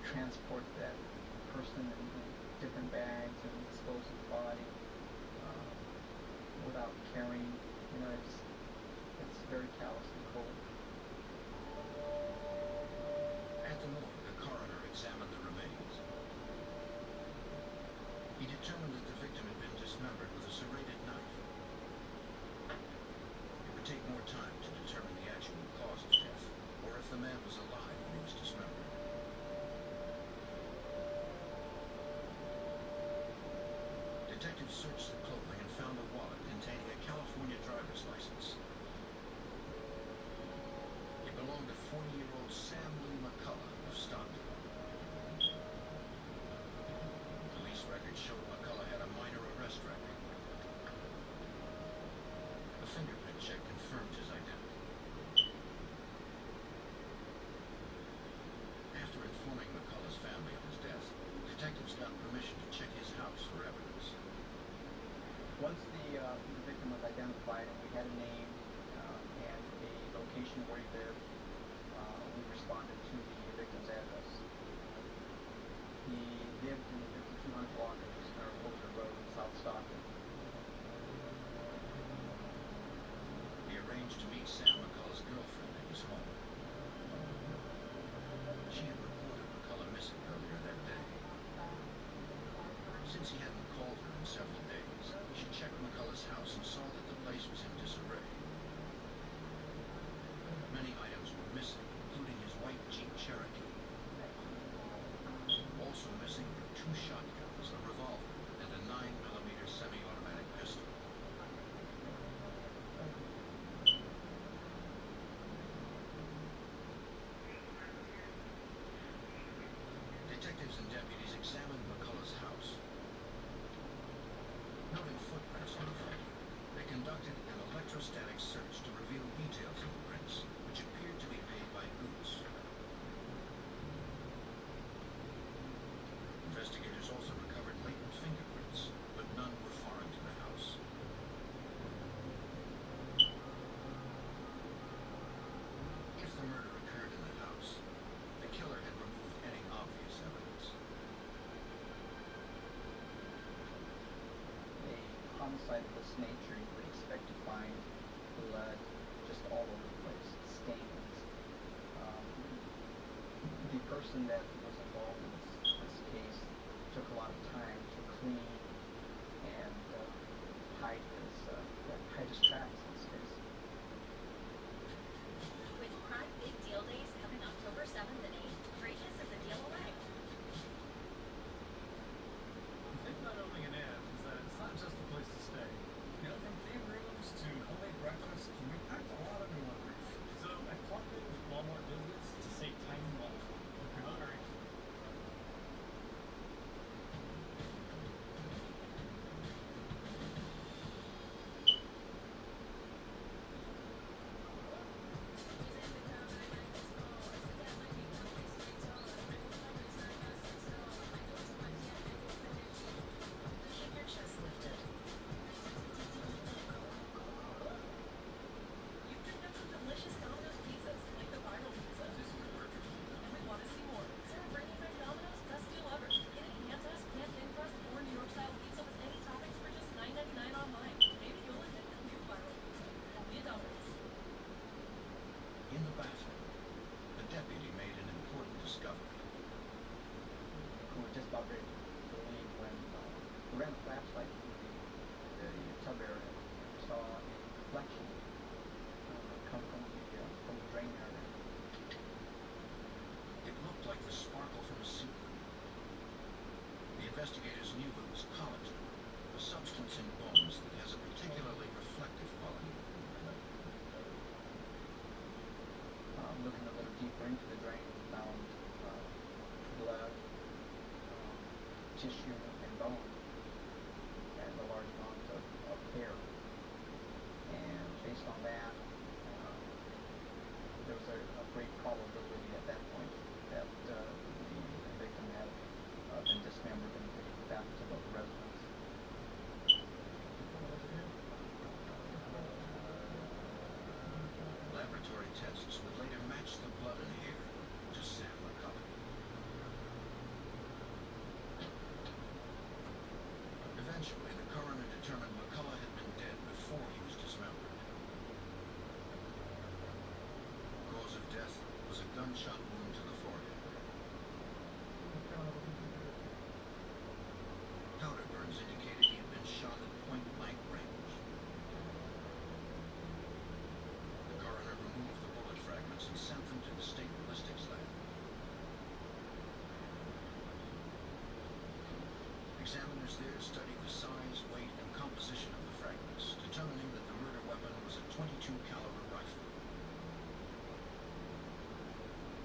S9: transport that person in different bags and dispose of the body without caring. It's very callous and cold.
S15: At the morgue, the coroner examined the remains. He determined that the victim had been dismembered with a serrated knife. It would take more time to determine the actual cause of death, or if the man was alive when he was dismembered. Detectives searched the clothing and found a wallet containing a California driver's license. It belonged to 40-year-old Sam Lee McCullough of Stockton. Police records showed McCullough had a minor arrest record. A fingerprint check confirmed his identity. After informing McCullough's family of his death, detectives got permission to check his house for evidence.
S9: Once the victim was identified and we had a name and a location where he lived, we responded to the victim's address. He lived in the 5200 block of Eastern Closer Road in South Stockton.
S15: He arranged to meet Sam McCullough's girlfriend at his home. She had reported McCullough missing earlier that day. Since he hadn't called her in several days, she checked McCullough's house and saw that the place was in disarray. Many items were missing, including his white Jeep Cherokee. Also missing were 2 shotguns, a revolver, and a 9mm semi-automatic pistol. Detectives and deputies examined McCullough's house. Noting footprints on the floor, they conducted an electrostatic search to reveal details of the prints, which appeared to be made by boots. Investigators also recovered latent fingerprints, but none were foreign to the house. If the murder occurred in the house, the killer had removed any obvious evidence.
S9: A homicide of this nature, you would expect to find blood just all over the place, stains. The person that was involved in this case took a lot of time to clean and hide his tracks in this case.
S7: With Prime Big Deal Days coming October 7th and 8th, greatness is a deal away.
S17: The thing about owning an inn is that it's not just a place to stay. From theme rooms to homemade breakfast, we packed a lot of new memories. So I plugged in with Walmart Business to save time and money. Hope you're hungry.
S15: tests would later match the blood and hair to Sam McCullough. Eventually, the coroner determined McCullough had been dead before he was dismembered. Cause of death was a gunshot wound to the forehead. Powder burns indicated he had been shot at point-blank range. The coroner removed the bullet fragments and sent them to the state ballistics lab. Examiners there studied the size, weight, and composition of the fragments, determining that the murder weapon was a .22 caliber rifle.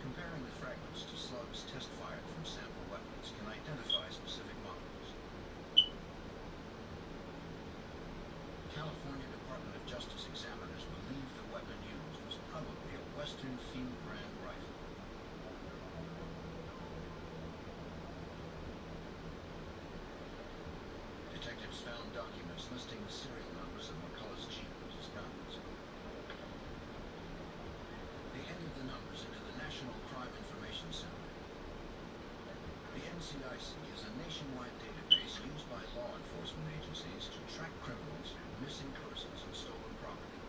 S15: Comparing the fragments to slugs test fired from sample weapons can identify specific models. California Department of Justice examiners believe the weapon used was probably a Western Field brand rifle. Detectives found documents listing the serial numbers of McCullough's Jeep and his guns. They entered the numbers into the National Crime Information Center. The NCIC is a nationwide database used by law enforcement agencies to track criminals, missing persons, and stolen property.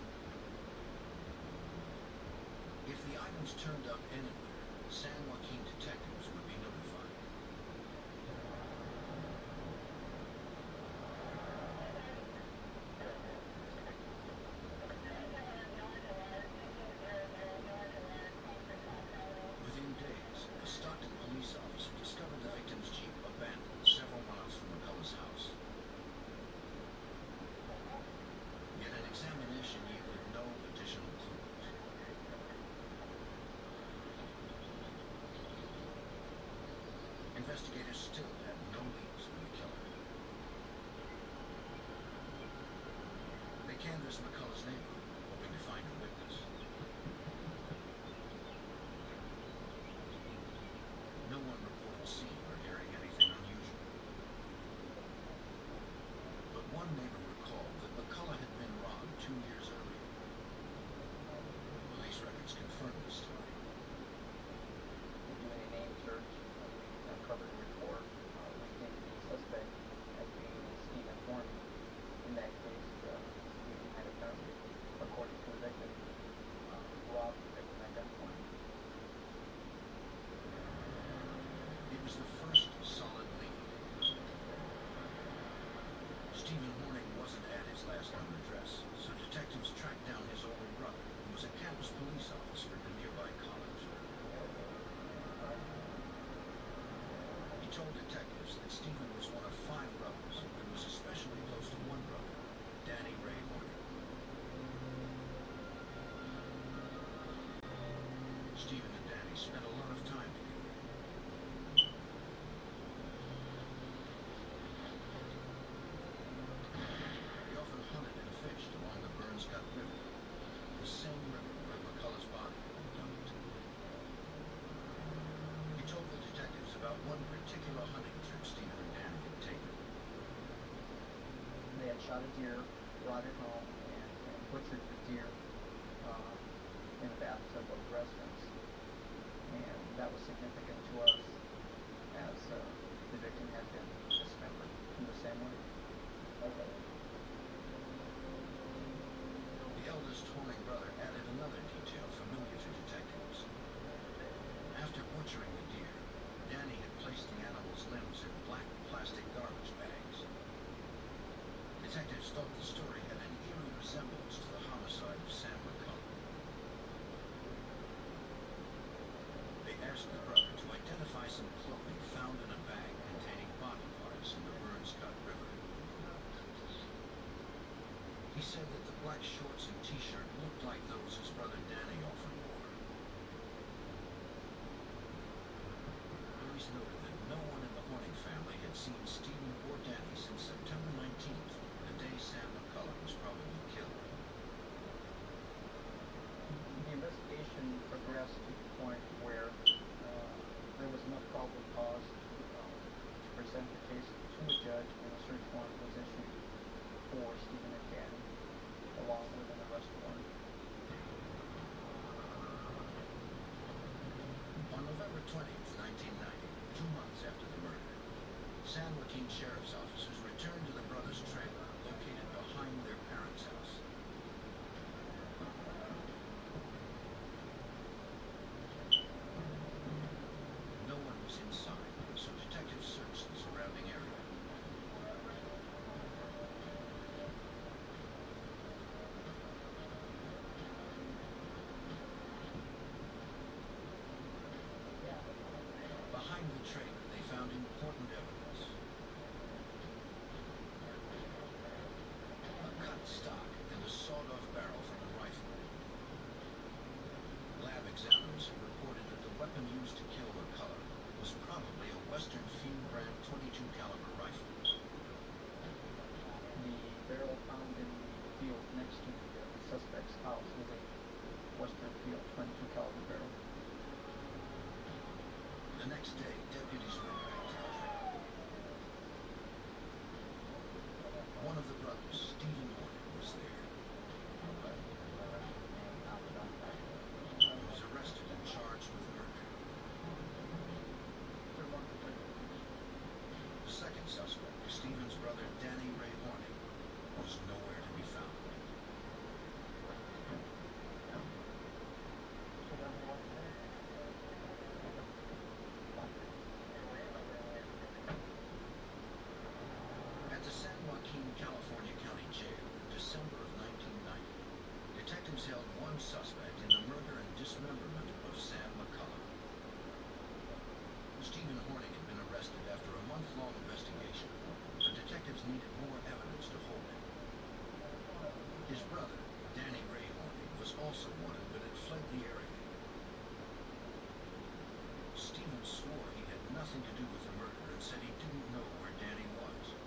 S15: If the items turned up anywhere, San Joaquin detectives would be notified. Within days, a Stockton police officer discovered the victim's Jeep abandoned several miles from McCullough's house. Yet an examination yielded no additional clues. Investigators still had no leads on the killer. They canvassed McCullough's neighborhood, hoping to find a witness. No one reported seeing or hearing anything unusual. But one neighbor recalled that McCullough had been robbed 2 years earlier. Police records confirmed the story.
S9: We're doing a name search. We uncovered a report linking the suspect as being Stephen Horny. In that case, Stephen had apparently, according to the victim, robbed the victim at gunpoint.
S15: It was the first solid lead. Stephen Horning wasn't at his last known address, so detectives tracked down his older brother, who was a campus police officer at a nearby college. He told detectives that Stephen was one of 5 brothers and was especially close to one brother, Danny Ray Horning. Stephen and Danny spent a lot of time together. They often hunted and fished along the Burns Cut River, the same river where McCullough's body had been dumped. He told the detectives about one particular hunting trip Stephen and Danny had taken.
S9: They had shot a deer, brought it home, and butchered the deer in the bathtub of the residence. And that was significant to us as the victim had been dismembered in the same way.
S15: The eldest Horning brother added another detail familiar to detectives. After butchering the deer, Danny had placed the animal's limbs in black plastic garbage bags. Detectives thought the story had an eerie resemblance to the homicide of Sam McCullough. They asked the brother to identify some clothing found in a bag containing body parts in the Burns Cut River. He said that the black shorts and t-shirt looked like those his brother Danny often wore. Police noted that no one in the Horning family had seen Stephen or Danny since September 19th, the day Sam McCullough was probably killed.
S9: The investigation progressed to the point where there was enough probable cause to present the case to a judge, and a search warrant was issued for Stephen and Danny, along with an arrest warrant.
S15: 20th, 1990, 2 months after the murder, San Joaquin Sheriff's officers returned to the brothers' trailer located behind their parents' house. No one was inside, so detectives searched the surrounding area. Behind the trailer, they found important evidence. A cut stock and a sawed-off barrel from a rifle. Lab examiners have reported that the weapon used to kill McCullough was probably a Western Field brand .22 caliber rifle.
S9: The barrel found in the field next to the suspect's house was a Western Field .22 caliber barrel.
S15: The next day, deputies went back to the trailer. One of the brothers, Stephen Horner, was there. He was arrested and charged with murder. The second suspect, Stephen's brother, Danny Ray Horning, was nowhere to be found. At the San Joaquin, California County Jail in December of 1990, detectives held one suspect in the murder and dismemberment of Sam McCullough. Stephen Horning had been arrested after a month-long investigation. The detectives needed more evidence to hold him. His brother, Danny Ray Horning, was also wanted but had fled the area. Stephen swore he had nothing to do with the murder and said he didn't know where Danny was.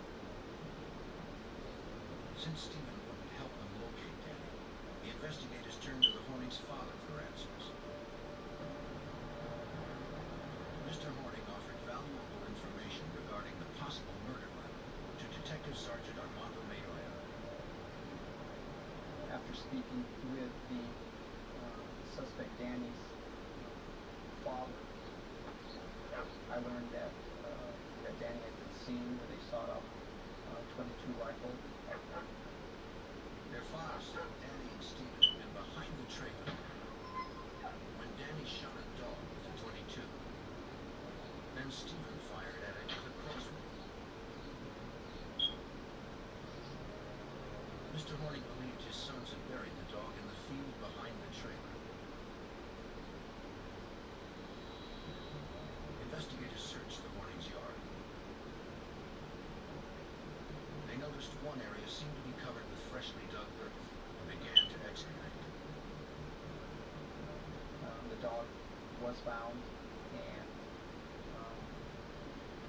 S15: Since Stephen wouldn't help them locate Danny, the investigators turned to the Horning's father for answers. Mr. Horning offered valuable information regarding the possible murder weapon to Detective Sergeant Armando Mayoya.
S9: After speaking with the suspect Danny's father, I learned that Danny had been seen with a sawed-off .22 rifle.
S15: Their father said Danny and Stephen had been behind the trailer when Danny shot a dog with a .22. Then Stephen fired at it with a crossbow. Mr. Horning believed his sons had buried the dog in the field behind the trailer. Investigators searched the Horning's yard. They noticed one area seemed to be covered with freshly dug earth and began to excavate.
S9: The dog was found, and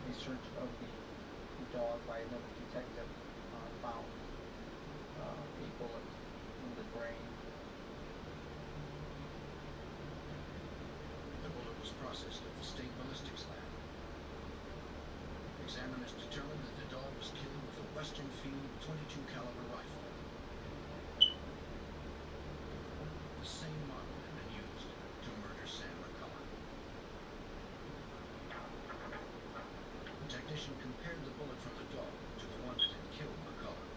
S9: a search of the dog by another detective found a bullet in the brain.
S15: The bullet was processed at the state ballistics lab. Examiners determined that the dog was killed with a Western Field .22 caliber rifle. The same model had been used to murder Sam McCullough. The technician compared the bullet from the dog to the one that had killed McCullough.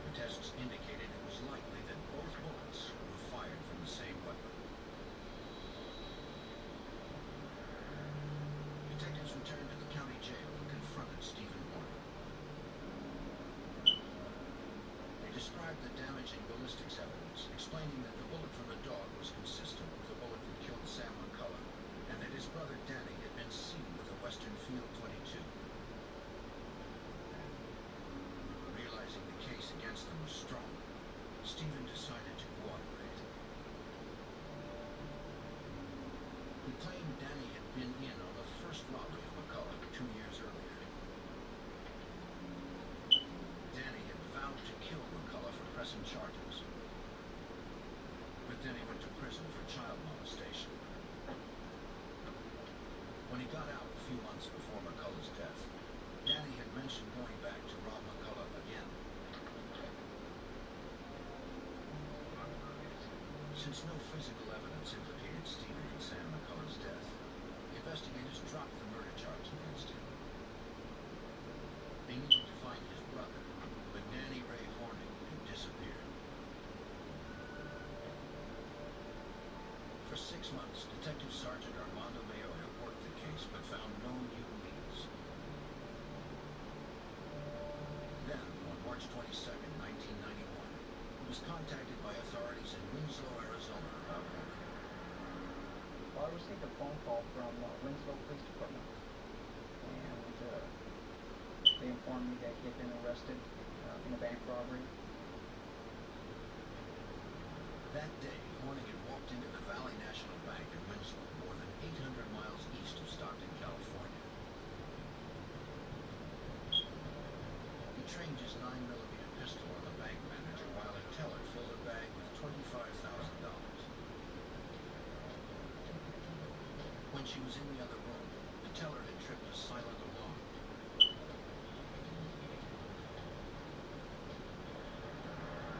S15: The tests indicated it was likely that both bullets were fired from the same weapon. Detectives returned to the county jail and confronted Stephen Horning. They described the damaging ballistics evidence, explaining that the bullet from the dog was consistent with the bullet that killed Sam McCullough, and that his brother Danny had been seen with a Western Field .22. Realizing the case against them was strong, Stephen decided to cooperate. He claimed Danny had been in on the first robbery of McCullough 2 years earlier. Danny had vowed to kill McCullough for pressing charges, but then he went to prison for child molestation. When he got out a few months before McCullough's death, Danny had mentioned going back to rob McCullough again. Since no physical evidence implicated Stephen and Sam McCullough's death, investigators dropped the murder charge against him. They needed to find his brother, but Danny Ray Horning had disappeared. For 6 months, Detective Sergeant Armando Mayoya worked the case but found no new leads. Then, on March 22nd, 1991, he was contacted by authorities in Winslow, Arizona about Horning.
S9: Well, I received a phone call from Winslow Police Department, and they informed me that he had been arrested in a bank robbery.
S15: That day, Horning had walked into the Valley National Bank in Winslow, more than 800 miles east of Stockton, California. He trained his 9mm pistol on the bank manager while a teller filled a bag with $25,000. When she was in the other room, the teller had tripped a silent alarm.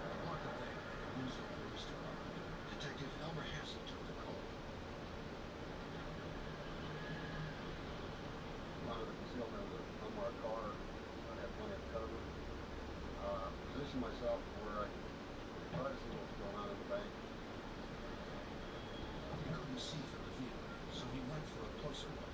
S15: A block away at the Winslow Police Department, Detective Elmer Hassel took the call.
S16: Under the concealment of the unmarked car, I had plenty of cover. Positioned myself where I could try to see what was going on in the bank.
S15: He couldn't see from the vehicle, so he went for a closer look.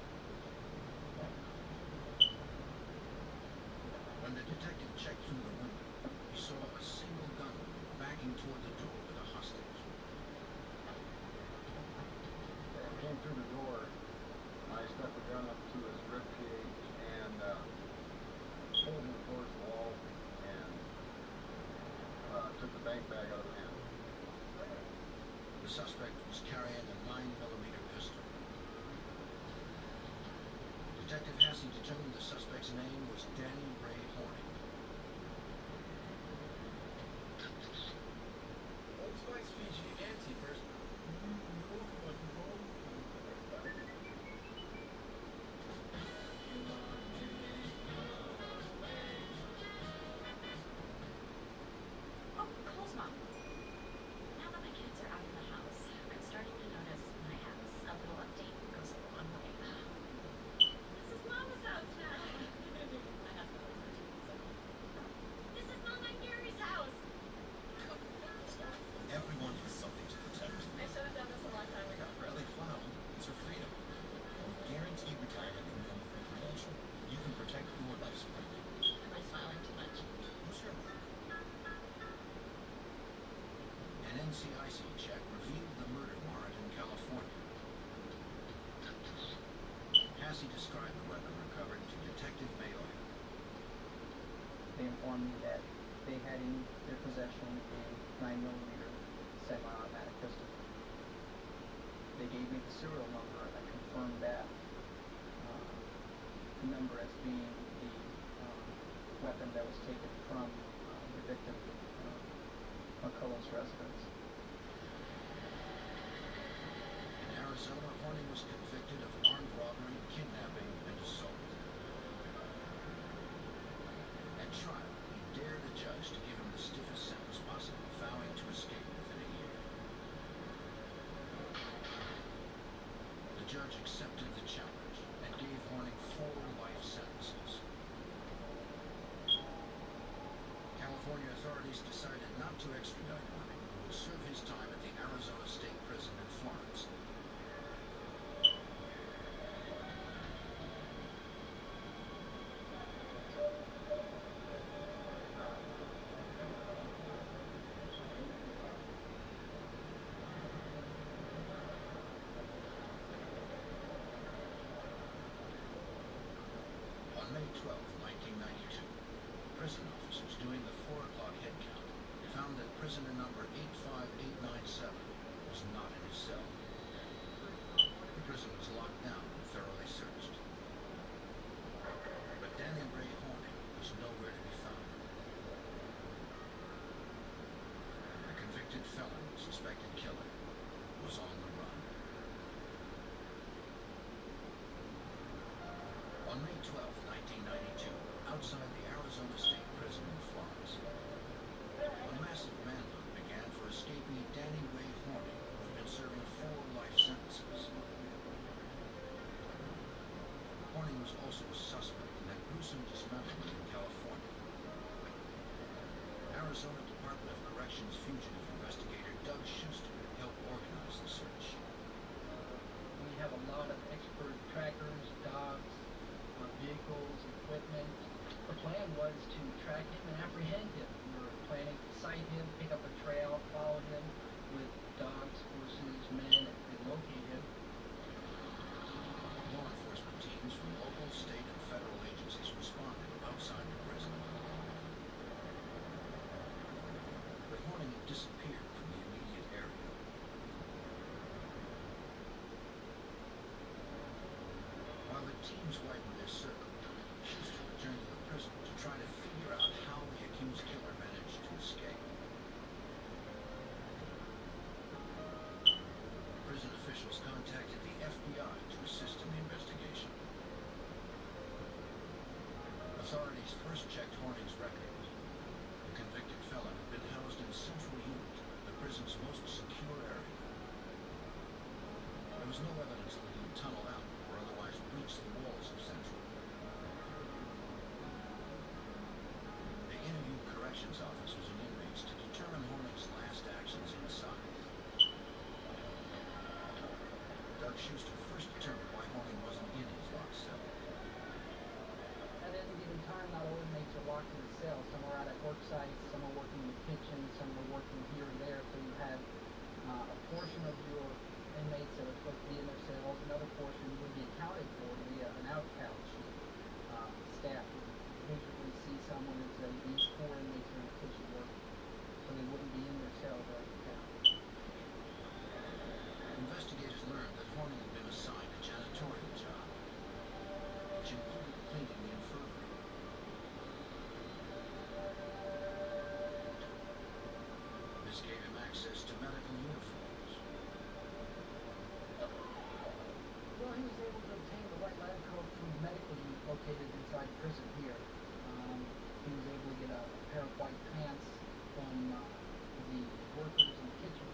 S15: When the detective checked through the window, he saw a single gunman backing toward the door with a hostage.
S16: I came through the door, I stuck the gun up to his rib cage and pulled him towards the wall and took the bank bag out of the hand.
S15: The suspect was carrying a 9mm pistol. Detective Hassey determined the suspect's name was Danny Ray Horning.
S4: Old Spice Fiji anti-person.
S7: Oh, Cole's mom. Now that my kids are out of the house, I'm starting to notice my house. A little update goes a long way. This is Mama's house now. My husband was there too. This is Mama and Gary's house.
S15: Everyone has something to protect.
S7: I should have done this a long time ago.
S15: Well, they found it's her freedom. And with guaranteed retirement income free protection, you can protect your life's work.
S7: Am I smiling too much?
S15: Who's your mark? An NCIC check revealed the murder warrant in California. Hassey described the weapon recovered to Detective Mayoya.
S9: They informed me that they had in their possession a 9mm semi-automatic pistol. They gave me the serial number and I confirmed that number as being the weapon that was taken from the victim, McCullough's residence.
S15: In Arizona, Horning was convicted of armed robbery, kidnapping, and assault. At trial, he dared a judge to give him the stiffest sentence possible, vowing to escape within a year. The judge accepted the challenge and gave Horning 4 life sentences. California authorities decided not to extradite Horning, who would serve his time at the Arizona State Prison in Florence. On May 12, 1992, prison officers doing the 4 o'clock head count found that prisoner number 85897 was not in his cell. The prison was locked down and thoroughly searched. But Danny Ray Horning was nowhere to be found. A convicted felon, suspected killer, was on the run. On May 12, 1992, outside the Arizona State Prison in Florence, a massive manhunt began for escapee Danny Ray Horning, who had been serving 4 life sentences. Arizona Department of Corrections fugitive investigator Doug Schuster helped organize the search.
S9: We have a lot of expert trackers, dogs, vehicles, equipment. The plan was to track him and apprehend him. We were planning to cite him, pick up a trail, follow him with dogs, horses, men, and locate him.
S15: Law enforcement teams from local, state, and federal agencies responded outside the prison. But Horning had disappeared from the immediate area. While the teams widened their circle, Schuster returned to the prison to try to figure out how the accused killer managed to escape. Prison officials contacted the FBI to assist in the investigation. Authorities first checked Horning's records. The convicted felon had been housed in Central Unit, the prison's most secure area. There was no evidence that he had tunneled out or otherwise breached the walls of Central. They interviewed corrections officers and inmates to determine Horning's last actions inside. Doug Schuster first determined why Horning wasn't in his locked cell.
S9: At any given time, not all inmates are locked in a cell. Some are out at work sites, some are working in the kitchen, some are working here and there. So you have a portion of your inmates that are supposed to be in their cells, another portion will be accounted for via an out-count sheet. Staff would visually see someone and say, these 4 inmates are in the kitchen working, so they wouldn't be in their cell during the count.
S15: Investigators learned that Horning had been assigned a janitorial job, which included cleaning the infirmary. This gave him access to medical uniforms.
S9: Well, he was able to obtain the white lab coat from the medical unit located inside the prison here. He was able to get a pair of white pants from the workers in the kitchen.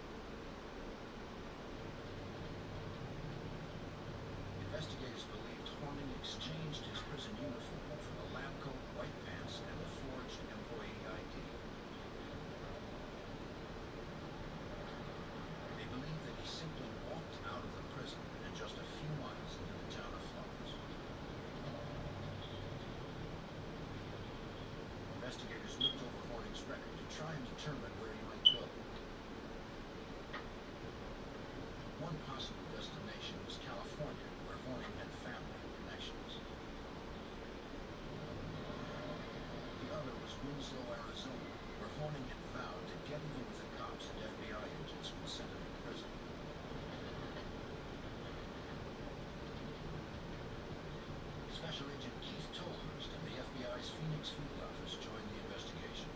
S15: Investigators believed Horning exchanged his prison uniform for the lab coat, white pants, and the forged employee ID. They believed that he simply walked out of the prison and just a few miles into the town of Florence. Investigators looked over Horning's record to try and determine where he might go. One possible destination was California, where Horning had family and connections. The other was Winslow, Arizona, where Horning had vowed to get even with the cops and FBI agents who sent him to prison. Special Agent Keith Tolhurst of the FBI's Phoenix Field Office joined the investigation.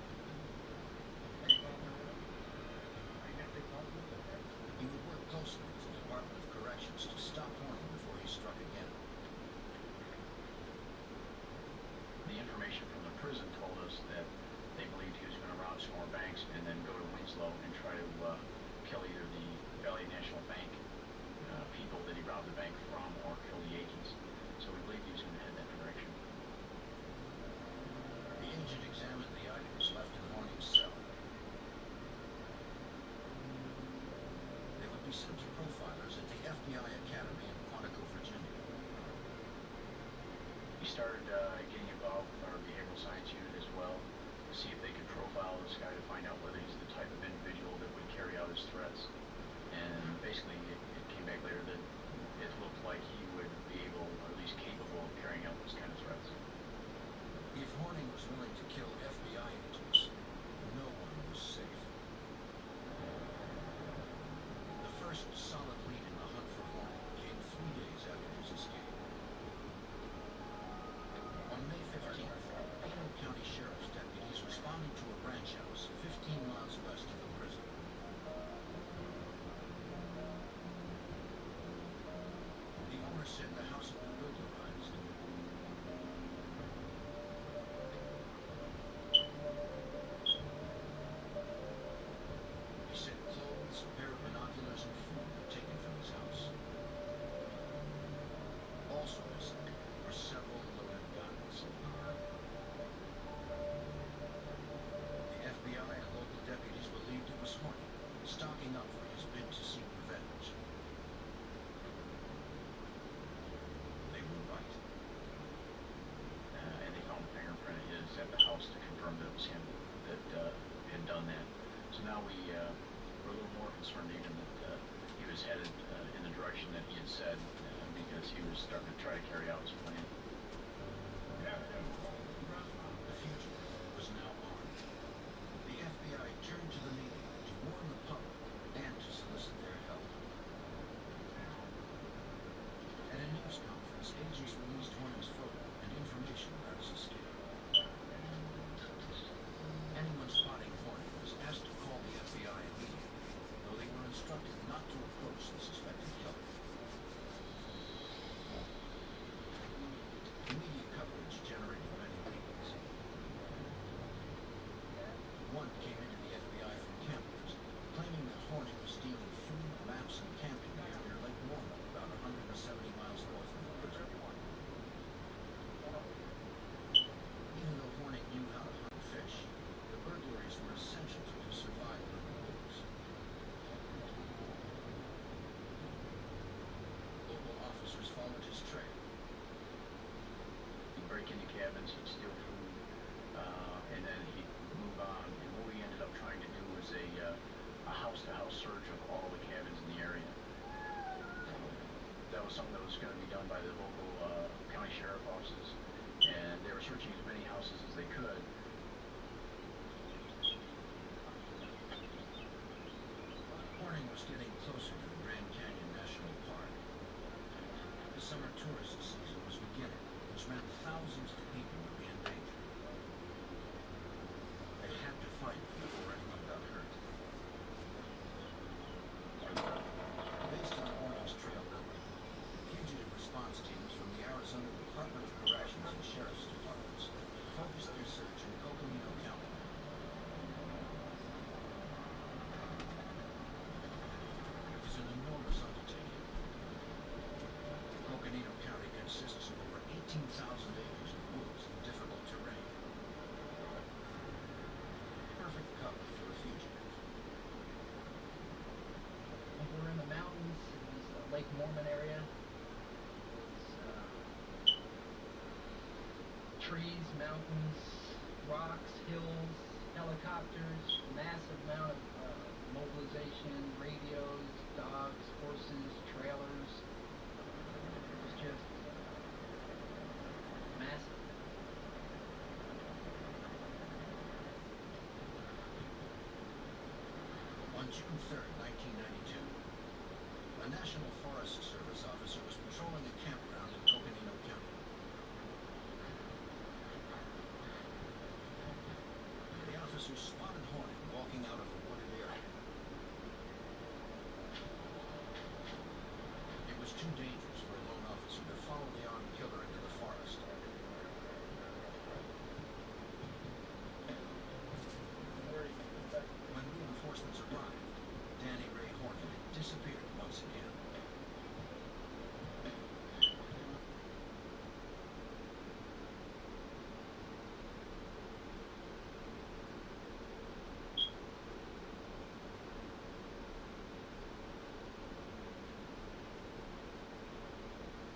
S15: He would work closely with the Department of Corrections to stop Horning before he struck again.
S11: The information from the prison told us that they believed he was going to rob some more banks and then go to Winslow and try to kill either the Valley National Bank people that he robbed the bank from or kill the agents. So we believed he was going to head that direction.
S15: The agent examined the items left in Horning's cell. They would be sent to profilers at the FBI Academy in Quantico, Virginia.
S11: We started getting involved with our behavioral science unit as well to see if they could profile this guy to find out whether he's the type of individual that would carry out his threats. And basically it came back later that it looked like he would be able, or at least capable, of carrying out this kind of threat. now we're a little more concerned even that he was headed in the direction that he had said because he was starting to try to carry out his plan.
S15: The fugitive was now armed. The FBI turned to the media to warn the public and to solicit their help. At a news conference, agents released Horning's photo and information about his escape. Anyone spotting Horning was asked to call the FBI immediately, though they were instructed not to approach the suspected killer. The media coverage generated many leads. One came into the FBI from campers, claiming that Horning was stealing food, maps, and camping gear near Lake Mormon, about 170 miles north of the prison. Even though Horning knew how to hunt fish, the burglaries were essential to his survival in the woods. Local officers followed his trail.
S11: He'd break into cabins, he'd steal food, and then he'd move on. And what we ended up trying to do was a house-to-house search of all the cabins in the area. That was something that was going to be done by the local county sheriff offices, and they were searching as many houses as they could.
S15: Horning was getting closer to the Grand Canyon National Park. The summer tourist season was beginning, which meant thousands of people would be in danger. They had to fight before anyone got hurt. Based on Horning's trail number, fugitive response teams from the Arizona Department of Corrections and Sheriff's Departments focused their search in Coconino County. It was an enormous undertaking. Coconino County consists of over 18,000 acres of woods and difficult terrain. Perfect cover for a fugitive.
S9: Like we're in the mountains, this Lake Mormon area. It's trees, mountains, rocks, hills, helicopters, massive amount of mobilization, radios, dogs, horses, trailers. It's just massive.
S15: On June 3rd, 1992, a National Forest Service officer was patrolling a campground in Coconino County. The officer spotted Horning walking out of a wooded area. It was too dangerous for a lone officer to follow the armed killer into the forest. When reinforcements arrived, Danny Ray Horning had disappeared once again.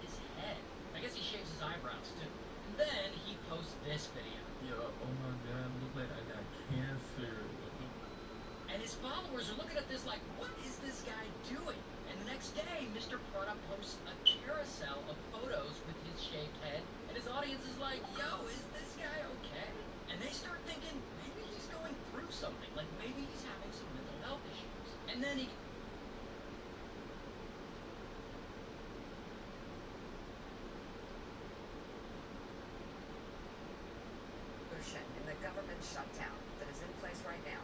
S13: His head. I guess he shaves his eyebrows too. And then he posts this video.
S4: Yo, oh my god, look like I got cancer.
S13: And his followers are looking at this like, what is this guy doing? And the next day, Mr. Prada posts a carousel of photos with his shaved head, and his audience is like, yo, is this guy okay? And they start thinking, maybe he's going through something, like maybe he's having some mental health issues. And then he...
S12: In the government shutdown that is in place right now,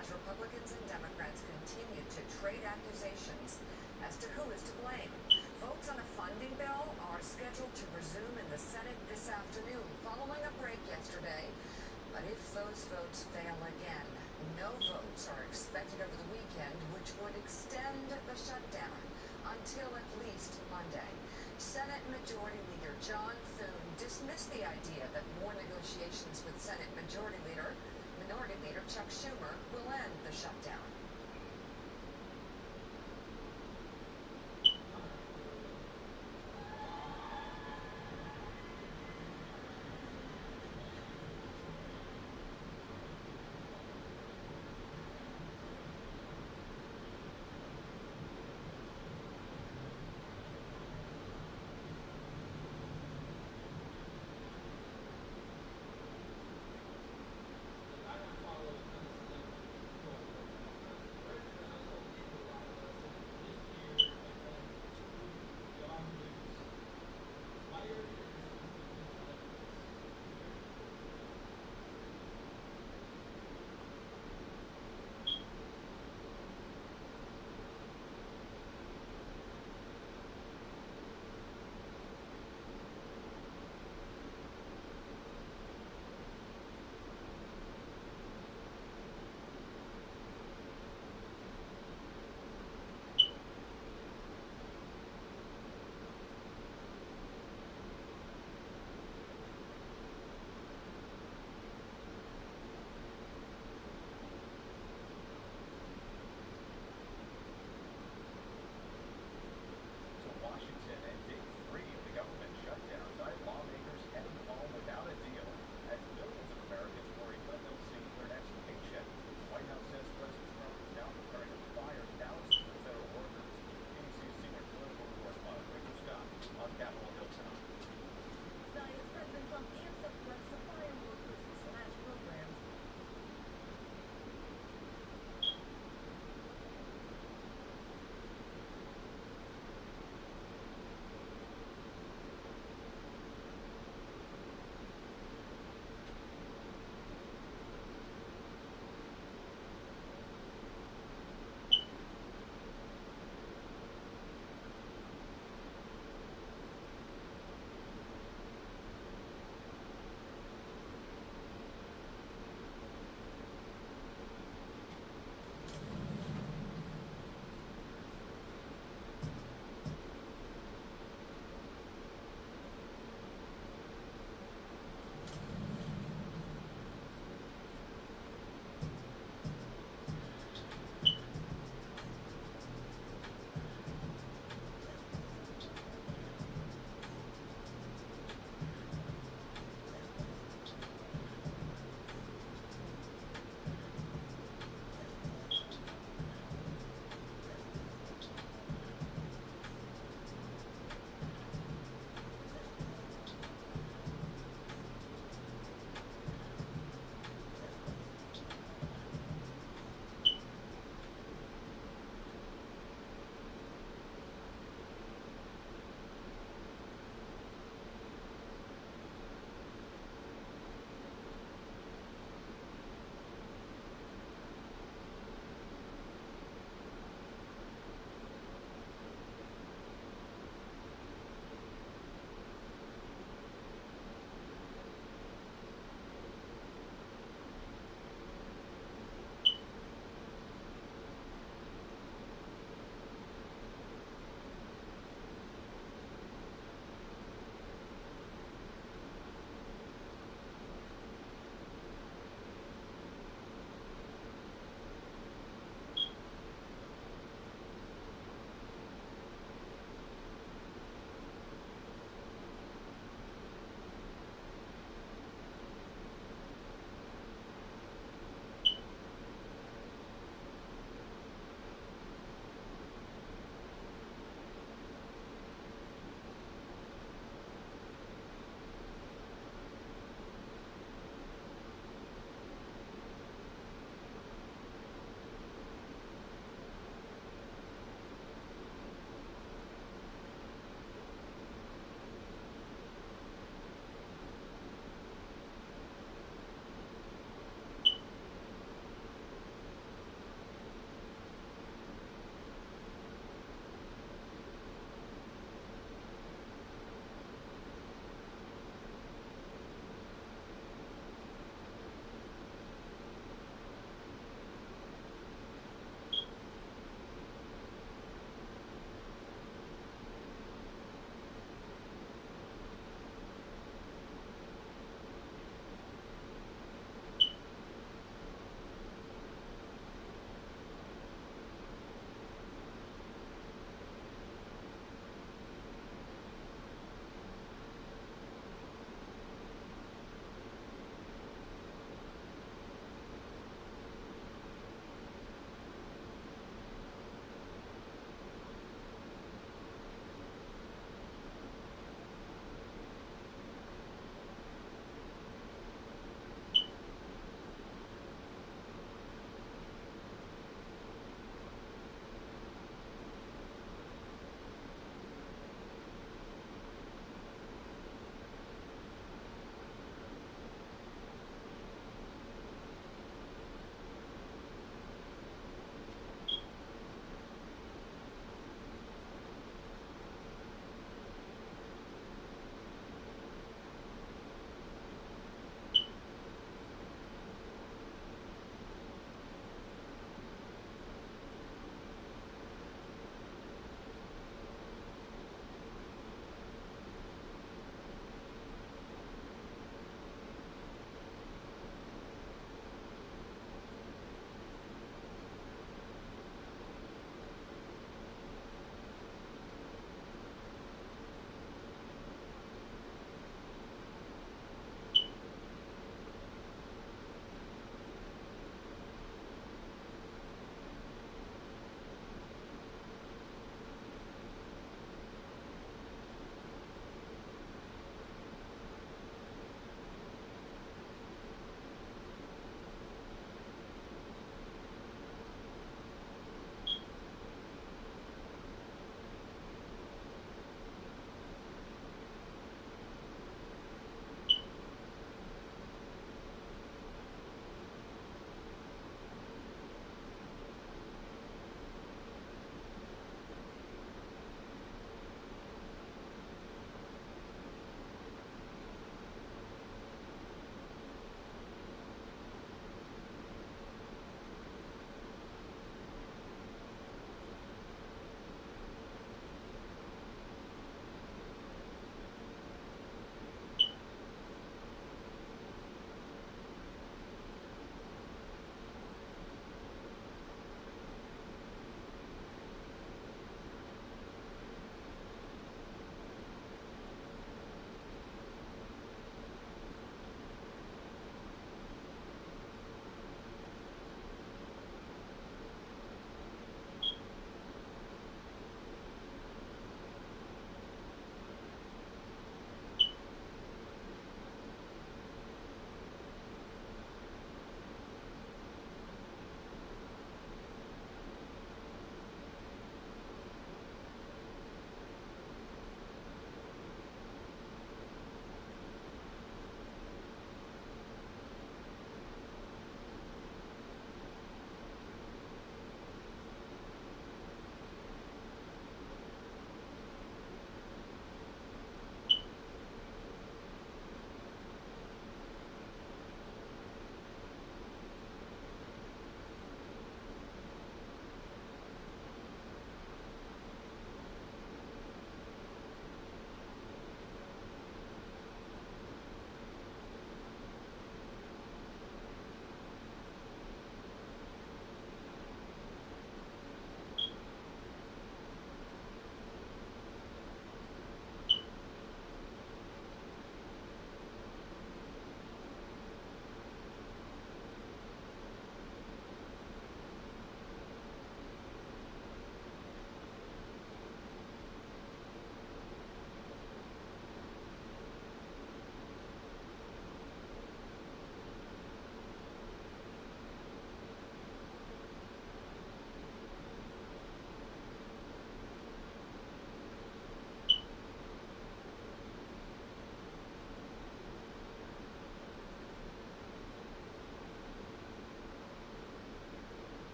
S12: as Republicans and Democrats continue to trade accusations as to who is to blame. Votes on a funding bill are scheduled to resume in the Senate this afternoon, following a break yesterday. But if those votes fail again, no votes are expected over the weekend, which would extend the shutdown until at least Monday. Senate Majority Leader John Thune dismissed the idea that more negotiations with Senate Minority Leader Chuck Schumer will end the shutdown.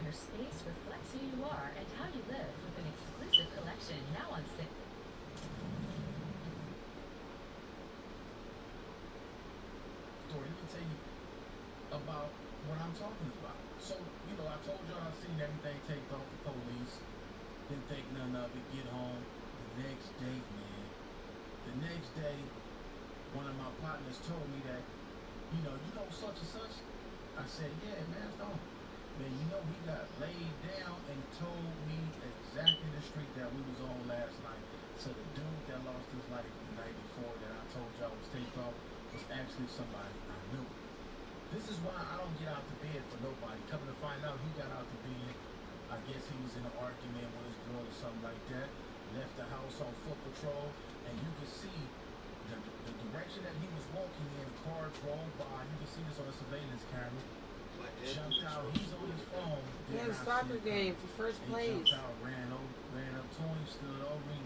S6: Designer space reflects who you are and how you live with an exclusive collection now on sale.
S4: Story, let me tell you about what I'm talking about. So, you know, I told y'all I seen everything take off the police. Didn't think none of it. Get home the next day, man. The next day, one of my partners told me that, you know such and such. I said, yeah, man, it's on. Man, you know he got laid down and told me exactly the street that we was on last night. So the dude that lost his life the night before that I told y'all was take off was actually somebody I knew. This is why I don't get out to bed for nobody. Coming to find out, he got out to bed. I guess he was in an argument with his girl or something like that. Left the house on foot patrol, and you can see the direction that he was walking in. Car drove by. You can see this on the surveillance camera. Jumped out. He's on his phone.
S18: He had a soccer game for first place.
S4: He jumped out, ran up to him, stood over him.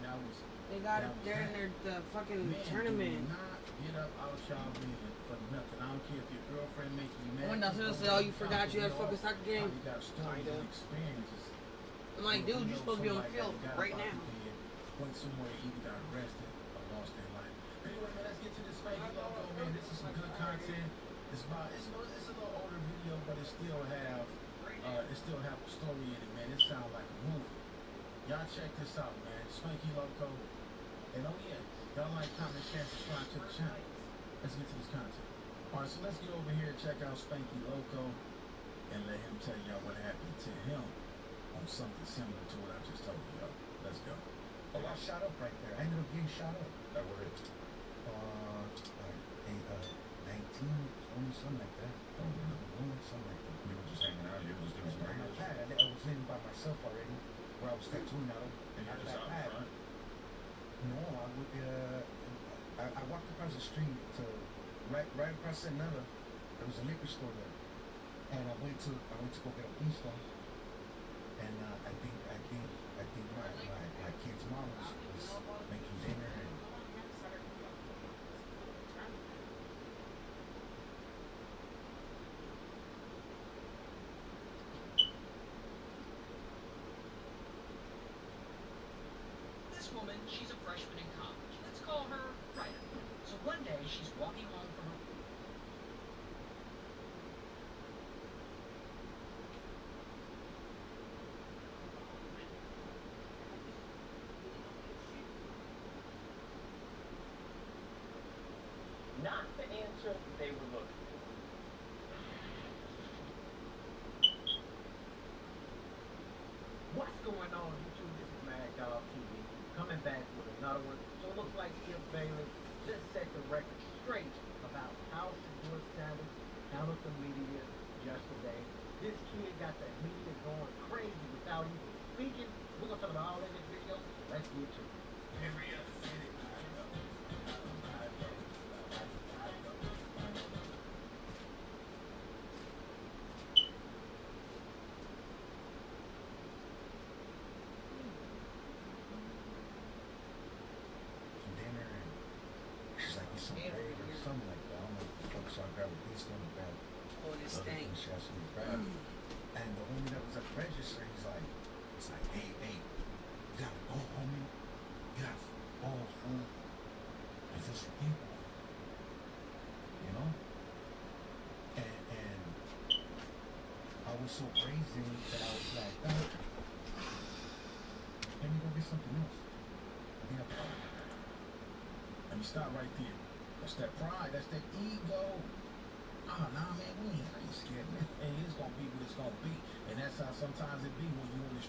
S18: They got it there in the fucking tournament.
S4: Do not get up out y'all bed for nothing. I don't care if your girlfriend makes you mad.
S18: When nothing else, oh, you forgot you had a fucking soccer game.
S4: You got stories and experiences.
S18: I'm like, dude, you're supposed to be on the field right now.
S4: Went somewhere, either got arrested or lost their life. Anyway, man, let's get to this Spanky logo, man. This is some good content. It's a little older video, but it still have a story in it, man. It sounds like a movie. Y'all check this out, man. Spanky logo. And oh yeah, y'all like, comment, share, subscribe to the channel. Let's get to this content. Alright, so let's get over here and check out Spanky logo and let him tell y'all what happened to him on something similar to what I just told you, y'all. Let's go. Oh, I shot up right there. I ended up getting shot up. That word is 19, 20, something like that. Something like that. You were just hanging out, you were just doing some regular shit. I was in by myself already, where I was tattooing out.
S5: And you're just out in front?
S4: No, I walked across the street to right across another. There was a liquor store there, and I went to go get a Keystone, and I think my kid's mom was making dinner and.
S13: This woman, she's a freshman in college. Let's call her Ryder. So one day, she's walking home from her...
S22: Not the answer they were looking for. What's going on, YouTube? This is Mad Dog TV, coming back with another one. So it looks like Skip Bayless just set the record straight about how Shadur Savage handled the media yesterday. This kid got the media going crazy without even speaking. We're going to talk about all that in this video. Let's get to it.
S4: Something like that. I don't know if the folks saw grab a piece on the back.
S18: Oh, this thing.
S4: She asked me to grab it. And the homie that was at the register, he's like, hey, you gotta go, homie. You gotta go, fool. Is this for people? You know? And I was so crazy that I was like, let me go get something else. Let me stop right there. That's that pride, that's that ego. Nah, man, I ain't scared, man. Hey, it's gonna be what it's gonna be. And that's how sometimes it be when you in the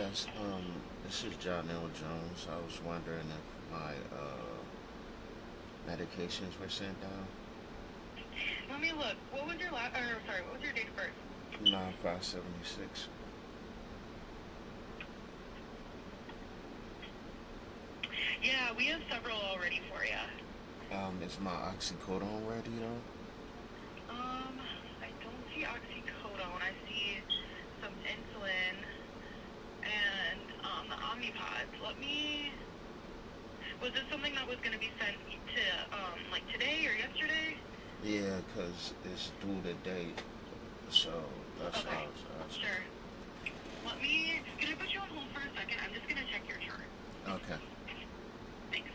S2: Yes, this is John L. Jones. I was wondering if my medications were sent down.
S10: Let me look. What was your what was your date of birth?
S2: 9576.
S10: Yeah, we have several already for you.
S2: Is my oxycodone ready though?
S10: I don't see oxycodone. I see some insulin and the Omnipods. Was this something that was going to be sent to, like today or yesterday?
S2: Yeah, 'cause it's due today, so that's
S10: Okay,
S2: why I was asking.
S10: sure. Can I put you on hold for a second? I'm just going to check your chart.
S2: Okay.
S10: Thanks.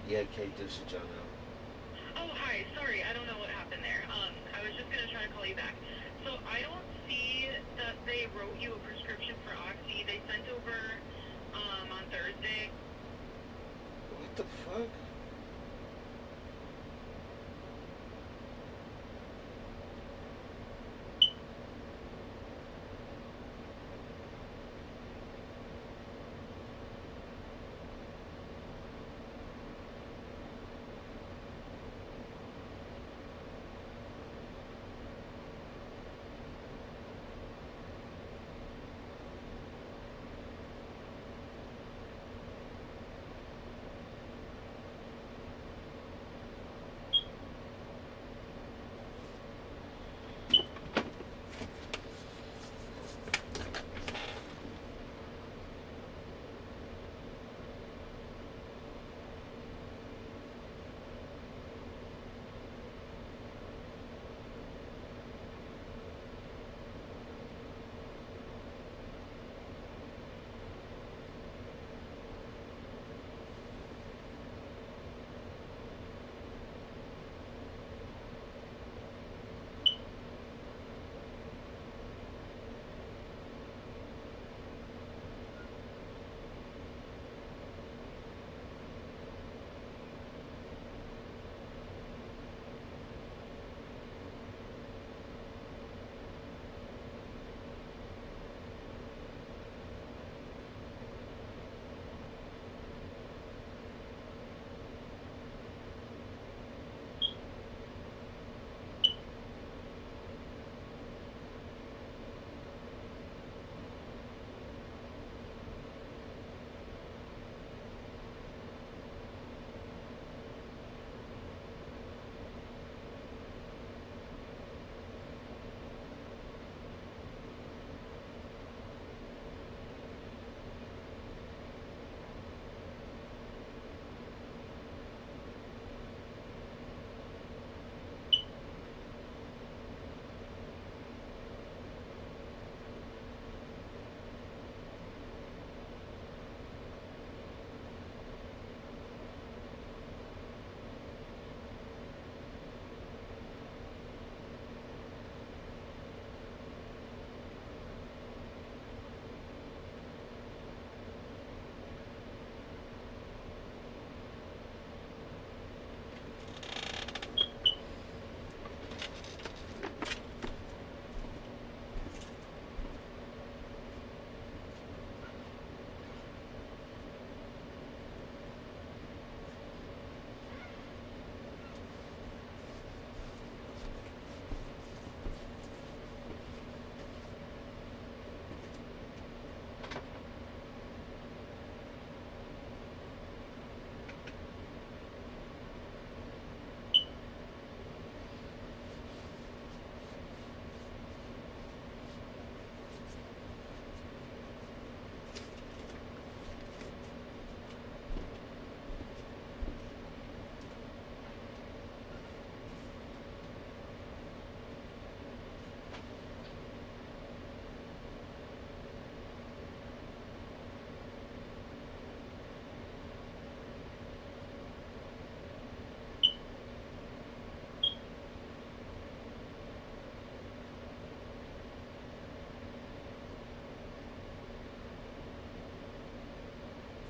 S2: Yeah, Kate, this is John.
S10: Oh, hi. Sorry, I don't know what happened there. I was just gonna try to call you back. So I don't see that they wrote you a prescription for Oxy. They sent over on Thursday.
S2: What the fuck?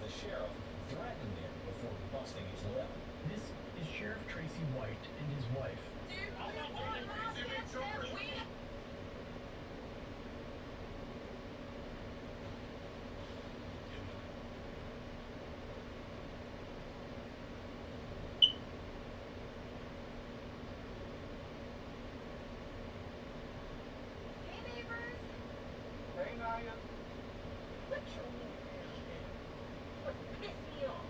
S14: The sheriff threatened him before busting his lip. This is Sheriff Tracy White and his wife.
S1: Hey, neighbors.
S20: Hey, Naya.
S1: What your ass did? What pissed me off?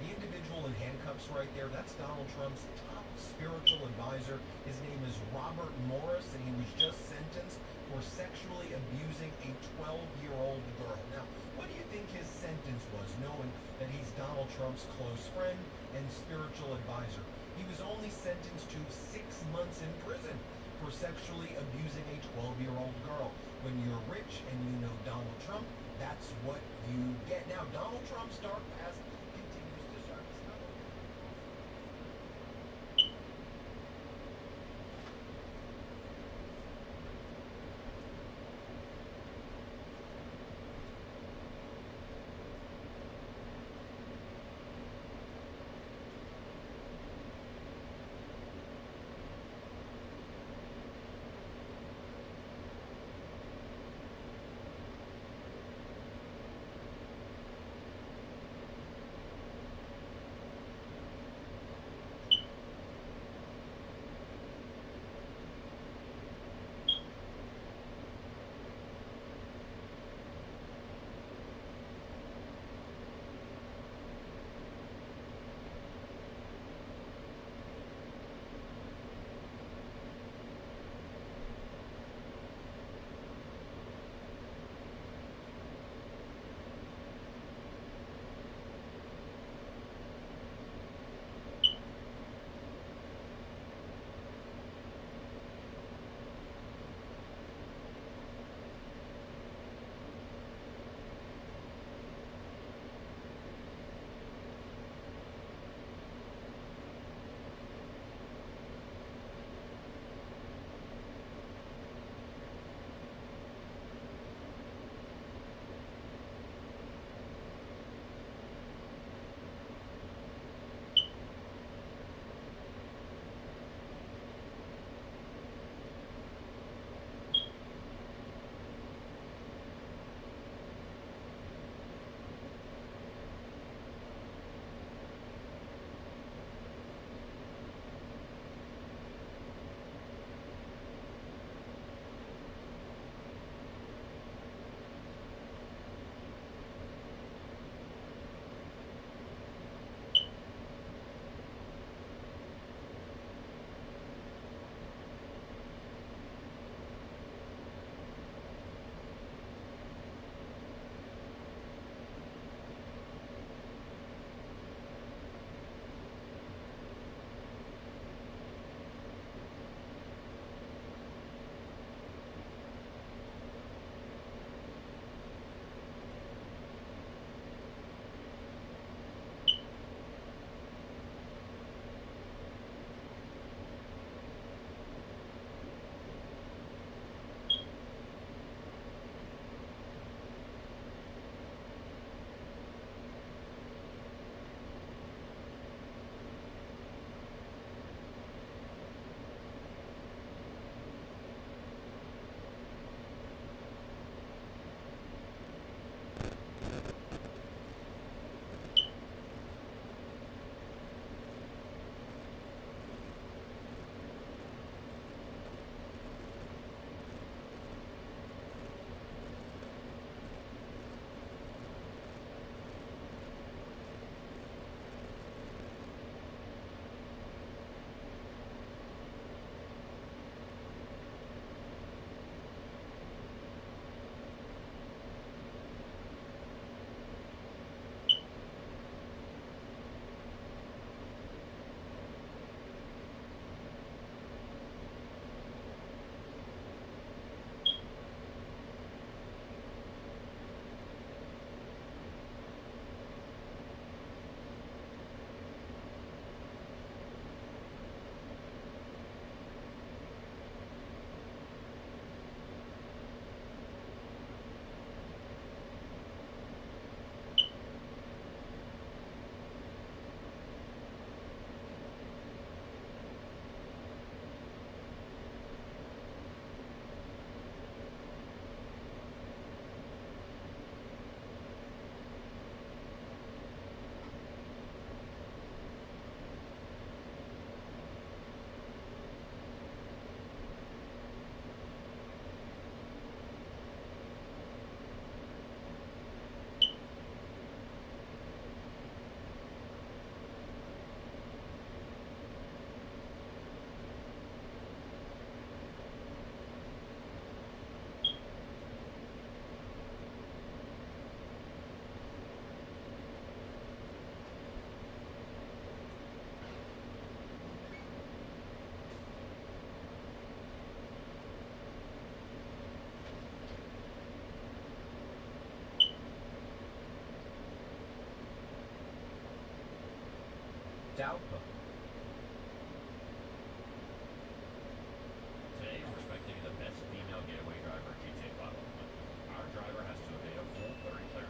S14: The individual in handcuffs right there, that's Donald Trump's top spiritual advisor. His name is Robert Morris, and he was just sentenced for sexually abusing a 12-year-old girl. Now, what do you think his sentence was, knowing that he's Donald Trump's close friend and spiritual advisor?
S3: He was only sentenced to 6 months in prison for sexually abusing a 12-year-old girl. When you're rich and you know Donald Trump, that's what you get. Now, Donald Trump's dark past continues to surface.
S14: output. Today, we're expecting the best female getaway driver at GTA 5 on the planet. Our driver has to evade a full 30 clear.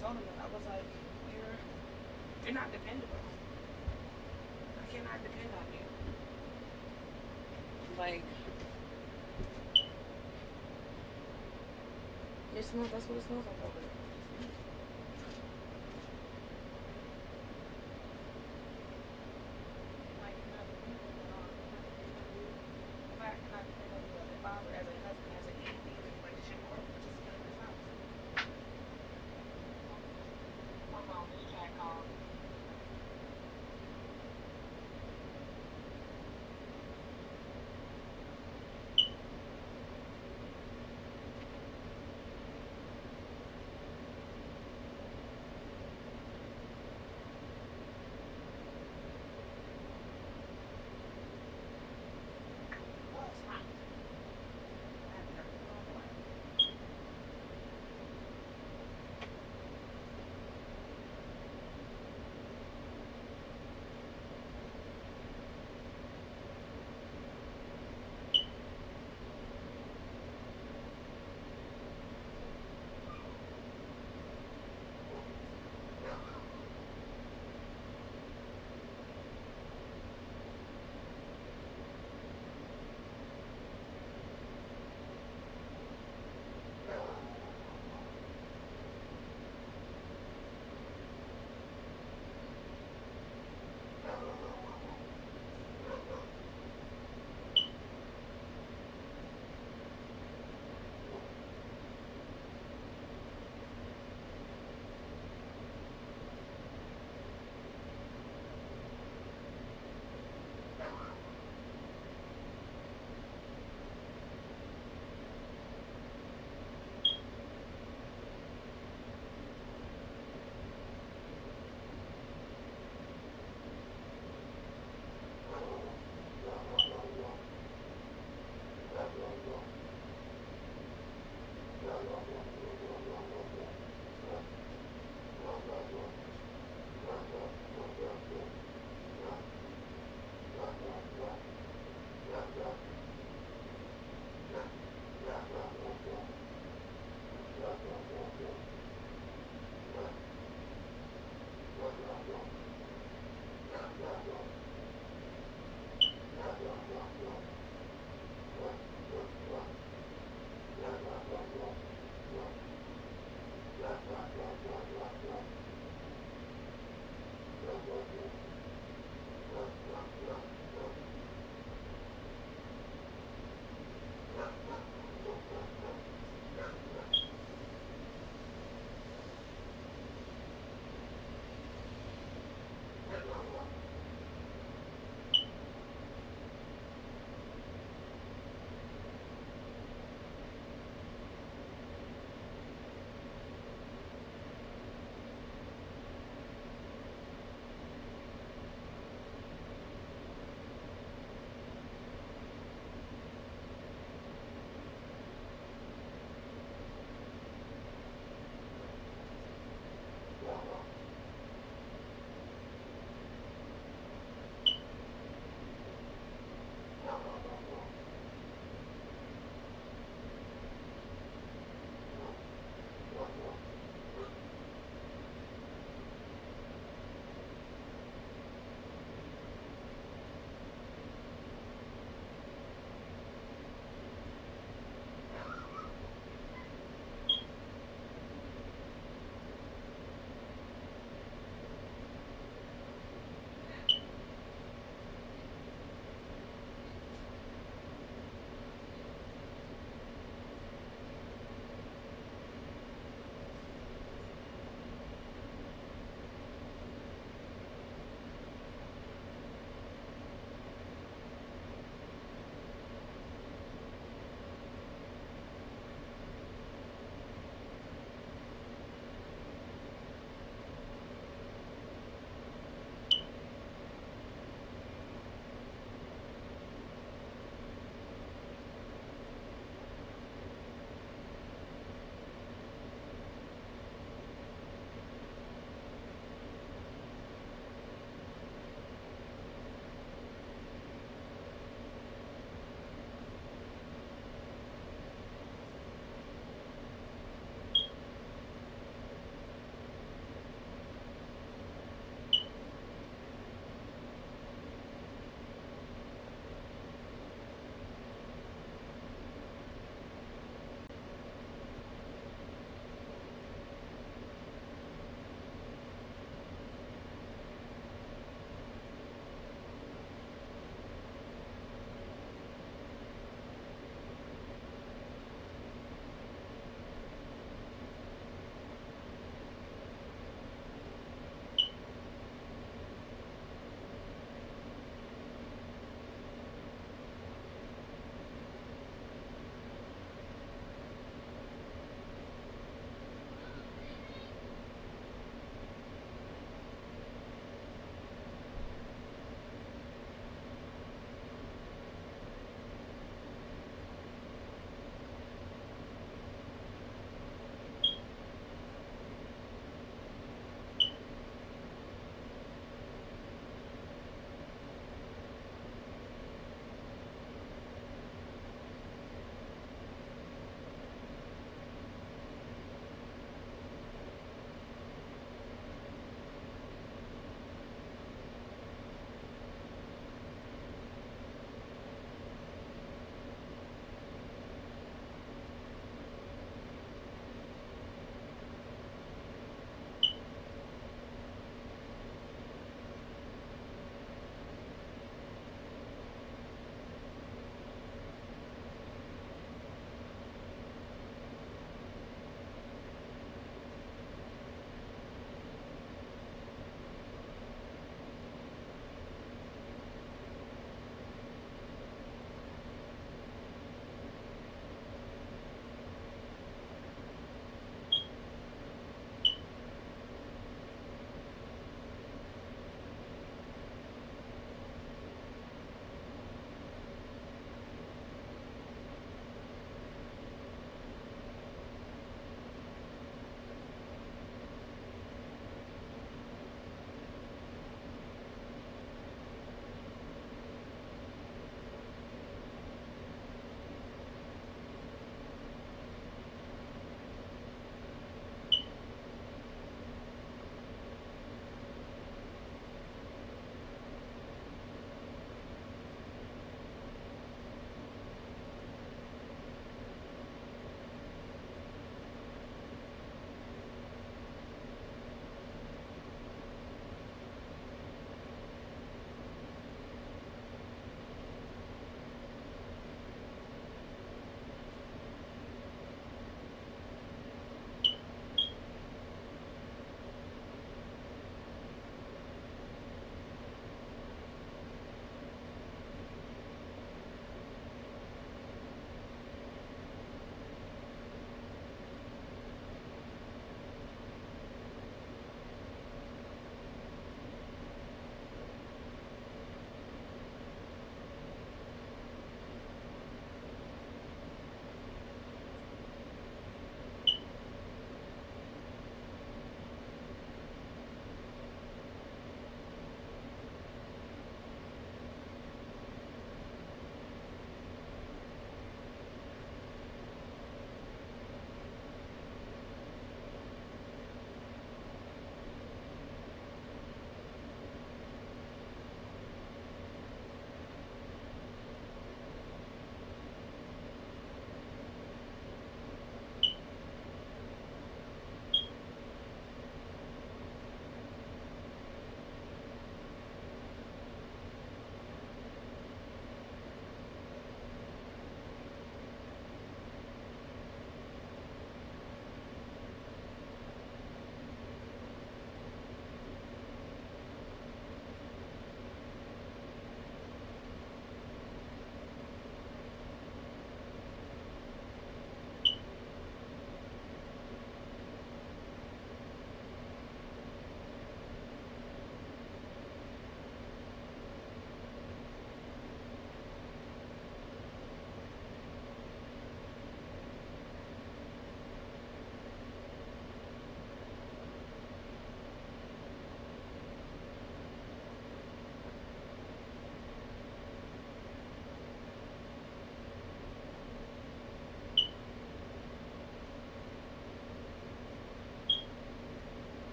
S8: told him that. I was like, you're not dependable. I cannot depend on you. Like, it smells, that's what it smells like over there. Like, you're not dependable at all. If I cannot depend on you as a father, as a husband, as a anything in a relationship, or just in this house. My mom is trying to call.
S21: Yeah,